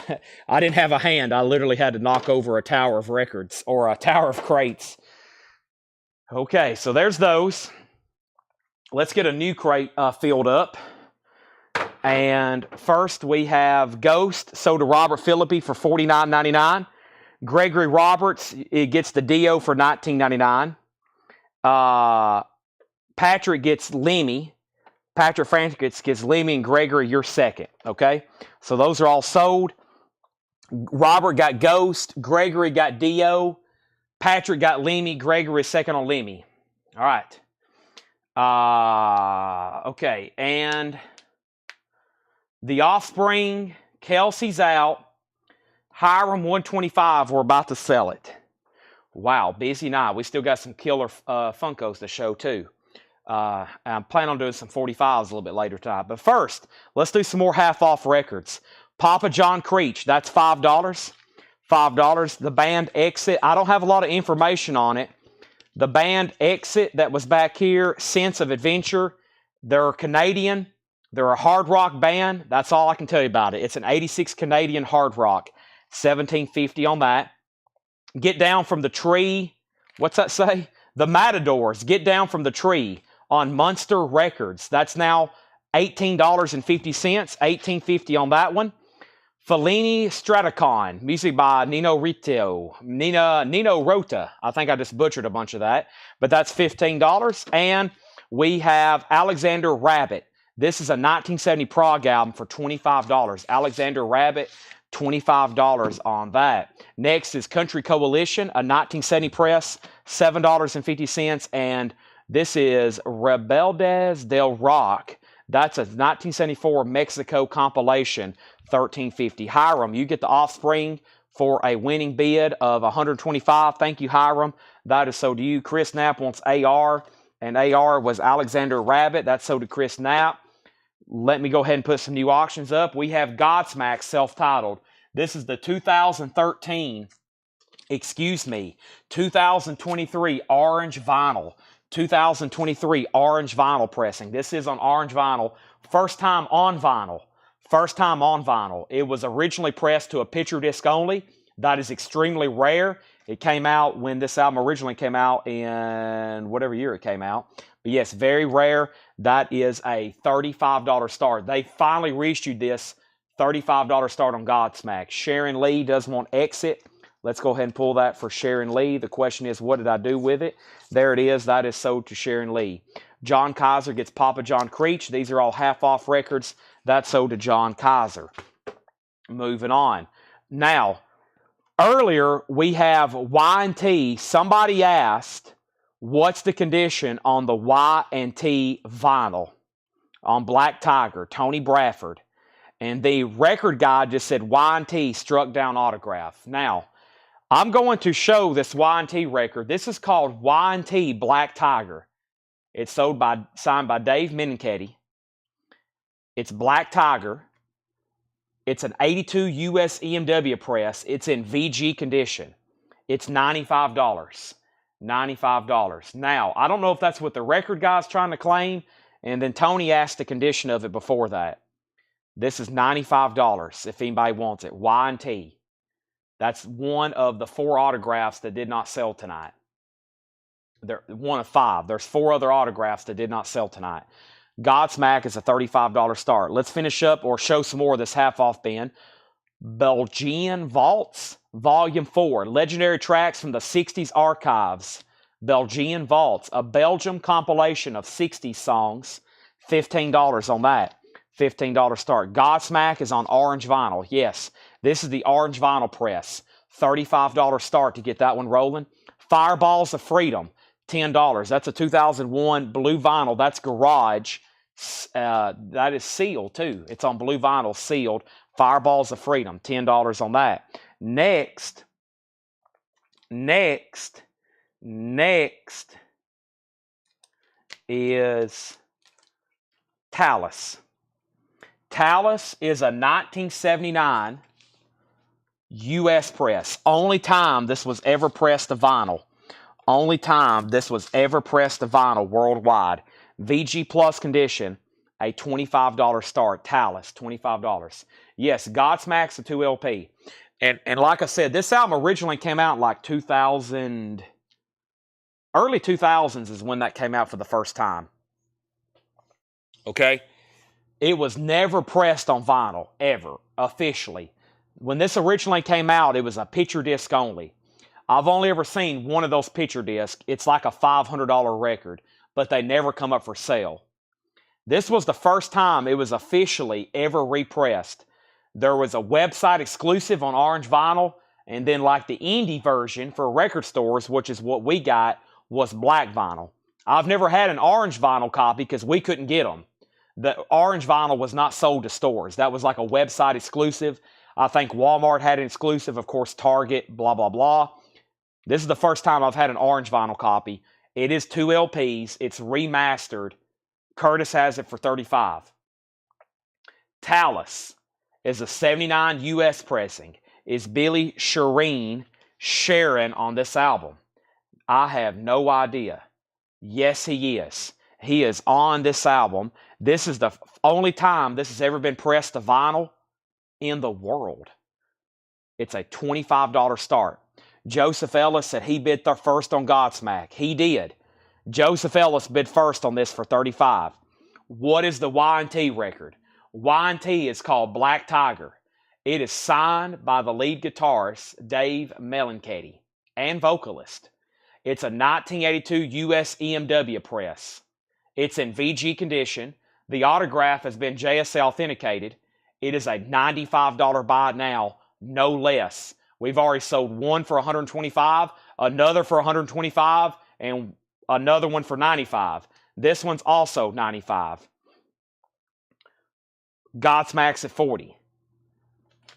I didn't have a hand. I literally had to knock over a tower of records or a tower of crates. Okay, so there's those. Let's get a new crate filled up. And first we have Ghost, sold to Robert Philippi for $49.99. Gregory Roberts, it gets the Dio for $19.99. Patrick gets Lemmy. Patrick Francis gets Lemmy, and Gregory, you're second, okay? So those are all sold. Robert got Ghost. Gregory got Dio. Patrick got Lemmy. Gregory is second on Lemmy. All right. Okay, and the Offspring, Kelsey's out. Hiram 125, we're about to sell it. Wow, busy night. We still got some killer Funkos to show too. I'm planning on doing some 45s a little bit later tonight. But first, let's do some more half-off records. Papa John Creech, that's $5. $5. The band Exit, I don't have a lot of information on it. The band Exit that was back here, Sense of Adventure, they're Canadian. They're a hard rock band. That's all I can tell you about it. It's an 86 Canadian hard rock. $17.50 on that. Get Down from the Tree. What's that say? The Matadors, Get Down from the Tree on Munster Records. That's now $18.50, $18.50 on that one. Fellini Straticon, music by Nino Rota. I think I just butchered a bunch of that, but that's $15. And we have Alexander Rabbit. This is a 1970 prog album for $25. Alexander Rabbit, $25 on that. Next is Country Coalition, a 1970 press, $7.50. And this is Rebeldes del Rock. That's a 1974 Mexico compilation, $13.50. Hiram, you get the Offspring for a winning bid of $125. Thank you, Hiram. That is sold to you. Chris Knapp wants AR, and AR was Alexander Rabbit. That's sold to Chris Knapp. Let me go ahead and put some new auctions up. We have Godsmack self-titled. This is the 2023 orange vinyl. 2023 orange vinyl pressing. This is on orange vinyl. First time on vinyl. First time on vinyl. It was originally pressed to a picture disc only. That is extremely rare. It came out when this album originally came out in whatever year it came out. But yes, very rare. That is a $35 start. They finally reissued this $35 start on Godsmack. Sharon Lee does want Exit. Let's go ahead and pull that for Sharon Lee. The question is, what did I do with it? There it is. That is sold to Sharon Lee. John Kaiser gets Papa John Creech. These are all half-off records. That's sold to John Kaiser. Moving on. Now, earlier we have Y&T. Somebody asked, what's the condition on the Y&T vinyl on Black Tiger, Tony Bradford? And the record guy just said Y&T struck down autograph. Now, I'm going to show this Y&T record. This is called Y&T Black Tiger. It's signed by Dave Meniketti. It's Black Tiger. It's an 82 US EMW press. It's in VG condition. It's $95. $95. Now, I don't know if that's what the record guy's trying to claim, and then Tony asked the condition of it before that. This is $95 if anybody wants it. Y&T. That's one of the 4 autographs that did not sell tonight. They're one of 5. There's 4 other autographs that did not sell tonight. Godsmack is a $35 start. Let's finish up or show some more of this half-off bin. Belgian Vaults, Volume 4. Legendary tracks from the 60s archives. Belgian Vaults, a Belgium compilation of 60s songs. $15 on that. $15 start. Godsmack is on orange vinyl. Yes, this is the orange vinyl press. $35 start to get that one rolling. Fireballs of Freedom, $10. That's a 2001 blue vinyl. That's Garage. That is sealed too. It's on blue vinyl, sealed. Fireballs of Freedom, $10 on that. Next is Talus. Talus is a 1979 U.S. press. Only time this was ever pressed to vinyl. Only time this was ever pressed to vinyl worldwide. VG Plus condition, a $25 start. Talus, $25. Yes, Godsmack's a 2 LP. And like I said, this album originally came out like 2000, early 2000s is when that came out for the first time. Okay? It was never pressed on vinyl, ever, officially. When this originally came out, it was a picture disc only. I've only ever seen one of those picture discs. It's like a $500 record, but they never come up for sale. This was the first time it was officially ever repressed. There was a website exclusive on orange vinyl, and then like the indie version for record stores, which is what we got, was black vinyl. I've never had an orange vinyl copy because we couldn't get them. The orange vinyl was not sold to stores. That was like a website exclusive. I think Walmart had an exclusive, of course, Target, blah, blah, blah. This is the first time I've had an orange vinyl copy. It is 2 LPs. It's remastered. Curtis has it for $35. Talus is a 79 U.S. pressing. Is Billy Sharon on this album? I have no idea. Yes, he is. He is on this album. This is the only time this has ever been pressed to vinyl in the world. It's a $25 start. Joseph Ellis said he bid first on Godsmack. He did. Joseph Ellis bid first on this for $35. What is the Y&T record? Y&T is called Black Tiger. It is signed by the lead guitarist, Dave Melanchetti, and vocalist. It's a 1982 US EMW press. It's in VG condition. The autograph has been JSA authenticated. It is a $95 buy now, no less. We've already sold one for $125, another for $125, and another one for $95. This one's also $95. Godsmack's at $40.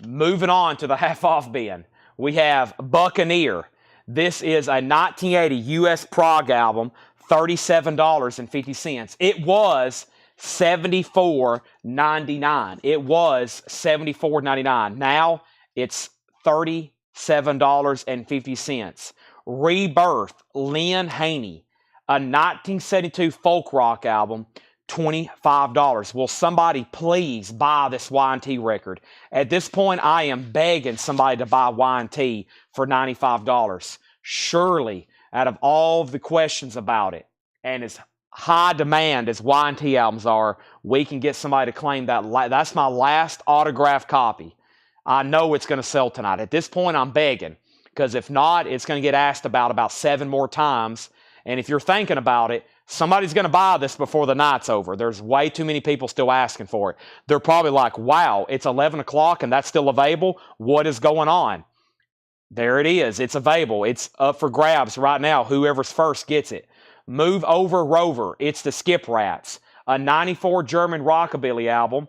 Moving on to the half-off bin, we have Buccaneer. This is a 1980 US prog album, $37.50. It was $74.99. It was $74.99. Now it's $37.50. Rebirth, Lynn Haney, a 1972 folk rock album, $25. Will somebody please buy this Y&T record? At this point, I am begging somebody to buy Y&T for $95. Surely, out of all of the questions about it, and as high demand as Y&T albums are, we can get somebody to claim that. That's my last autographed copy. I know it's going to sell tonight. At this point, I'm begging, because if not, it's going to get asked about 7 more times. And if you're thinking about it, somebody's going to buy this before the night's over. There's way too many people still asking for it. They're probably like, wow, it's 11 o'clock and that's still available? What is going on? There it is. It's available. It's up for grabs right now. Whoever's first gets it. Move Over Rover. It's the Skip Rats, a 94 German rockabilly album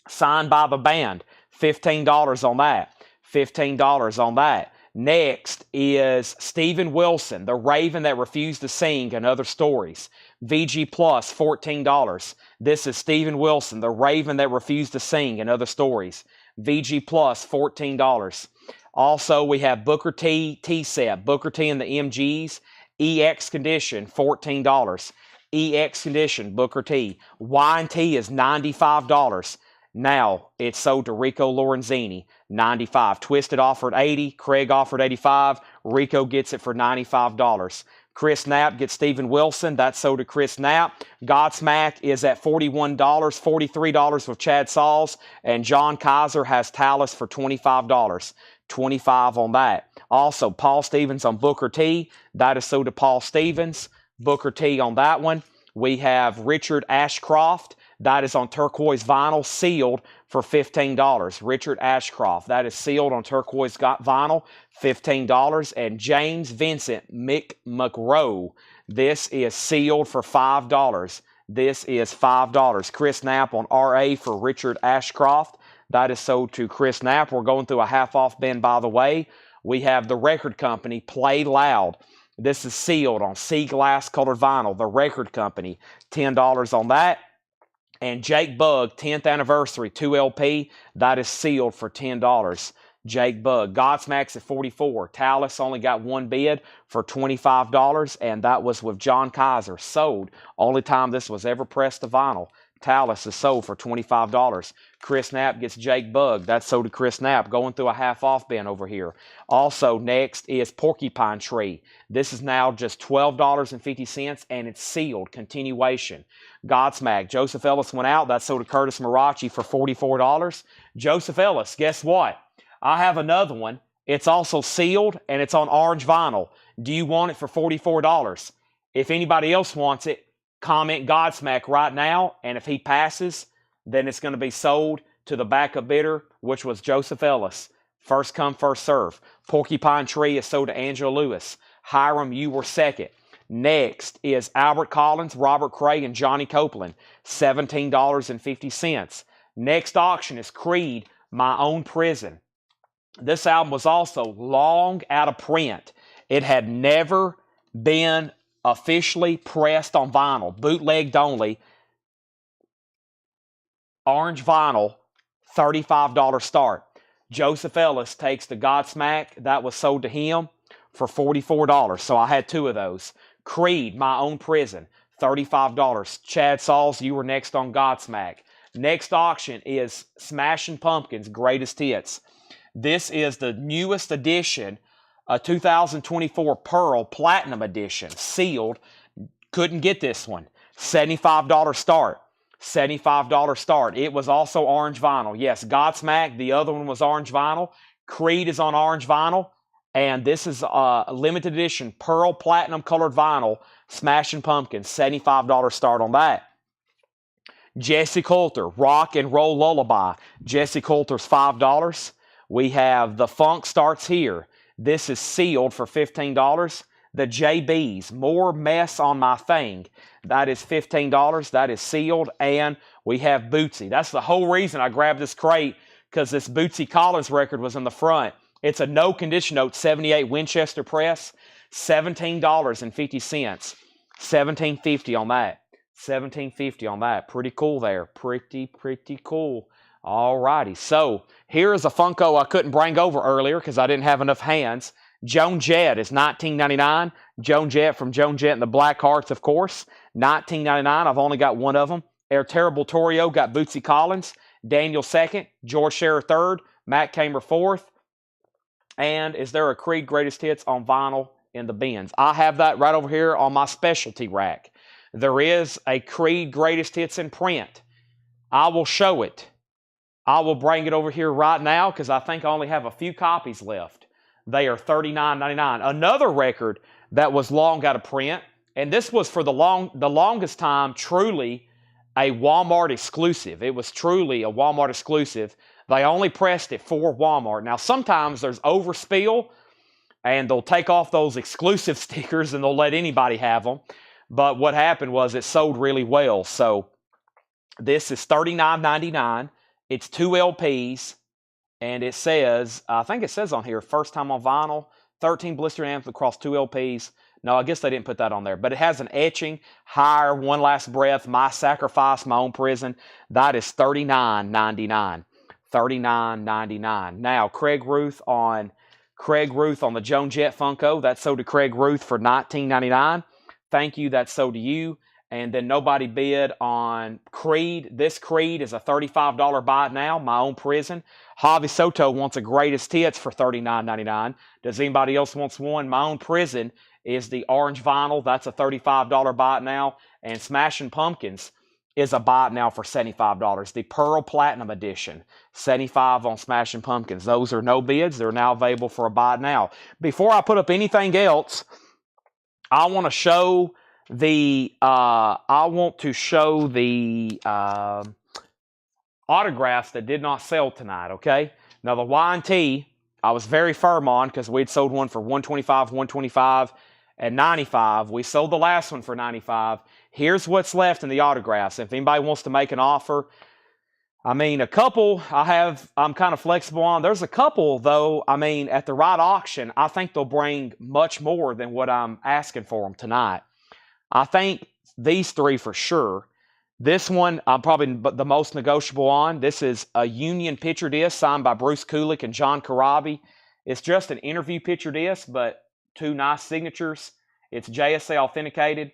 signed by the band. $15 on that. $15 on that. Next is Steven Wilson, The Raven That Refused to Sing and Other Stories. VG Plus, $14. This is Steven Wilson, The Raven That Refused to Sing and Other Stories. VG Plus, $14. Also, we have Booker T set, Booker T and the MGs, EX condition, $14. EX condition, Booker T. Y&T is $95. Now, it's sold to Rico Lorenzini, $95. Twisted offered $80. Craig offered $85. Rico gets it for $95. Chris Knapp gets Steven Wilson. That's sold to Chris Knapp. Godsmack is at $41. $43 with Chad Sauls. And John Kaiser has Talus for $25. $25 on that. Also, Paul Stevens on Booker T. That is sold to Paul Stevens. Booker T on that one. We have Richard Ashcroft. That is on turquoise vinyl, sealed for $15. Richard Ashcroft. That is sealed on turquoise vinyl, $15. And James Vincent McRow. This is sealed for $5. This is $5. Chris Knapp on RA for Richard Ashcroft. That is sold to Chris Knapp. We're going through a half-off bin, by the way. We have the record company, Play Loud. This is sealed on sea glass colored vinyl. The record company, $10 on that. And Jake Bugg, 10th anniversary, 2LP, that is sealed for $10. Jake Bugg. Godsmack's at $44. Talus only got one bid for $25, and that was with John Kaiser. Sold. Only time this was ever pressed to vinyl. Talus is sold for $25. Chris Knapp gets Jake Bugg. That's sold to Chris Knapp. Going through a half-off bin over here. Also, next is Porcupine Tree. This is now just $12.50, and it's sealed. Continuation. Godsmack. Joseph Ellis went out. That's sold to Curtis Marachi for $44. Joseph Ellis, guess what? I have another one. It's also sealed, and it's on orange vinyl. Do you want it for $44? If anybody else wants it, comment Godsmack right now, and if he passes, then it's going to be sold to the backup bidder, which was Joseph Ellis. First come, first serve. Porcupine Tree is sold to Angela Lewis. Hiram, you were second. Next is Albert Collins, Robert Cray, and Johnny Copeland, $17.50. Next auction is Creed, My Own Prison. This album was also long out of print. It had never been officially pressed on vinyl, bootlegged only. Orange vinyl, $35 start. Joseph Ellis takes the Godsmack. That was sold to him for $44. So I had two of those. Creed, My Own Prison, $35. Chad Sauls, you were next on Godsmack. Next auction is Smashing Pumpkins Greatest Hits. This is the newest edition a 2024 Pearl Platinum Edition, sealed. Couldn't get this one. $75 start. $75 start. It was also orange vinyl. Yes, Godsmack, the other one was orange vinyl. Creed is on orange vinyl. And this is a limited edition Pearl Platinum colored vinyl, Smashing Pumpkins. $75 start on that. Jesse Coulter, Rock and Roll Lullaby. Jesse Coulter's $5. We have The Funk Starts Here. This is sealed for $15. The JB's, More Mess on My Thing. That is $15. That is sealed. And we have Bootsy. That's the whole reason I grabbed this crate, because this Bootsy Collins record was in the front. It's a no condition note 78 Winchester press. $17.50. $17.50 on that. $17.50 on that. Pretty cool there. Pretty cool. Alrighty. So here is a Funko I couldn't bring over earlier because I didn't have enough hands. Joan Jett is $19.99. Joan Jett from Joan Jett and the Black Hearts, of course. $19.99. I've only got one of them. Air Terrible Torrio got Bootsy Collins. Daniel second. George Scherer third. Matt Kamer fourth. And is there a Creed Greatest Hits on vinyl in the bins? I have that right over here on my specialty rack. There is a Creed Greatest Hits in print. I will show it. I will bring it over here right now because I think I only have a few copies left. They are $39.99. Another record that was long out of print, and this was for the longest time truly a Walmart exclusive. It was truly a Walmart exclusive. They only pressed it for Walmart. Now, sometimes there's overspill, and they'll take off those exclusive stickers, and they'll let anybody have them. But what happened was it sold really well. So this is $39.99. It's 2 LPs, and it says, I think it says on here, first time on vinyl, 13 blister amps across 2 LPs. No, I guess they didn't put that on there. But it has an etching, Higher, One Last Breath, My Sacrifice, My Own Prison. That is $39.99. $39.99. Now, Craig Ruth on the Joan Jett Funko. That sold to Craig Ruth for $19.99. Thank you. That's sold to you. And then nobody bid on Creed. This Creed is a $35 buy it now. My Own Prison. Javi Soto wants a Greatest Hits for $39.99. Does anybody else wants one? My Own Prison is the orange vinyl. That's a $35 buy it now. And Smashing Pumpkins is a buy it now for $75. The Pearl Platinum Edition. $75 on Smashing Pumpkins. Those are no bids. They're now available for a buy it now. Before I put up anything else, I want to show the autographs that did not sell tonight, okay? Now, the Y&T, I was very firm on because we'd sold one for $125, $125, and $95. We sold the last one for $95. Here's what's left in the autographs. If anybody wants to make an offer, I mean, a couple I'm kind of flexible on. There's a couple, though, I mean, at the right auction, I think they'll bring much more than what I'm asking for them tonight. I think these three for sure. This one, I'm probably the most negotiable on. This is a Union picture disc signed by Bruce Kulick and John Corabi. It's just an interview picture disc, but 2 nice signatures. It's JSA authenticated.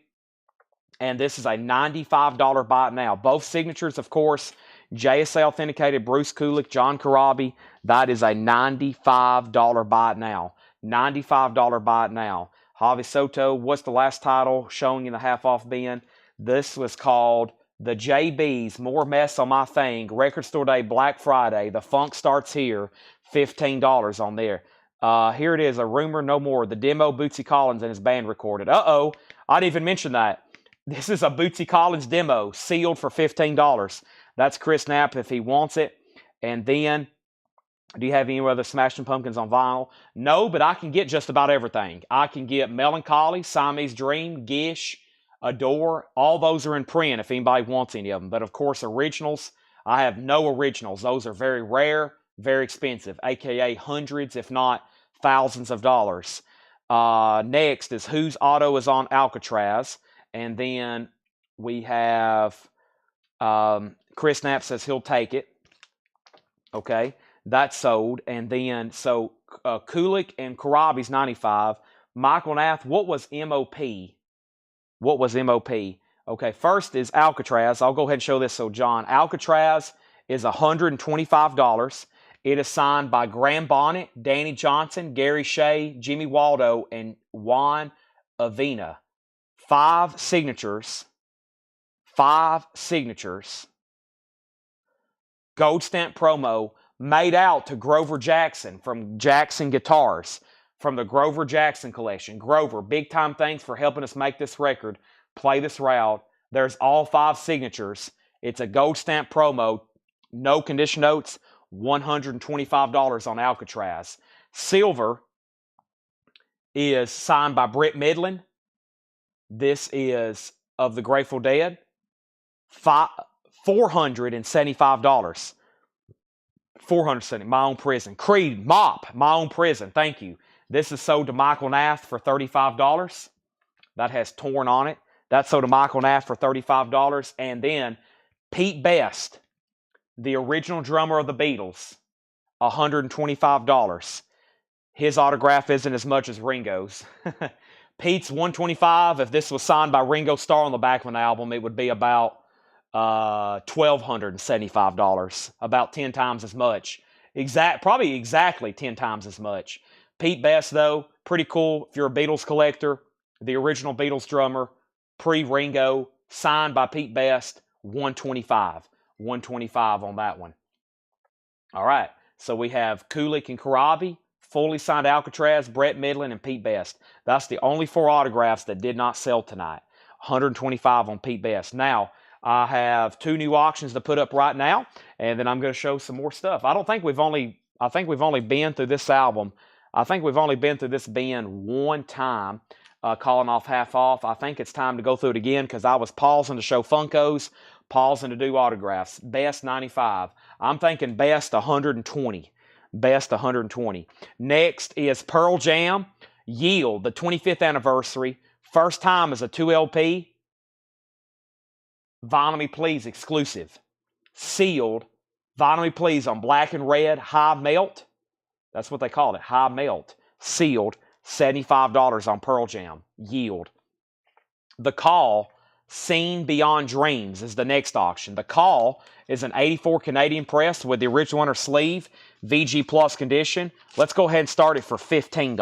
And this is a $95 buy it now. Both signatures, of course, JSA authenticated, Bruce Kulick, John Corabi. That is a $95 buy it now. $95 buy it now. Javi Soto, what's the last title showing in the half-off bin? This was called The JB's, More Mess on My Thing, Record Store Day, Black Friday. The Funk Starts Here, $15 on there. Here it is, A Rumor No More, the demo Bootsy Collins and his band recorded. Uh-oh, I didn't even mention that. This is a Bootsy Collins demo, sealed for $15. That's Chris Knapp if he wants it. And then, do you have any other Smashing Pumpkins on vinyl? No, but I can get just about everything. I can get Melancholy, Siamese Dream, Gish, Adore. All those are in print if anybody wants any of them. But of course, originals, I have no originals. Those are very rare, very expensive, aka hundreds, if not thousands of dollars. Next is Whose Auto is on Alcatraz. And then we have Chris Knapp says he'll take it. Okay. That's sold. And then, so Kulick and Corabi's 95. Michael Nath, what was MOP? What was MOP? Okay, first is Alcatraz. I'll go ahead and show this. So, John, Alcatraz is $125. It is signed by Graham Bonnet, Danny Johnson, Gary Shea, Jimmy Waldo, and Juan Avena. 5 signatures. 5 signatures. Gold stamp promo made out to Grover Jackson from Jackson Guitars from the Grover Jackson collection. Grover, big time thanks for helping us make this record, play this route. There's all 5 signatures. It's a gold stamp promo, no condition notes, $125 on Alcatraz. Silver is signed by Britt Midland. This is of the Grateful Dead. $475. $470. My Own Prison. Creed, Mop, My Own Prison. Thank you. This is sold to Michael Nath for $35. That has torn on it. That's sold to Michael Nath for $35. And then Pete Best, the original drummer of the Beatles, $125. His autograph isn't as much as Ringo's. Pete's $125. If this was signed by Ringo Starr on the back of an album, it would be about $1,275, about 10 times as much. Probably exactly 10 times as much. Pete Best, though, pretty cool. If you're a Beatles collector, the original Beatles drummer, pre-Ringo, signed by Pete Best, $125. $125 on that one. All right, so we have Kulik and Karabi, fully signed Alcatraz, Brett Midland, and Pete Best. That's the only 4 autographs that did not sell tonight. $125 on Pete Best. Now, I have 2 new auctions to put up right now, and then I'm going to show some more stuff. I think we've only been through this album. I think we've only been through this bin one time, calling off half off. I think it's time to go through it again because I was pausing to show Funkos, pausing to do autographs. Best 95. I'm thinking best 120. Best 120. Next is Pearl Jam, Yield, the 25th anniversary. First time as a 2LP. Vinyl Me Please exclusive. Sealed. Vinyl Me Please on black and red. High melt. That's what they call it. High melt. Sealed. $75 on Pearl Jam. Yield. The Call, Seen Beyond Dreams, is the next auction. The Call is an 84 Canadian press with the original inner sleeve. VG Plus condition. Let's go ahead and start it for $15.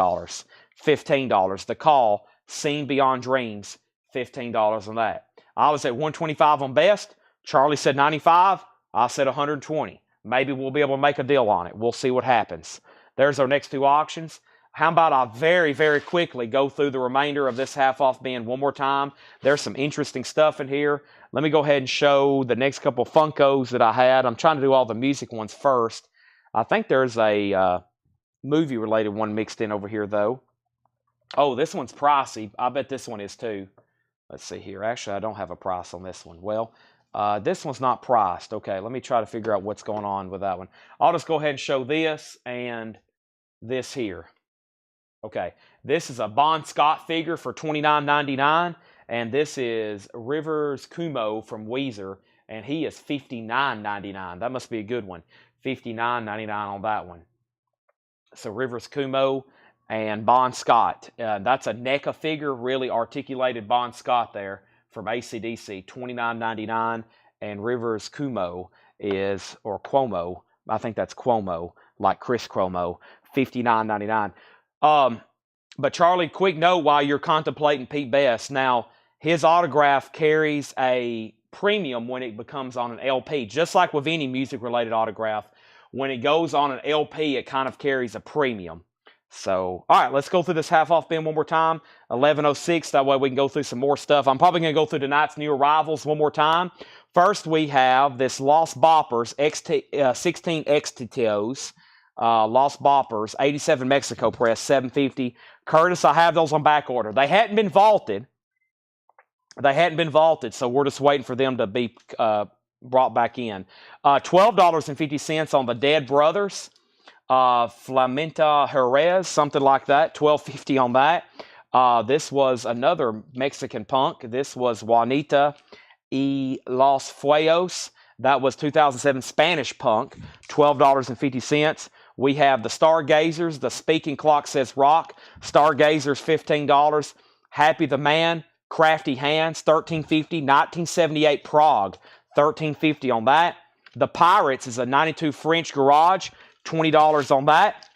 $15. The Call, Seen Beyond Dreams. $15 on that. I was at $125 on Best. Charlie said $95. I said $120. Maybe we'll be able to make a deal on it. We'll see what happens. There's our next 2 auctions. How about I very, very quickly go through the remainder of this half-off bin one more time. There's some interesting stuff in here. Let me go ahead and show the next couple Funkos that I had. I'm trying to do all the music ones first. I think there's a movie-related one mixed in over here, though. Oh, this one's pricey. I bet this one is, too. Let's see here. Actually, I don't have a price on this one. Well, this one's not priced. Okay, let me try to figure out what's going on with that one. I'll just go ahead and show this and this here. Okay, this is a Bon Scott figure for $29.99, and this is Rivers Cuomo from Weezer, and he is $59.99. That must be a good one. $59.99 on that one. So Rivers Cuomo and Bon Scott. That's a NECA figure, really articulated Bon Scott there from AC/DC, $29.99. And Rivers Cuomo is, or Cuomo, I think that's Cuomo, like Chris Cuomo, $59.99. But Charlie, quick note while you're contemplating Pete Best. Now, his autograph carries a premium when it becomes on an LP, just like with any music-related autograph. When it goes on an LP, it kind of carries a premium. So, all right, let's go through this half-off bin one more time. 11:06, that way we can go through some more stuff. I'm probably going to go through tonight's new arrivals one more time. First, we have this Lost Boppers 16 Extitos. Lost Boppers, 87 Mexico press, $750. Curtis, I have those on back order. They hadn't been vaulted. So we're just waiting for them to be brought back in. $12.50 on the Dead Brothers. Flamenta Jerez, something like that. $12.50 on that. This was another Mexican punk. This was Juanita y Los Fuegos. That was 2007 Spanish punk. $12.50. We have the Stargazers. The Speaking Clock Says Rock. Stargazers, $15. Happy the Man. Crafty Hands, $13.50. 1978 Prague, $13.50 on that. The Pirates is a 92 French Garage, $20 on that.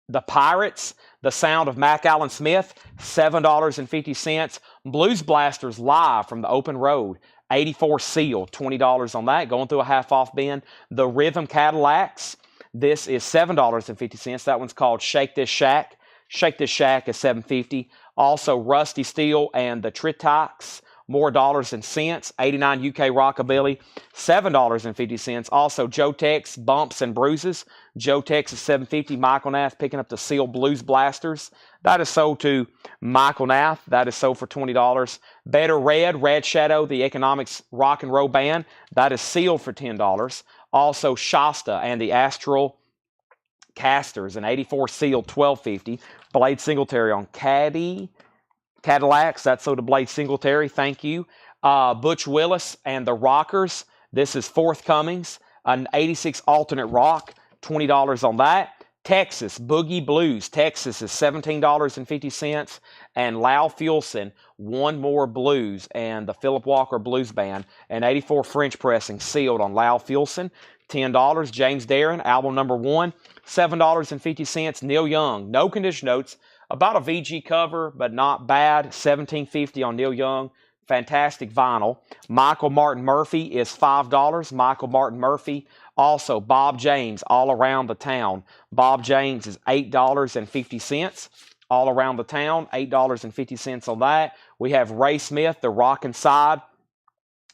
The Pirates, The Sound of Mac Allen Smith, $7.50. Blues Blasters Live from the Open Road, 84 seal, $20 on that, going through a half-off bin. The Rhythm Cadillacs, this is $7.50. That one's called Shake This Shack. Shake This Shack is $7.50. Also, Rusty Steel and the Tritox, more dollars and cents. 89 UK Rockabilly, $7.50. Also, Joe Tex Bumps and Bruises. Joe Tex is $7.50. Michael Nath picking up the Seal Blues Blasters. That is sold to Michael Nath. That is sold for $20. Better Red, Red Shadow, the Economics Rock and Roll Band. That is sealed for $10. Also, Shasta and the Astral Casters, an 84 seal, $12.50. Blade Singletary on Cadillacs, that's sold to Blade Singletary, thank you. Butch Willis and the Rockers, this is Forthcomings, an 86 alternate rock, $20 on that. Texas, Boogie Blues, Texas is $17.50. And Lau Fuelson, One More Blues, and the Philip Walker Blues Band, an 84 French pressing sealed on Lau Fuelson, $10. James Darren, album number 1, $7.50. Neil Young, no condition notes, about a VG cover, but not bad, $17.50 on Neil Young. Fantastic vinyl. Michael Martin Murphey is $5. Michael Martin Murphy. Also, Bob James, All Around the Town. Bob James is $8.50. All Around the Town, $8.50 on that. We have Ray Smith, The Rockin' Side.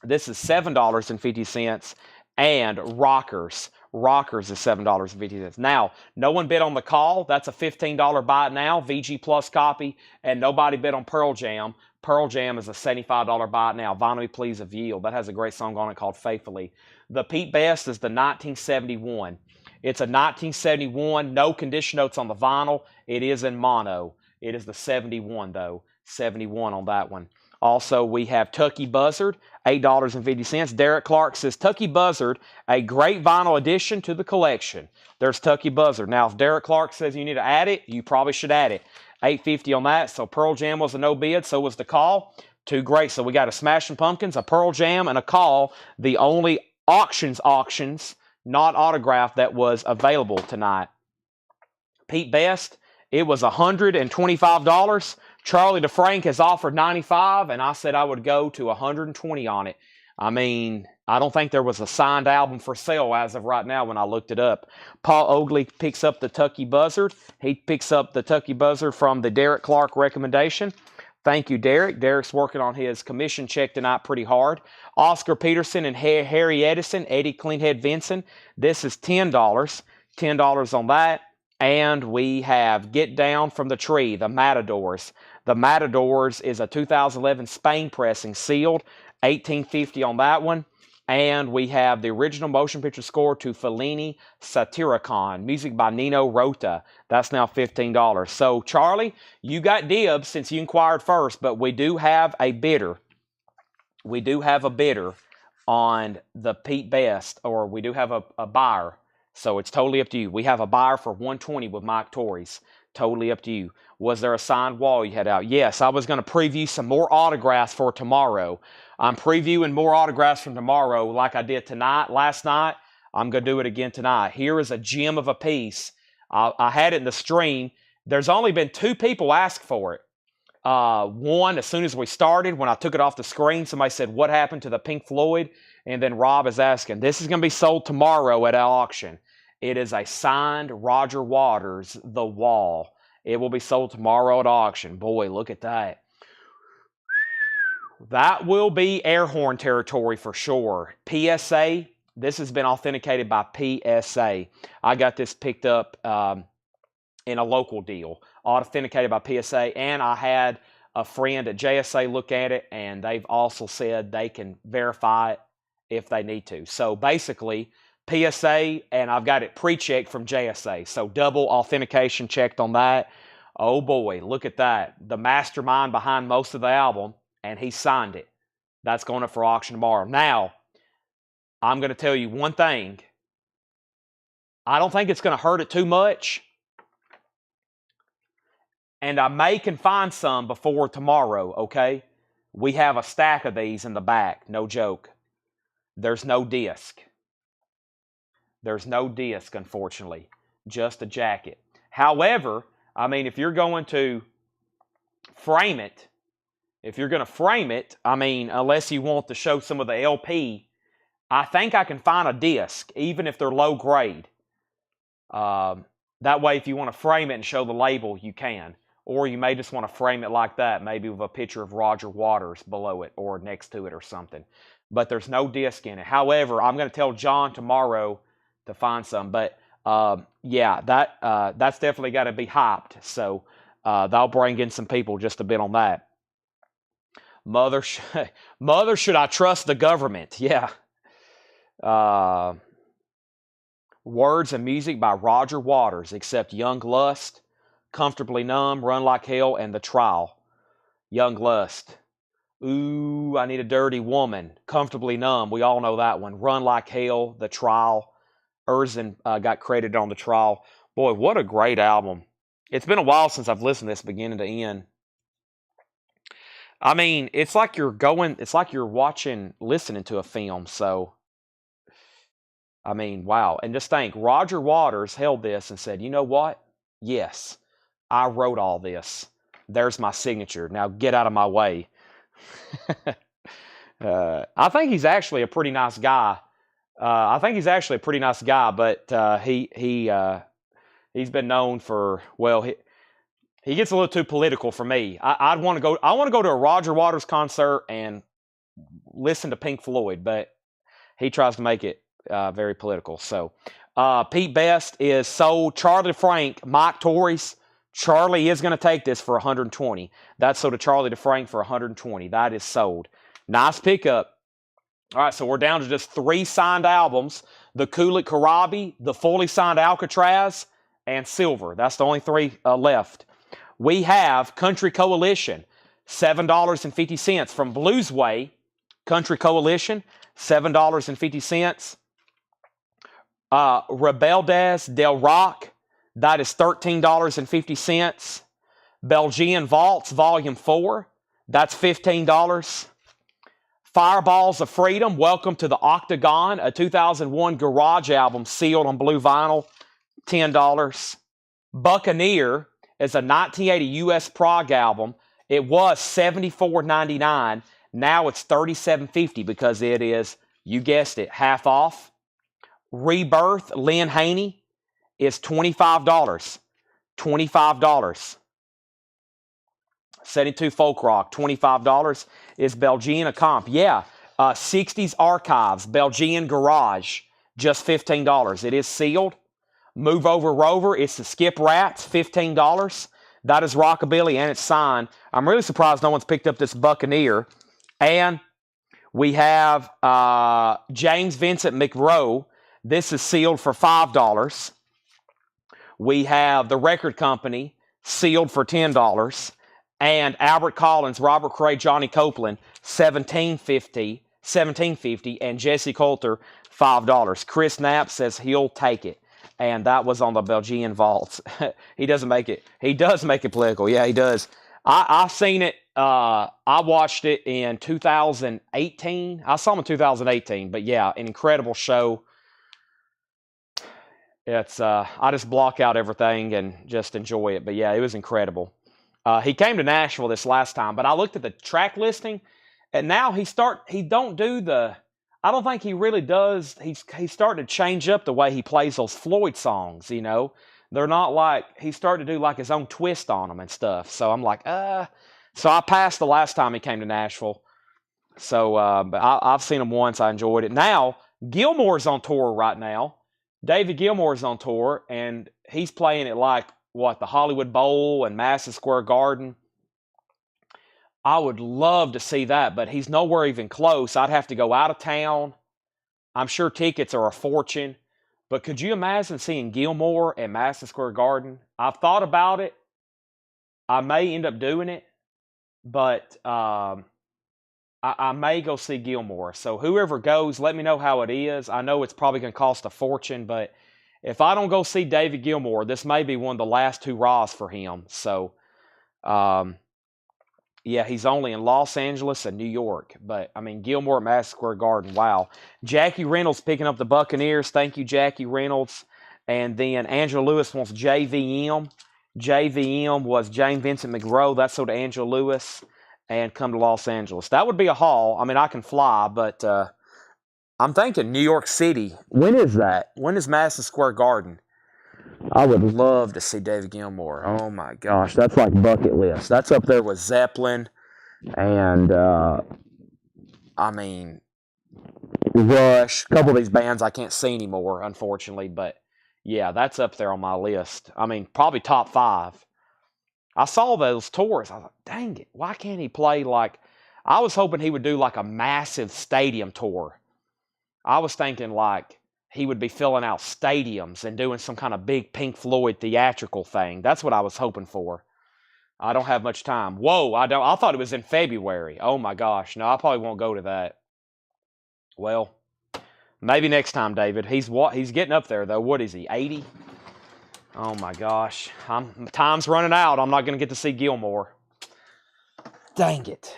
This is $7.50. And Rockers. Rockers is $7.50. Now, no one bid on the Call. That's a $15 buy it now, VG Plus copy. And nobody bid on Pearl Jam. Pearl Jam is a $75 buy it now. Vinyl Me Please of Yield. That has a great song on it called Faithfully. The Pete Best is the 1971. It's a 1971. No condition notes on the vinyl. It is in mono. It is the 71, though. 71 on that one. Also, we have Tucky Buzzard, $8.50. Derek Clark says, Tucky Buzzard, a great vinyl addition to the collection. There's Tucky Buzzard. Now, if Derek Clark says you need to add it, you probably should add it. $8.50 on that. So Pearl Jam was a no bid. So was the Call. Two great. So we got a Smashing Pumpkins, a Pearl Jam, and a Call. The only auctions, not autographed, that was available tonight. Pete Best, it was $125. Charlie DeFrank has offered $95, and I said I would go to $120 on it. I mean, I don't think there was a signed album for sale as of right now when I looked it up. Paul Oakley picks up the Tucky Buzzard. He picks up the Tucky Buzzard from the Derek Clark recommendation. Thank you, Derek. Derek's working on his commission check tonight pretty hard. Oscar Peterson and Harry Edison, Eddie Cleanhead Vinson. This is $10. $10 on that. And we have Get Down from the Tree, the Matadors. The Matadors is a 2011 Spain pressing, sealed, $18.50 on that one. And we have the original motion picture score to Fellini Satyricon, music by Nino Rota. That's now $15. So, Charlie, you got dibs since you inquired first, but we do have a bidder. We do have a bidder on the Pete Best, or we do have a buyer. So it's totally up to you. We have a buyer for $120 with Mike Torres. Totally up to you. Was there a signed wall you had out? Yes, I was going to preview some more autographs for tomorrow. I'm previewing more autographs from tomorrow like I did last night. I'm going to do it again tonight. Here is a gem of a piece. I had it in the stream. There's only been 2 people ask for it. One, as soon as we started, when I took it off the screen, somebody said, what happened to the Pink Floyd? And then Rob is asking, this is going to be sold tomorrow at our auction. It is a signed Roger Waters, The Wall. It will be sold tomorrow at auction. Boy, look at that. That will be air horn territory for sure. PSA, this has been authenticated by PSA. I got this picked up in a local deal, authenticated by PSA, and I had a friend at JSA look at it, and they've also said they can verify it if they need to. So basically, PSA, and I've got it pre-checked from JSA. So double authentication checked on that. Oh boy, look at that. The mastermind behind most of the album, and he signed it. That's going up for auction tomorrow. Now, I'm going to tell you one thing. I don't think it's going to hurt it too much. And I can find some before tomorrow, okay? We have a stack of these in the back, no joke. There's no disc. There's no disc, unfortunately, just a jacket. However, I mean, if you're going to frame it, I mean, unless you want to show some of the LP, I think I can find a disc, even if they're low grade. That way, if you want to frame it and show the label, you can. Or you may just want to frame it like that, maybe with a picture of Roger Waters below it or next to it or something. But there's no disc in it. However, I'm going to tell John tomorrow to find some. But yeah, that's definitely got to be hyped. So that'll bring in some people just a bit on that. Mother, should I trust the government? Yeah. Words and music by Roger Waters, except Young Lust, Comfortably Numb, Run Like Hell, and The Trial. Young Lust. Ooh, I Need a Dirty Woman. Comfortably Numb. We all know that one. Run Like Hell, The Trial. Erzin got credited on The Trial. Boy, what a great album. It's been a while since I've listened to this beginning to end. I mean, it's like you're listening to a film, so I mean, wow. And just think, Roger Waters held this and said, you know what? Yes, I wrote all this. There's my signature. Now get out of my way. I think he's actually a pretty nice guy. But he's been known for, well, he gets a little too political for me. I want to go to a Roger Waters concert and listen to Pink Floyd, but he tries to make it very political. So Pete Best is sold. Charlie DeFrank, Mike Torres. Charlie is going to take this for 120. That's sold to Charlie DeFrank for 120. That is sold. Nice pickup. All right, so we're down to just 3 signed albums. The Kulik Karabi, the fully signed Alcatraz, and Silver. That's the only 3 left. We have Country Coalition, $7.50 from Bluesway. Country Coalition, $7.50. Rebeldes Del Rock, that is $13.50. Belgian Vaults, Volume 4, that's $15. Fireballs of Freedom, Welcome to the Octagon, a 2001 garage album sealed on blue vinyl, $10. Buccaneer is a 1980 U.S. prog album. It was $74.99. Now it's $37.50 because it is, you guessed it, half off. Rebirth, Lynn Haney, is $25. $25. 72 Folk Rock, $25. Is Belgian a comp? Yeah. 60s Archives, Belgian Garage, just $15. It is sealed. Move Over Rover, it's the Skip Rats, $15. That is Rockabilly, and it's signed. I'm really surprised no one's picked up this Buccaneer. And we have James Vincent McRow. This is sealed for $5. We have The Record Company, sealed for $10. And Albert Collins, Robert Cray, Johnny Copeland, $17.50, and Jesse Coulter, $5. Chris Knapp says he'll take it. And that was on the Belgian Vaults. He does make it political. Yeah, he does. I've seen it. I watched it in 2018. I saw him in 2018. But yeah, an incredible show. It's I just block out everything and just enjoy it. But yeah, it was incredible. He came to Nashville this last time, but I looked at the track listing, and now I don't think he really does. He's starting to change up the way he plays those Floyd songs, you know. They're not like, he's starting to do like his own twist on them and stuff. So I'm like, So I passed the last time he came to Nashville. So but I've seen him once. I enjoyed it. Now, Gilmore's on tour right now. David Gilmore's on tour, and he's playing it like, the Hollywood Bowl and Madison Square Garden. I would love to see that, but he's nowhere even close. I'd have to go out of town. I'm sure tickets are a fortune. But could you imagine seeing Gilmore at Madison Square Garden? I've thought about it. I may end up doing it, but I may go see Gilmore. So whoever goes, let me know how it is. I know it's probably going to cost a fortune, but if I don't go see David Gilmour, this may be one of the last hurrahs for him. So, Yeah, he's only in Los Angeles and New York. But, I mean, Gilmore at Madison Square Garden. Wow. Jackie Reynolds picking up the Buccaneers. Thank you, Jackie Reynolds. And then Angela Lewis wants JVM. JVM was James Vincent McGrow. That's sold to Angela Lewis and come to Los Angeles. That would be a haul. I mean, I can fly, but I'm thinking New York City. When is that? When is Madison Square Garden? I would love to see David Gilmour. Oh my gosh, that's like bucket list. That's up there with Zeppelin and I mean Rush. A couple of these bands I can't see anymore, unfortunately, but yeah, that's up there on my list. I mean, probably top 5. I saw those tours. I was like, dang it, why can't he play like... I was hoping he would do like a massive stadium tour. I was thinking like he would be filling out stadiums and doing some kind of big Pink Floyd theatrical thing. That's what I was hoping for. I don't have much time. Whoa, I thought it was in February. Oh my gosh. No, I probably won't go to that. Well, maybe next time, David. He's getting up there though. What is he? 80? Oh my gosh. Time's running out. I'm not going to get to see Gilmour. Dang it.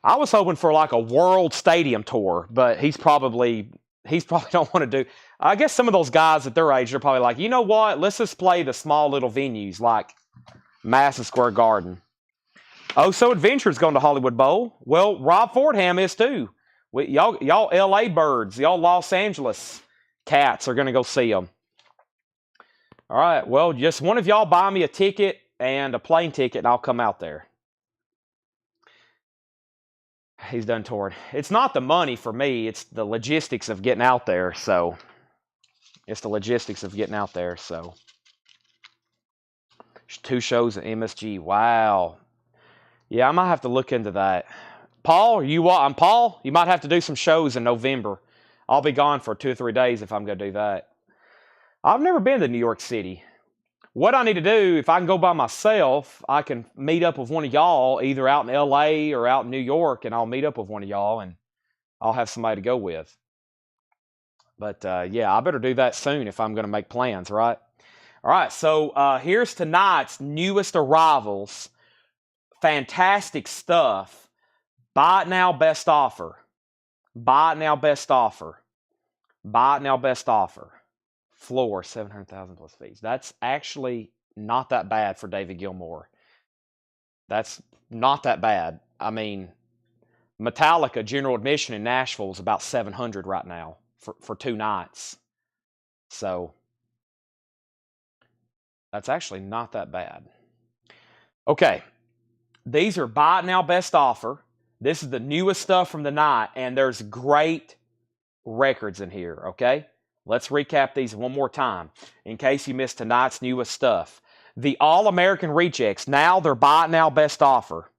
I was hoping for like a world stadium tour, but he's probably don't want to do... I guess some of those guys at their age are probably like, you know what? Let's just play the small little venues like Madison Square Garden. Oh, so Adventure's going to Hollywood Bowl. Well, Rob Fordham is too. Y'all LA birds, y'all Los Angeles cats are going to go see him. All right, well, just one of y'all buy me a ticket and a plane ticket and I'll come out there. He's done touring. It's not the money for me. It's the logistics of getting out there. So, it's the logistics of getting out there. So, 2 shows at MSG. Wow. Yeah, I might have to look into that. Paul, Paul. You might have to do some shows in November. I'll be gone for 2 or 3 days if I'm going to do that. I've never been to New York City. What I need to do, if I can go by myself, I can meet up with one of y'all, either out in LA or out in New York, and I'll meet up with one of y'all, and I'll have somebody to go with. But, yeah, I better do that soon if I'm going to make plans, right? All right, so here's tonight's newest arrivals. Fantastic stuff. Buy it now, best offer. Buy it now, best offer. Buy it now, best offer. Floor, $700,000 plus fees. That's actually not that bad for David Gilmour. That's not that bad. I mean, Metallica general admission in Nashville is about $700 right now for 2 nights. So that's actually not that bad. Okay, these are buy it now, best offer. This is the newest stuff from the night, and there's great records in here. Okay. Let's recap these one more time in case you missed tonight's newest stuff. The All-American Rejects, now they're buy it now, best offer.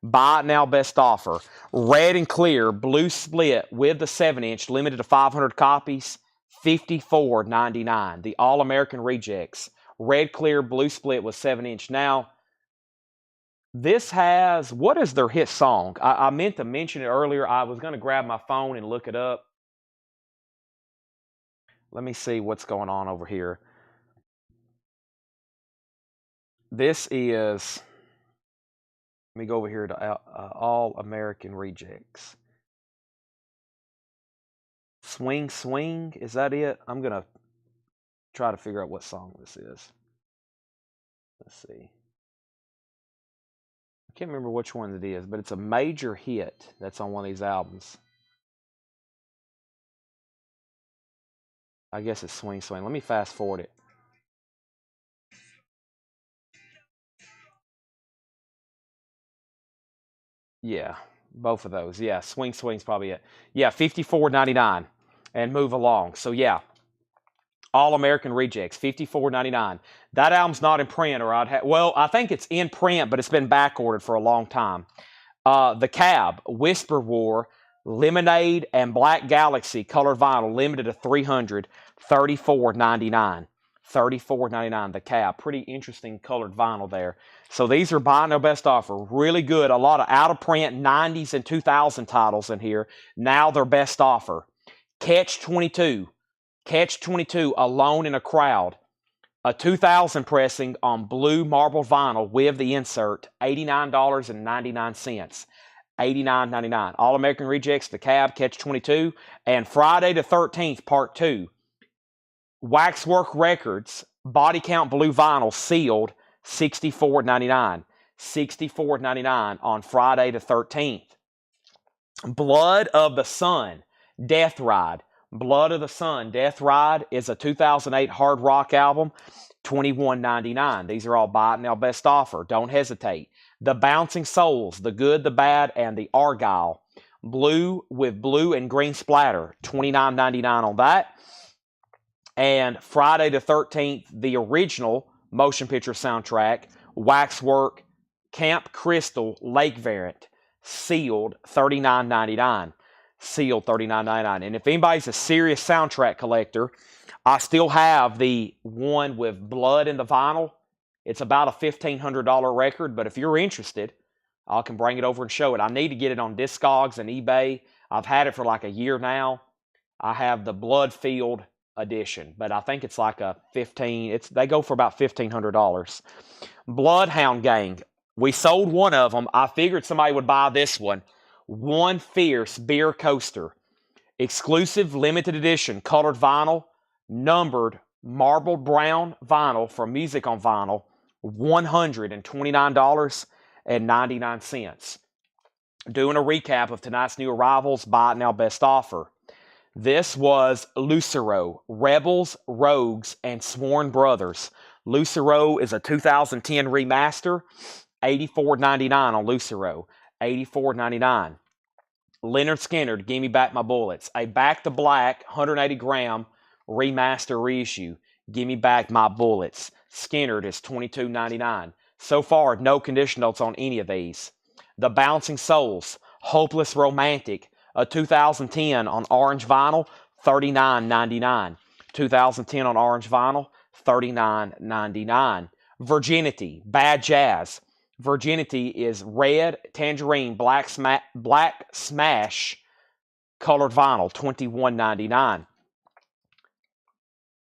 Buy it now, best offer. Red and clear, blue split with the 7-inch, limited to 500 copies, $54.99. The All-American Rejects. Red, clear, blue split with 7-inch. Now, this has, what is their hit song? I meant to mention it earlier. I was going to grab my phone and look it up. Let me see what's going on over here. This is, let me go over here to All American Rejects. Swing, Swing, is that it? I'm going to try to figure out what song this is. Let's see. I can't remember which one it is, but it's a major hit that's on one of these albums. I guess it's Swing Swing. Let me fast forward it. Yeah, both of those. Yeah, Swing Swing's probably it. Yeah, $54.99 and move along. So yeah, All American Rejects, $54.99. That album's not in print, or well, I think it's in print, but it's been back ordered for a long time. The Cab, Whisper War, Lemonade, and Black Galaxy colored vinyl, limited to 300, $34.99. $34.99. The Cab, pretty interesting colored vinyl there. So these are buy no best offer, really good. A lot of out of print 90s and 2000 titles in here. Now they're best offer. Catch 22, Alone in a Crowd. A 2000 pressing on blue marble vinyl with the insert, $89.99. $89.99. All American Rejects, The Cab, Catch 22, and Friday the 13th, Part 2. Waxwork Records, Body Count Blue Vinyl, sealed, $64.99. $64.99 on Friday the 13th. Blood of the Sun, Death Ride. Blood of the Sun, Death Ride is a 2008 hard rock album, $21.99. These are all buy it now best offer. Don't hesitate. The Bouncing Souls, The Good, the Bad, and the Argyle. Blue with blue and green splatter, $29.99 on that. And Friday the 13th, the original motion picture soundtrack, Waxwork Camp Crystal Lake Variant, sealed, $39.99. Sealed, $39.99. And if anybody's a serious soundtrack collector, I still have the one with blood in the vinyl. It's about a $1,500 record, but if you're interested, I can bring it over and show it. I need to get it on Discogs and eBay. I've had it for like a year now. I have the Bloodfield edition, but I think it's like a they go for about $1,500. Bloodhound Gang. We sold one of them. I figured somebody would buy this one. One Fierce Beer Coaster. Exclusive limited edition colored vinyl, numbered marbled brown vinyl from Music on Vinyl, $129.99. Doing a recap of tonight's new arrivals, buy it now best offer. This was Lucero, Rebels, Rogues, and Sworn Brothers. Lucero is a 2010 remaster, $84.99 on Lucero, $84.99. Leonard Skinner, Gimme Back My Bullets, a Back to Black 180 gram remaster reissue. Gimme Back My Bullets. Skinner is $22.99. So far, no condition notes on any of these. The Bouncing Souls, Hopeless Romantic, a 2010 on orange vinyl, $39.99. 2010 on orange vinyl, $39.99. Virginity, Bad Jazz. Virginity is red, tangerine, black smash, colored vinyl, $21.99.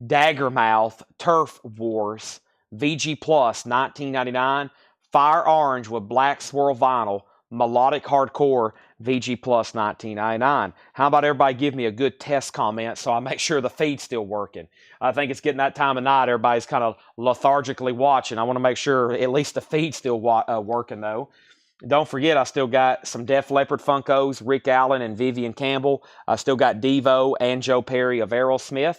Daggermouth, Turf Wars, VG Plus, $19.99. Fire Orange with black swirl vinyl, melodic hardcore, VG Plus, $19.99. How about everybody give me a good test comment so I make sure the feed's still working? I think it's getting that time of night. Everybody's kind of lethargically watching. I want to make sure at least the feed's still working, though. Don't forget, I still got some Def Leppard Funkos, Rick Allen and Vivian Campbell. I still got Devo and Joe Perry of Aerosmith.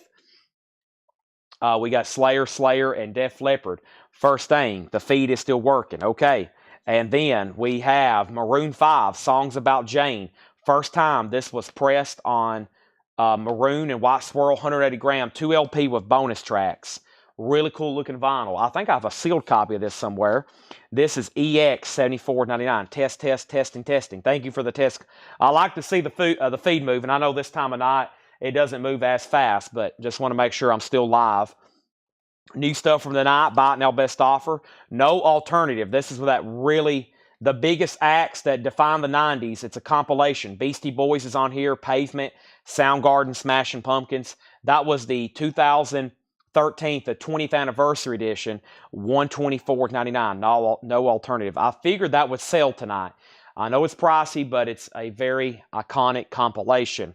We got Slayer, and Def Leppard. First thing, the feed is still working. Okay. And then we have Maroon 5, Songs About Jane. First time this was pressed on maroon and white swirl, 180 gram, 2 LP with bonus tracks. Really cool looking vinyl. I think I have a sealed copy of this somewhere. This is EX, $74.99. Testing. Thank you for the test. I like to see the feed move, and I know this time of night it doesn't move as fast, but just want to make sure I'm still live. New stuff from the night, buy it now best offer. No alternative. This is that really the biggest acts that define the 90s. It's a compilation. Beastie Boys is on here, Pavement, Soundgarden, Smashing Pumpkins. That was the 2013, the 20th anniversary edition, $124.99. No alternative. I figured that would sell tonight. I know it's pricey, but it's a very iconic compilation.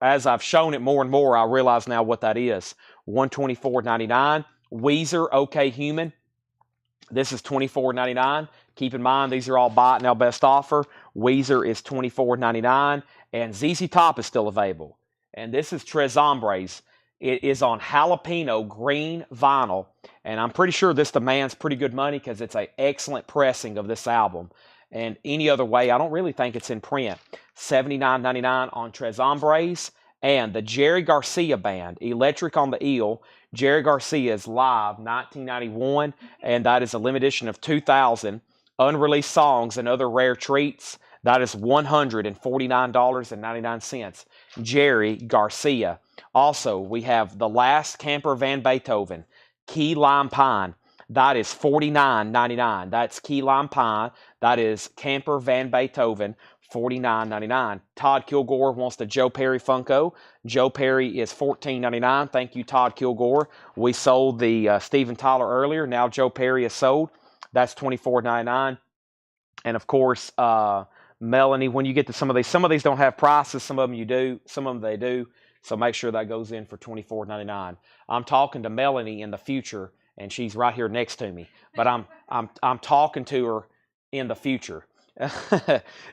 As I've shown it more and more, I realize now what that is. $124.99. Weezer, OK Human. This is $24.99. Keep in mind, these are all buy it now best offer. Weezer is $24.99. And ZZ Top is still available. And this is Tres Hombres. It is on jalapeno green vinyl. And I'm pretty sure this demands pretty good money because it's an excellent pressing of this album. And any other way, I don't really think it's in print. $79.99 on Tres Hombres. And the Jerry Garcia Band, Electric on the Eel. Jerry Garcia is live, 1991, and that is a limited edition of 2,000 unreleased songs and other rare treats. That is $149.99. Jerry Garcia. Also, we have The Last Camper Van Beethoven, Key Lime Pine. That is $49.99. That's Key Lime Pine. That is Camper Van Beethoven, $49.99. Todd Kilgore wants the Joe Perry Funko. Joe Perry is $14.99. Thank you, Todd Kilgore. We sold the Steven Tyler earlier. Now Joe Perry is sold. That's $24.99. And of course, Melanie, when you get to some of these don't have prices. Some of them you do. Some of them they do. So make sure that goes in for $24.99. I'm talking to Melanie in the future, and she's right here next to me. But I'm talking to her in the future.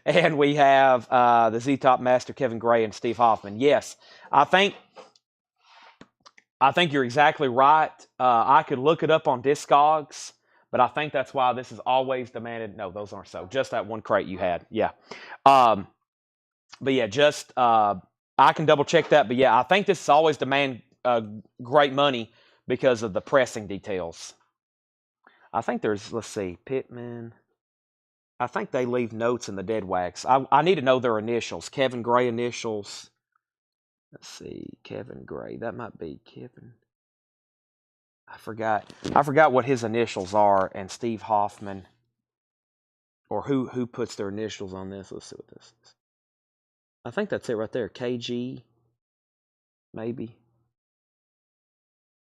And we have the Z-Top Master Kevin Gray and Steve Hoffman. Yes, I think you're exactly right. I could look it up on Discogs, but I think that's why this is always demanded. No, those aren't so. Just that one crate you had. Yeah. But yeah, just I can double check that. But yeah, I think this is always demand great money because of the pressing details. I think there's, let's see, Pittman. I think they leave notes in the dead wax. I need to know their initials. Kevin Gray initials. Let's see, Kevin Gray. That might be Kevin. I forgot what his initials are. And Steve Hoffman, or who puts their initials on this? Let's see what this is. I think that's it right there. KG, maybe.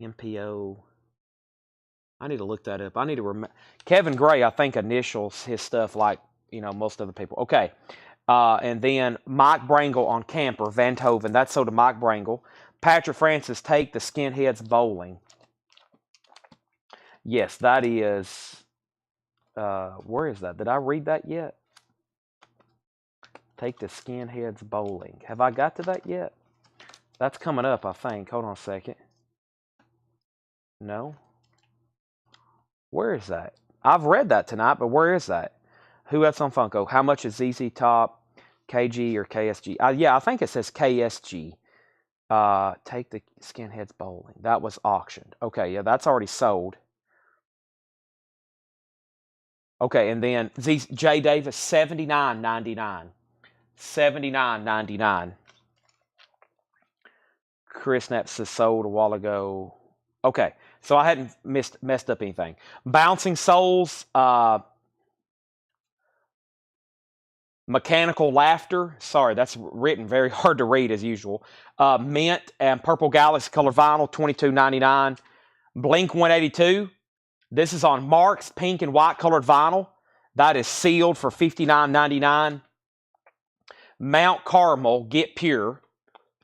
MPO. I need to look that up. I need to remember. Kevin Gray, I think, initials his stuff like, most other people. Okay. And then Mike Brangle on Camper, Van Hoven. That's sold to Mike Brangle. Patrick Francis, Take the Skinheads Bowling. Yes, that is. Where is that? Did I read that yet? Take the Skinheads Bowling. Have I got to that yet? That's coming up, I think. Hold on a second. No. Where is that? I've read that tonight, but where is that? Who else on Funko? How much is ZZ Top, KG, or KSG? Yeah, I think it says KSG. Take the Skinheads Bowling. That was auctioned. Okay, yeah, that's already sold. Okay, and then J Davis, $79.99. $79.99. Chris Knapp says sold a while ago. Okay, so I hadn't messed up anything. Bouncing Souls, Mechanical Laughter. Sorry, that's written very hard to read as usual. Mint and Purple Galaxy Color Vinyl, $22.99. Blink 182. This is on Mark's pink and white colored vinyl. That is sealed for $59.99. Mount Carmel Get Pure,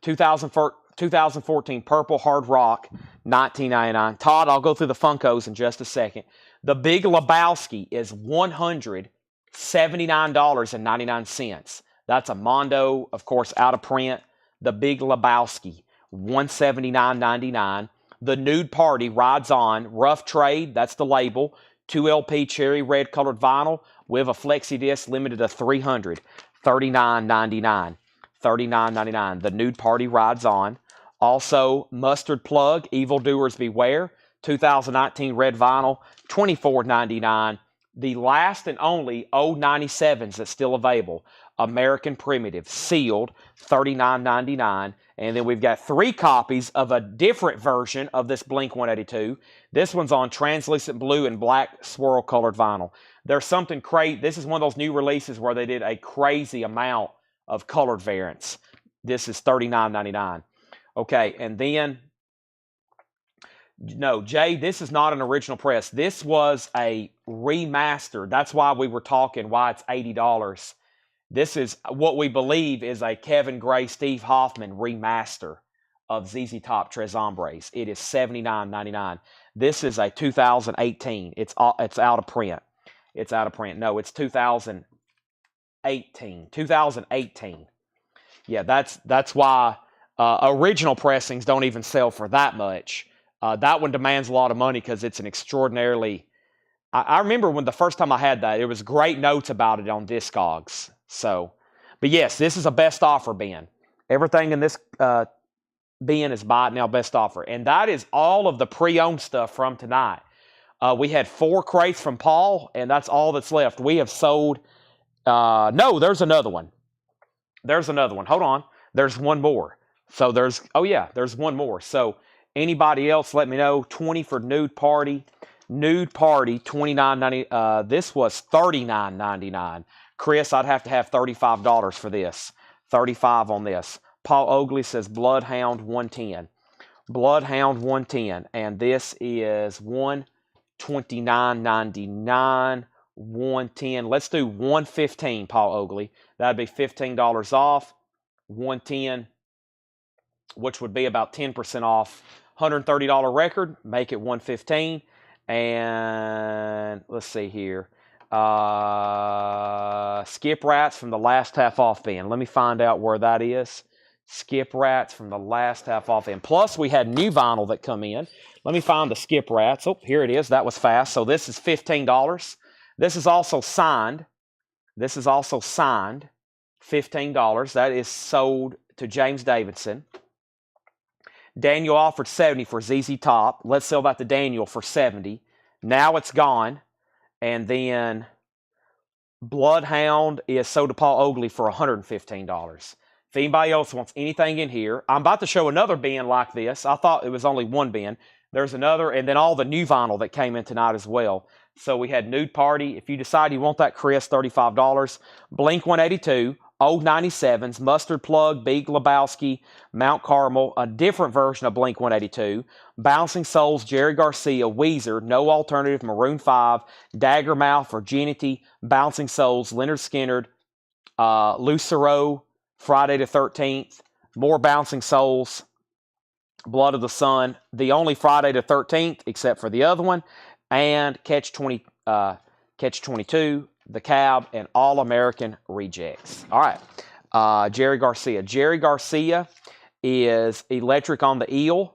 2014 Purple Hard Rock, $19.99. Todd, I'll go through the Funkos in just a second. The Big Lebowski is $179.99. That's a Mondo, of course, out of print. The Big Lebowski, $179.99. The Nude Party Rides On, Rough Trade, that's the label. 2LP cherry red colored vinyl with a flexi disc limited to 300. $39.99. $39.99. The Nude Party Rides On. Also, Mustard Plug, Evildoers Beware, 2019 red vinyl, $24.99. The last and only old 97s that's still available, American Primitive, sealed, $39.99. And then we've got 3 copies of a different version of this Blink 182. This one's on translucent blue and black swirl colored vinyl. There's something crazy. This is one of those new releases where they did a crazy amount of colored variants. This is $39.99. Okay, and then, no, Jay, this is not an original press. This was a remaster. That's why we were talking why it's $80. This is what we believe is a Kevin Gray, Steve Hoffman remaster of ZZ Top Tres Hombres. It is $79.99. This is a 2018. It's out of print. It's out of print. No, it's 2018. 2018. Yeah, that's why original pressings don't even sell for that much. That one demands a lot of money because it's an extraordinarily... I remember when the first time I had that, there was great notes about it on Discogs. So, but yes, this is a best offer bin. Everything in this bin is buy it now best offer. And that is all of the pre-owned stuff from tonight. We had 4 crates from Paul, and that's all that's left. We have sold... no, there's another one. There's another one. Hold on. There's one more. So there's... Oh, yeah, there's one more. So anybody else, let me know. 20 for Nude Party. Nude Party, $29.90. This was $39.99. Chris, I'd have to have $35 for this. 35 on this. Paul Oakley says Bloodhound 110. Bloodhound 110. And this is $129.99. 110. Let's do 115, Paul Oakley. That'd be $15 off. 110, which would be about 10% off. $130 record, make it 115. And let's see here. Skip Rats from the last half off bin. Let me find out where that is. Skip Rats from the last half off bin. Plus, we had new vinyl that come in. Let me find the Skip Rats. Oh, here it is. That was fast. So this is $15. This is also signed. This is also signed. $15. That is sold to James Davidson. Daniel offered $70 for ZZ Top. Let's sell that to Daniel for $70. Now it's gone. And then Bloodhound is sold to Paul Oakley for $115. If anybody else wants anything in here, I'm about to show another bin like this. I thought it was only one bin. There's another, and then all the new vinyl that came in tonight as well. So we had Nude Party. If you decide you want that, Chris, $35. Blink 182, Old 97s, Mustard Plug, Big Lebowski, Mount Carmel, a different version of Blink 182, Bouncing Souls, Jerry Garcia, Weezer, No Alternative, Maroon 5, Daggermouth, Virginity, Bouncing Souls, Leonard Skinner, Lucero, Friday the 13th, more Bouncing Souls, Blood of the Sun, the only Friday the 13th except for the other one, and Catch 22, The Cab, and All American Rejects. All right, Jerry Garcia. Jerry Garcia is Electric on the Eel,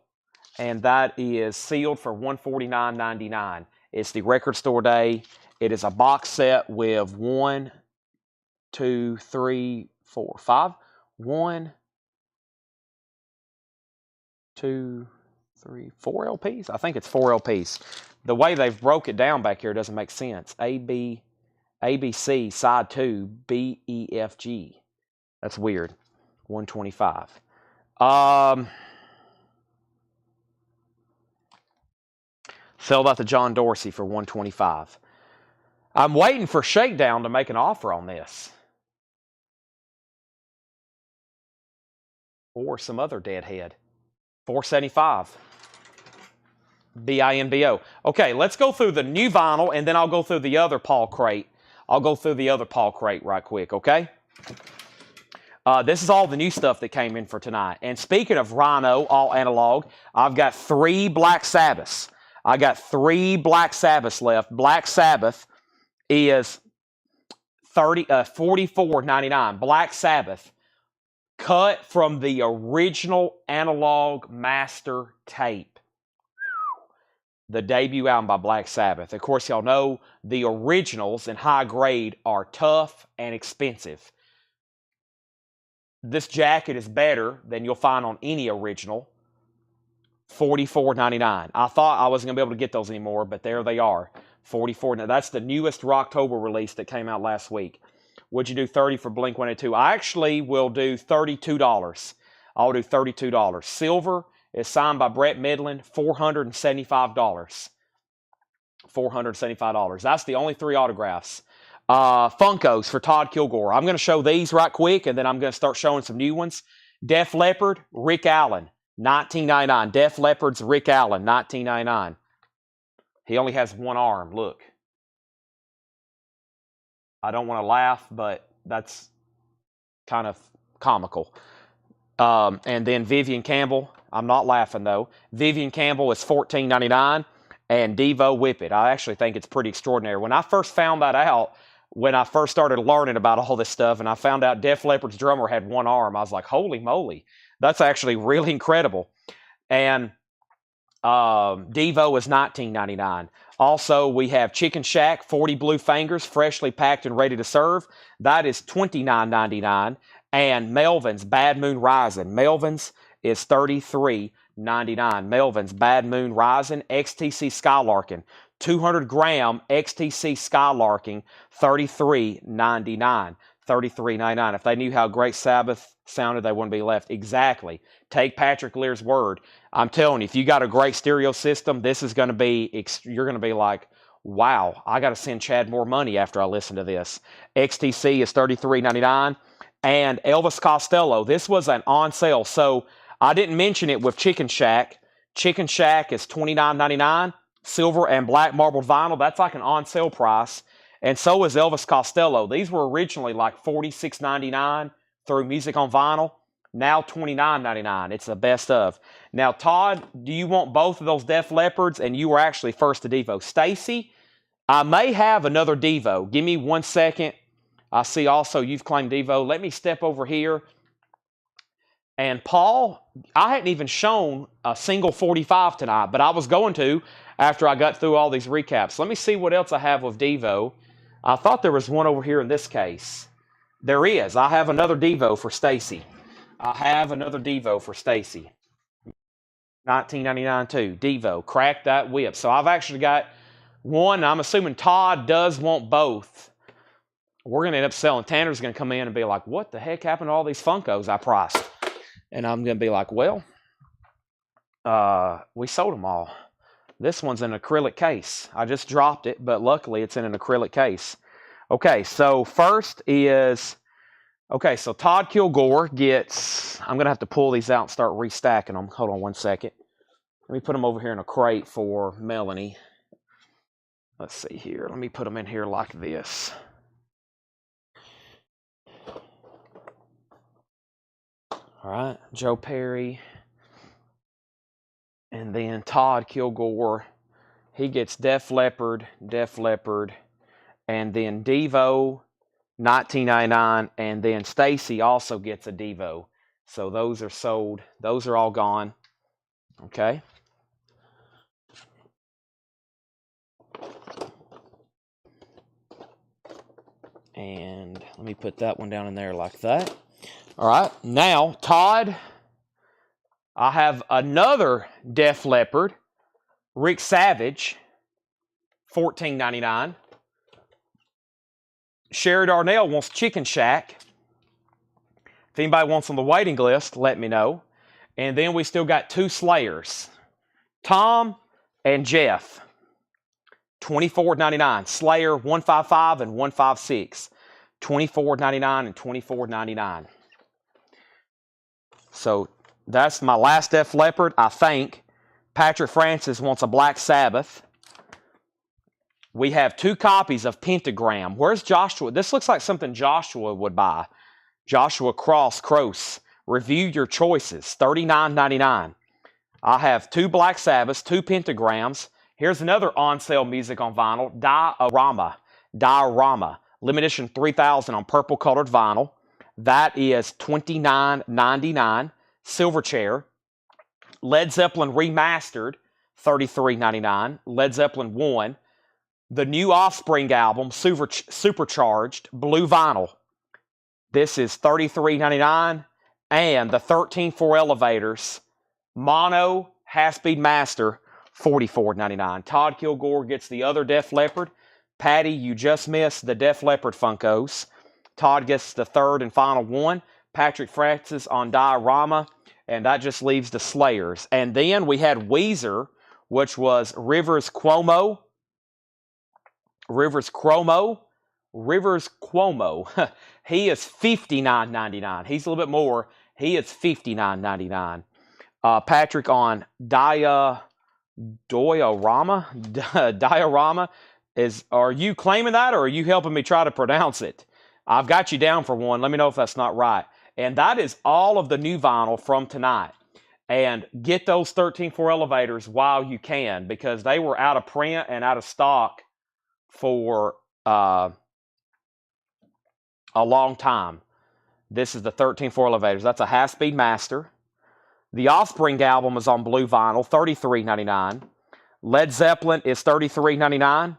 and that is sealed for $149.99. It's the Record Store Day. It is a box set with 1, 2, 3, 4, 5. 1, 2, 3, 4 LPs. I think it's 4 LPs. The way they've broke it down back here doesn't make sense. ABC, side 2, B, E, F, G. That's weird. 125. Sell that to John Dorsey for 125. I'm waiting for Shakedown to make an offer on this. Or some other deadhead. 475. BINBO. Okay, let's go through the new vinyl, and then I'll go through the other Paul crate. I'll go through the other Paul crate right quick, okay? This is all the new stuff that came in for tonight. And speaking of Rhino, all analog, I've got 3 Black Sabbaths. I got 3 Black Sabbaths left. Black Sabbath is $44.99. Black Sabbath, cut from the original analog master tape. The debut album by Black Sabbath. Of course, y'all know the originals in high grade are tough and expensive. This jacket is better than you'll find on any original. $44.99. I thought I wasn't going to be able to get those anymore, but there they are. $44. Now, that's the newest Rocktober release that came out last week. Would you do $30 for Blink 182? I actually will do $32. I'll do $32. Silver is signed by Brett Midland, $475. $475. That's the only 3 autographs. Funkos for Todd Kilgore. I'm going to show these right quick, and then I'm going to start showing some new ones. Def Leppard, Rick Allen, $19.99. Def Leppard's Rick Allen, $19.99. He only has one arm. Look. I don't want to laugh, but that's kind of comical. And then Vivian Campbell. I'm not laughing, though. Vivian Campbell is $14.99. And Devo Whip It. I actually think it's pretty extraordinary. When I first found that out, when I first started learning about all this stuff, and I found out Def Leppard's drummer had one arm, I was like, holy moly. That's actually really incredible. And Devo is $19.99. Also, we have Chicken Shack, 40 Blue Fingers, freshly packed and ready to serve. That is $29.99. And Melvin's Bad Moon Rising. Melvin's is $33.99. Melvin's Bad Moon Rising, XTC Skylarking. 200 gram XTC Skylarking, $33.99. $33.99. If they knew how great Sabbath sounded, they wouldn't be left. Exactly. Take Patrick Lear's word. I'm telling you, if you got a great stereo system, this is going to be, you're going to be like, Wow, I got to send Chad more money after I listen to this. XTC is $33.99. And Elvis Costello, this was an on sale. So I didn't mention it with Chicken Shack. Chicken Shack is $29.99. Silver and black marbled vinyl, that's like an on sale price. And so is Elvis Costello. These were originally like $46.99 through Music on Vinyl. Now $29.99. It's the best of. Now, Todd, do you want both of those Def Leopards? And you were actually first to Devo. Stacy, I may have another Devo. Give me 1 second. I see also you've claimed Devo. Let me step over here. And Paul, I hadn't even shown a single 45 tonight, but I was going to after I got through all these recaps. Let me see what else I have with Devo. I thought there was one over here in this case. There is. I have another Devo for Stacy. I have another Devo for Stacy. $19.99 too. Devo. Crack that whip. So I've actually got one. I'm assuming Todd does want both. We're going to end up selling. Tanner's going to come in and be like, what the heck happened to all these Funkos I priced? And I'm going to be like, well, we sold them all. This one's an acrylic case. I just dropped it, but luckily it's in an acrylic case. Okay, so first is, okay, so Todd Kilgore gets, I'm going to have to pull these out and start restacking them. Hold on 1 second. Let me put them over here in a crate for Melanie. Let's see here. Let me put them in here like this. All right, Joe Perry. And then Todd Kilgore, he gets Def Leppard, and then Devo, $19.99, and then Stacy also gets a Devo. So those are sold. Those are all gone. Okay. And let me put that one down in there like that. All right, now, Todd, I have another Def Leppard, Rick Savage, $14.99. Sherry Darnell wants Chicken Shack. If anybody wants on the waiting list, let me know. And then we still got two Slayers, Tom and Jeff, $24.99. Slayer 155 and 156, $24.99 and $24.99. So that's my last Def Leppard, I think. Patrick Francis wants a Black Sabbath. We have two copies of Pentagram. Where's Joshua? This looks like something Joshua would buy. Joshua Cross. Review your choices, $39.99. I have two Black Sabbaths, two Pentagrams. Here's another on-sale Music on Vinyl, Diorama. Limited edition 3000 on purple-colored vinyl. That is $29.99. Silverchair. Led Zeppelin Remastered, $33.99. Led Zeppelin 1. The new Offspring album, Supercharged, blue vinyl. This is $33.99. And the 13-4 Elevators, mono, half-speed master, $44.99. Todd Kilgore gets the other Def Leppard. Patty, you just missed the Def Leppard Funkos. Todd gets the third and final one. Patrick Francis on Diorama. And that just leaves the Slayers. And then we had Weezer, which was Rivers Cuomo. He is $59.99. He's a little bit more. He is $59.99. Patrick on Diorama. Are you claiming that, or are you helping me try to pronounce it? I've got you down for one. Let me know if that's not right. And that is all of the new vinyl from tonight. And get those 13-4 Elevators while you can, because they were out of print and out of stock for a long time. This is the 13-4 Elevators. That's a half-speed master. The Offspring album is on blue vinyl, $33.99. Led Zeppelin is $33.99.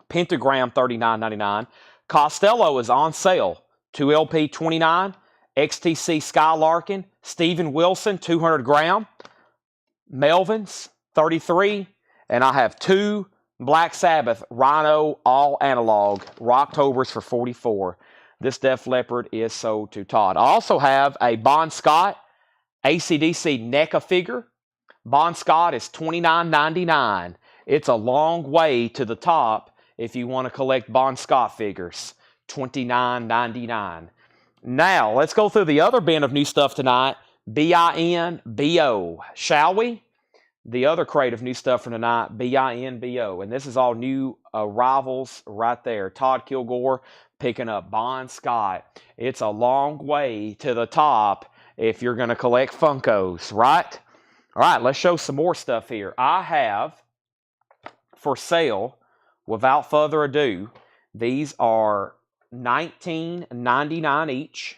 Pentagram, $39.99. Costello is on sale, 2LP, $29. XTC Skylarkin, Steven Wilson, 200 gram. Melvins, $33. And I have two Black Sabbath Rhino all analog Rocktobers for $44. This Def Leppard is sold to Todd. I also have a Bon Scott AC/DC NECA figure. Bon Scott is $29.99. It's a long way to the top if you want to collect Bon Scott figures. $29.99. Now, let's go through the other bin of new stuff tonight. B-I-N-B-O. Shall we? The other crate of new stuff for tonight, B-I-N-B-O. And this is all new arrivals right there. Todd Kilgore picking up Bon Scott. It's a long way to the top if you're going to collect Funkos, right? All right, let's show some more stuff here. I have for sale, without further ado, these are $19.99 each.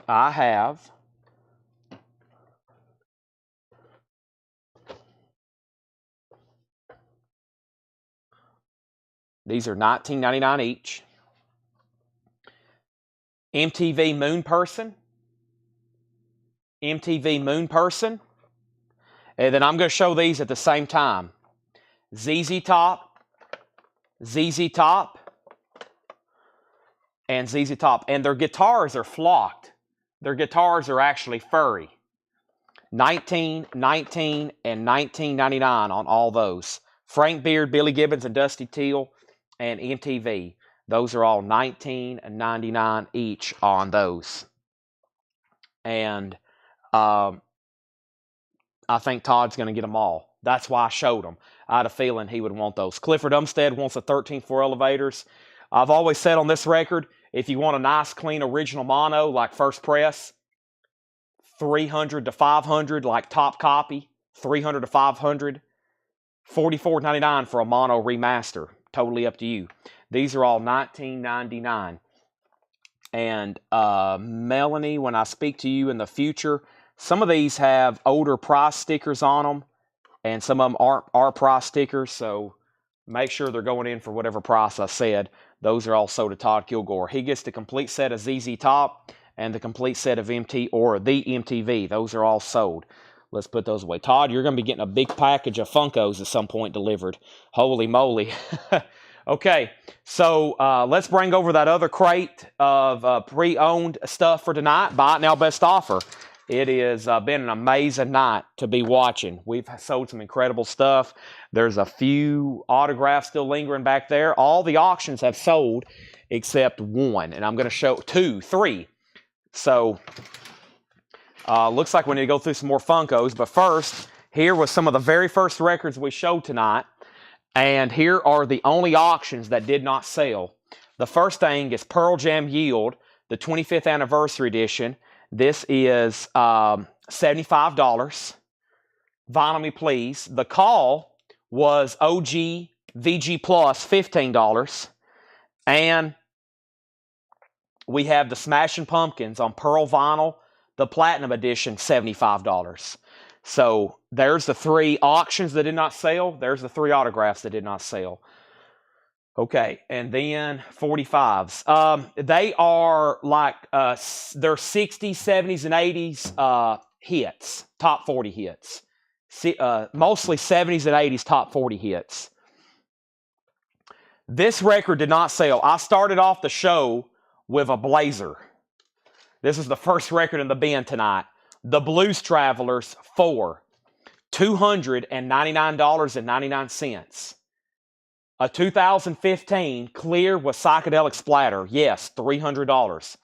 I have these are $19.99 each. MTV Moon Person. MTV Moon Person. And then I'm going to show these at the same time. ZZ Top. ZZ Top. And ZZ Top. And their guitars are flocked. Their guitars are actually furry. $19, $19, and $19.99 on all those. Frank Beard, Billy Gibbons, and Dusty Teal, and MTV. Those are all $19.99 each on those. And I think Todd's going to get them all. That's why I showed them. I had a feeling he would want those. Clifford Umstead wants the 13-4 elevators. I've always said on this record, if you want a nice, clean, original mono like First Press, $300 to $500 like Top Copy, $300 to $500, $44.99 for a mono remaster. Totally up to you. These are all $19.99. And Melanie, when I speak to you in the future, some of these have older price stickers on them, and some of them aren't our price stickers, so make sure they're going in for whatever price I said. Those are all sold to Todd Kilgore. He gets the complete set of ZZ Top and the complete set of the MTV. Those are all sold. Let's put those away. Todd, you're going to be getting a big package of Funkos at some point delivered. Holy moly. Okay, so let's bring over that other crate of pre-owned stuff for tonight. Buy it now, best offer. It has been an amazing night to be watching. We've sold some incredible stuff. There's a few autographs still lingering back there. All the auctions have sold except one, and I'm going to show three. So, looks like we need to go through some more Funkos, but first, here was some of the very first records we showed tonight, and here are the only auctions that did not sell. The first thing is Pearl Jam Yield, the 25th Anniversary Edition. This is $75. Vinyl Me Please. The Call was OG VG Plus, $15. And we have the Smashing Pumpkins on Pearl Vinyl, the Platinum Edition, $75. So there's the three auctions that did not sell. There's the three autographs that did not sell. Okay, and then 45s. They are like, they're 60s, 70s, and 80s hits, top 40 hits. Mostly 70s and 80s top 40 hits. This record did not sell. I started off the show with a Blazer. This is the first record in the bin tonight. The Blues Travelers 4, $299.99. A 2015 clear with psychedelic splatter. Yes, $300.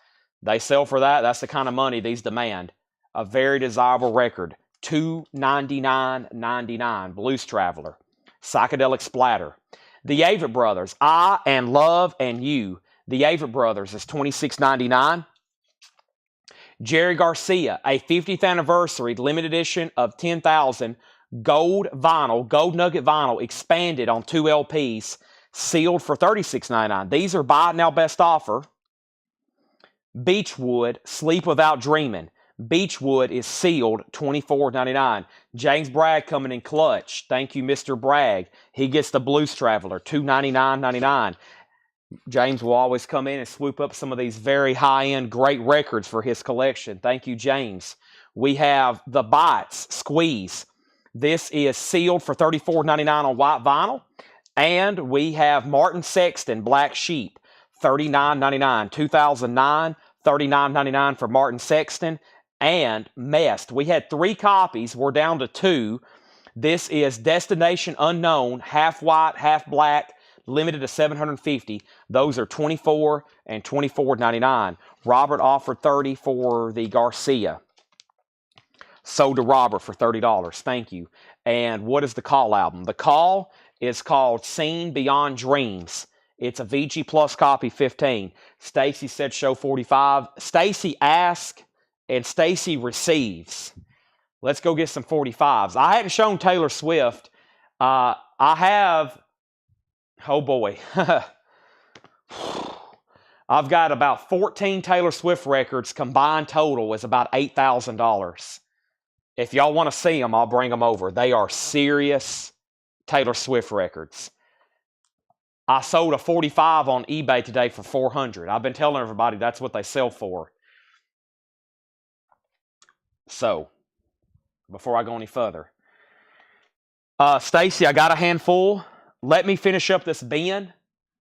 They sell for that. That's the kind of money these demand. A very desirable record. $299.99. Blues Traveler. Psychedelic splatter. The Avett Brothers. I and Love and You. The Avett Brothers is $26.99. Jerry Garcia. A 50th anniversary limited edition of 10,000 gold vinyl, gold nugget vinyl, expanded on 2 LPs, sealed for $36.99. These are buy it now best offer. Beechwood, Sleep Without Dreaming. Beechwood is sealed, $24.99. James Bragg coming in clutch. Thank you, Mr. Bragg. He gets the Blues Traveler, $299.99. James will always come in and swoop up some of these very high-end, great records for his collection. Thank you, James. We have the Bites, Squeeze. This is sealed for $34.99 on white vinyl. And we have Martin Sexton, Black Sheep, $39.99. 2009, $39.99 for Martin Sexton. And Messed. We had 3 copies. We're down to 2. This is Destination Unknown, half white, half black, limited to 750. Those are $24 and $24.99. Robert offered $30 for the Garcia. Sold to Robert for $30. Thank you. And what is the Call album? The Call is called Seen Beyond Dreams. It's a VG Plus copy, 15. Stacy said show 45. Stacy asked and Stacy receives. Let's go get some 45s. I hadn't shown Taylor Swift. I have, oh boy. I've got about 14 Taylor Swift records. Combined total is about $8,000. If y'all want to see them, I'll bring them over. They are serious Taylor Swift records. I sold a 45 on eBay today for $400. I've been telling everybody that's what they sell for. So, before I go any further, Stacy, I got a handful. Let me finish up this bin.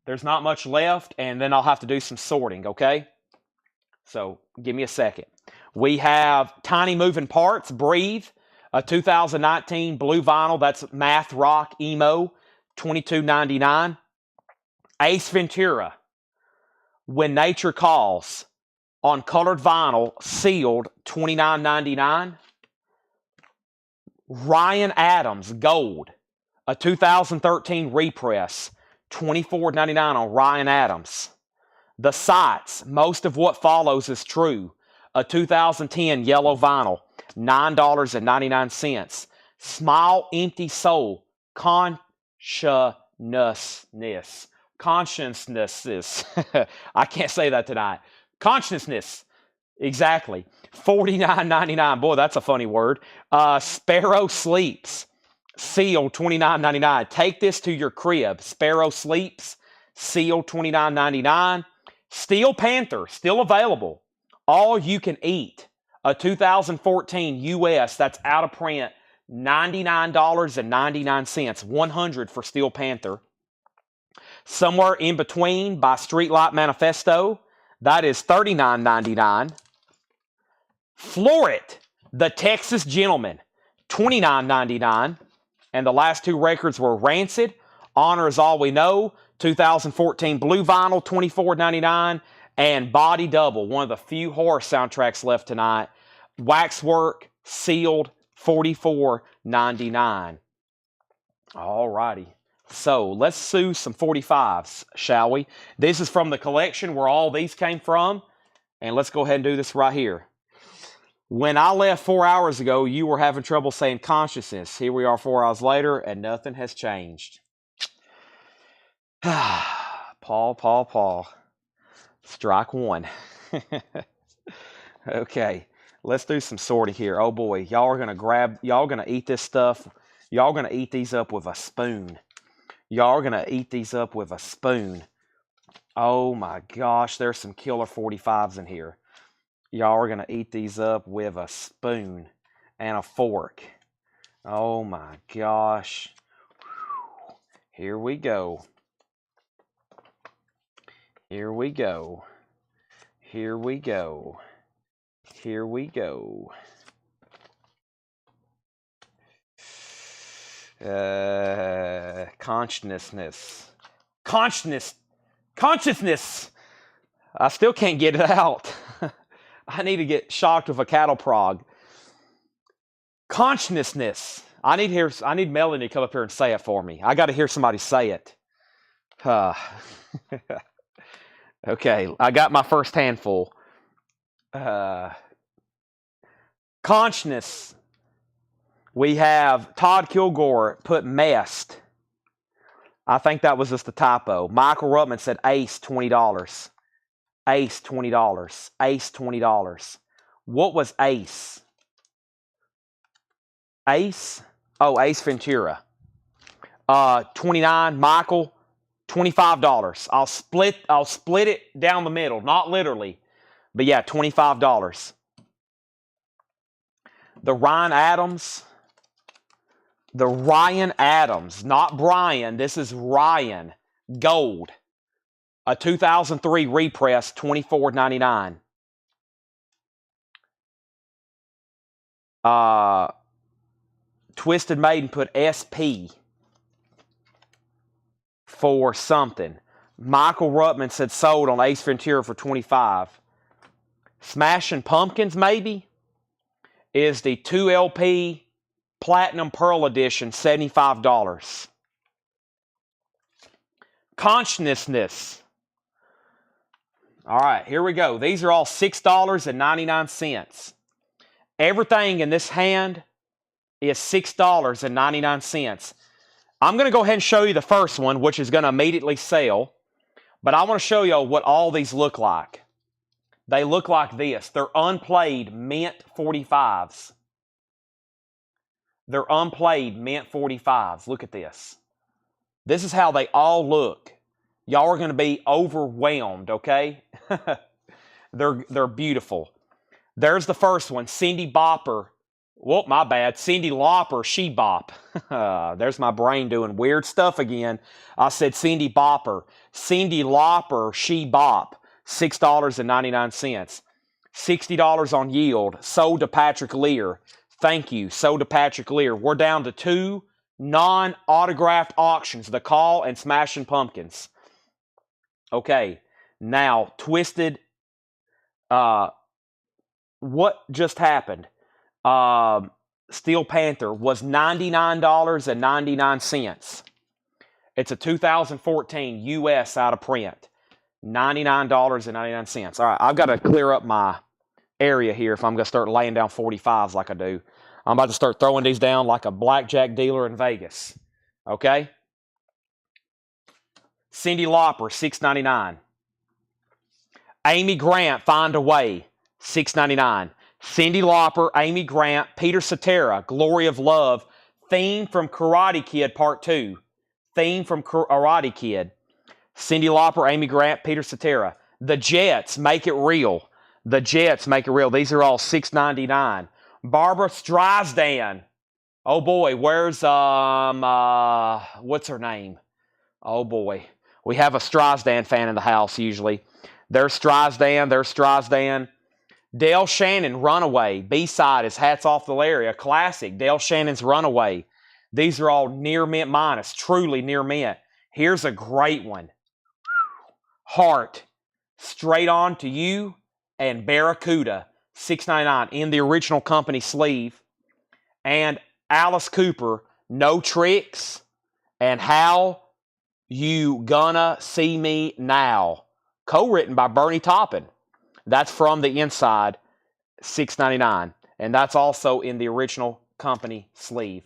There's not much left, and then I'll have to do some sorting, okay? So, give me a second. We have Tiny Moving Parts, Breathe, a 2019 blue vinyl. That's math rock emo, $22.99. Ace Ventura, When Nature Calls, on colored vinyl, sealed, $29.99. Ryan Adams, Gold, a 2013 repress, $24.99 on Ryan Adams. The Sights, Most of What Follows is True, a 2010 yellow vinyl, $9.99. Smile, Empty Soul, Consciousness. Consciousness. I can't say that tonight. Consciousness. Exactly. $49.99. Boy, that's a funny word. Sparrow Sleeps. Sealed, $29.99. Take this to your crib. Sparrow Sleeps. Sealed, $29.99. Steel Panther. Still available. All You Can Eat. A 2014 US. That's out of print. $99.99. $100 for Steel Panther. Somewhere in Between by Streetlight Manifesto. That is $39.99. Floor It, The Texas Gentleman, $29.99. And the last two records were Rancid, Honor Is All We Know, 2014 blue vinyl, $24.99. And Body Double, one of the few horror soundtracks left tonight. Waxwork, sealed, $44.99. All righty. So let's do some 45s, shall we? This is from the collection where all these came from. And let's go ahead and do this right here. When I left 4 hours ago, you were having trouble saying consciousness. Here we are 4 hours later, and nothing has changed. Paul. Strike one. Okay, let's do some sorting here. Oh boy, y'all are gonna eat this stuff. Y'all are gonna eat these up with a spoon. Y'all are gonna eat these up with a spoon. Oh my gosh, there's some killer 45s in here. Y'all are gonna eat these up with a spoon and a fork. Oh my gosh. Here we go. Here we go. Here we go. Here we go. Consciousness. Consciousness. I still can't get it out. I need to get shocked with a cattle prog. Consciousness. I need Melanie to come up here and say it for me. I got to hear somebody say it. Okay, I got my first handful. Consciousness. We have Todd Kilgore put messed. I think that was just a typo. Michael Ruttman said ace, $20. Ace, $20. Ace, $20. What was ace? Ace? Oh, Ace Ventura. 29. Michael, $25. I'll split it down the middle. Not literally. But yeah, $25. The Ryan Adams, not Brian. This is Ryan. Gold. A 2003 repress, $24.99. Twisted Maiden put SP for something. Michael Ruttman said sold on Ace Ventura for 25. Smashing Pumpkins, maybe, is the 2LP Platinum Pearl Edition, $75. Consciousness. All right, here we go. These are all $6.99. Everything in this hand is $6.99. I'm going to go ahead and show you the first one, which is going to immediately sell. But I want to show you what all these look like. They look like this. They're unplayed mint 45s. They're unplayed mint 45s. Look at this. This is how they all look. Y'all are going to be overwhelmed, okay? They're beautiful. There's the first one, Cindy Bopper. Whoop, my bad. Cindy Lauper, She Bop. There's my brain doing weird stuff again. I said Cindy Bopper. Cindy Lauper, She Bop. $6.99. $60 on yield. Sold to Patrick Lear. Thank you. Sold to Patrick Lear. We're down to 2 non-autographed auctions. The Call and Smashing Pumpkins. Okay. Now, Twisted. What just happened? Steel Panther was $99.99. It's a 2014 US out of print. $99.99. All right, I've got to clear up my area here if I'm going to start laying down 45s like I do. I'm about to start throwing these down like a blackjack dealer in Vegas. Okay? Cindy Lauper, $6.99. Amy Grant, Find a Way, $6.99. Cindy Lauper, Amy Grant, Peter Cetera, Glory of Love, theme from Karate Kid Part 2. Theme from Karate Kid. Cindy Lauper, Amy Grant, Peter Cetera. The Jets, Make It Real. The Jets, Make It Real. These are all $6.99. Barbara Streisand. Oh boy, where's what's her name? Oh boy. We have a Streisand fan in the house usually. There's Streisand. Dale Shannon, Runaway. B-side is Hats Off Valeria. Classic. Dale Shannon's Runaway. These are all near mint minus. Truly near mint. Here's a great one. Heart. Straight On to You and Barracuda. $6.99 in the original company sleeve. And Alice Cooper, No Tricks and How You Gonna See Me Now. Co-written by Bernie Taupin. That's from the inside, $6.99. And that's also in the original company sleeve.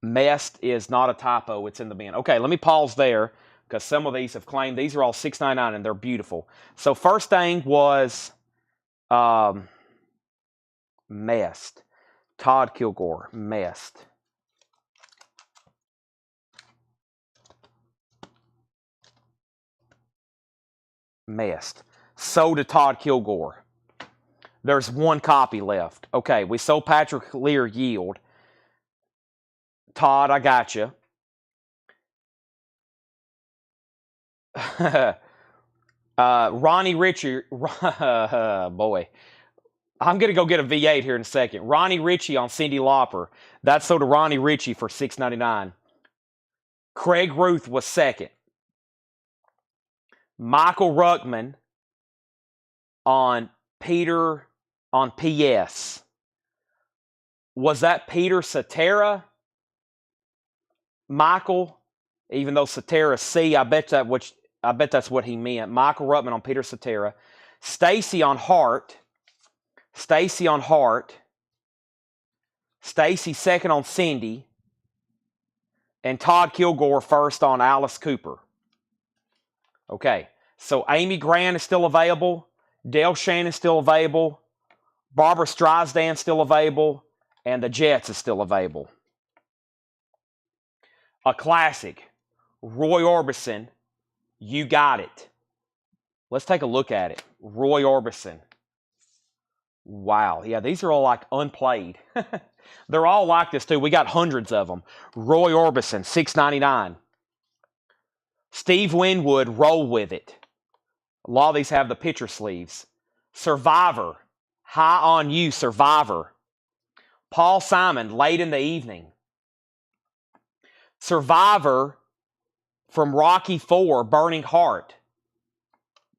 Messed is not a typo. It's in the bin. Okay, let me pause there because some of these have claimed. These are all $6.99 and they're beautiful. So first thing was Messed. Todd Kilgore, Messed. Messed. Sold to Todd Kilgore. There's one copy left. Okay, we sold Patrick Lear yield. Todd, I got you. Ronnie Ritchie. Boy. I'm going to go get a V8 here in a second. Ronnie Ritchie on Cyndi Lauper. That's sold to Ronnie Ritchie for $6.99. Craig Ruth was second. Michael Ruckman on Peter on PS. Was that Peter Cetera? Michael, even though Cetera C, I bet that's what he meant. Michael Ruckman on Peter Cetera. Stacy on Heart. Stacy on Heart. Stacy second on Cindy. And Todd Kilgore first on Alice Cooper. Okay, so Amy Grant is still available. Dale Shannon is still available. Barbara Streisand still available. And the Jets is still available. A classic. Roy Orbison. You Got It. Let's take a look at it. Roy Orbison. Wow. Yeah, these are all like unplayed. They're all like this too. We got hundreds of them. Roy Orbison, $6.99. Steve Winwood, Roll With It. A lot of these have the picture sleeves. Survivor. High on You, Survivor. Paul Simon, Late in the Evening. Survivor from Rocky IV, Burning Heart.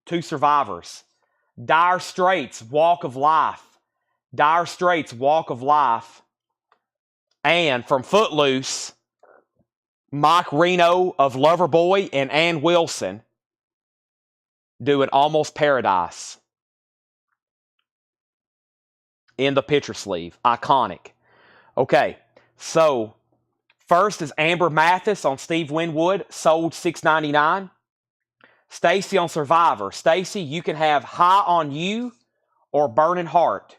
2 survivors. Dire Straits, Walk of Life. Dire Straits, Walk of Life. And from Footloose, Mike Reno of Loverboy and Ann Wilson doing Almost Paradise in the picture sleeve. Iconic. Okay, so first is Amber Mathis on Steve Winwood, sold $6.99. Stacy on Survivor. Stacy, you can have High on You or Burning Heart.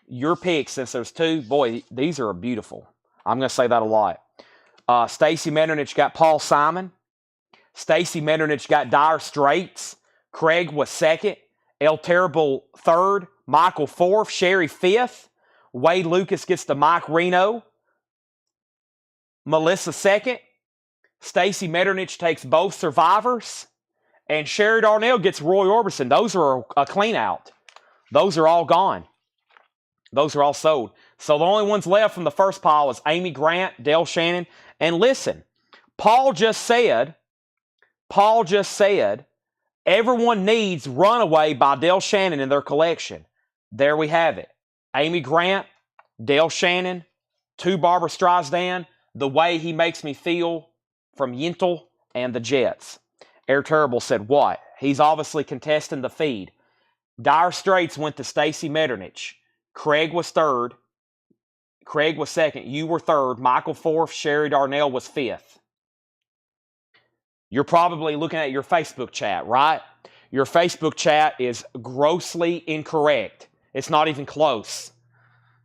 Your pick, since there's 2. Boy, these are beautiful. I'm going to say that a lot. Stacy Metternich got Paul Simon. Stacy Metternich got Dire Straits. Craig was 2nd. El Terrible 3rd. Michael 4th. Sherry 5th. Wade Lucas gets the Mike Reno. Melissa 2nd. Stacy Metternich takes both survivors. And Sherry Darnell gets Roy Orbison. Those are a clean out. Those are all gone. Those are all sold. So the only ones left from the first pile is Amy Grant, Dale Shannon. And listen, Paul just said, everyone needs Runaway by Dale Shannon in their collection. There we have it. Amy Grant, Dale Shannon, 2 Barbara Streisand, The Way He Makes Me Feel from Yentl and the Jets. Air Terrible said what? He's obviously contesting the feed. Dire Straits went to Stacy Metternich. Craig was 3rd. Craig was 2nd. You were 3rd. Michael 4th. Sherry Darnell was 5th. You're probably looking at your Facebook chat, right? Your Facebook chat is grossly incorrect. It's not even close.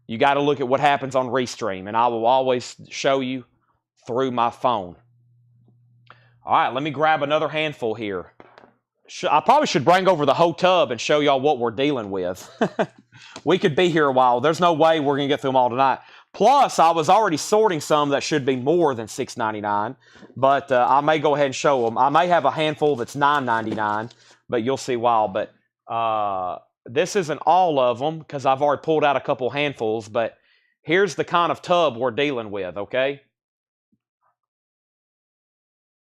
You got to look at what happens on Restream, and I will always show you through my phone. All right, let me grab another handful here. I probably should bring over the whole tub and show y'all what we're dealing with. We could be here a while. There's no way we're going to get through them all tonight. Plus, I was already sorting some that should be more than $6.99, but I may go ahead and show them. I may have a handful that's $9.99, but you'll see why. But this isn't all of them because I've already pulled out a couple handfuls, but here's the kind of tub we're dealing with, okay?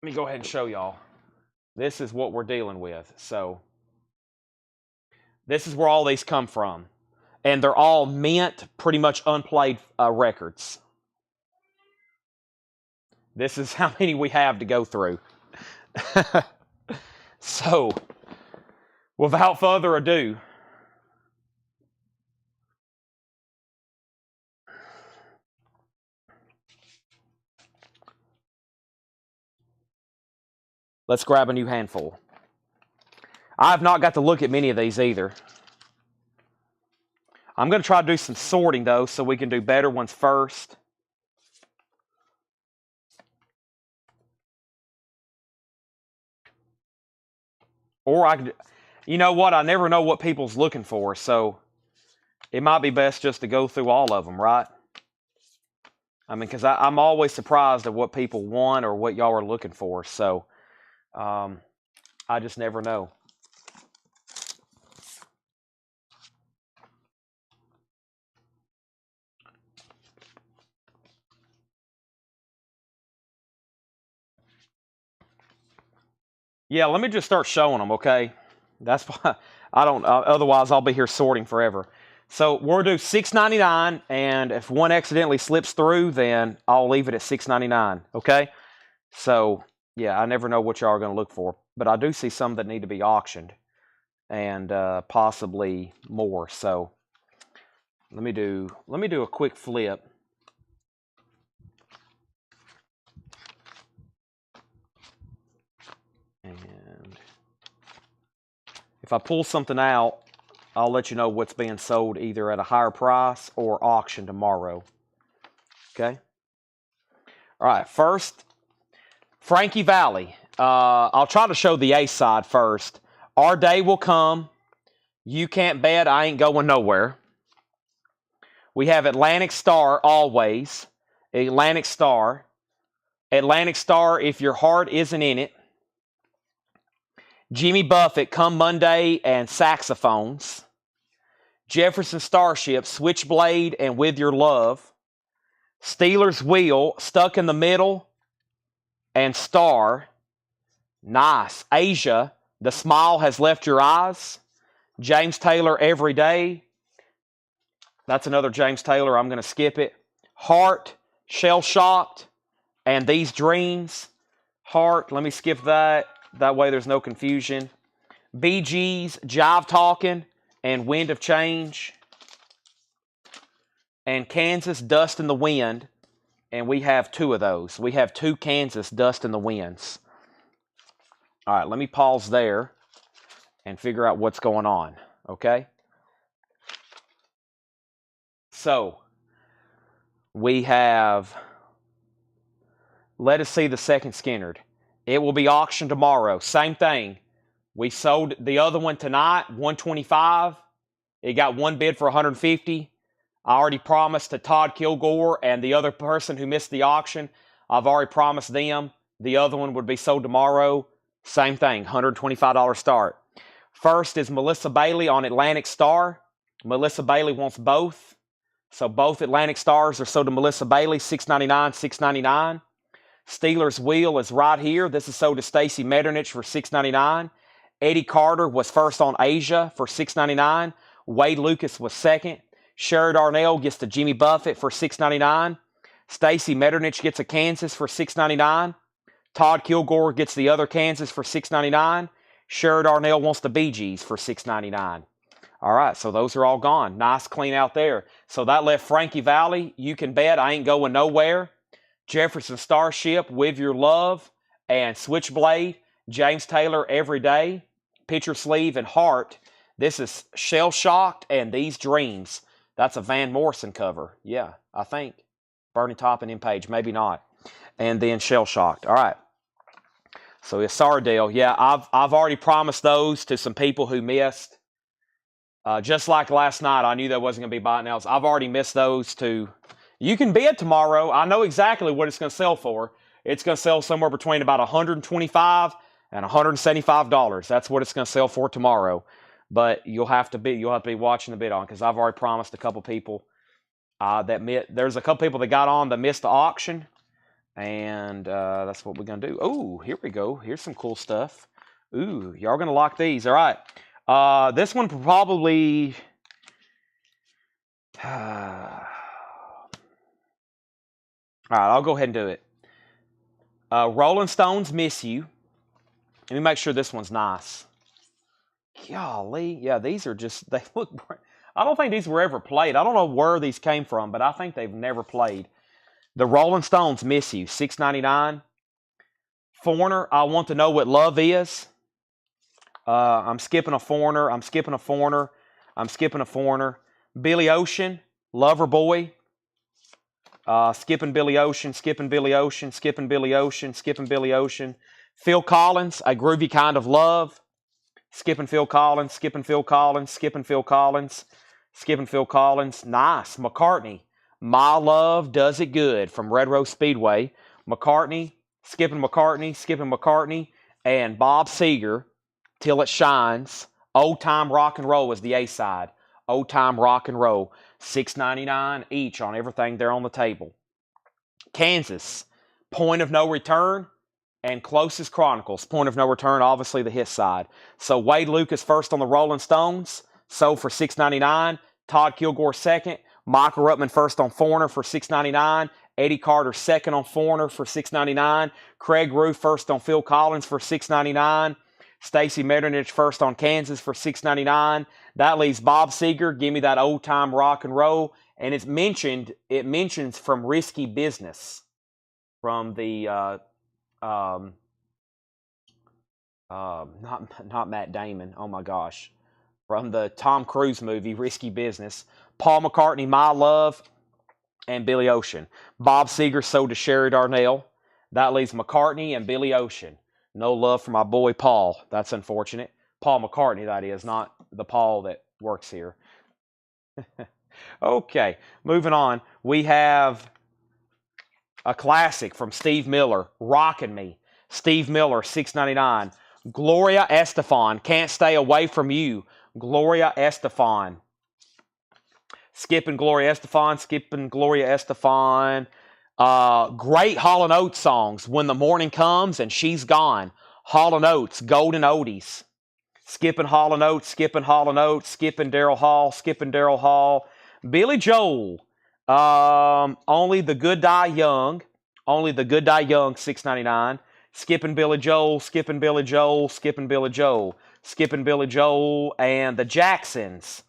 Let me go ahead and show y'all. This is what we're dealing with. So this is where all these come from. And they're all mint, pretty much unplayed records. This is how many we have to go through. So, without further ado, let's grab a new handful. I have not got to look at many of these either. I'm going to try to do some sorting, though, so we can do better ones first. Or I could, you know what? I never know what people's looking for, so it might be best just to go through all of them, right? I mean, because I'm always surprised at what people want or what y'all are looking for, so I just never know. Yeah, let me just start showing them, okay? That's why I don't. Otherwise, I'll be here sorting forever. So we'll do $6.99, and if one accidentally slips through, then I'll leave it at $6.99. Okay? So yeah, I never know what y'all are going to look for, but I do see some that need to be auctioned, and possibly more. So let me do a quick flip. And if I pull something out, I'll let you know what's being sold either at a higher price or auction tomorrow. Okay? All right, first, Frankie Valli. I'll try to show the A side first. Our day will come. You can't bet I ain't going nowhere. We have Atlantic Star always. Atlantic Star. Atlantic Star, if your heart isn't in it. Jimmy Buffett, Come Monday, and saxophones. Jefferson Starship, Switchblade, and With Your Love. Steelers Wheel, Stuck in the Middle, and Star. Nice. Asia, The Smile Has Left Your Eyes. James Taylor, Every Day. That's another James Taylor. I'm going to skip it. Heart, Shell Shocked, and These Dreams. Heart, let me skip that. That way there's no confusion. Bee Gees, Jive Talking, and Wind of Change. And Kansas, Dust in the Wind. And we have 2 of those. We have 2 Kansas, Dust in the Winds. All right, let me pause there and figure out what's going on, okay? So, we have, Let Us See the Second Skinnerd. It will be auctioned tomorrow. Same thing. We sold the other one tonight, $125. It got one bid for $150. I already promised to Todd Kilgore and the other person who missed the auction. I've already promised them the other one would be sold tomorrow. Same thing, $125 start. First is Melissa Bailey on Atlantic Star. Melissa Bailey wants both. So both Atlantic Stars are sold to Melissa Bailey, $6.99, $6.99. Steelers Wheel is right here. This is sold to Stacy Metternich for $6.99. Eddie Carter was first on Asia for $6.99. Wade Lucas was second. Sherry Darnell gets to Jimmy Buffett for $6.99. Stacy Metternich gets a Kansas for $6.99. Todd Kilgore gets the other Kansas for $6.99. Sherry Darnell wants the Bee Gees for $6.99. All right, so those are all gone. Nice clean out there. So that left Frankie Valli. You can bet I ain't going nowhere. Jefferson Starship, With Your Love, and Switchblade. James Taylor, Every Day. Picture Sleeve and Heart. This is Shell Shocked and These Dreams. That's a Van Morrison cover. Yeah, I think. Bernie Taupin in page. Maybe not. And then Shell Shocked. All right. So it's Sardale. Yeah, I've already promised those to some people who missed. Just like last night, I knew there wasn't going to be buying else. I've already missed those to. You can bid tomorrow. I know exactly what it's going to sell for. It's going to sell somewhere between about $125 and $175. That's what it's going to sell for tomorrow. But you'll have to be watching the bid on, because I've already promised a couple people there's a couple people that got on that missed the auction, and that's what we're gonna do. Oh, here we go. Here's some cool stuff. Ooh, y'all gonna like these. All right. This one probably. All right, I'll go ahead and do it. Rolling Stones, Miss You. Let me make sure this one's nice. Golly, yeah, these are just, they look, I don't think these were ever played. I don't know where these came from, but I think they've never played. The Rolling Stones, Miss You, $6.99. Foreigner, I Want to Know What Love Is. I'm skipping a foreigner. I'm skipping a foreigner. I'm skipping a foreigner. Billy Ocean, Lover Boy. Skipping Billy Ocean, skipping Billy Ocean, skipping Billy Ocean, skipping Billy Ocean. Phil Collins, A Groovy Kind of Love. Skipping Phil Collins, skipping Phil Collins, skipping Phil Collins, skipping Phil Collins. Nice. McCartney, My Love Does It Good from Red Rose Speedway. McCartney, skipping McCartney, skipping McCartney. And Bob Seger, Till It Shines. Old Time Rock and Roll is the A-side. Old Time Rock and Roll. $6.99 each on everything there on the table. Kansas, Point of No Return. And Closest Chronicles, Point of No Return, obviously the his side. So Wade Lucas first on the Rolling Stones, sold for $6.99. Todd Kilgore second. Michael Ruttman first on Foreigner for $6.99. Eddie Carter second on Foreigner for $6.99. Craig Roof first on Phil Collins for $6.99. Stacy Metternich first on Kansas for $6.99. That leaves Bob Seger, Give Me That Old Time Rock and Roll. And it mentions From Risky Business. From the not Matt Damon. Oh my gosh. From the Tom Cruise movie, Risky Business. Paul McCartney, My Love, and Billy Ocean. Bob Seger sold to Sherry Darnell. That leaves McCartney and Billy Ocean. No love for my boy Paul. That's unfortunate. Paul McCartney, that is, not the Paul that works here. Okay, moving on. We have a classic from Steve Miller, Rockin' Me. Steve Miller, $6.99. Gloria Estefan, Can't Stay Away From You. Gloria Estefan. skipping Gloria Estefan, skipping Gloria Estefan. Great Hall & Oates songs, When the Morning Comes and She's Gone. Hall & Oates, Golden Oldies. Skipping Hall & Oates, skipping Hall & Oates, skipping Daryl Hall, skipping Daryl Hall. Billy Joel, Only the Good Die Young. Only the Good Die Young, $6.99. Skipping Billy Joel, skipping Billy Joel, skipping Billy Joel. Skipping Billy Joel and the Jacksons.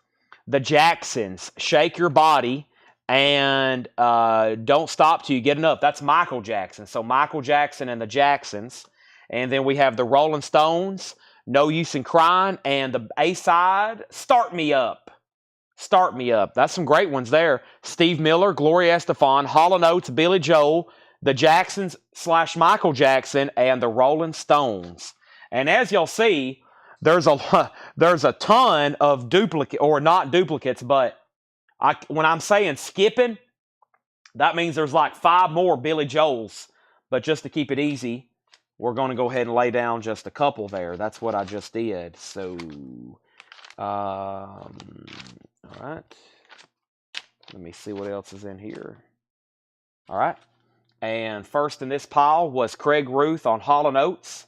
The Jacksons, Shake Your Body and Don't Stop Till You Get Enough. That's Michael Jackson. So Michael Jackson and the Jacksons. And then we have the Rolling Stones, No Use in Crying, and the A-side, Start Me Up. Start Me Up. That's some great ones there. Steve Miller, Gloria Estefan, Hall & Oates, Billy Joel, the Jacksons / Michael Jackson, and the Rolling Stones. And as y'all see, there's a ton of duplicate, or not duplicates, but when I'm saying skipping, that means there's like 5 more Billy Joels. But just to keep it easy, we're going to go ahead and lay down just a couple there. That's what I just did. So, all right. Let me see what else is in here. All right. And first in this pile was Craig Ruth on Hall & Oates.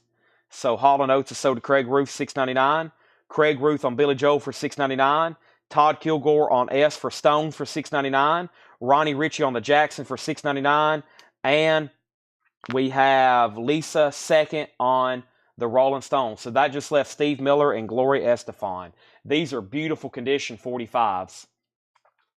So Hall & Oates is sold to Craig Ruth, $6.99. Craig Ruth on Billy Joel for $6.99. Todd Kilgore on S for Stones for $6.99. Ronnie Ritchie on the Jackson for $6.99. And we have Lisa second on the Rolling Stones. So that just left Steve Miller and Gloria Estefan. These are beautiful condition 45s.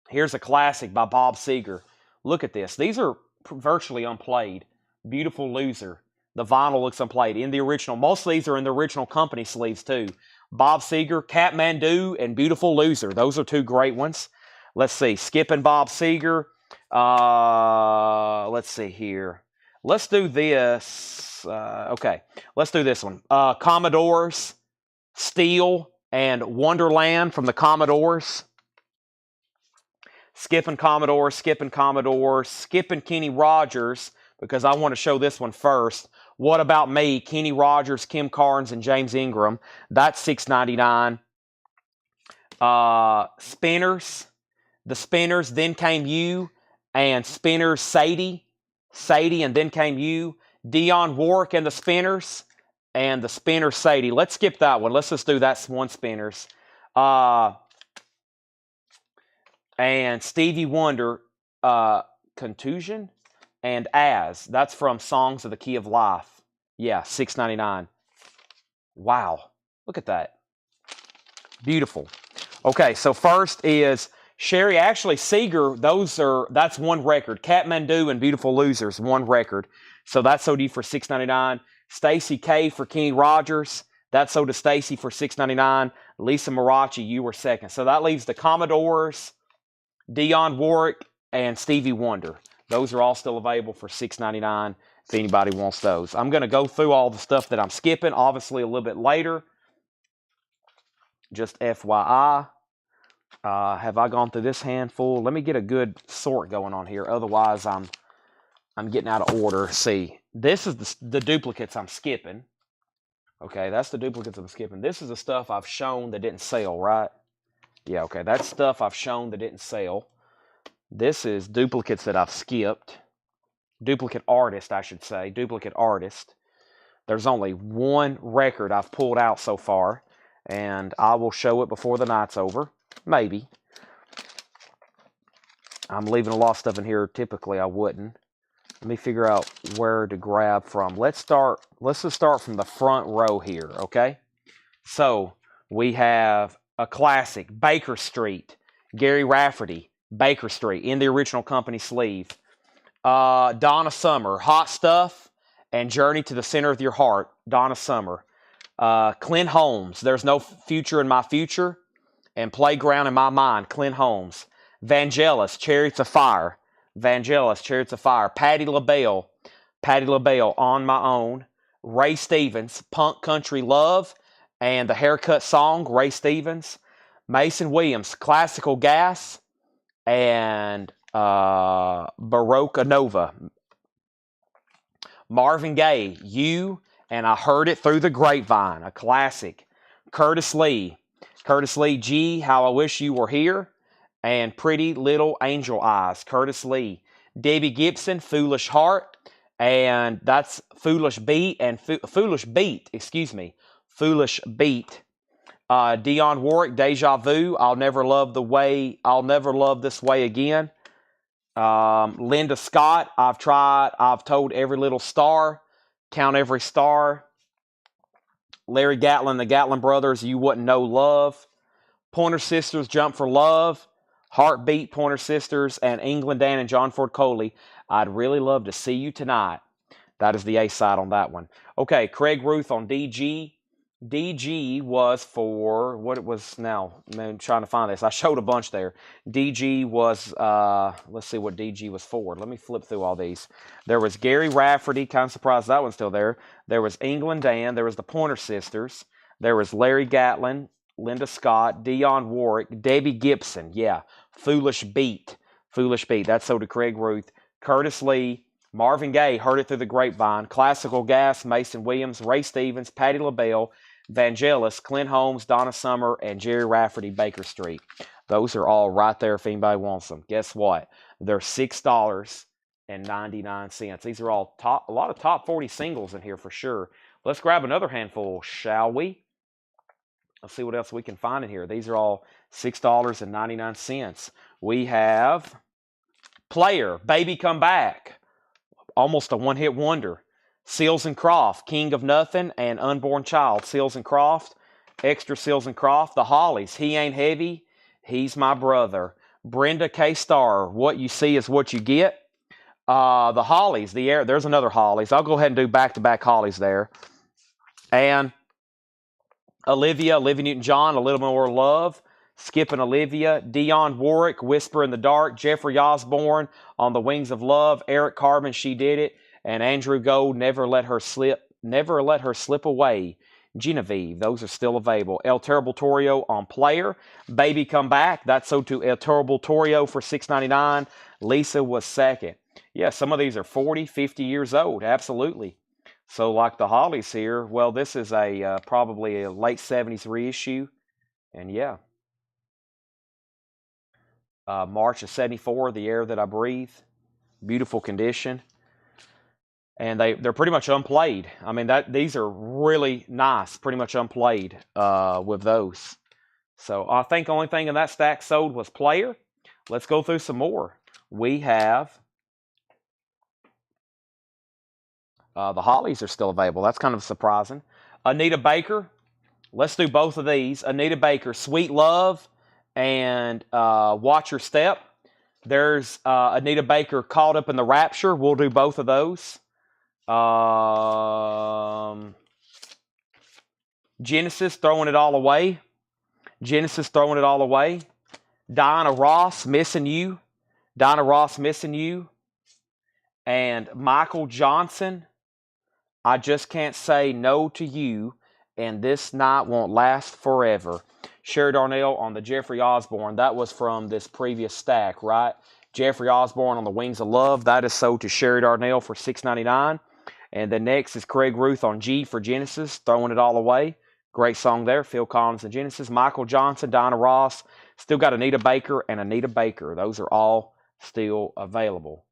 Here's a classic by Bob Seger. Look at this. These are virtually unplayed. Beautiful Loser. The vinyl looks unplayed. In the original, most of these are in the original company sleeves too. Bob Seger, Kathmandu, and Beautiful Loser. Those are 2 great ones. Let's see. Skipping Bob Seger. Let's see here. Let's do this. Okay. Let's do this one. Commodores, Steel, and Wonderland from the Commodores. Skipping Commodores, skipping Commodores, skipping Kenny Rogers, because I want to show this one first. What About Me? Kenny Rogers, Kim Carnes, and James Ingram. That's $6.99. Spinners. The Spinners, Then Came You, and Spinners, Sadie, and Then Came You. Dionne Warwick and the Spinners, and the Spinners, Sadie. Let's skip that one. Let's just do that one Spinners. And Stevie Wonder, Contusion, and As. That's from Songs of the Key of Life. Yeah, $6.99. Wow. Look at that. Beautiful. Okay, so first is Sherry Ashley Seeger. That's 1 record. Kathmandu and Beautiful Losers, 1 record. So that's sold to you for $6.99. Stacy K for Kenny Rogers. That's sold to Stacy for $6.99. Lisa Marachi, You Were Second. So that leaves the Commodores, Dionne Warwick, and Stevie Wonder. Those are all still available for $6.99 if anybody wants those. I'm going to go through all the stuff that I'm skipping, obviously a little bit later. Just FYI. Have I gone through this handful? Let me get a good sort going on here. Otherwise, I'm getting out of order. See, this is the duplicates I'm skipping. Okay, that's the duplicates I'm skipping. This is the stuff I've shown that didn't sell, right? Yeah, okay, that's stuff I've shown that didn't sell. This is duplicates that I've skipped. Duplicate artist, I should say. Duplicate artist. There's only 1 record I've pulled out so far, and I will show it before the night's over. Maybe. I'm leaving a lot of stuff in here. Typically, I wouldn't. Let me figure out where to grab from. Let's just start from the front row here, okay? So, we have a classic, Baker Street, Gary Rafferty, Baker Street, in the original company sleeve. Donna Summer, Hot Stuff, and Journey to the Center of Your Heart, Donna Summer. Clint Holmes, There's No Future in My Future, and Playground in My Mind, Clint Holmes. Vangelis, Chariots of Fire, Vangelis, Chariots of Fire. Patti LaBelle, On My Own. Ray Stevens, Punk Country Love, and The Haircut Song, Ray Stevens. Mason Williams, Classical Gas, and Baroque Nova. Marvin Gaye, You, and I Heard It Through the Grapevine, a classic. Curtis Lee, G, How I Wish You Were Here, and Pretty Little Angel Eyes, Curtis Lee. Debbie Gibson, Foolish Heart, and that's Foolish Beat and Foolish Beat, excuse me, Foolish Beat. Dionne Warwick, Deja Vu, I'll Never Love This Way Again. Linda Scott, I've Told Every Little Star, Count Every Star. Larry Gatlin, the Gatlin Brothers, You Wouldn't Know Love. Pointer Sisters, Jump for Love. Heartbeat, Pointer Sisters, and England Dan and John Ford Coley, I'd Really Love to See You Tonight. That is the A side on that one. Okay, Craig Ruth on DG. DG was for, what it was now, I'm trying to find this. I showed a bunch there. DG was, let's see what DG was for. Let me flip through all these. There was Gary Rafferty, kind of surprised that one's still there. There was England Dan, there was the Pointer Sisters, there was Larry Gatlin, Linda Scott, Dionne Warwick, Debbie Gibson, yeah, Foolish Beat, that's so to Craig Ruth, Curtis Lee, Marvin Gaye, Heard It Through the Grapevine, Classical Gas, Mason Williams, Ray Stevens, Patti LaBelle, Vangelis, Clint Holmes, Donna Summer, and Jerry Rafferty, Baker Street. Those are all right there if anybody wants them. Guess what? They're $6.99. These are all a lot of top 40 singles in here for sure. Let's grab another handful, shall we? Let's see what else we can find in here. These are all $6.99. We have Player, Baby Come Back. Almost a one-hit wonder. Seals and Croft, King of Nothing, and Unborn Child. Seals and Croft, extra Seals and Croft. The Hollies, He Ain't Heavy, He's My Brother. Brenda K. Starr, What You See Is What You Get. The Hollies, there's another Hollies. I'll go ahead and do back-to-back Hollies there. And Olivia Newton-John, A Little More Love. Skip and Olivia. Dionne Warwick, Whisper in the Dark. Jeffrey Osborne, On the Wings of Love. Eric Carmen, She Did It. And Andrew Gold, Never Let Her Slip Away. Genevieve, those are still available. El Terrible Torrio on Player. Baby Come Back, that's so to El Terrible Torrio for $6.99. Lisa was second. Yeah, some of these are 40, 50 years old, absolutely. So like the Hollies here, well, this is probably a late 70s reissue. And yeah. March of 74, The Air That I Breathe. Beautiful condition. And they're pretty much unplayed. I mean, these are really nice, pretty much unplayed with those. So I think the only thing in that stack sold was Player. Let's go through some more. We have the Hollies are still available. That's kind of surprising. Anita Baker. Let's do both of these. Anita Baker, Sweet Love and Watch Your Step. There's Anita Baker, Caught Up in the Rapture. We'll do both of those. Genesis, Throwing It All Away. Diana Ross, Missing You. And Michael Johnson, I Just Can't Say No to You, and This Night Won't Last Forever. Sherry Darnell on the Jeffrey Osborne. That was from this previous stack, right? Jeffrey Osborne on the Wings of Love. That is sold to Sherry Darnell for $6.99. And the next is Craig Ruth on G for Genesis, Throwing It All Away. Great song there. Phil Collins and Genesis. Michael Johnson, Diana Ross. Still got Anita Baker and Anita Baker. Those are all still available.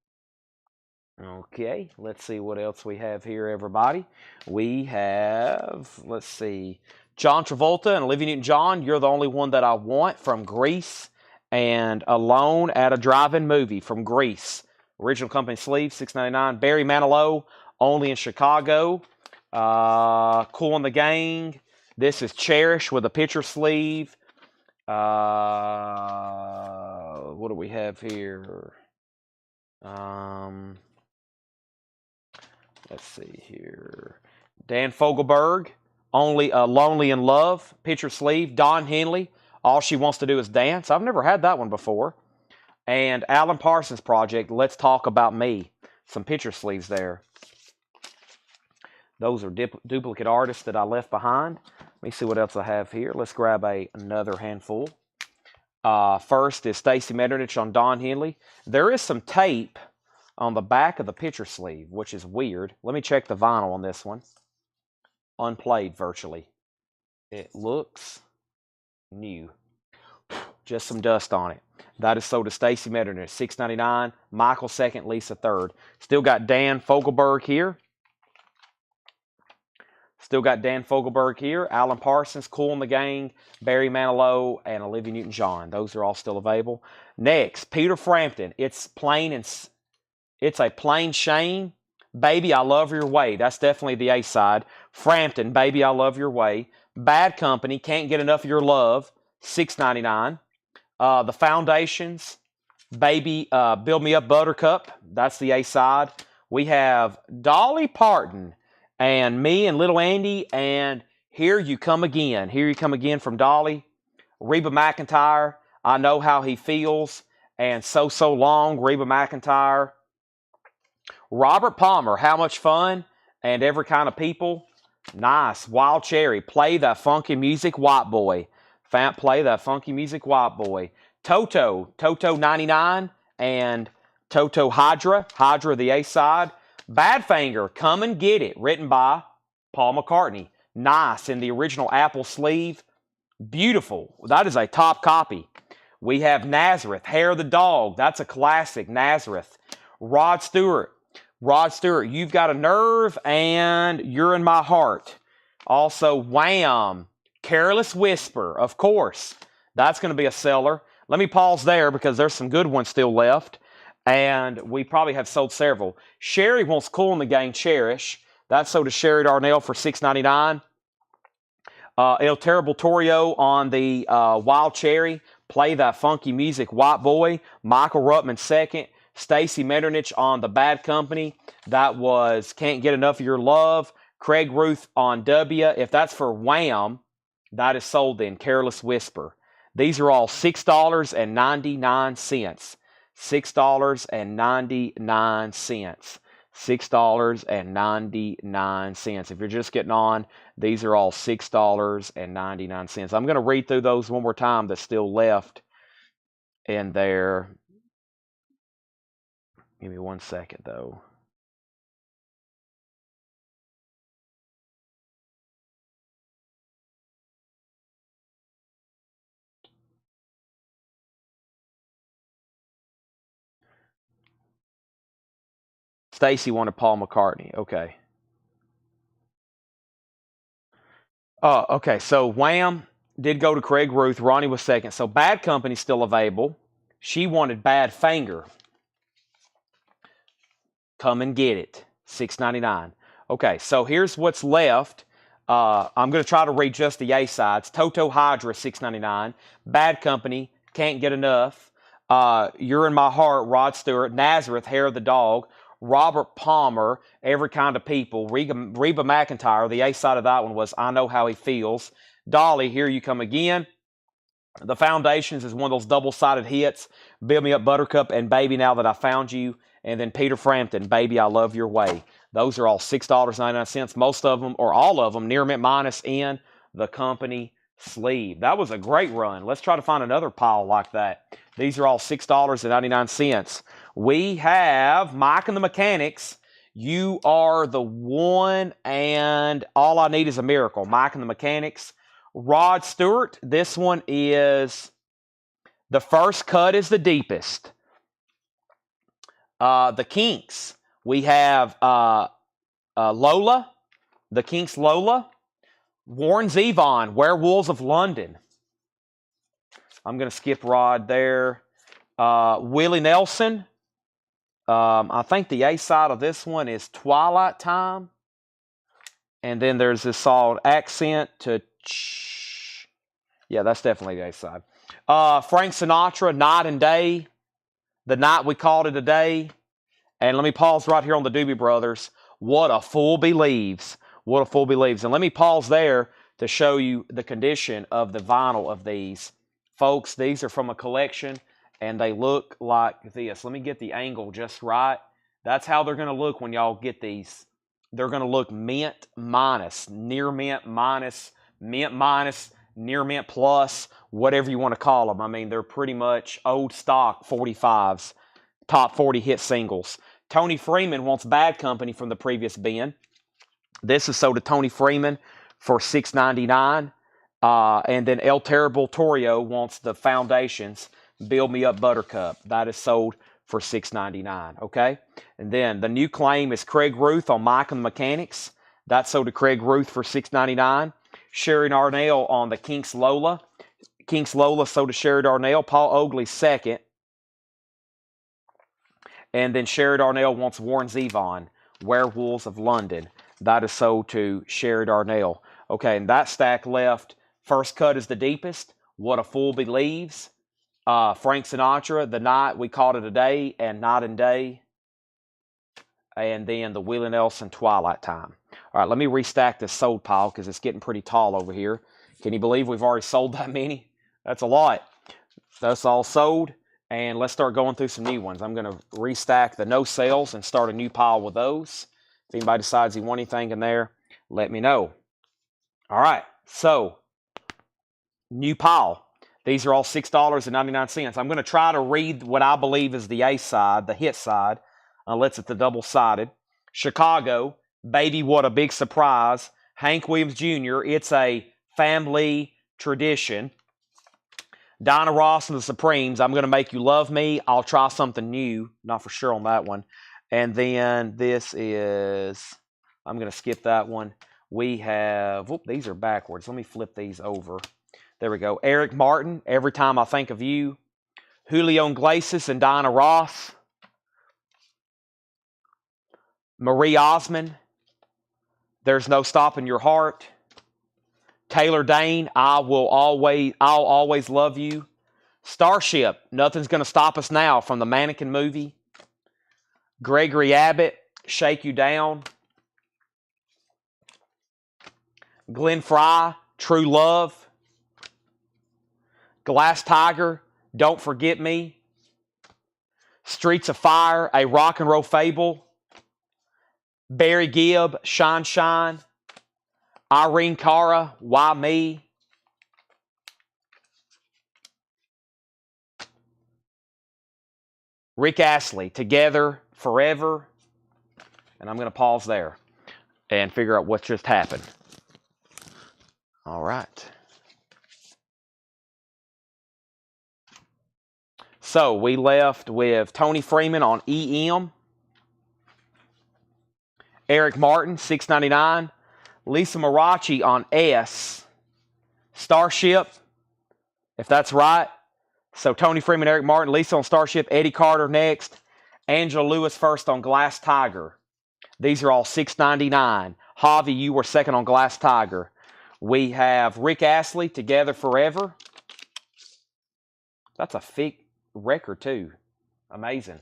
Okay, let's see what else we have here, everybody. We have, let's see, John Travolta and Olivia Newton-John, You're the Only One That I Want from Grease. And Alone at a Drive-In Movie from Grease. Original company sleeve, $6.99. Barry Manilow, Only in Chicago. Cool and the Gang. This is Cherish with a picture sleeve. What do we have here? Let's see here. Dan Fogelberg, Lonely in Love, picture sleeve. Don Henley, All She Wants to Do Is Dance. I've never had that one before. And Alan Parsons Project, Let's Talk About Me. Some picture sleeves there. Those are duplicate artists that I left behind. Let me see what else I have here. Let's grab another handful. First is Stacy Metternich on Don Henley. There is some tape on the back of the picture sleeve, which is weird. Let me check the vinyl on this one. Unplayed virtually. It looks new. just some dust on it. That is sold to Stacy Metternich, $6.99. Michael second, Lisa third. Still got Dan Fogelberg here. Still got Dan Fogelberg here. Alan Parsons, Cool in the Gang, Barry Manilow, and Olivia Newton-John. Those are all still available. Next, Peter Frampton. It's a plain Shane. Baby, I Love Your Way. That's definitely the A side. Frampton, Baby, I Love Your Way. Bad Company, Can't Get Enough of Your Love, $6.99. The Foundations, Baby, Build Me Up Buttercup. That's the A side. We have Dolly Parton and Me and Little Andy, and Here You Come Again. Here You Come Again from Dolly. Reba McEntire, I Know How He Feels, and So Long, Reba McEntire. Robert Palmer, How Much Fun, and Every Kind of People. Nice. Wild Cherry, Play That Funky Music, White Boy. Play That Funky Music, White Boy. Toto 99, and Toto Hydra the A side. Badfinger, Come and Get It, written by Paul McCartney. Nice, in the original Apple sleeve. Beautiful. That is a top copy. We have Nazareth, Hair of the Dog. That's a classic, Nazareth. Rod Stewart, You've Got a Nerve, and You're in My Heart. Also, Wham, Careless Whisper, of course. That's going to be a seller. Let me pause there because there's some good ones still left, and we probably have sold several. Sherry wants Cool in the Gang, Cherish. That's sold to Sherry Darnell for $6.99. El Terrible Torio on the Wild Cherry, Play That Funky Music, White Boy. Michael Ruttman second. Stacy Metternich on the Bad Company. That was Can't Get Enough of Your Love. Craig Ruth on W. If that's for Wham, that is sold in Careless Whisper. These are all $6.99. $6.99. $6.99. If you're just getting on, these are all $6.99. I'm going to read through those one more time that's still left in there. Give me 1 second, though. Stacy wanted Paul McCartney. Okay. Okay, so Wham did go to Craig Ruth. Ronnie was second. So Bad Company's still available. She wanted Badfinger. Come and Get It. $6.99. Okay, so here's what's left. I'm going to try to read just the A sides. Toto Hydra, $6.99. Bad Company, Can't Get Enough. You're in My Heart, Rod Stewart. Nazareth, Hair of the Dog. Robert Palmer, Every Kind of People. Reba McEntire, the A side of that one was I Know How He Feels. Dolly, Here You Come Again. The Foundations is one of those double-sided hits. Build Me Up Buttercup and Baby Now That I Found You. And then Peter Frampton, Baby I Love Your Way. Those are all $6.99. Most of them, or all of them, near mint minus in the company sleeve. That was a great run. Let's try to find another pile like that. These are all $6.99. We have Mike and the Mechanics. You Are the One, and All I Need Is a Miracle. Mike and the Mechanics. Rod Stewart. This one is The First Cut is the Deepest. The Kinks. We have Lola. The Kinks' Lola. Warren Zevon, Werewolves of London. I'm going to skip Rod there. Willie Nelson. I think the A side of this one is Twilight Time. And then there's this solid accent to yeah, that's definitely the A side. Frank Sinatra, Night and Day. The Night We Called It a Day. And let me pause right here on the Doobie Brothers. What a Fool Believes. What a Fool Believes. And let me pause there to show you the condition of the vinyl of these. Folks, these are from a collection, and they look like this. Let me get the angle just right. That's how they're going to look when y'all get these. They're going to look mint minus, near mint minus, mint minus, near mint plus, whatever you want to call them. I mean, they're pretty much old stock 45s, top 40 hit singles. Tony Freeman wants Bad Company from the previous bin. This is sold to Tony Freeman for $6.99. And then El Terrible Torrio wants the Foundations, Build Me Up Buttercup. That is sold for $6.99, okay? And then the new claim is Craig Ruth on Mike and the Mechanics. That's sold to Craig Ruth for $6.99. Sherry Darnell on the Kinks Lola. Kinks Lola sold to Sherry Darnell. Paul Oakley second. And then Sherry Darnell wants Warren Zevon, Werewolves of London. That is sold to Sherry Darnell. Okay, and that stack left. First Cut is the deepest. What a Fool Believes. Frank Sinatra, The Night We Called It a Day, and Night and Day. And then the Willie Nelson, Twilight Time. All right, let me restack this sold pile because it's getting pretty tall over here. Can you believe we've already sold that many? That's a lot. That's all sold. And let's start going through some new ones. I'm going to restack the no sales and start a new pile with those. If anybody decides you want anything in there, let me know. All right, so new pile. These are all $6.99. I'm going to try to read what I believe is the A side, the hit side, unless it's the double-sided. Chicago, Baby What a Big Surprise. Hank Williams Jr., It's a Family Tradition. Dinah Ross and the Supremes, I'm going to Make You Love Me. I'll try something new. Not for sure on that one. And then this is, I'm going to skip that one. We have, whoop, these are backwards. Let me flip these over. There we go. Eric Martin, Every Time I Think of You. Julio Iglesias and Dinah Ross. Marie Osmond, There's No Stopping Your Heart. Taylor Dane, I'll Always Love You. Starship, Nothing's Gonna Stop Us Now from the Mannequin movie. Gregory Abbott, Shake You Down. Glenn Fry, True Love. Glass Tiger, Don't Forget Me. Streets of Fire, A Rock and Roll Fable. Barry Gibb, Shine Shine. Irene Cara, Why Me? Rick Astley, Together Forever. And I'm going to pause there and figure out what just happened. All right. So we left with Tony Freeman on EM. Eric Martin, $6.99. Lisa Marachi on S. Starship, if that's right. So Tony Freeman, Eric Martin, Lisa on Starship, Eddie Carter next. Angela Lewis first on Glass Tiger. These are all $6.99. Javi, you were second on Glass Tiger. We have Rick Astley, Together Forever. That's a thick record too. Amazing.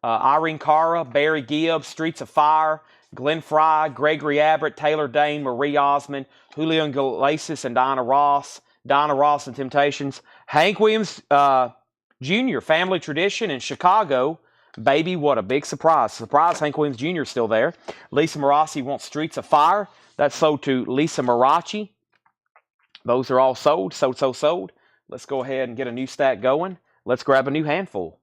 Irene Cara, Barry Gibb, Streets of Fire. Glenn Fry, Gregory Abbott, Taylor Dane, Marie Osmond, Julio Iglesias, and Dinah Ross. Dinah Ross and Temptations. Hank Williams Jr., Family Tradition in Chicago. Baby, What a Big Surprise. Surprise, Hank Williams Jr. is still there. Lisa Marachi wants Streets of Fire. That's sold to Lisa Marachi. Those are all sold. Sold. Let's go ahead and get a new stack going. Let's grab a new handful.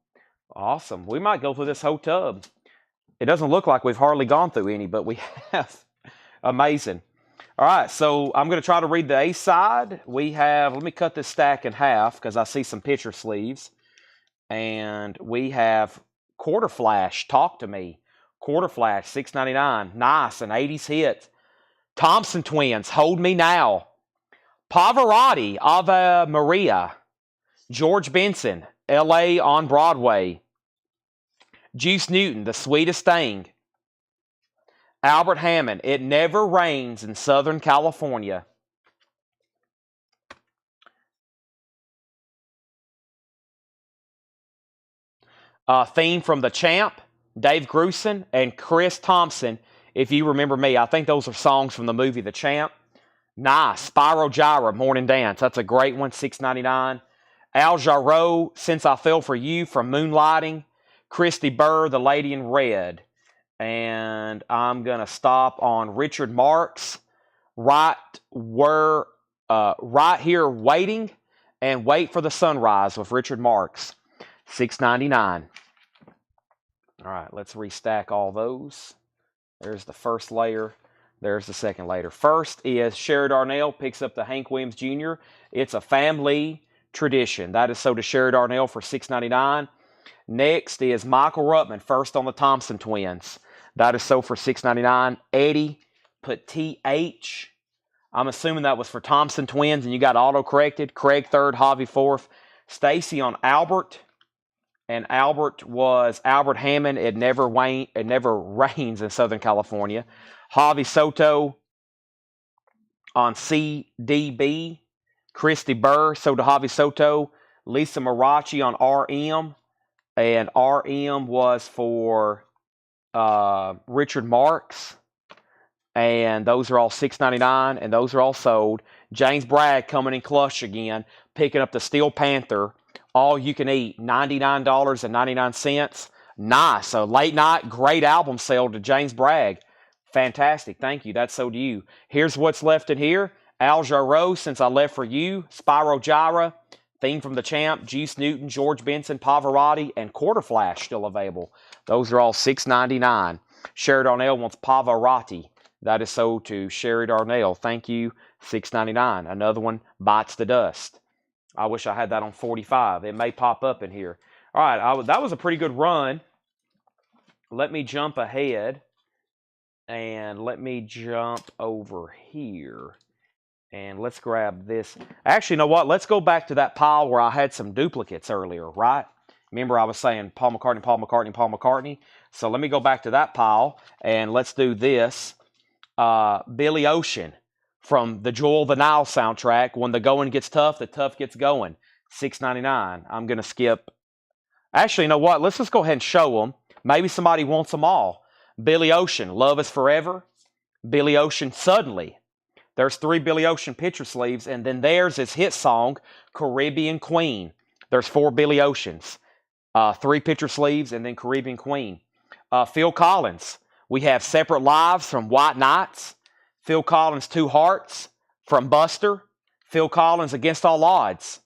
Awesome. We might go through this whole tub. It doesn't look like we've hardly gone through any, but we have. Amazing. All right, so I'm going to try to read the A side. We have, let me cut this stack in half because I see some picture sleeves. And we have Quarter Flash, Talk to Me. Quarter Flash, $6.99. Nice, an 80s hit. Thompson Twins, Hold Me Now. Pavarotti, Ave Maria. George Benson, L.A. on Broadway. Juice Newton, The Sweetest Thing. Albert Hammond, It Never Rains in Southern California. Theme from The Champ, Dave Grusin, and Chris Thompson, If You Remember Me. I think those are songs from the movie The Champ. Nice. Spyro Gyra, Morning Dance. That's a great one, $6.99. Al Jarreau, Since I Fell for You, from Moonlighting. Christy Burr, The Lady in Red. And I'm going to stop on Richard Marx, Right Here Waiting, and Wait for the Sunrise with Richard Marx, $6.99. All right, let's restack all those. There's the first layer. There's the second later. First is Sherry Darnell picks up the Hank Williams Jr. It's a family tradition. That is sold to Sherry Darnell for $6.99. Next is Michael Ruttman, first on the Thompson twins. That is sold for $6.99. Eddie put TH. I'm assuming that was for Thompson twins, and you got auto-corrected. Craig third, Javi fourth. Stacy on Albert. And Albert was Albert Hammond. It never rains in Southern California. Javi Soto on CDB. Christy Burr, sold to Javi Soto. Lisa Marachi on RM. And RM was for Richard Marks. And those are all $6.99, and those are all sold. James Bragg coming in clutch again, picking up the Steel Panther. All you can eat, $99.99. Nice. A late night, great album sale to James Bragg. Fantastic. Thank you. That's sold to you. Here's what's left in here. Al Jarreau, Since I Left for You. Spyro Gyra. Theme from the Champ. Juice Newton, George Benson, Pavarotti, and Quarter Flash still available. Those are all $6.99. Sherry Darnell wants Pavarotti. That is sold to Sherry Darnell. Thank you. $6.99. Another one, Bites the Dust. I wish I had that on 45. It may pop up in here. All right, that was a pretty good run. Let me jump ahead. And let me jump over here. And let's grab this. Actually, you know what? Let's go back to that pile where I had some duplicates earlier, right? Remember I was saying Paul McCartney, Paul McCartney, Paul McCartney? So let me go back to that pile. And let's do this. Billy Ocean from the Jewel of the Nile soundtrack. When the going gets tough, the tough gets going. $6.99. I'm going to skip. Actually, you know what? Let's just go ahead and show them. Maybe somebody wants them all. Billy Ocean, Love Is Forever. Billy Ocean, Suddenly. There's 3 Billy Ocean picture sleeves, and then there's his hit song, Caribbean Queen. There's 4 Billy Oceans. 3 picture sleeves, and then Caribbean Queen. Phil Collins. We have Separate Lives from White Nights. Phil Collins, Two Hearts from Buster. Phil Collins, Against All Odds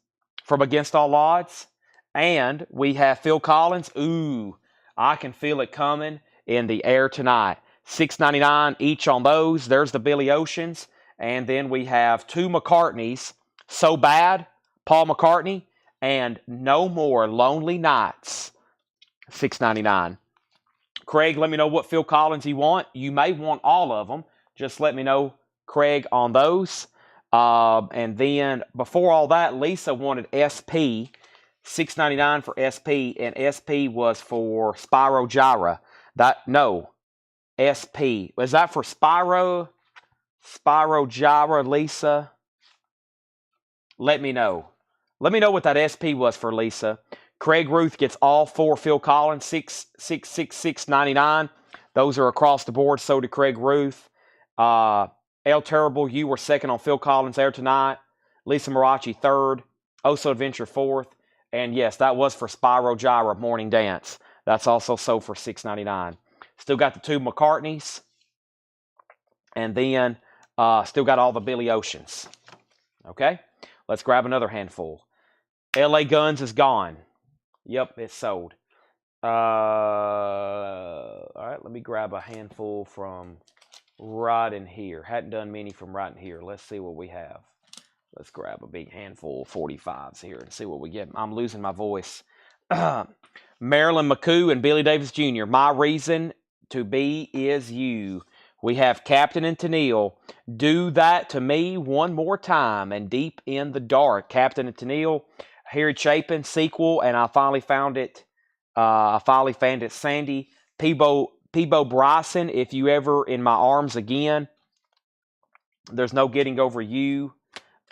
from Against All Odds. And we have Phil Collins, Ooh, I Can Feel It Coming in the Air Tonight. $6.99 each on those. There's the Billy Oceans. And then we have 2 McCartneys, So Bad, Paul McCartney, and No More Lonely Nights. $6.99. Craig, let me know what Phil Collins you want. You may want all of them. Just let me know, Craig, on those. And then before all that, Lisa wanted SP. $6.99 for SP. And SP was for Spyro Gyra. No. SP. Was that for Spyro? Spyro Gyra, Lisa? Let me know. Let me know what that SP was for Lisa. Craig Ruth gets all 4 Phil Collins, $6.99. Those are across the board. So did Craig Ruth. El Terrible, you were second on Phil Collins Air Tonight. Lisa Marachi third. Oso Adventure fourth. And yes, that was for Spyro Gyra Morning Dance. That's also sold for $6.99. Still got the 2 McCartneys. And then still got all the Billy Oceans. Okay? Let's grab another handful. LA Guns is gone. Yep, it's sold. All right, let me grab a handful from right in here. Hadn't done many from right in here. Let's see what we have. Let's grab a big handful of 45s here and see what we get. I'm losing my voice. Marilyn McCoo and Billy Davis Jr. My Reason to Be Is You. We have Captain and Tennille. Do That to Me One More Time. And Deep in the Dark. Captain and Tennille. Harry Chapin sequel. And I finally found it. Sandy. Peebo Bryson. If You Ever in My Arms Again. There's No Getting Over You.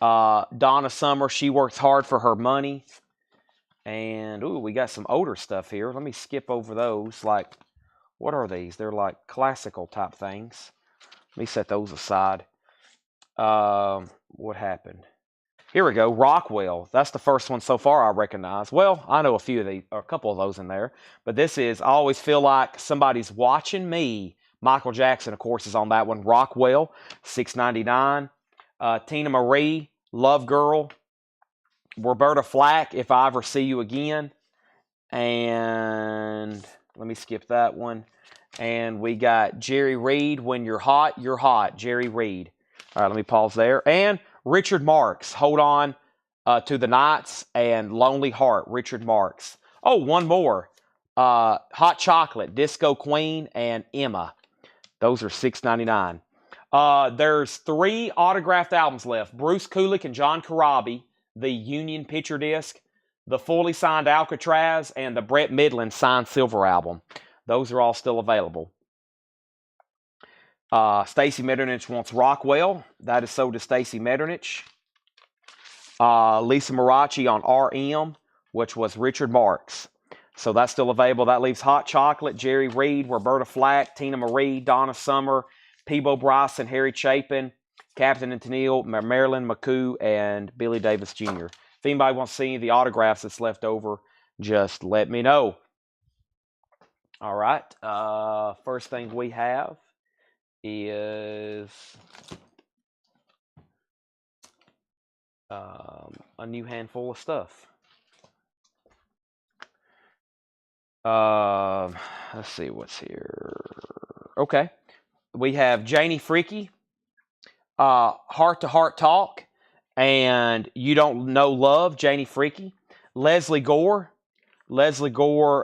Donna Summer. She Works Hard for Her Money. And ooh, we got some older stuff here. Let me skip over those. Like, what are these? They're like classical type things. Let me set those aside. What happened? Here we go. Rockwell. That's the first one so far I recognize. Well, I know a few of these, or a couple of those in there. But this is, I Always Feel Like Somebody's Watching Me. Michael Jackson, of course, is on that one. Rockwell, $6.99. Tina Marie, Love Girl. Roberta Flack, If I Ever See You Again. And let me skip that one. And we got Jerry Reed, When You're Hot, You're Hot, Jerry Reed. All right, let me pause there. And Richard Marx, Hold On to the Nights, and Lonely Heart, Richard Marx. Oh, one more. Hot Chocolate, Disco Queen, and Emma. Those are $6.99. There's 3 autographed albums left. Bruce Kulick and John Corabi, the Union picture disc, the fully signed Alcatraz, and the Brett Midland signed silver album. Those are all still available. Stacy Metternich wants Rockwell. That is sold to Stacy Metternich. Lisa Marachi on RM, which was Richard Marx. So that's still available. That leaves Hot Chocolate, Jerry Reed, Roberta Flack, Tina Marie, Donna Summer, Peebo Bryson, Harry Chapin, Captain and Tennille, Marilyn McCoo, and Billy Davis Jr. If anybody wants to see any of the autographs that's left over, just let me know. All right. First thing we have is a new handful of stuff. Let's see what's here. Okay. We have Janie Freaky, Heart to Heart Talk, and You Don't Know Love, Janie Freaky. Leslie Gore,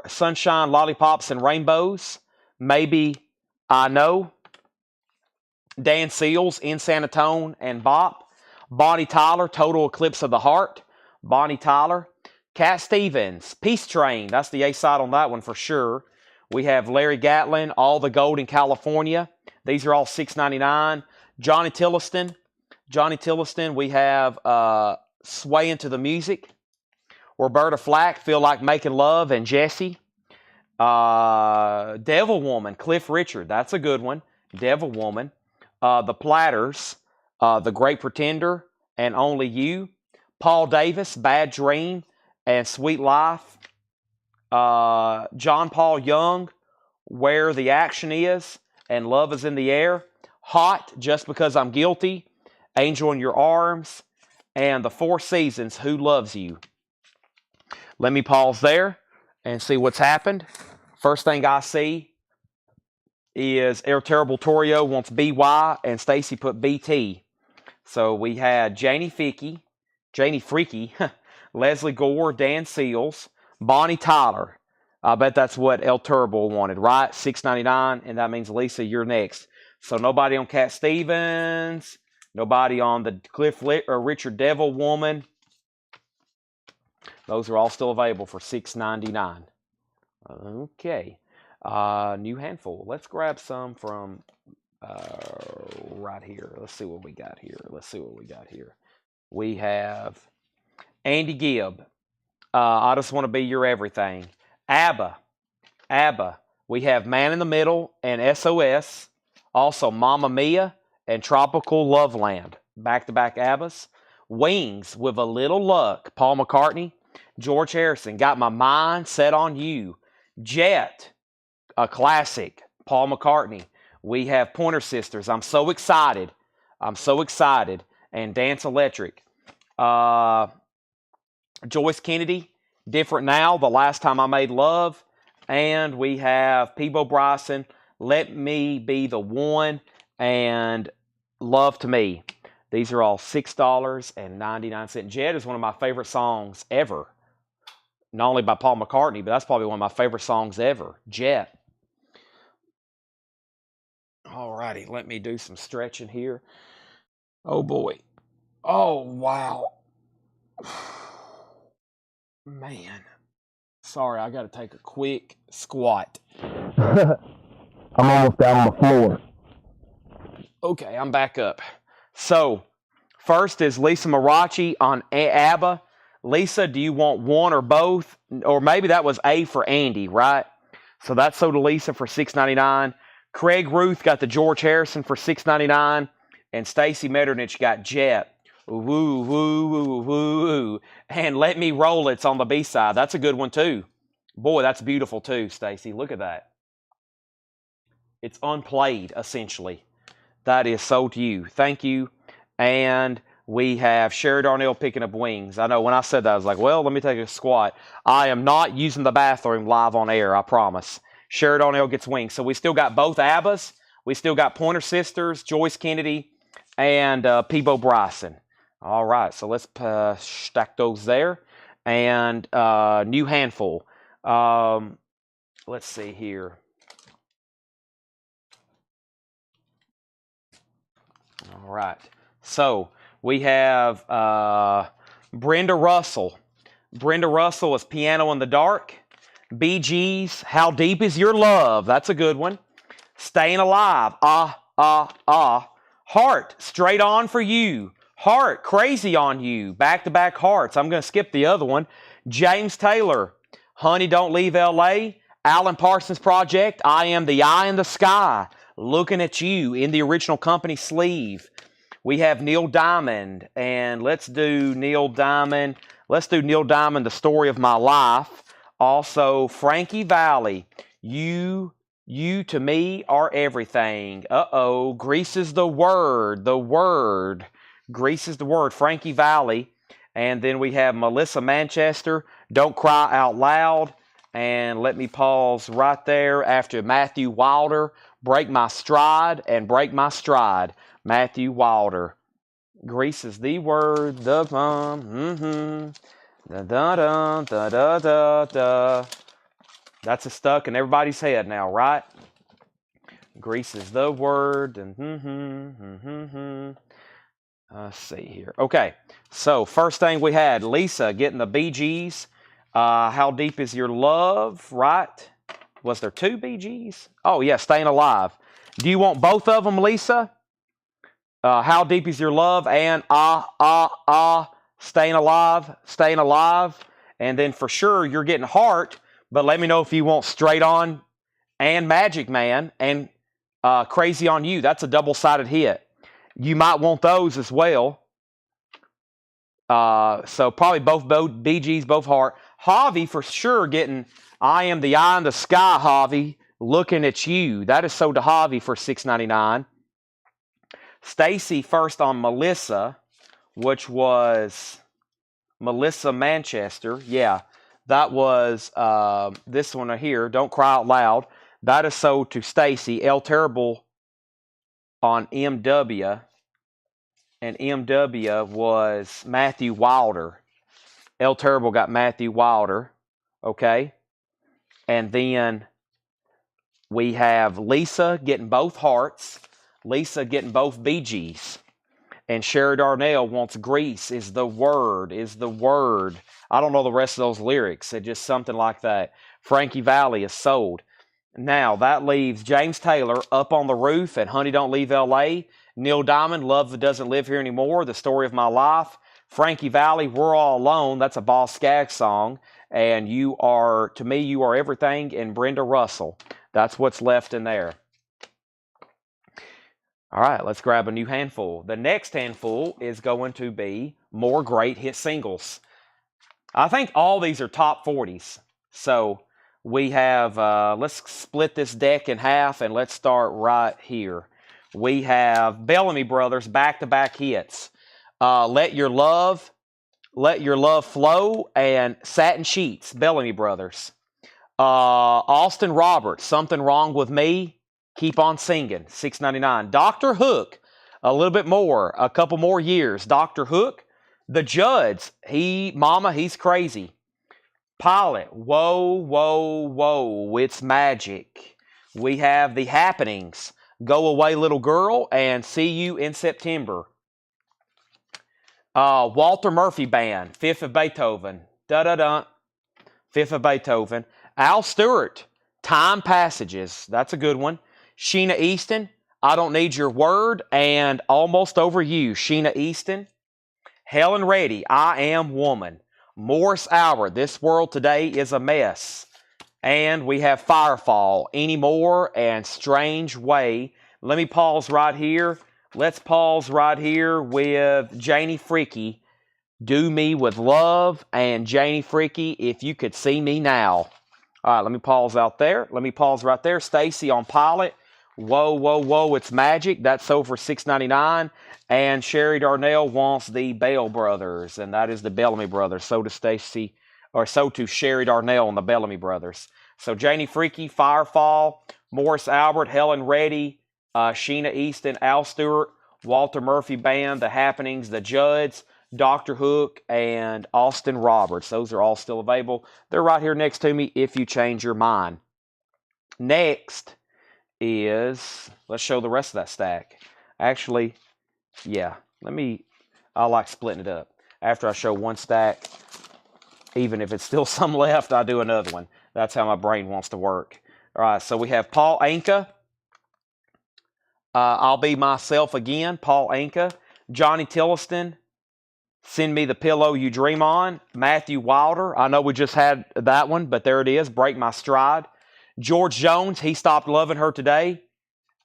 Sunshine, Lollipops, and Rainbows, Maybe I Know. Dan Seals, In Sanatone and Bop. Bonnie Tyler, Total Eclipse of the Heart, Bonnie Tyler. Cat Stevens, Peace Train, that's the A-side on that one for sure. We have Larry Gatlin, All the Gold in California. These are all $6.99. Johnny Tilliston, we have Sway Into the Music. Roberta Flack, Feel Like Making Love, and Jesse. Devil Woman, Cliff Richard, that's a good one. Devil Woman. The Platters, The Great Pretender, and Only You. Paul Davis, Bad Dream, and Sweet Life. John Paul Young, Where the Action Is, and Love Is in the Air. Hot, Just Because I'm Guilty, Angel in Your Arms, and The Four Seasons, Who Loves You. Let me pause there and see what's happened. First thing I see is El Terrible Torio wants BY, and Stacy put BT. So we had Janie Freaky, Leslie Gore, Dan Seals, Bonnie Tyler. I bet that's what El Turbo wanted, right? $6.99, and that means, Lisa, you're next. So nobody on Cat Stevens, nobody on the Richard Devil Woman. Those are all still available for $6.99. Okay. New handful. Let's grab some from right here. Let's see what we got here. We have Andy Gibb. I Just Want to Be Your Everything. ABBA. We have Man in the Middle and SOS. Also Mamma Mia and Tropical Loveland. Back-to-back ABBAs. Wings, With a Little Luck. Paul McCartney. George Harrison, Got My Mind Set on You. Jet, a classic. Paul McCartney. We have Pointer Sisters, I'm So Excited. And Dance Electric. Joyce Kennedy, Different Now, The Last Time I Made Love. And we have Peebo Bryson, Let Me Be the One, and Love to Me. These are all $6.99. Jet is one of my favorite songs ever. Not only by Paul McCartney, but that's probably one of my favorite songs ever. Jet. Alrighty, let me do some stretching here. Oh boy. Oh wow. Man. Sorry, I got to take a quick squat. I'm almost down on the floor. Okay, I'm back up. So, first is Lisa Marachi on ABBA. Lisa, do you want one or both? Or maybe that was A for Andy, right? So that's sold to Lisa for $6.99. Craig Ruth got the George Harrison for $6.99. And Stacy Metternich got Jet. Woo, woo, woo, woo. And Let Me Roll It's on the B-side. That's a good one too. Boy, that's beautiful too, Stacy. Look at that. It's unplayed, essentially. That is sold to you. Thank you. And we have Sherry Darnell picking up Wings. I know when I said that, I was like, well, let me take a squat. I am not using the bathroom live on air, I promise. Sherry Darnell gets wings. So we still got both Abbas. We still got Pointer Sisters, Joyce Kennedy, and Peebo Bryson. All right, so let's stack those there. And new handful. Let's see here. All right. So we have Brenda Russell. Brenda Russell is Piano in the Dark. Bee Gees, How Deep Is Your Love? That's a good one. Staying Alive. Ah, ah, ah. Heart, Straight On For You. Heart, Crazy On You. Back-to-back hearts. I'm going to skip the other one. James Taylor, Honey Don't Leave L.A. Alan Parsons Project, I Am the Eye in the Sky. Looking at You in the original company sleeve. We have Neil Diamond, and let's do Neil Diamond. Let's do Neil Diamond, The Story of My Life. Also, Frankie Valli, You to Me Are Everything. Uh-oh, Grease is the Word, Grease is the Word, Frankie Valli. And then we have Melissa Manchester, Don't Cry Out Loud. And let me pause right there after Matthew Wilder, Break My Stride and Break My Stride. Matthew Wilder. Grease is the Word, the da da da da da da da. That's stuck in everybody's head now, right? Grease is the Word. And let's see here. Okay, so first thing we had Lisa getting the Bee Gees. How Deep Is Your Love? Right? Was there two Bee Gees? Oh yeah, Staying Alive. Do you want both of them, Lisa? How Deep Is Your Love and Staying Alive. And then for sure you're getting Heart, but let me know if you want Straight On and Magic Man and Crazy On You. That's a double-sided hit. You might want those as well. So probably both Bee Gees, both Heart. Javi for sure getting I Am the Eye in the Sky, Javi. Looking at You. That is sold to Javi for $6.99. Stacy first on Melissa, which was Melissa Manchester. Yeah, that was this one here. Don't Cry Out Loud. That is sold to Stacy. El Terrible on MW. And MW was Matthew Wilder. El Terrible got Matthew Wilder. Okay. And then we have Lisa getting both Hearts. Lisa getting both Bee Gees. And Sherry Darnell wants Grease is the Word. I don't know the rest of those lyrics. It's just something like that. Frankie Valli is sold. Now, that leaves James Taylor, Up on the Roof and Honey Don't Leave L.A. Neil Diamond, Love That Doesn't Live Here Anymore, The Story of My Life. Frankie Valli, We're All Alone. That's a Boss Skaggs song. And You Are, To Me, You Are Everything. And Brenda Russell. That's what's left in there. All right, let's grab a new handful. The next handful is going to be more great hit singles. I think all these are top 40s. So we have, let's split this deck in half and let's start right here. We have Bellamy Brothers back-to-back hits. Let Your Love Flow and Satin Sheets, Bellamy Brothers. Austin Roberts, Something Wrong With Me. Keep On Singing, $6.99. Dr. Hook, a little bit more, a couple more years. Dr. Hook, The Judds, He's Crazy. Pilot, Whoa, Whoa, Whoa, It's Magic. We have The Happenings, Go Away Little Girl, and See You in September. Walter Murphy Band, Fifth of Beethoven. Da-da-da. Fifth of Beethoven. Al Stewart, Time Passages. That's a good one. Sheena Easton, I Don't Need Your Word, and Almost Over You. Sheena Easton. Helen Reddy, I Am Woman. Morris Hour, This World Today Is a Mess. And we have Firefall, Anymore, and Strange Way. Let me pause right here. Let's pause right here with Janie Freaky. Do Me With Love, and Janie Freaky, If You Could See Me Now. All right, let me pause out there. Let me pause right there. Stacy on Pilot. Whoa, Whoa, Whoa, It's Magic. That's sold for $6.99. And Sherry Darnell wants the Bell Brothers, and that is the Bellamy Brothers. So to Stacy, or so to Sherry Darnell and the Bellamy Brothers. So Janie Freaky, Firefall, Morris Albert, Helen Reddy, Sheena Easton, Al Stewart, Walter Murphy Band, The Happenings, The Judds, Dr. Hook, and Austin Roberts. Those are all still available. They're right here next to me if you change your mind. Next is, let's show the rest of that stack. Actually, yeah, I like splitting it up. After I show one stack, even if it's still some left, I do another one. That's how my brain wants to work. All right, so we have Paul Anka. I'll Be Myself Again, Paul Anka. Johnny Tilliston, Send Me the Pillow You Dream On. Matthew Wilder, I know we just had that one, but there it is, Break My Stride. George Jones, He Stopped Loving Her Today.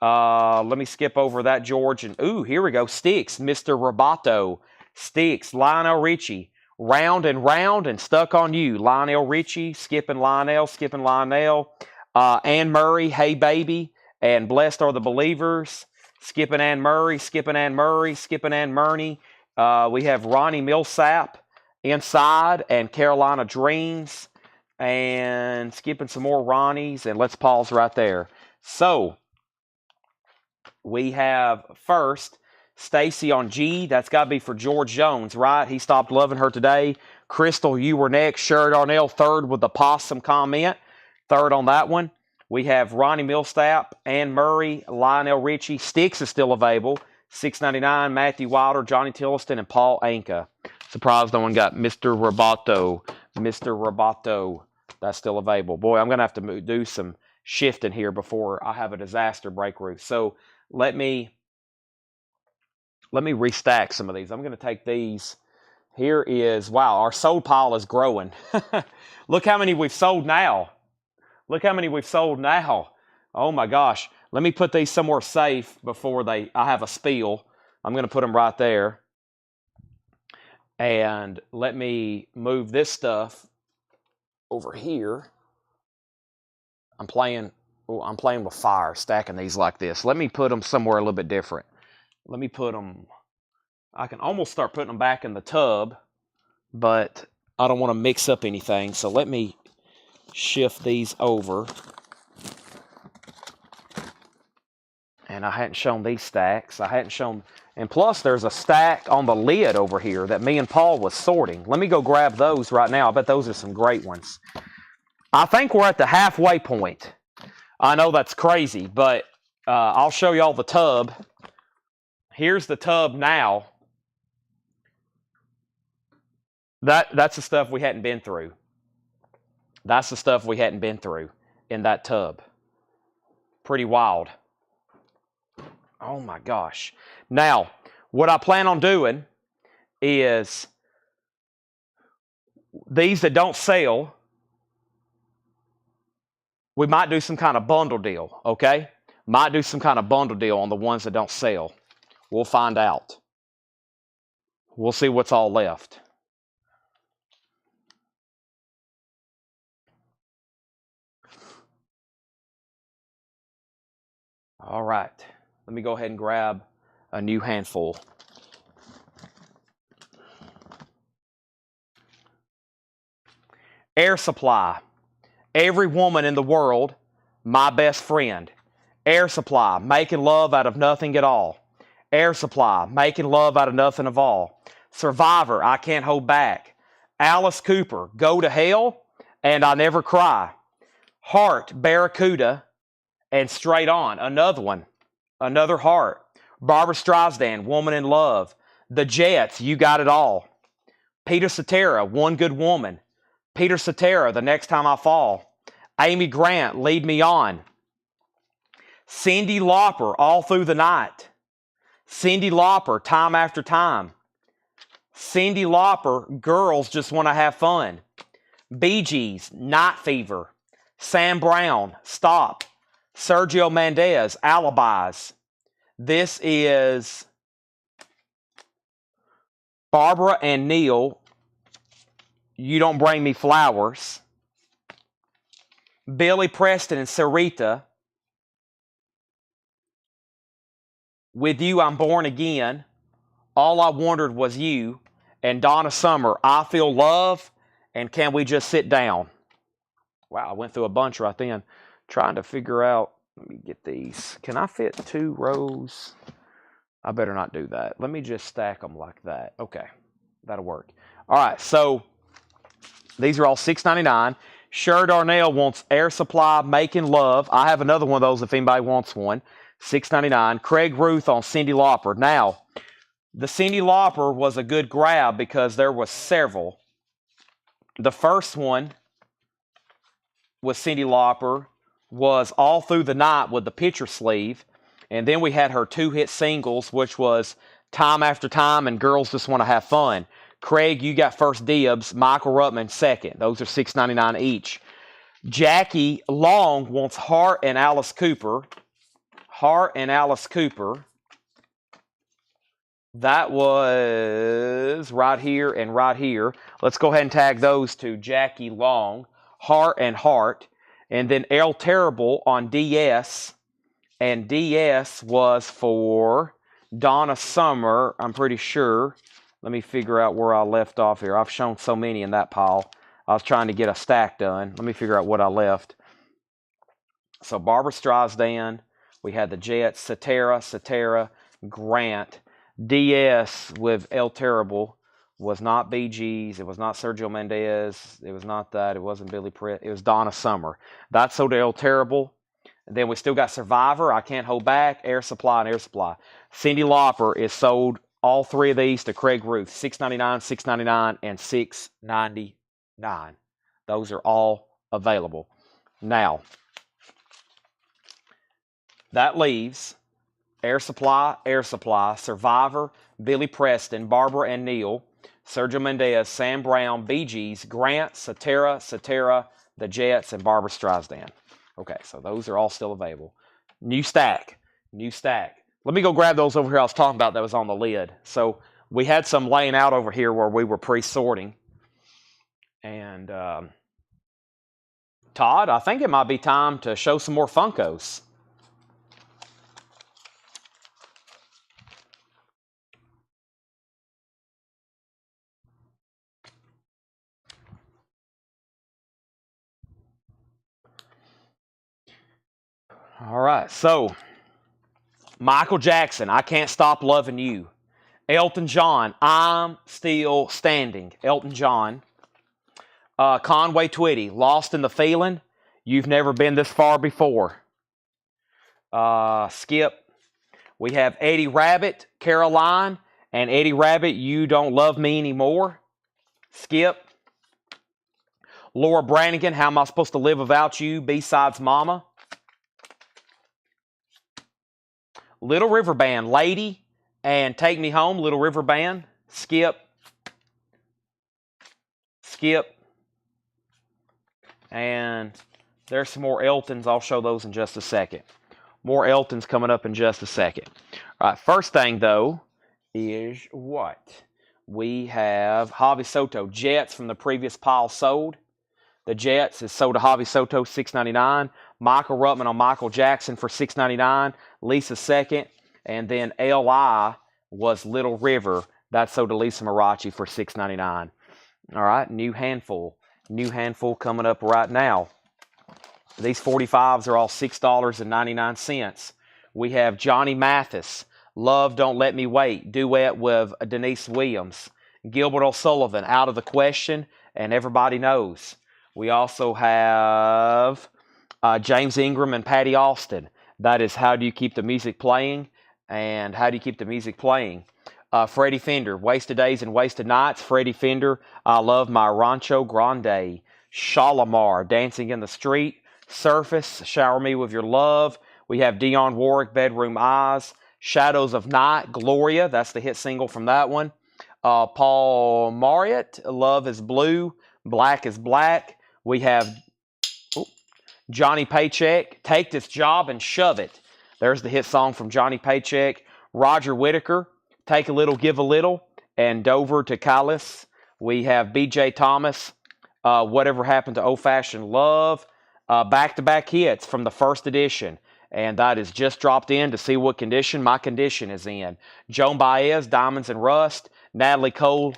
Let me skip over that, George. And ooh, here we go. Styx, Mr. Roboto. Styx, Lionel Richie. Round and Round and Stuck on You. Lionel Richie, skipping Lionel. Anne Murray, Hey Baby. And Blessed Are the Believers. Skipping Anne Murray. We have Ronnie Millsap, Inside, and Carolina Dreams. And skipping some more Ronnies. And let's pause right there. So, we have first Stacy on G. That's got to be for George Jones, right? He Stopped Loving Her Today. Crystal, You Were Next. Sherry Darnell, third with the possum comment. Third on that one. We have Ronnie Millsap, Anne Murray, Lionel Richie. Styx is still available. $6.99. Matthew Wilder, Johnny Tilliston, and Paul Anka. Surprised no one got Mr. Roboto. That's still available. Boy, I'm going to have to do some shifting here before I have a disaster break loose. So let me restack some of these. I'm going to take these. Here is, wow, our sold pile is growing. Look how many we've sold now. Oh my gosh. Let me put these somewhere safe before I have a spill. I'm going to put them right there. And let me move this stuff over here. I'm playing with fire, stacking these like this. Let me put them somewhere a little bit different. Let me put them, I can almost start putting them back in the tub, but I don't want to mix up anything. So let me shift these over. And I hadn't shown these stacks. And plus there's a stack on the lid over here that me and Paul was sorting. Let me go grab those right now. I bet those are some great ones. I think we're at the halfway point. I know that's crazy, but I'll show y'all the tub. Here's the tub now. That's the stuff we hadn't been through. That's the stuff we hadn't been through in that tub. Pretty wild. Oh my gosh. Now, what I plan on doing is these that don't sell, we might do some kind of bundle deal, okay? Might do some kind of bundle deal on the ones that don't sell. We'll find out. We'll see what's all left. All right. Let me go ahead and grab a new handful. Air Supply. Every woman in the world, my best friend. Air Supply, making love out of nothing at all. Air Supply, making love out of nothing at all. Survivor, I Can't Hold Back. Alice Cooper, Go to Hell, and I Never Cry. Heart, Barracuda, and Straight On, another one. Another Heart. Barbara Streisand, Woman in Love. The Jets, You Got It All. Peter Cetera, One Good Woman. Peter Cetera, The Next Time I Fall. Amy Grant, Lead Me On. Cyndi Lauper, All Through the Night. Cyndi Lauper, Time After Time. Cyndi Lauper, Girls Just Want to Have Fun. Bee Gees, Night Fever. Sam Brown, Stop. Sergio Mendes, Alibis. This is Barbara and Neil, You Don't Bring Me Flowers. Billy Preston and Sarita, With You I'm Born Again. All I Wanted Was You. And Donna Summer, I Feel Love, and Can We Just Sit Down? Wow, I went through a bunch right then trying to figure out. Let me get these. Can I fit 2 rows? I better not do that. Let me just stack them like that. Okay, that'll work. All right, so these are all $6.99. Sher Darnell wants Air Supply, Making Love. I have another one of those if anybody wants one. $6.99. Craig Ruth on Cyndi Lauper. Now, the Cyndi Lauper was a good grab because there was several. The first one with Cyndi Lauper was All Through the Night with the picture sleeve. And then we had her 2-hit singles, which was Time After Time and Girls Just Want to Have Fun. Craig, you got first dibs. Michael Ruttman second. Those are $6.99 each. Jackie Long wants Hart and Alice Cooper. Hart and Alice Cooper. That was right here and right here. Let's go ahead and tag those to Jackie Long. Hart and Hart. And then El Terrible on DS. And DS was for Donna Summer, I'm pretty sure. Let me figure out where I left off here. I've shown so many in that pile. I was trying to get a stack done. Let me figure out what I left. So Barbara Streisand. We had the Jets, Cetera, Grant. DS with El Terrible was not Bee Gees. It was not Sergio Mendes. It was not that. It wasn't Billy Pritt. It was Donna Summer. That sold to El Terrible. And then we still got Survivor, I Can't Hold Back, Air Supply, and Air Supply. Cyndi Lauper is sold all 3 of these to Craig Ruth. $6.99, $6.99, and $6.99. Those are all available. Now, that leaves Air Supply, Survivor, Billy Preston, Barbara and Neil, Sergio Mendes, Sam Brown, Bee Gees, Grant, Cetera, the Jets, and Barbara Streisand. Okay, so those are all still available. New stack. Let me go grab those over here I was talking about that was on the lid. So we had some laying out over here where we were pre-sorting. And Todd, I think it might be time to show some more Funkos. All right, so Michael Jackson, I Can't Stop Loving You. Elton John, I'm Still Standing. Elton John. Conway Twitty, Lost in the Feeling. You've Never Been This Far Before. Skip. We have Eddie Rabbit, Caroline, and Eddie Rabbit, You Don't Love Me Anymore. Skip. Laura Branigan, How Am I Supposed to Live Without You? B-Sides Mama. Little River Band, Lady, and Take Me Home, Little River Band. Skip. And there's some more Eltons. I'll show those in just a second. More Eltons coming up in just a second. All right, first thing, though, is what? We have Javi Soto, Jets from the previous pile sold. The Jets is sold to Javi Soto, $6.99. Michael Ruttman on Michael Jackson for $6.99. Lisa second. And then LI was Little River. That's sold to Lisa Marachi for $6.99. All right, new handful. New handful coming up right now. These 45s are all $6.99. We have Johnny Mathis, Love Don't Let Me Wait, duet with Denise Williams. Gilbert O'Sullivan, Out of the Question, and Everybody Knows. We also have James Ingram and Patty Austin. That is How Do You Keep the Music Playing and How Do You Keep the Music Playing. Freddie Fender, Wasted Days and Wasted Nights. Freddie Fender, I Love My Rancho Grande. Shalimar, Dancing in the Street. Surface, Shower Me With Your Love. We have Dionne Warwick, Bedroom Eyes. Shadows of Night, Gloria. That's the hit single from that one. Paul Marriott, Love is Blue. Black is Black. We have Johnny Paycheck, Take This Job and Shove It. There's the hit song from Johnny Paycheck. Roger Whittaker, Take a Little, Give a Little. And Dover to Callis. We have B.J. Thomas, Whatever Happened to Old Fashioned Love. Back-to-back hits from the first edition. And that is just dropped in to see what condition my condition is in. Joan Baez, Diamonds and Rust. Natalie Cole,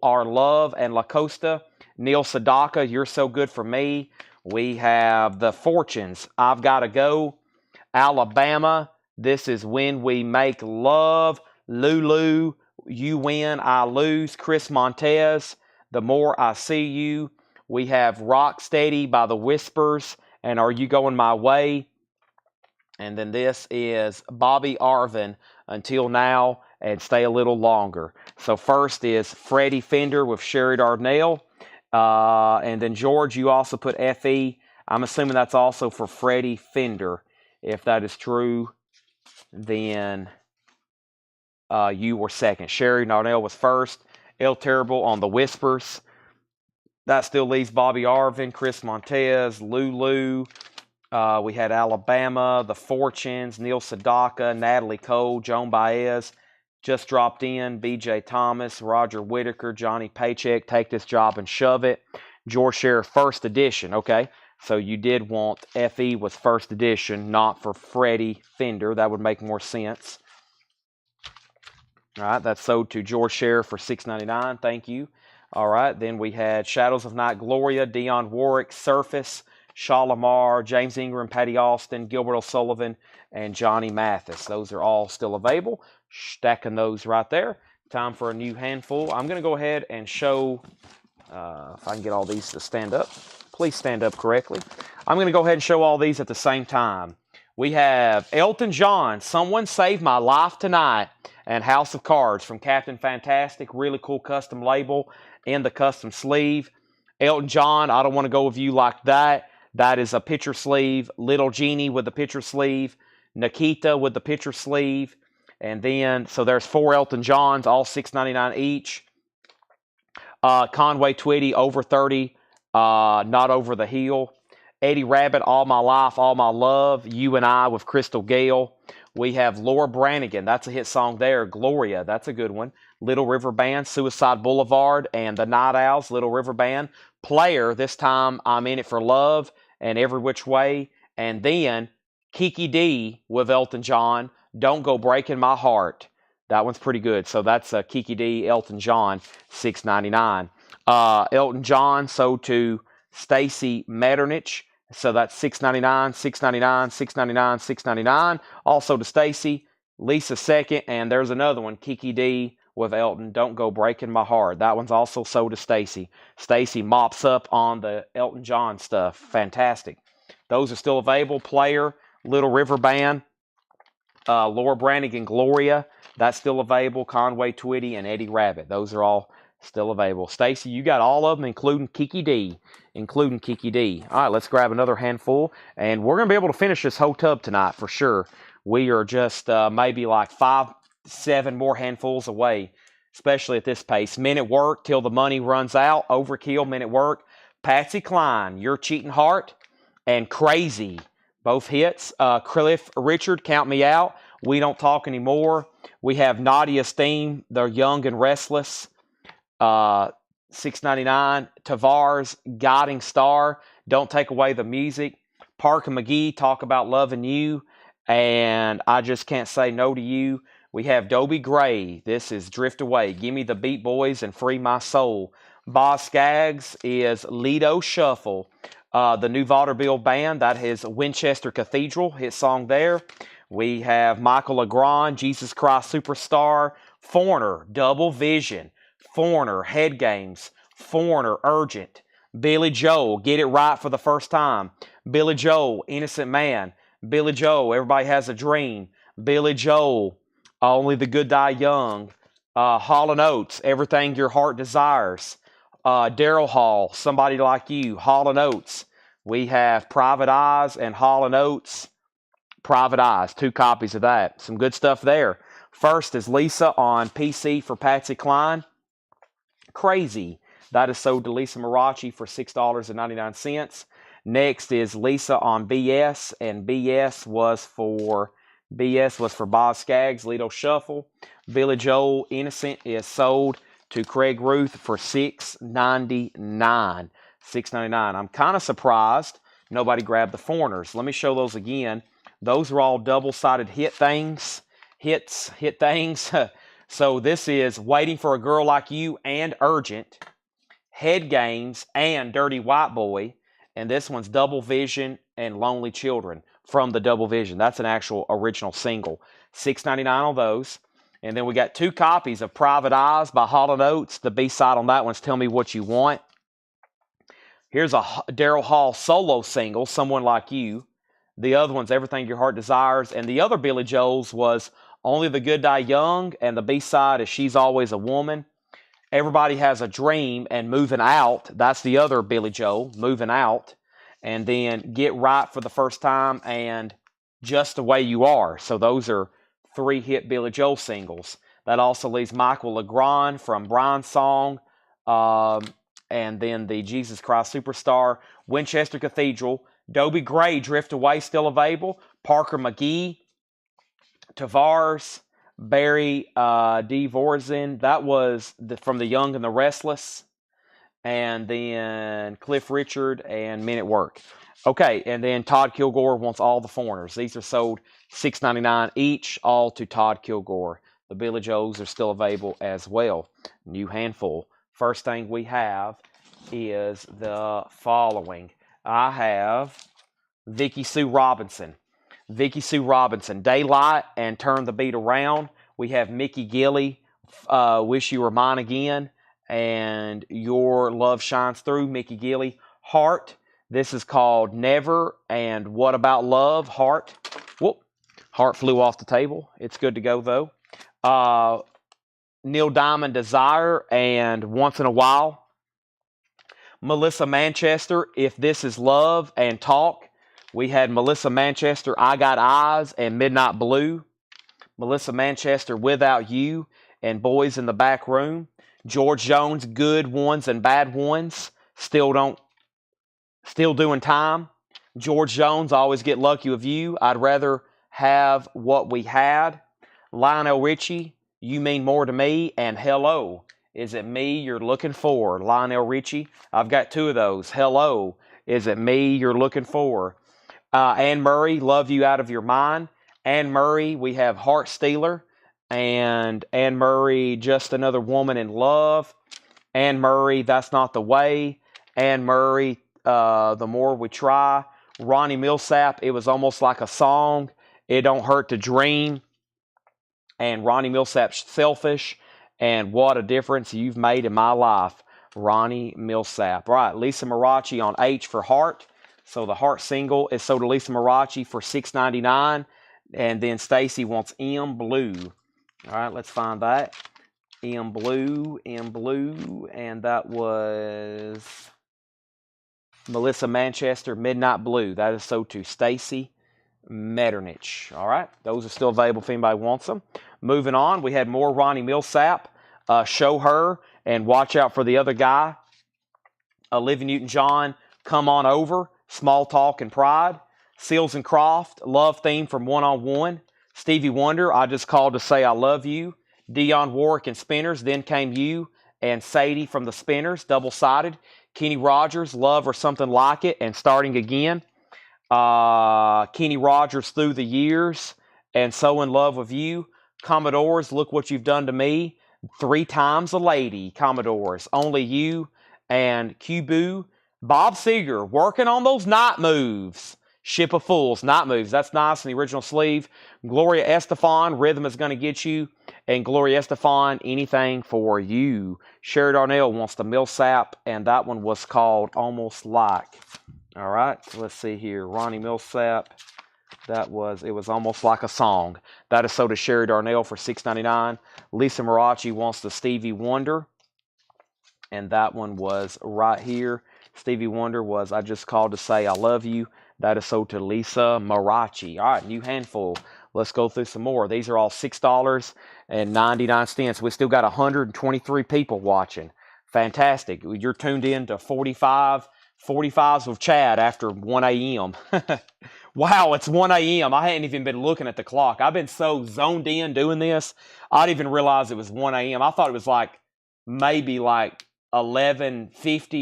Our Love and La Costa. Neil Sedaka, You're So Good For Me. We have The Fortunes, I've Gotta Go. Alabama, This Is When We Make Love. Lulu, You Win, I Lose. Chris Montez, The More I See You. We have Rocksteady by The Whispers and Are You Going My Way. And then this is Bobby Arvin, Until Now and Stay a Little Longer. So first is Freddie Fender with Sherry Darnell. And then George, you also put FE. I'm assuming that's also for Freddie Fender. If that is true, then you were second. Sherry Darnell was first. El Terrible on The Whispers. That still leaves Bobby Arvin, Chris Montez, Lulu. We had Alabama, The Fortunes, Neil Sedaka, Natalie Cole, Joan Baez, just dropped in, B.J. Thomas, Roger Whittaker, Johnny Paycheck, Take This Job and Shove It, George Sheriff, first edition. Okay, so you did want FE was first edition, not for Freddie Fender. That would make more sense. All right, that's sold to George Sheriff for $6.99. Thank you. All right, then we had Shadows of Night, Gloria, Dionne Warwick, Surface, Shalimar, James Ingram, Patty Austin, Gilbert O'Sullivan, and Johnny Mathis. Those are all still available. Stacking those right there. Time for a new handful. I'm going to go ahead and show, if I can get all these to stand up. Please stand up correctly. I'm going to go ahead and show all these at the same time. We have Elton John, Someone Saved My Life Tonight, and House of Cards from Captain Fantastic. Really cool custom label and the custom sleeve. Elton John, I Don't Want to Go With You Like That. That is a picture sleeve. Little Genie with the picture sleeve. Nikita with the picture sleeve. And then, so there's 4 Elton Johns, all $6.99 each. Conway Twitty, Over 30, Not Over the Hill. Eddie Rabbit, All My Life, All My Love. You and I with Crystal Gale. We have Laura Branigan. That's a hit song there. Gloria, that's a good one. Little River Band, Suicide Boulevard, and the Night Owls, Little River Band. Player, this time I'm In It For Love, and Every Which Way. And then Kiki D with Elton John, Don't Go Breaking My Heart. That one's pretty good. So that's Kiki D, Elton John, $6.99. Elton John sold to Stacy Metternich. So that's $6.99, $6.99, $6.99, $6.99. Also to Stacy, Lisa second, and there's another one, Kiki D with Elton, Don't Go Breaking My Heart. That one's also sold to Stacy. Stacy mops up on the Elton John stuff. Fantastic. Those are still available. Player, Little River Band, Laura Branigan, Gloria. That's still available. Conway Twitty and Eddie Rabbit. Those are all still available. Stacy, you got all of them, including Kiki D. All right, let's grab another handful, and we're going to be able to finish this whole tub tonight for sure. We are just maybe like 5-7 more handfuls away, especially at this pace. Men at Work, Till the Money Runs Out. Overkill, Men at Work. Patsy Cline, Your Cheating Heart, and Crazy. Both hits. Cliff Richard, Count Me Out. We Don't Talk Anymore. We have Nadia's Theme, They're Young and Restless. $6.99. Tavares, Guiding Star, Don't Take Away the Music. Parker McGee, Talk About Loving You, and I Just Can't Say No to You. We have Dobie Gray, this is Drift Away, Give Me the Beat Boys and Free My Soul. Boz Scaggs is Lido Shuffle. The New Vaudeville Band, that is Winchester Cathedral, his song there. We have Michael Legrand, Jesus Christ Superstar. Foreigner, Double Vision. Foreigner, Head Games. Foreigner, Urgent. Billy Joel, Get It Right for the First Time. Billy Joel, Innocent Man. Billy Joel, Everybody Has a Dream. Billy Joel, Only the Good Die Young. Hall & Oates, Everything Your Heart Desires. Daryl Hall, Somebody Like You. Hall & Oates. We have Private Eyes and Hall & Oates. Private Eyes, 2 copies of that. Some good stuff there. First is Lisa on PC for Patsy Cline. Crazy. That is sold to Lisa Marachi for $6.99. Next is Lisa on BS, and BS was for Boz Scaggs, Lido Shuffle. Billy Joel, Innocent, is sold to Craig Ruth for $6.99. $6.99. I'm kind of surprised nobody grabbed the Foreigners. Let me show those again. Those are all double-sided hit things. Hit things. So this is Waiting for a Girl Like You and Urgent. Head Games, and Dirty White Boy. And this one's Double Vision and Lonely Children from the Double Vision. That's an actual original single. $6.99 on those. And then we got 2 copies of Private Eyes by Hall & Oates. The B-side on that one's Tell Me What You Want. Here's a Daryl Hall solo single, Someone Like You. The other one's Everything Your Heart Desires. And the other Billy Joel's was Only the Good Die Young. And the B-side is She's Always a Woman. Everybody Has a Dream and Moving Out. That's the other Billy Joel, Moving Out. And then Get Right for the First Time and Just the Way You Are. So those are 3 hit Billy Joel singles. That also leaves Michael Legrand from Brian's Song. And then the Jesus Christ Superstar, Winchester Cathedral, Dobie Gray, Drift Away, still available. Parker McGee, Tavares, Barry D. Vorzin, that was from The Young and the Restless. And then Cliff Richard and Men at Work. Okay, and then Todd Kilgore wants All the Foreigners. These are sold $6.99 each, all to Todd Kilgore. The Billy Joels are still available as well. New handful. First thing we have is the following. I have Vicky Sue Robinson. Vicky Sue Robinson, Daylight and Turn the Beat Around. We have Mickey Gilley, Wish You Were Mine Again, and Your Love Shines Through, Mickey Gilley. Heart, this is called Never, and What About Love, Heart. Whoop, Heart flew off the table. It's good to go, though. Neil Diamond, Desire, and Once in a While. Melissa Manchester, If This Is Love, and Talk. We had Melissa Manchester, I Got Eyes, and Midnight Blue. Melissa Manchester, Without You, and Boys in the Back Room. George Jones, Good Ones and Bad Ones. Still Doing Time. George Jones, Always Get Lucky with You. I'd Rather Have What We Had. Lionel Richie, You Mean More to Me, and Hello. Is It Me You're Looking For? Lionel Richie. I've got 2 of those. Hello. Is It Me You're Looking For? Anne Murray, Love You Out of Your Mind. Anne Murray, we have Heart Stealer. And Anne Murray, Just Another Woman in Love. Anne Murray, That's Not the Way. Anne Murray, The More We Try. Ronnie Millsap, It Was Almost Like a Song. It Don't Hurt to Dream. And Ronnie Millsap's Selfish. And What a Difference You've Made in My Life. Ronnie Millsap. All right, Lisa Marachi on H for Heart. So the Heart single is sold to Lisa Marachi for $6.99. And then Stacy wants M Blue. All right, let's find that. M Blue. And that was Melissa Manchester, Midnight Blue. That is sold to Stacy Metternich. All right, those are still available if anybody wants them. Moving on, we had more Ronnie Millsap. Show Her and Watch Out for the Other Guy. Olivia Newton-John, Come On Over. Small Talk and Pride. Seals and Croft, Love Theme from One on One. Stevie Wonder, I Just Called to Say I Love You. Dionne Warwick and Spinners, Then Came You. And Sadie from the Spinners, double-sided. Kenny Rogers, Love or Something Like It, and Starting Again. Kenny Rogers, Through the Years, and So in Love with You. Commodores, Look What You've Done to Me. 3 Times a Lady, Commodores, Only You, and Cubu. Bob Seger, Working on Those Night Moves. Ship of Fools, Night Moves. That's nice in the original sleeve. Gloria Estefan, Rhythm Is Gonna Get You. And Gloria Estefan, Anything for You. Sherry Darnell wants the Millsap, and that one was called Almost Like. All right, let's see here. Ronnie Millsap, it was Almost Like a Song. That is sold to Sherry Darnell for $6.99. Lisa Marachi wants the Stevie Wonder, and that one was right here. Stevie Wonder was I Just Called to Say I Love You. That is sold to Lisa Marachi. All right, new handful. Let's go through some more. These are all $6.99. We still got 123 people watching. Fantastic. You're tuned in to 45s with Chad after 1 a.m. Wow, it's 1 a.m. I hadn't even been looking at the clock. I've been so zoned in doing this, I didn't even realize it was 1 a.m. I thought it was maybe 11:50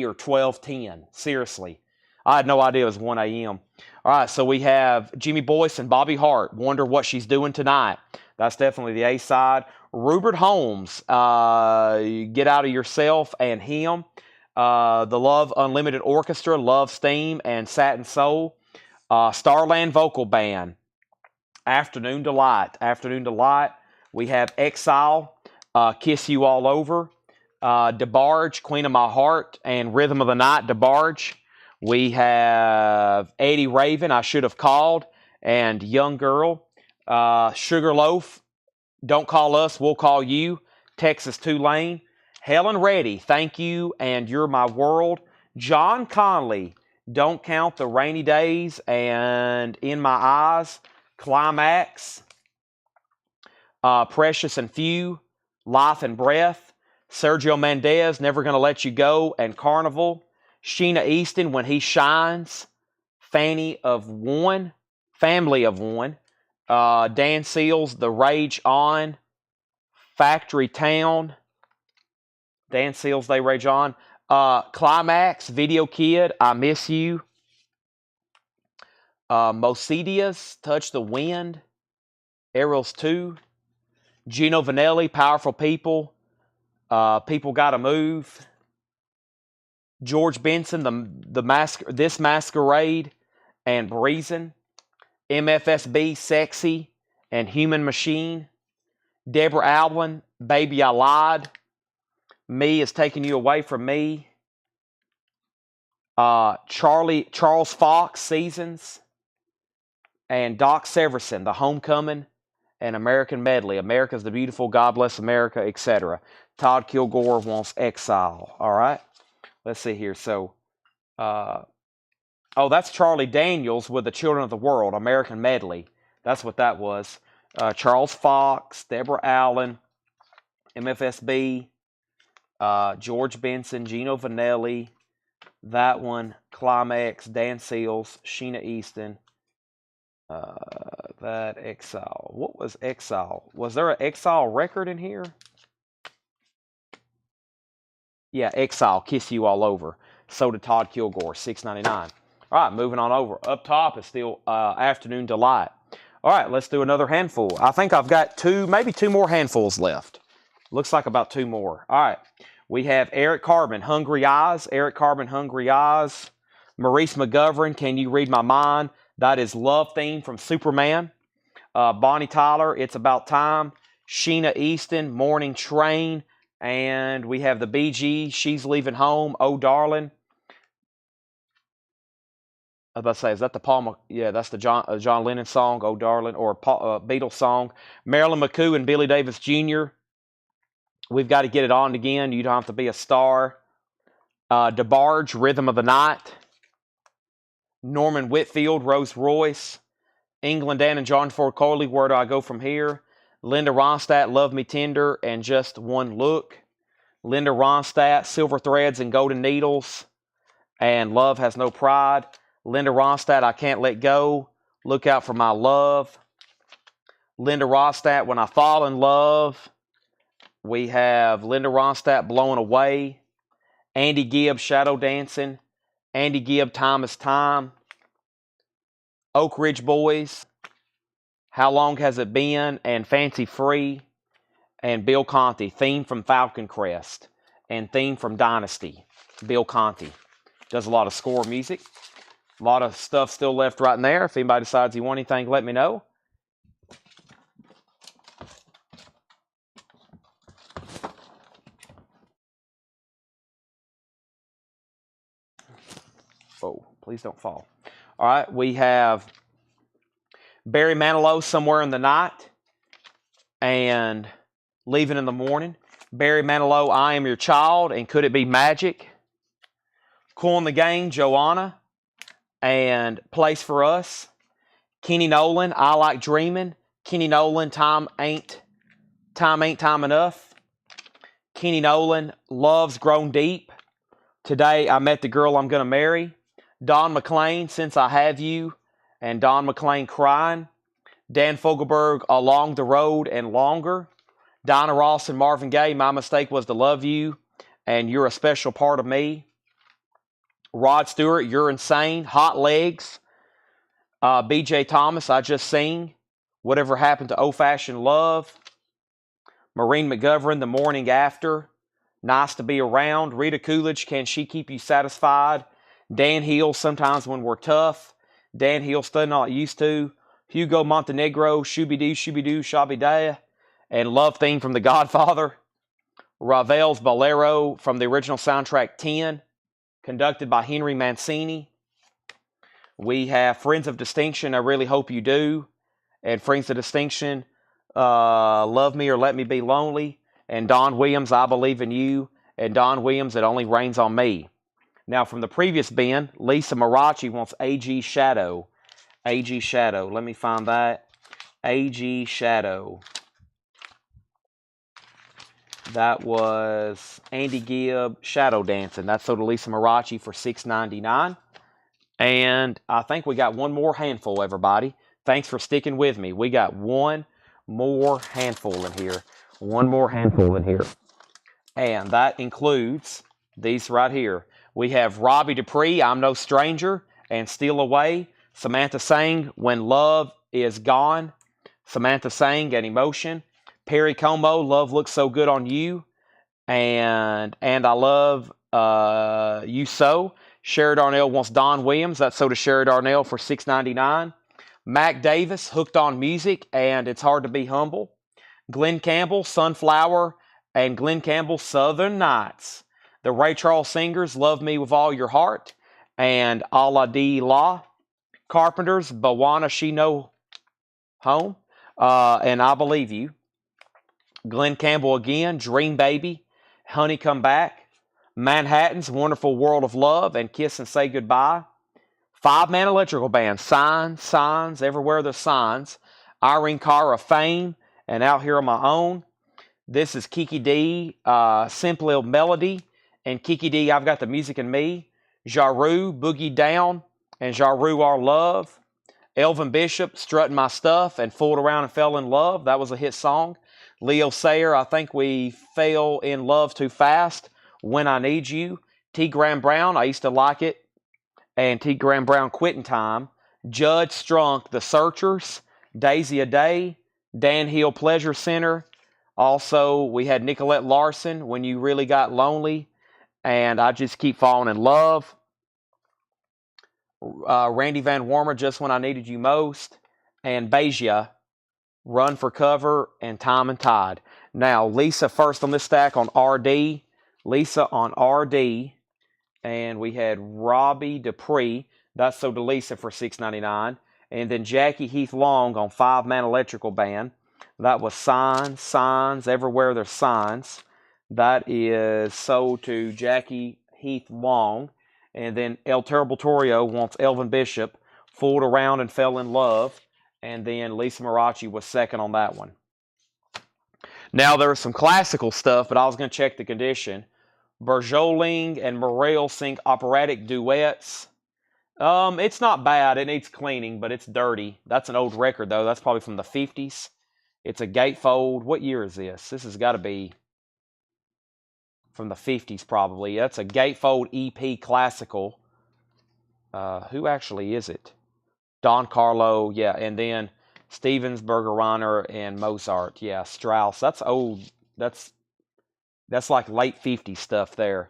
or 12:10. Seriously. I had no idea it was 1 a.m. All right, so we have Jimmy Boyce and Bobby Hart. Wonder What She's Doing Tonight. That's definitely the A-side. Rupert Holmes, Get Out of Yourself, and Him. The Love Unlimited Orchestra, Love Steam, and Satin Soul. Starland Vocal Band, Afternoon Delight. Afternoon Delight. We have Exile, Kiss You All Over. DeBarge, Queen of My Heart, and Rhythm of the Night, DeBarge. We have Eddie Raven, I Should Have Called, and Young Girl. Sugarloaf, Don't Call Us, We'll Call You. Texas Tulane. Helen Reddy, Thank You, and You're My World. John Conley, Don't Count the Rainy Days, and In My Eyes. Climax. Precious and Few, Life and Breath. Sergio Mendez, Never Gonna Let You Go, and Carnival. Sheena Easton, When He Shines. Family of One. Dan Seals, The Rage On. Factory Town. Dan Seals, They Rage On. Climax, Video Kid, I Miss You. Mosedius, Touch the Wind. Aerials 2. Gino Vanelli, Powerful People. People Gotta Move. George Benson, This Masquerade, and Breezin'. MFSB, Sexy, and Human Machine. Deborah Alwyn, Baby I Lied. Me Is Taking You Away From Me. Charles Fox, Seasons. And Doc Severson, The Homecoming, and American Medley. America's the Beautiful, God Bless America, etc. Todd Kilgore wants Exile. All right. Let's see here. So, that's Charlie Daniels with The Children of the World, American Medley. That's what that was. Charles Fox, Deborah Allen, MFSB, George Benson, Gino Vanelli, that one, Climax, Dan Seals, Sheena Easton, that Exile. What was Exile? Was there an Exile record in here? Yeah, Exile, Kiss You All Over. So did Todd Kilgore, $6.99. All right, moving on over. Up top is still Afternoon Delight. All right, let's do another handful. I think I've got maybe two more handfuls left. Looks like about two more. All right, we have Eric Carbon, Hungry Eyes. Eric Carbon, Hungry Eyes. Maurice McGovern, Can You Read My Mind? That is Love Theme from Superman. Bonnie Tyler, It's About Time. Sheena Easton, Morning Train. And we have the Bee Gees, She's Leaving Home, Oh Darling. I was about to say, is that the Paul? Yeah, that's the John Lennon song, Oh Darling, or Beatles song. Marilyn McCoo and Billy Davis Jr. We've Got to Get It On Again. You Don't Have to Be a Star. DeBarge, Rhythm of the Night. Norman Whitfield, Rose Royce. England Dan and John Ford Coley, Where Do I Go From Here? Linda Ronstadt, Love Me Tender, and Just One Look. Linda Ronstadt, Silver Threads and Golden Needles, and Love Has No Pride. Linda Ronstadt, I Can't Let Go, Look Out for My Love. Linda Ronstadt, When I Fall in Love. We have Linda Ronstadt, Blown Away. Andy Gibb, Shadow Dancing. Andy Gibb, Time Is Time. Oak Ridge Boys, How Long Has It Been, and Fancy Free. And Bill Conti, Theme from Falcon Crest, and Theme from Dynasty. Bill Conti does a lot of score music. A lot of stuff still left right in there. If anybody decides you want anything, let me know. Oh, please don't fall. All right, we have Barry Manilow, Somewhere in the Night, and Leaving in the Morning. Barry Manilow, I Am Your Child, and Could It Be Magic? Cool in the Gang, Joanna, and Place for Us. Kenny Nolan, I Like Dreaming. Kenny Nolan, Time Ain't Time Enough. Kenny Nolan, Love's Grown Deep. Today I Met the Girl I'm Gonna Marry. Don McLean, Since I Have You, and Don McLean, Crying. Dan Fogelberg, Along the Road and Longer. Dinah Ross and Marvin Gaye, My Mistake Was to Love You, and You're a Special Part of Me. Rod Stewart, You're Insane. Hot Legs. B.J. Thomas, I Just Sing. Whatever Happened to Old Fashioned Love. Maureen McGovern, The Morning After. nice to be around. Rita Coolidge, can she keep you satisfied? Dan Hill, sometimes when we're tough. Dan Hill, still not used to. Hugo Montenegro, shooby-doo, shabby-day. And Love Theme from The Godfather. Ravel's Bolero from the original soundtrack 10, conducted by Henry Mancini. We have Friends of Distinction, I Really Hope You Do. And Friends of Distinction, Love Me or Let Me Be Lonely. And Don Williams, I Believe in You. And Don Williams, It Only Rains on Me. Now, from the previous bin, Lisa Marachi wants AG Shadow. AG Shadow. Let me find that. AG Shadow. That was Andy Gibb Shadow Dancing. That's sold to Lisa Marachi for $6.99. And I think we got one more handful, everybody. Thanks for sticking with me. We got one more handful in here. One more handful in here. And that includes these right here. We have Robbie Dupree, I'm No Stranger, and Steal Away. Samantha Sang, When Love Is Gone. Samantha Sang, and Emotion. Perry Como, Love Looks So Good on You. And I Love You So. Sherry Darnell wants Don Williams. That's sold to Sherry Darnell for $6.99. Mac Davis, Hooked on Music, and It's Hard to Be Humble. Glenn Campbell, Sunflower, and Glenn Campbell, Southern Nights. The Ray Charles Singers, Love Me With All Your Heart, and Allah Dee La. Carpenters, Bawana She No Home, and I Believe You. Glenn Campbell again, Dream Baby, Honey Come Back. Manhattan's Wonderful World of Love, and Kiss and Say Goodbye. 5-man electrical band, Signs, Everywhere There's Signs. Irene Cara, Fame, and Out Here on My Own. This is Kiki D, Simple Melody, and Kiki D, I've Got the Music in Me. Jaru, Boogie Down, and Jaru, Our Love. Elvin Bishop, Strutting My Stuff, and Fooled Around and Fell in Love. That was a hit song. Leo Sayer, I Think We Fell in Love Too Fast. When I Need You. T. Graham Brown, I Used to Like It. And T. Graham Brown, Quitting Time. Judd Strunk, The Searchers. Daisy a Day. Dan Hill, Pleasure Center. Also, we had Nicolette Larson, When You Really Got Lonely. And I Just Keep Falling in Love. Randy Van Warmer, Just When I Needed You Most. And Beja, Run for Cover, and Time and Tide. Now, Lisa first on this stack on RD. Lisa on RD. And we had Robbie Dupree. That's sold to Lisa for $6.99. And then Jackie Heath Long on 5-man electrical band. That was Signs, Everywhere There's Signs. That is sold to Jackie Heath Long. And then El Terrible Torrio wants Elvin Bishop, Fooled Around and Fell in Love. And then Lisa Marachi was second on that one. Now, there was some classical stuff, but I was going to check the condition. Berjoling and Morel sing operatic duets. It's not bad. It needs cleaning, but it's dirty. That's an old record, though. That's probably from the 50s. It's a gatefold. What year is this? This has got to be from the 50s, probably. That's a gatefold EP classical. Who actually is it? Don Carlo, yeah, and then Stevens, Bergeroner, and Mozart. Yeah, Strauss. That's old. That's like late 50s stuff there.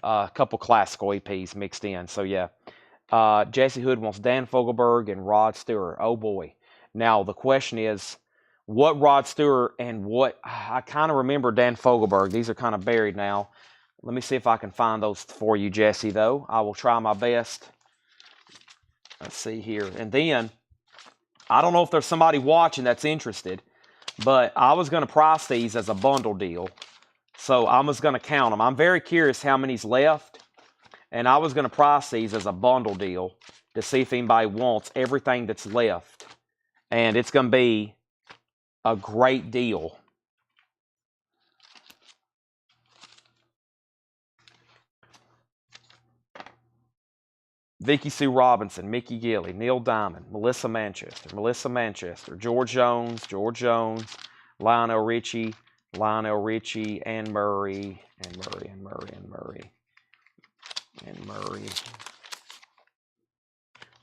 A couple classical EPs mixed in. So, yeah. Jesse Hood wants Dan Fogelberg and Rod Stewart. Oh, boy. Now, the question is, what Rod Stewart and what... I kind of remember Dan Fogelberg. These are kind of buried now. Let me see if I can find those for you, Jesse, though. I will try my best. Let's see here. And then, I don't know if there's somebody watching that's interested, but I was going to price these as a bundle deal. So I'm just going to count them. I'm very curious how many's left. And I was going to price these as a bundle deal to see if anybody wants everything that's left. And it's going to be a great deal. Vicky Sue Robinson, Mickey Gilley, Neil Diamond, Melissa Manchester, George Jones, Lionel Richie, Ann Murray,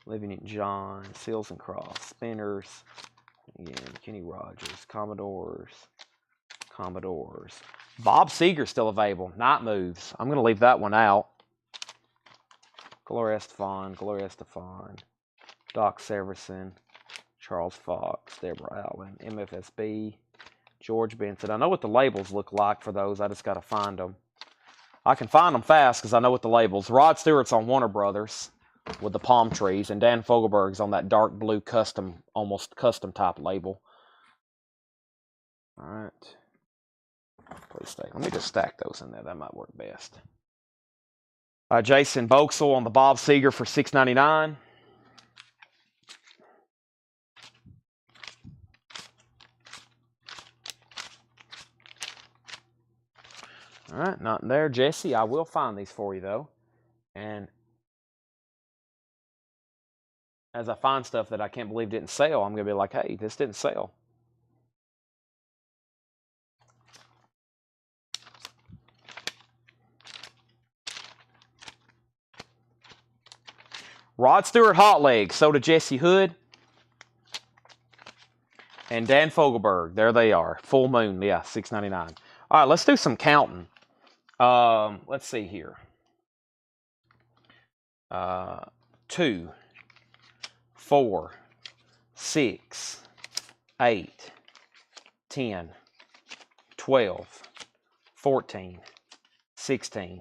Living in John, Seals and Cross, Spinners, again, Kenny Rogers, Commodores, Bob Seger's still available. Night Moves. I'm going to leave that one out. Gloria Estefan, Doc Severson, Charles Fox, Deborah Allen, MFSB, George Benson. I know what the labels look like for those. I just got to find them. I can find them fast because I know what the labels. Rod Stewart's on Warner Brothers with the palm trees, and Dan Fogelberg's on that dark blue custom, almost custom type label. All right. Please stay. Let me just stack those in there. That might work best. Jason Boxel on the Bob Seger for $6.99. All right, not in there. Jesse, I will find these for you, though. And as I find stuff that I can't believe didn't sell, I'm going to be like, hey, this didn't sell. Rod Stewart Hot Legs, so did Jesse Hood. And Dan Fogelberg, there they are. Full Moon, yeah, $6.99. All right, let's do some counting. Let's see here. 2, 4, 6, 8, 10, 12, 14, 16,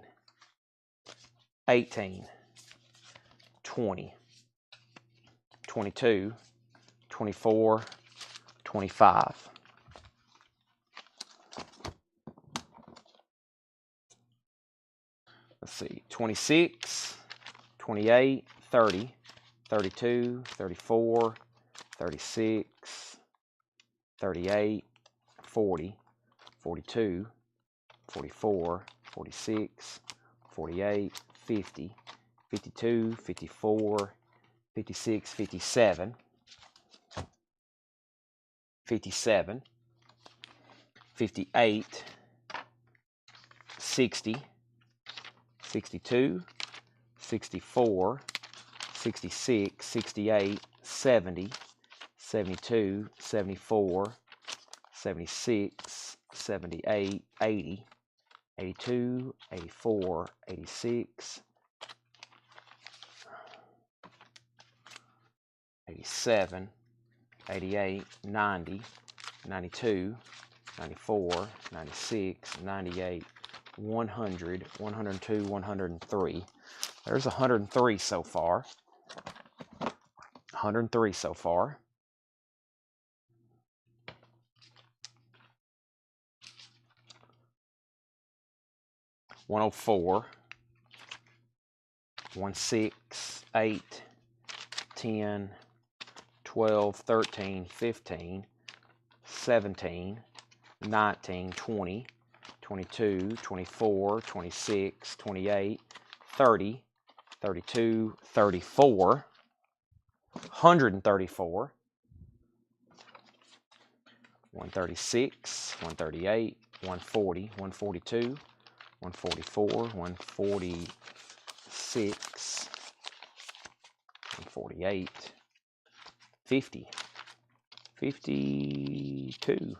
18, 20, 22, 24, 25. Let's see, 26, 28, 30, 32, 34, 36, 38, 40, 42, 44, 46, 48, 50, 52, 54, 56, 57, 57, 58, 60, 62, 64, 66, 68, 70, 72, 74, 76, 78, 80, 82, 84, 86, 87, 88, 90, 92, 94, 96, 98, 100, 102, 103. There's 103 so far. 103 so far. 104, 16, 8, 10, 12, 13, 15, 17, 19, 20, 22, 24, 26, 28, 30, 32, 34, 134, 136, 138, 140, 142, 144, 146, 148, 50, 52,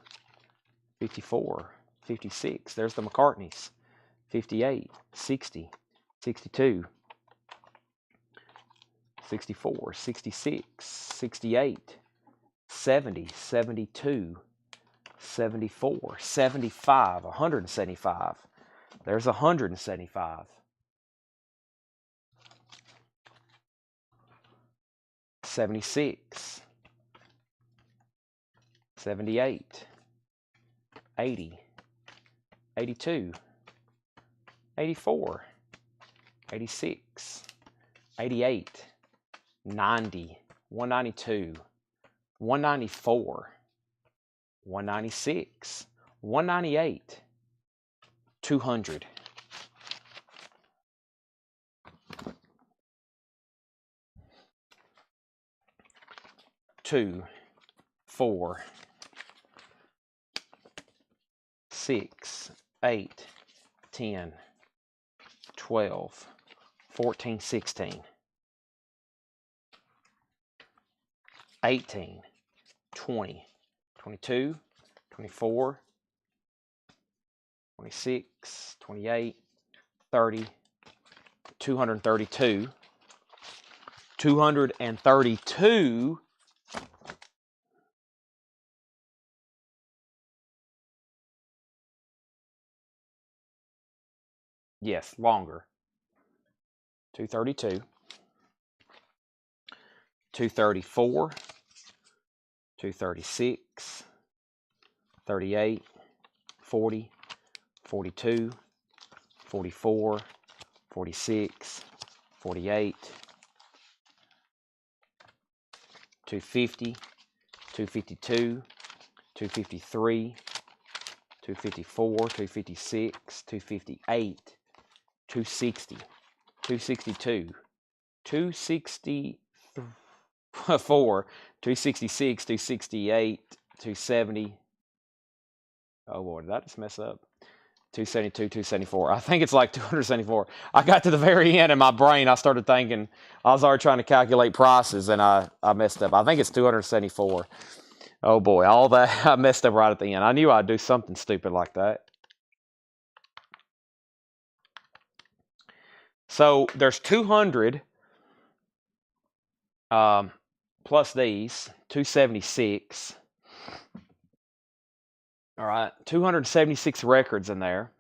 54, 56. There's the McCartneys. 58, 60, 62, 64, 66, 68, 70, 72, 74, 75, 175. There's 175. 76, 78, 80, 82, 84, 86, 88, 90, 192, 194, 196, 198, 200. 2, 4, 6, 8, 10, 12, 14, 16, 18, 20, 22, 24, 26, 28, 30, 232. 232. Yes, longer. 232. 234. 236. 38. 40. 42. 44. 46. 48. 250. 252. 253. 254, 256, 258, 260, 262, 264, 266, 268, 270. Oh boy, did I just mess up? 272, 274. I think it's like 274. I got to the very end in my brain. I started thinking, I was already trying to calculate prices and I messed up. I think it's 274. Oh boy, all that, I messed up right at the end. I knew I'd do something stupid like that. So there's 200 plus these, 276. All right, 276 records in there.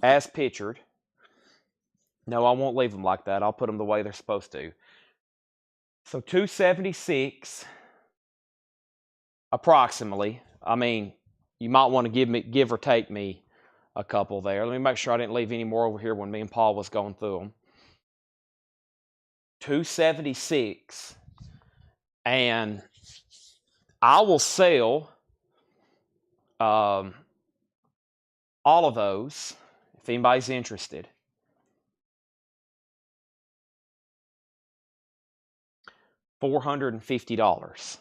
As pictured. No, I won't leave them like that. I'll put them the way they're supposed to. So 276 approximately. I mean, you might want to give or take me a couple there. Let me make sure I didn't leave any more over here when me and Paul was going through them. 276, and I will sell all of those if anybody's interested. $450.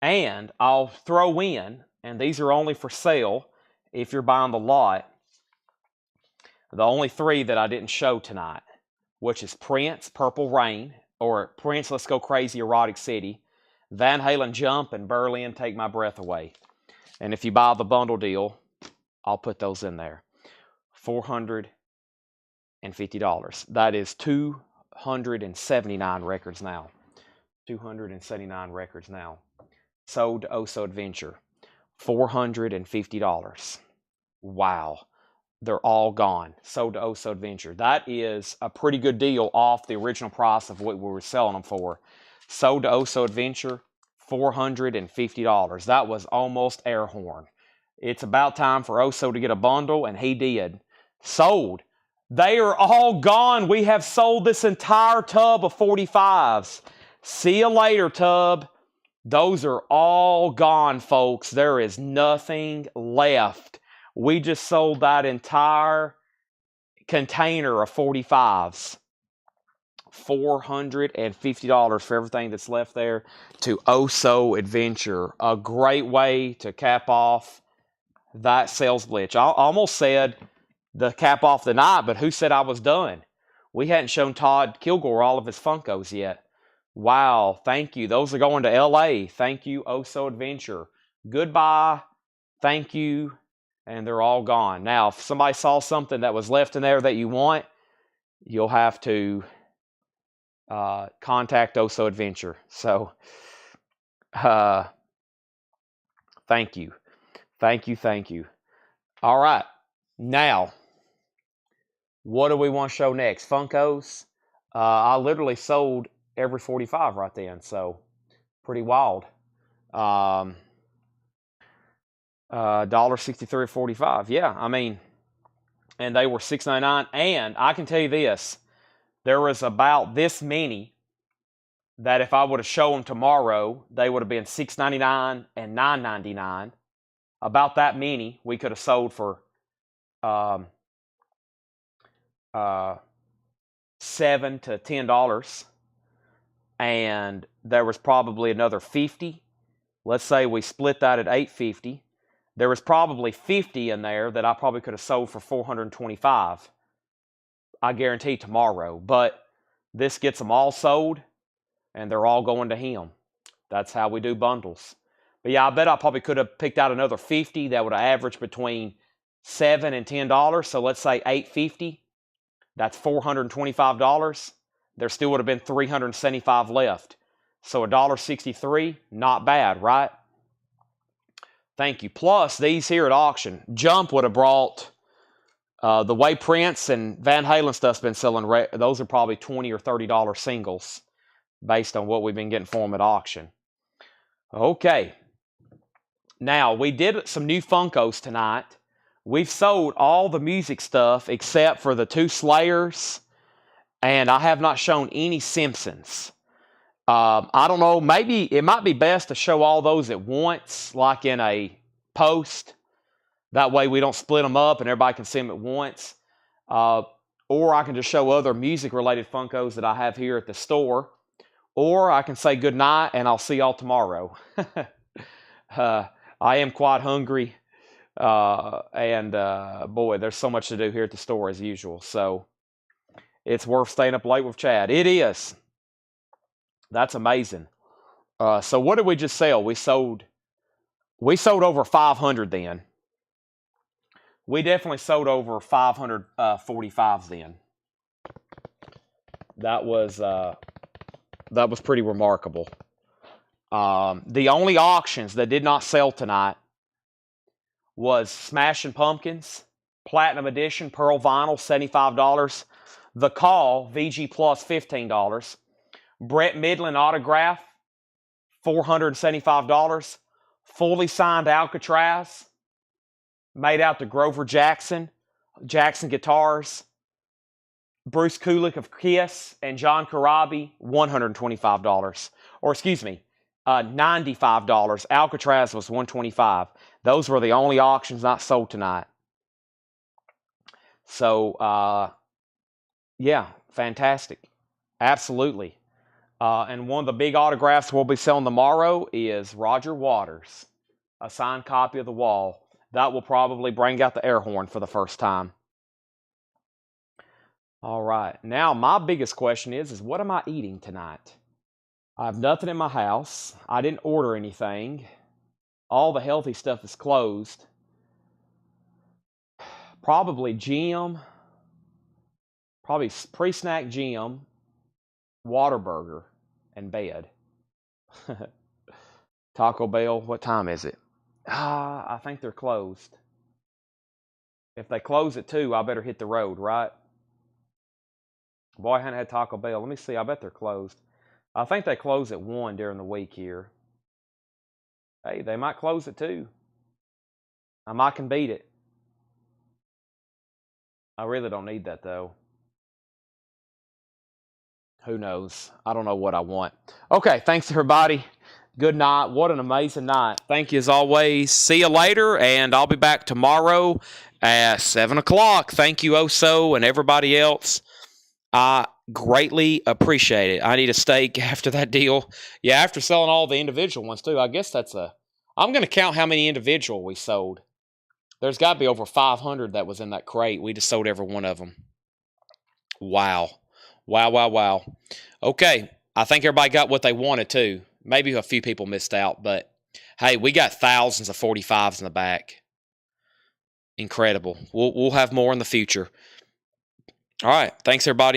And I'll throw in, and these are only for sale if you're buying the lot, the only three that I didn't show tonight, which is Prince, Purple Rain, or Prince, Let's Go Crazy, Erotic City, Van Halen Jump, and Berlin, Take My Breath Away. And if you buy the bundle deal, I'll put those in there. $450. That is 279 records now. 279 records now. Sold to Oso Adventure. $450. Wow. They're all gone. Sold to Oso Adventure. That is a pretty good deal off the original price of what we were selling them for. Sold to Oso Adventure, $450. That was almost air horn. It's about time for Oso to get a bundle, and he did. Sold. They are all gone. We have sold this entire tub of 45s. See you later, tub. Those are all gone, folks. There is nothing left. We just sold that entire container of 45s. $450 for everything that's left there to Oso Adventure. A great way to cap off that sales blitz. I almost said the cap off the night, but who said I was done? We hadn't shown Todd Kilgore all of his Funkos yet. Wow, thank you. Those are going to LA. Thank you, Oso Adventure. Goodbye. Thank you. And they're all gone. Now, if somebody saw something that was left in there that you want, you'll have to contact Oso Adventure. So, thank you. Thank you, thank you. All right. Now, what do we want to show next? Funkos. I literally sold every 45 right then, so pretty wild. $1.63.45. Yeah, I mean, and they were $6.99. And I can tell you this, there was about this many that if I would have shown them tomorrow, they would have been $6.99 and $9.99. About that many we could have sold for $7 to $10. And there was probably another 50. Let's say we split that at $8.50. There was probably 50 in there that I probably could have sold for $425. I guarantee tomorrow. But this gets them all sold, and they're all going to him. That's how we do bundles. But yeah, I bet I probably could have picked out another 50 that would have averaged between $7 and $10. So let's say $8.50. That's $425. There still would have been $375 left. So $1.63, not bad, right? Thank you. Plus, these here at auction, Jump would have brought the way Prince and Van Halen stuff's been selling. Those are probably $20 or $30 singles based on what we've been getting for them at auction. Okay. Now, we did some new Funkos tonight. We've sold all the music stuff except for the 2 Slayers, and I have not shown any Simpsons. I don't know, maybe it might be best to show all those at once, like in a post. That way we don't split them up and everybody can see them at once. Or I can just show other music-related Funkos that I have here at the store. Or I can say goodnight and I'll see y'all tomorrow. I am quite hungry. Boy, there's so much to do here at the store as usual. So it's worth staying up late with Chad. It is. That's amazing. So what did we just sell? We sold over 500 then. We definitely sold over 545s then. That was pretty remarkable. The only auctions that did not sell tonight was Smashing Pumpkins, Platinum Edition, Pearl Vinyl, $75. The Call, VG Plus, $15. Brett Midland Autograph, $475. Fully signed Alcatraz, made out to Grover Jackson, Jackson Guitars. Bruce Kulick of Kiss and John Corabi, $125. Or excuse me, $95. Alcatraz was $125. Those were the only auctions not sold tonight. So, yeah, fantastic. Absolutely. And one of the big autographs we'll be selling tomorrow is Roger Waters, a signed copy of The Wall. That will probably bring out the air horn for the first time. All right. Now, my biggest question is what am I eating tonight? I have nothing in my house. I didn't order anything. All the healthy stuff is closed. Probably Jim. Probably pre-snack Jim. Whataburger and bed. Taco Bell, what time is it? I think they're closed. If they close at 2, I better hit the road, right? Boy, I hadn't had Taco Bell. Let me see. I bet they're closed. I think they close at 1 during the week here. Hey, they might close at 2. I might can beat it. I really don't need that, though. Who knows? I don't know what I want. Okay, thanks, everybody. Good night. What an amazing night. Thank you, as always. See you later, and I'll be back tomorrow at 7 o'clock. Thank you, Oso, and everybody else. I greatly appreciate it. I need a steak after that deal. Yeah, after selling all the individual ones, too. I guess that's I'm going to count how many individual we sold. There's got to be over 500 that was in that crate. We just sold every one of them. Wow. Wow, wow, wow. Okay, I think everybody got what they wanted, too. Maybe a few people missed out, but hey, we got thousands of 45s in the back. Incredible. We'll have more in the future. All right, thanks, everybody.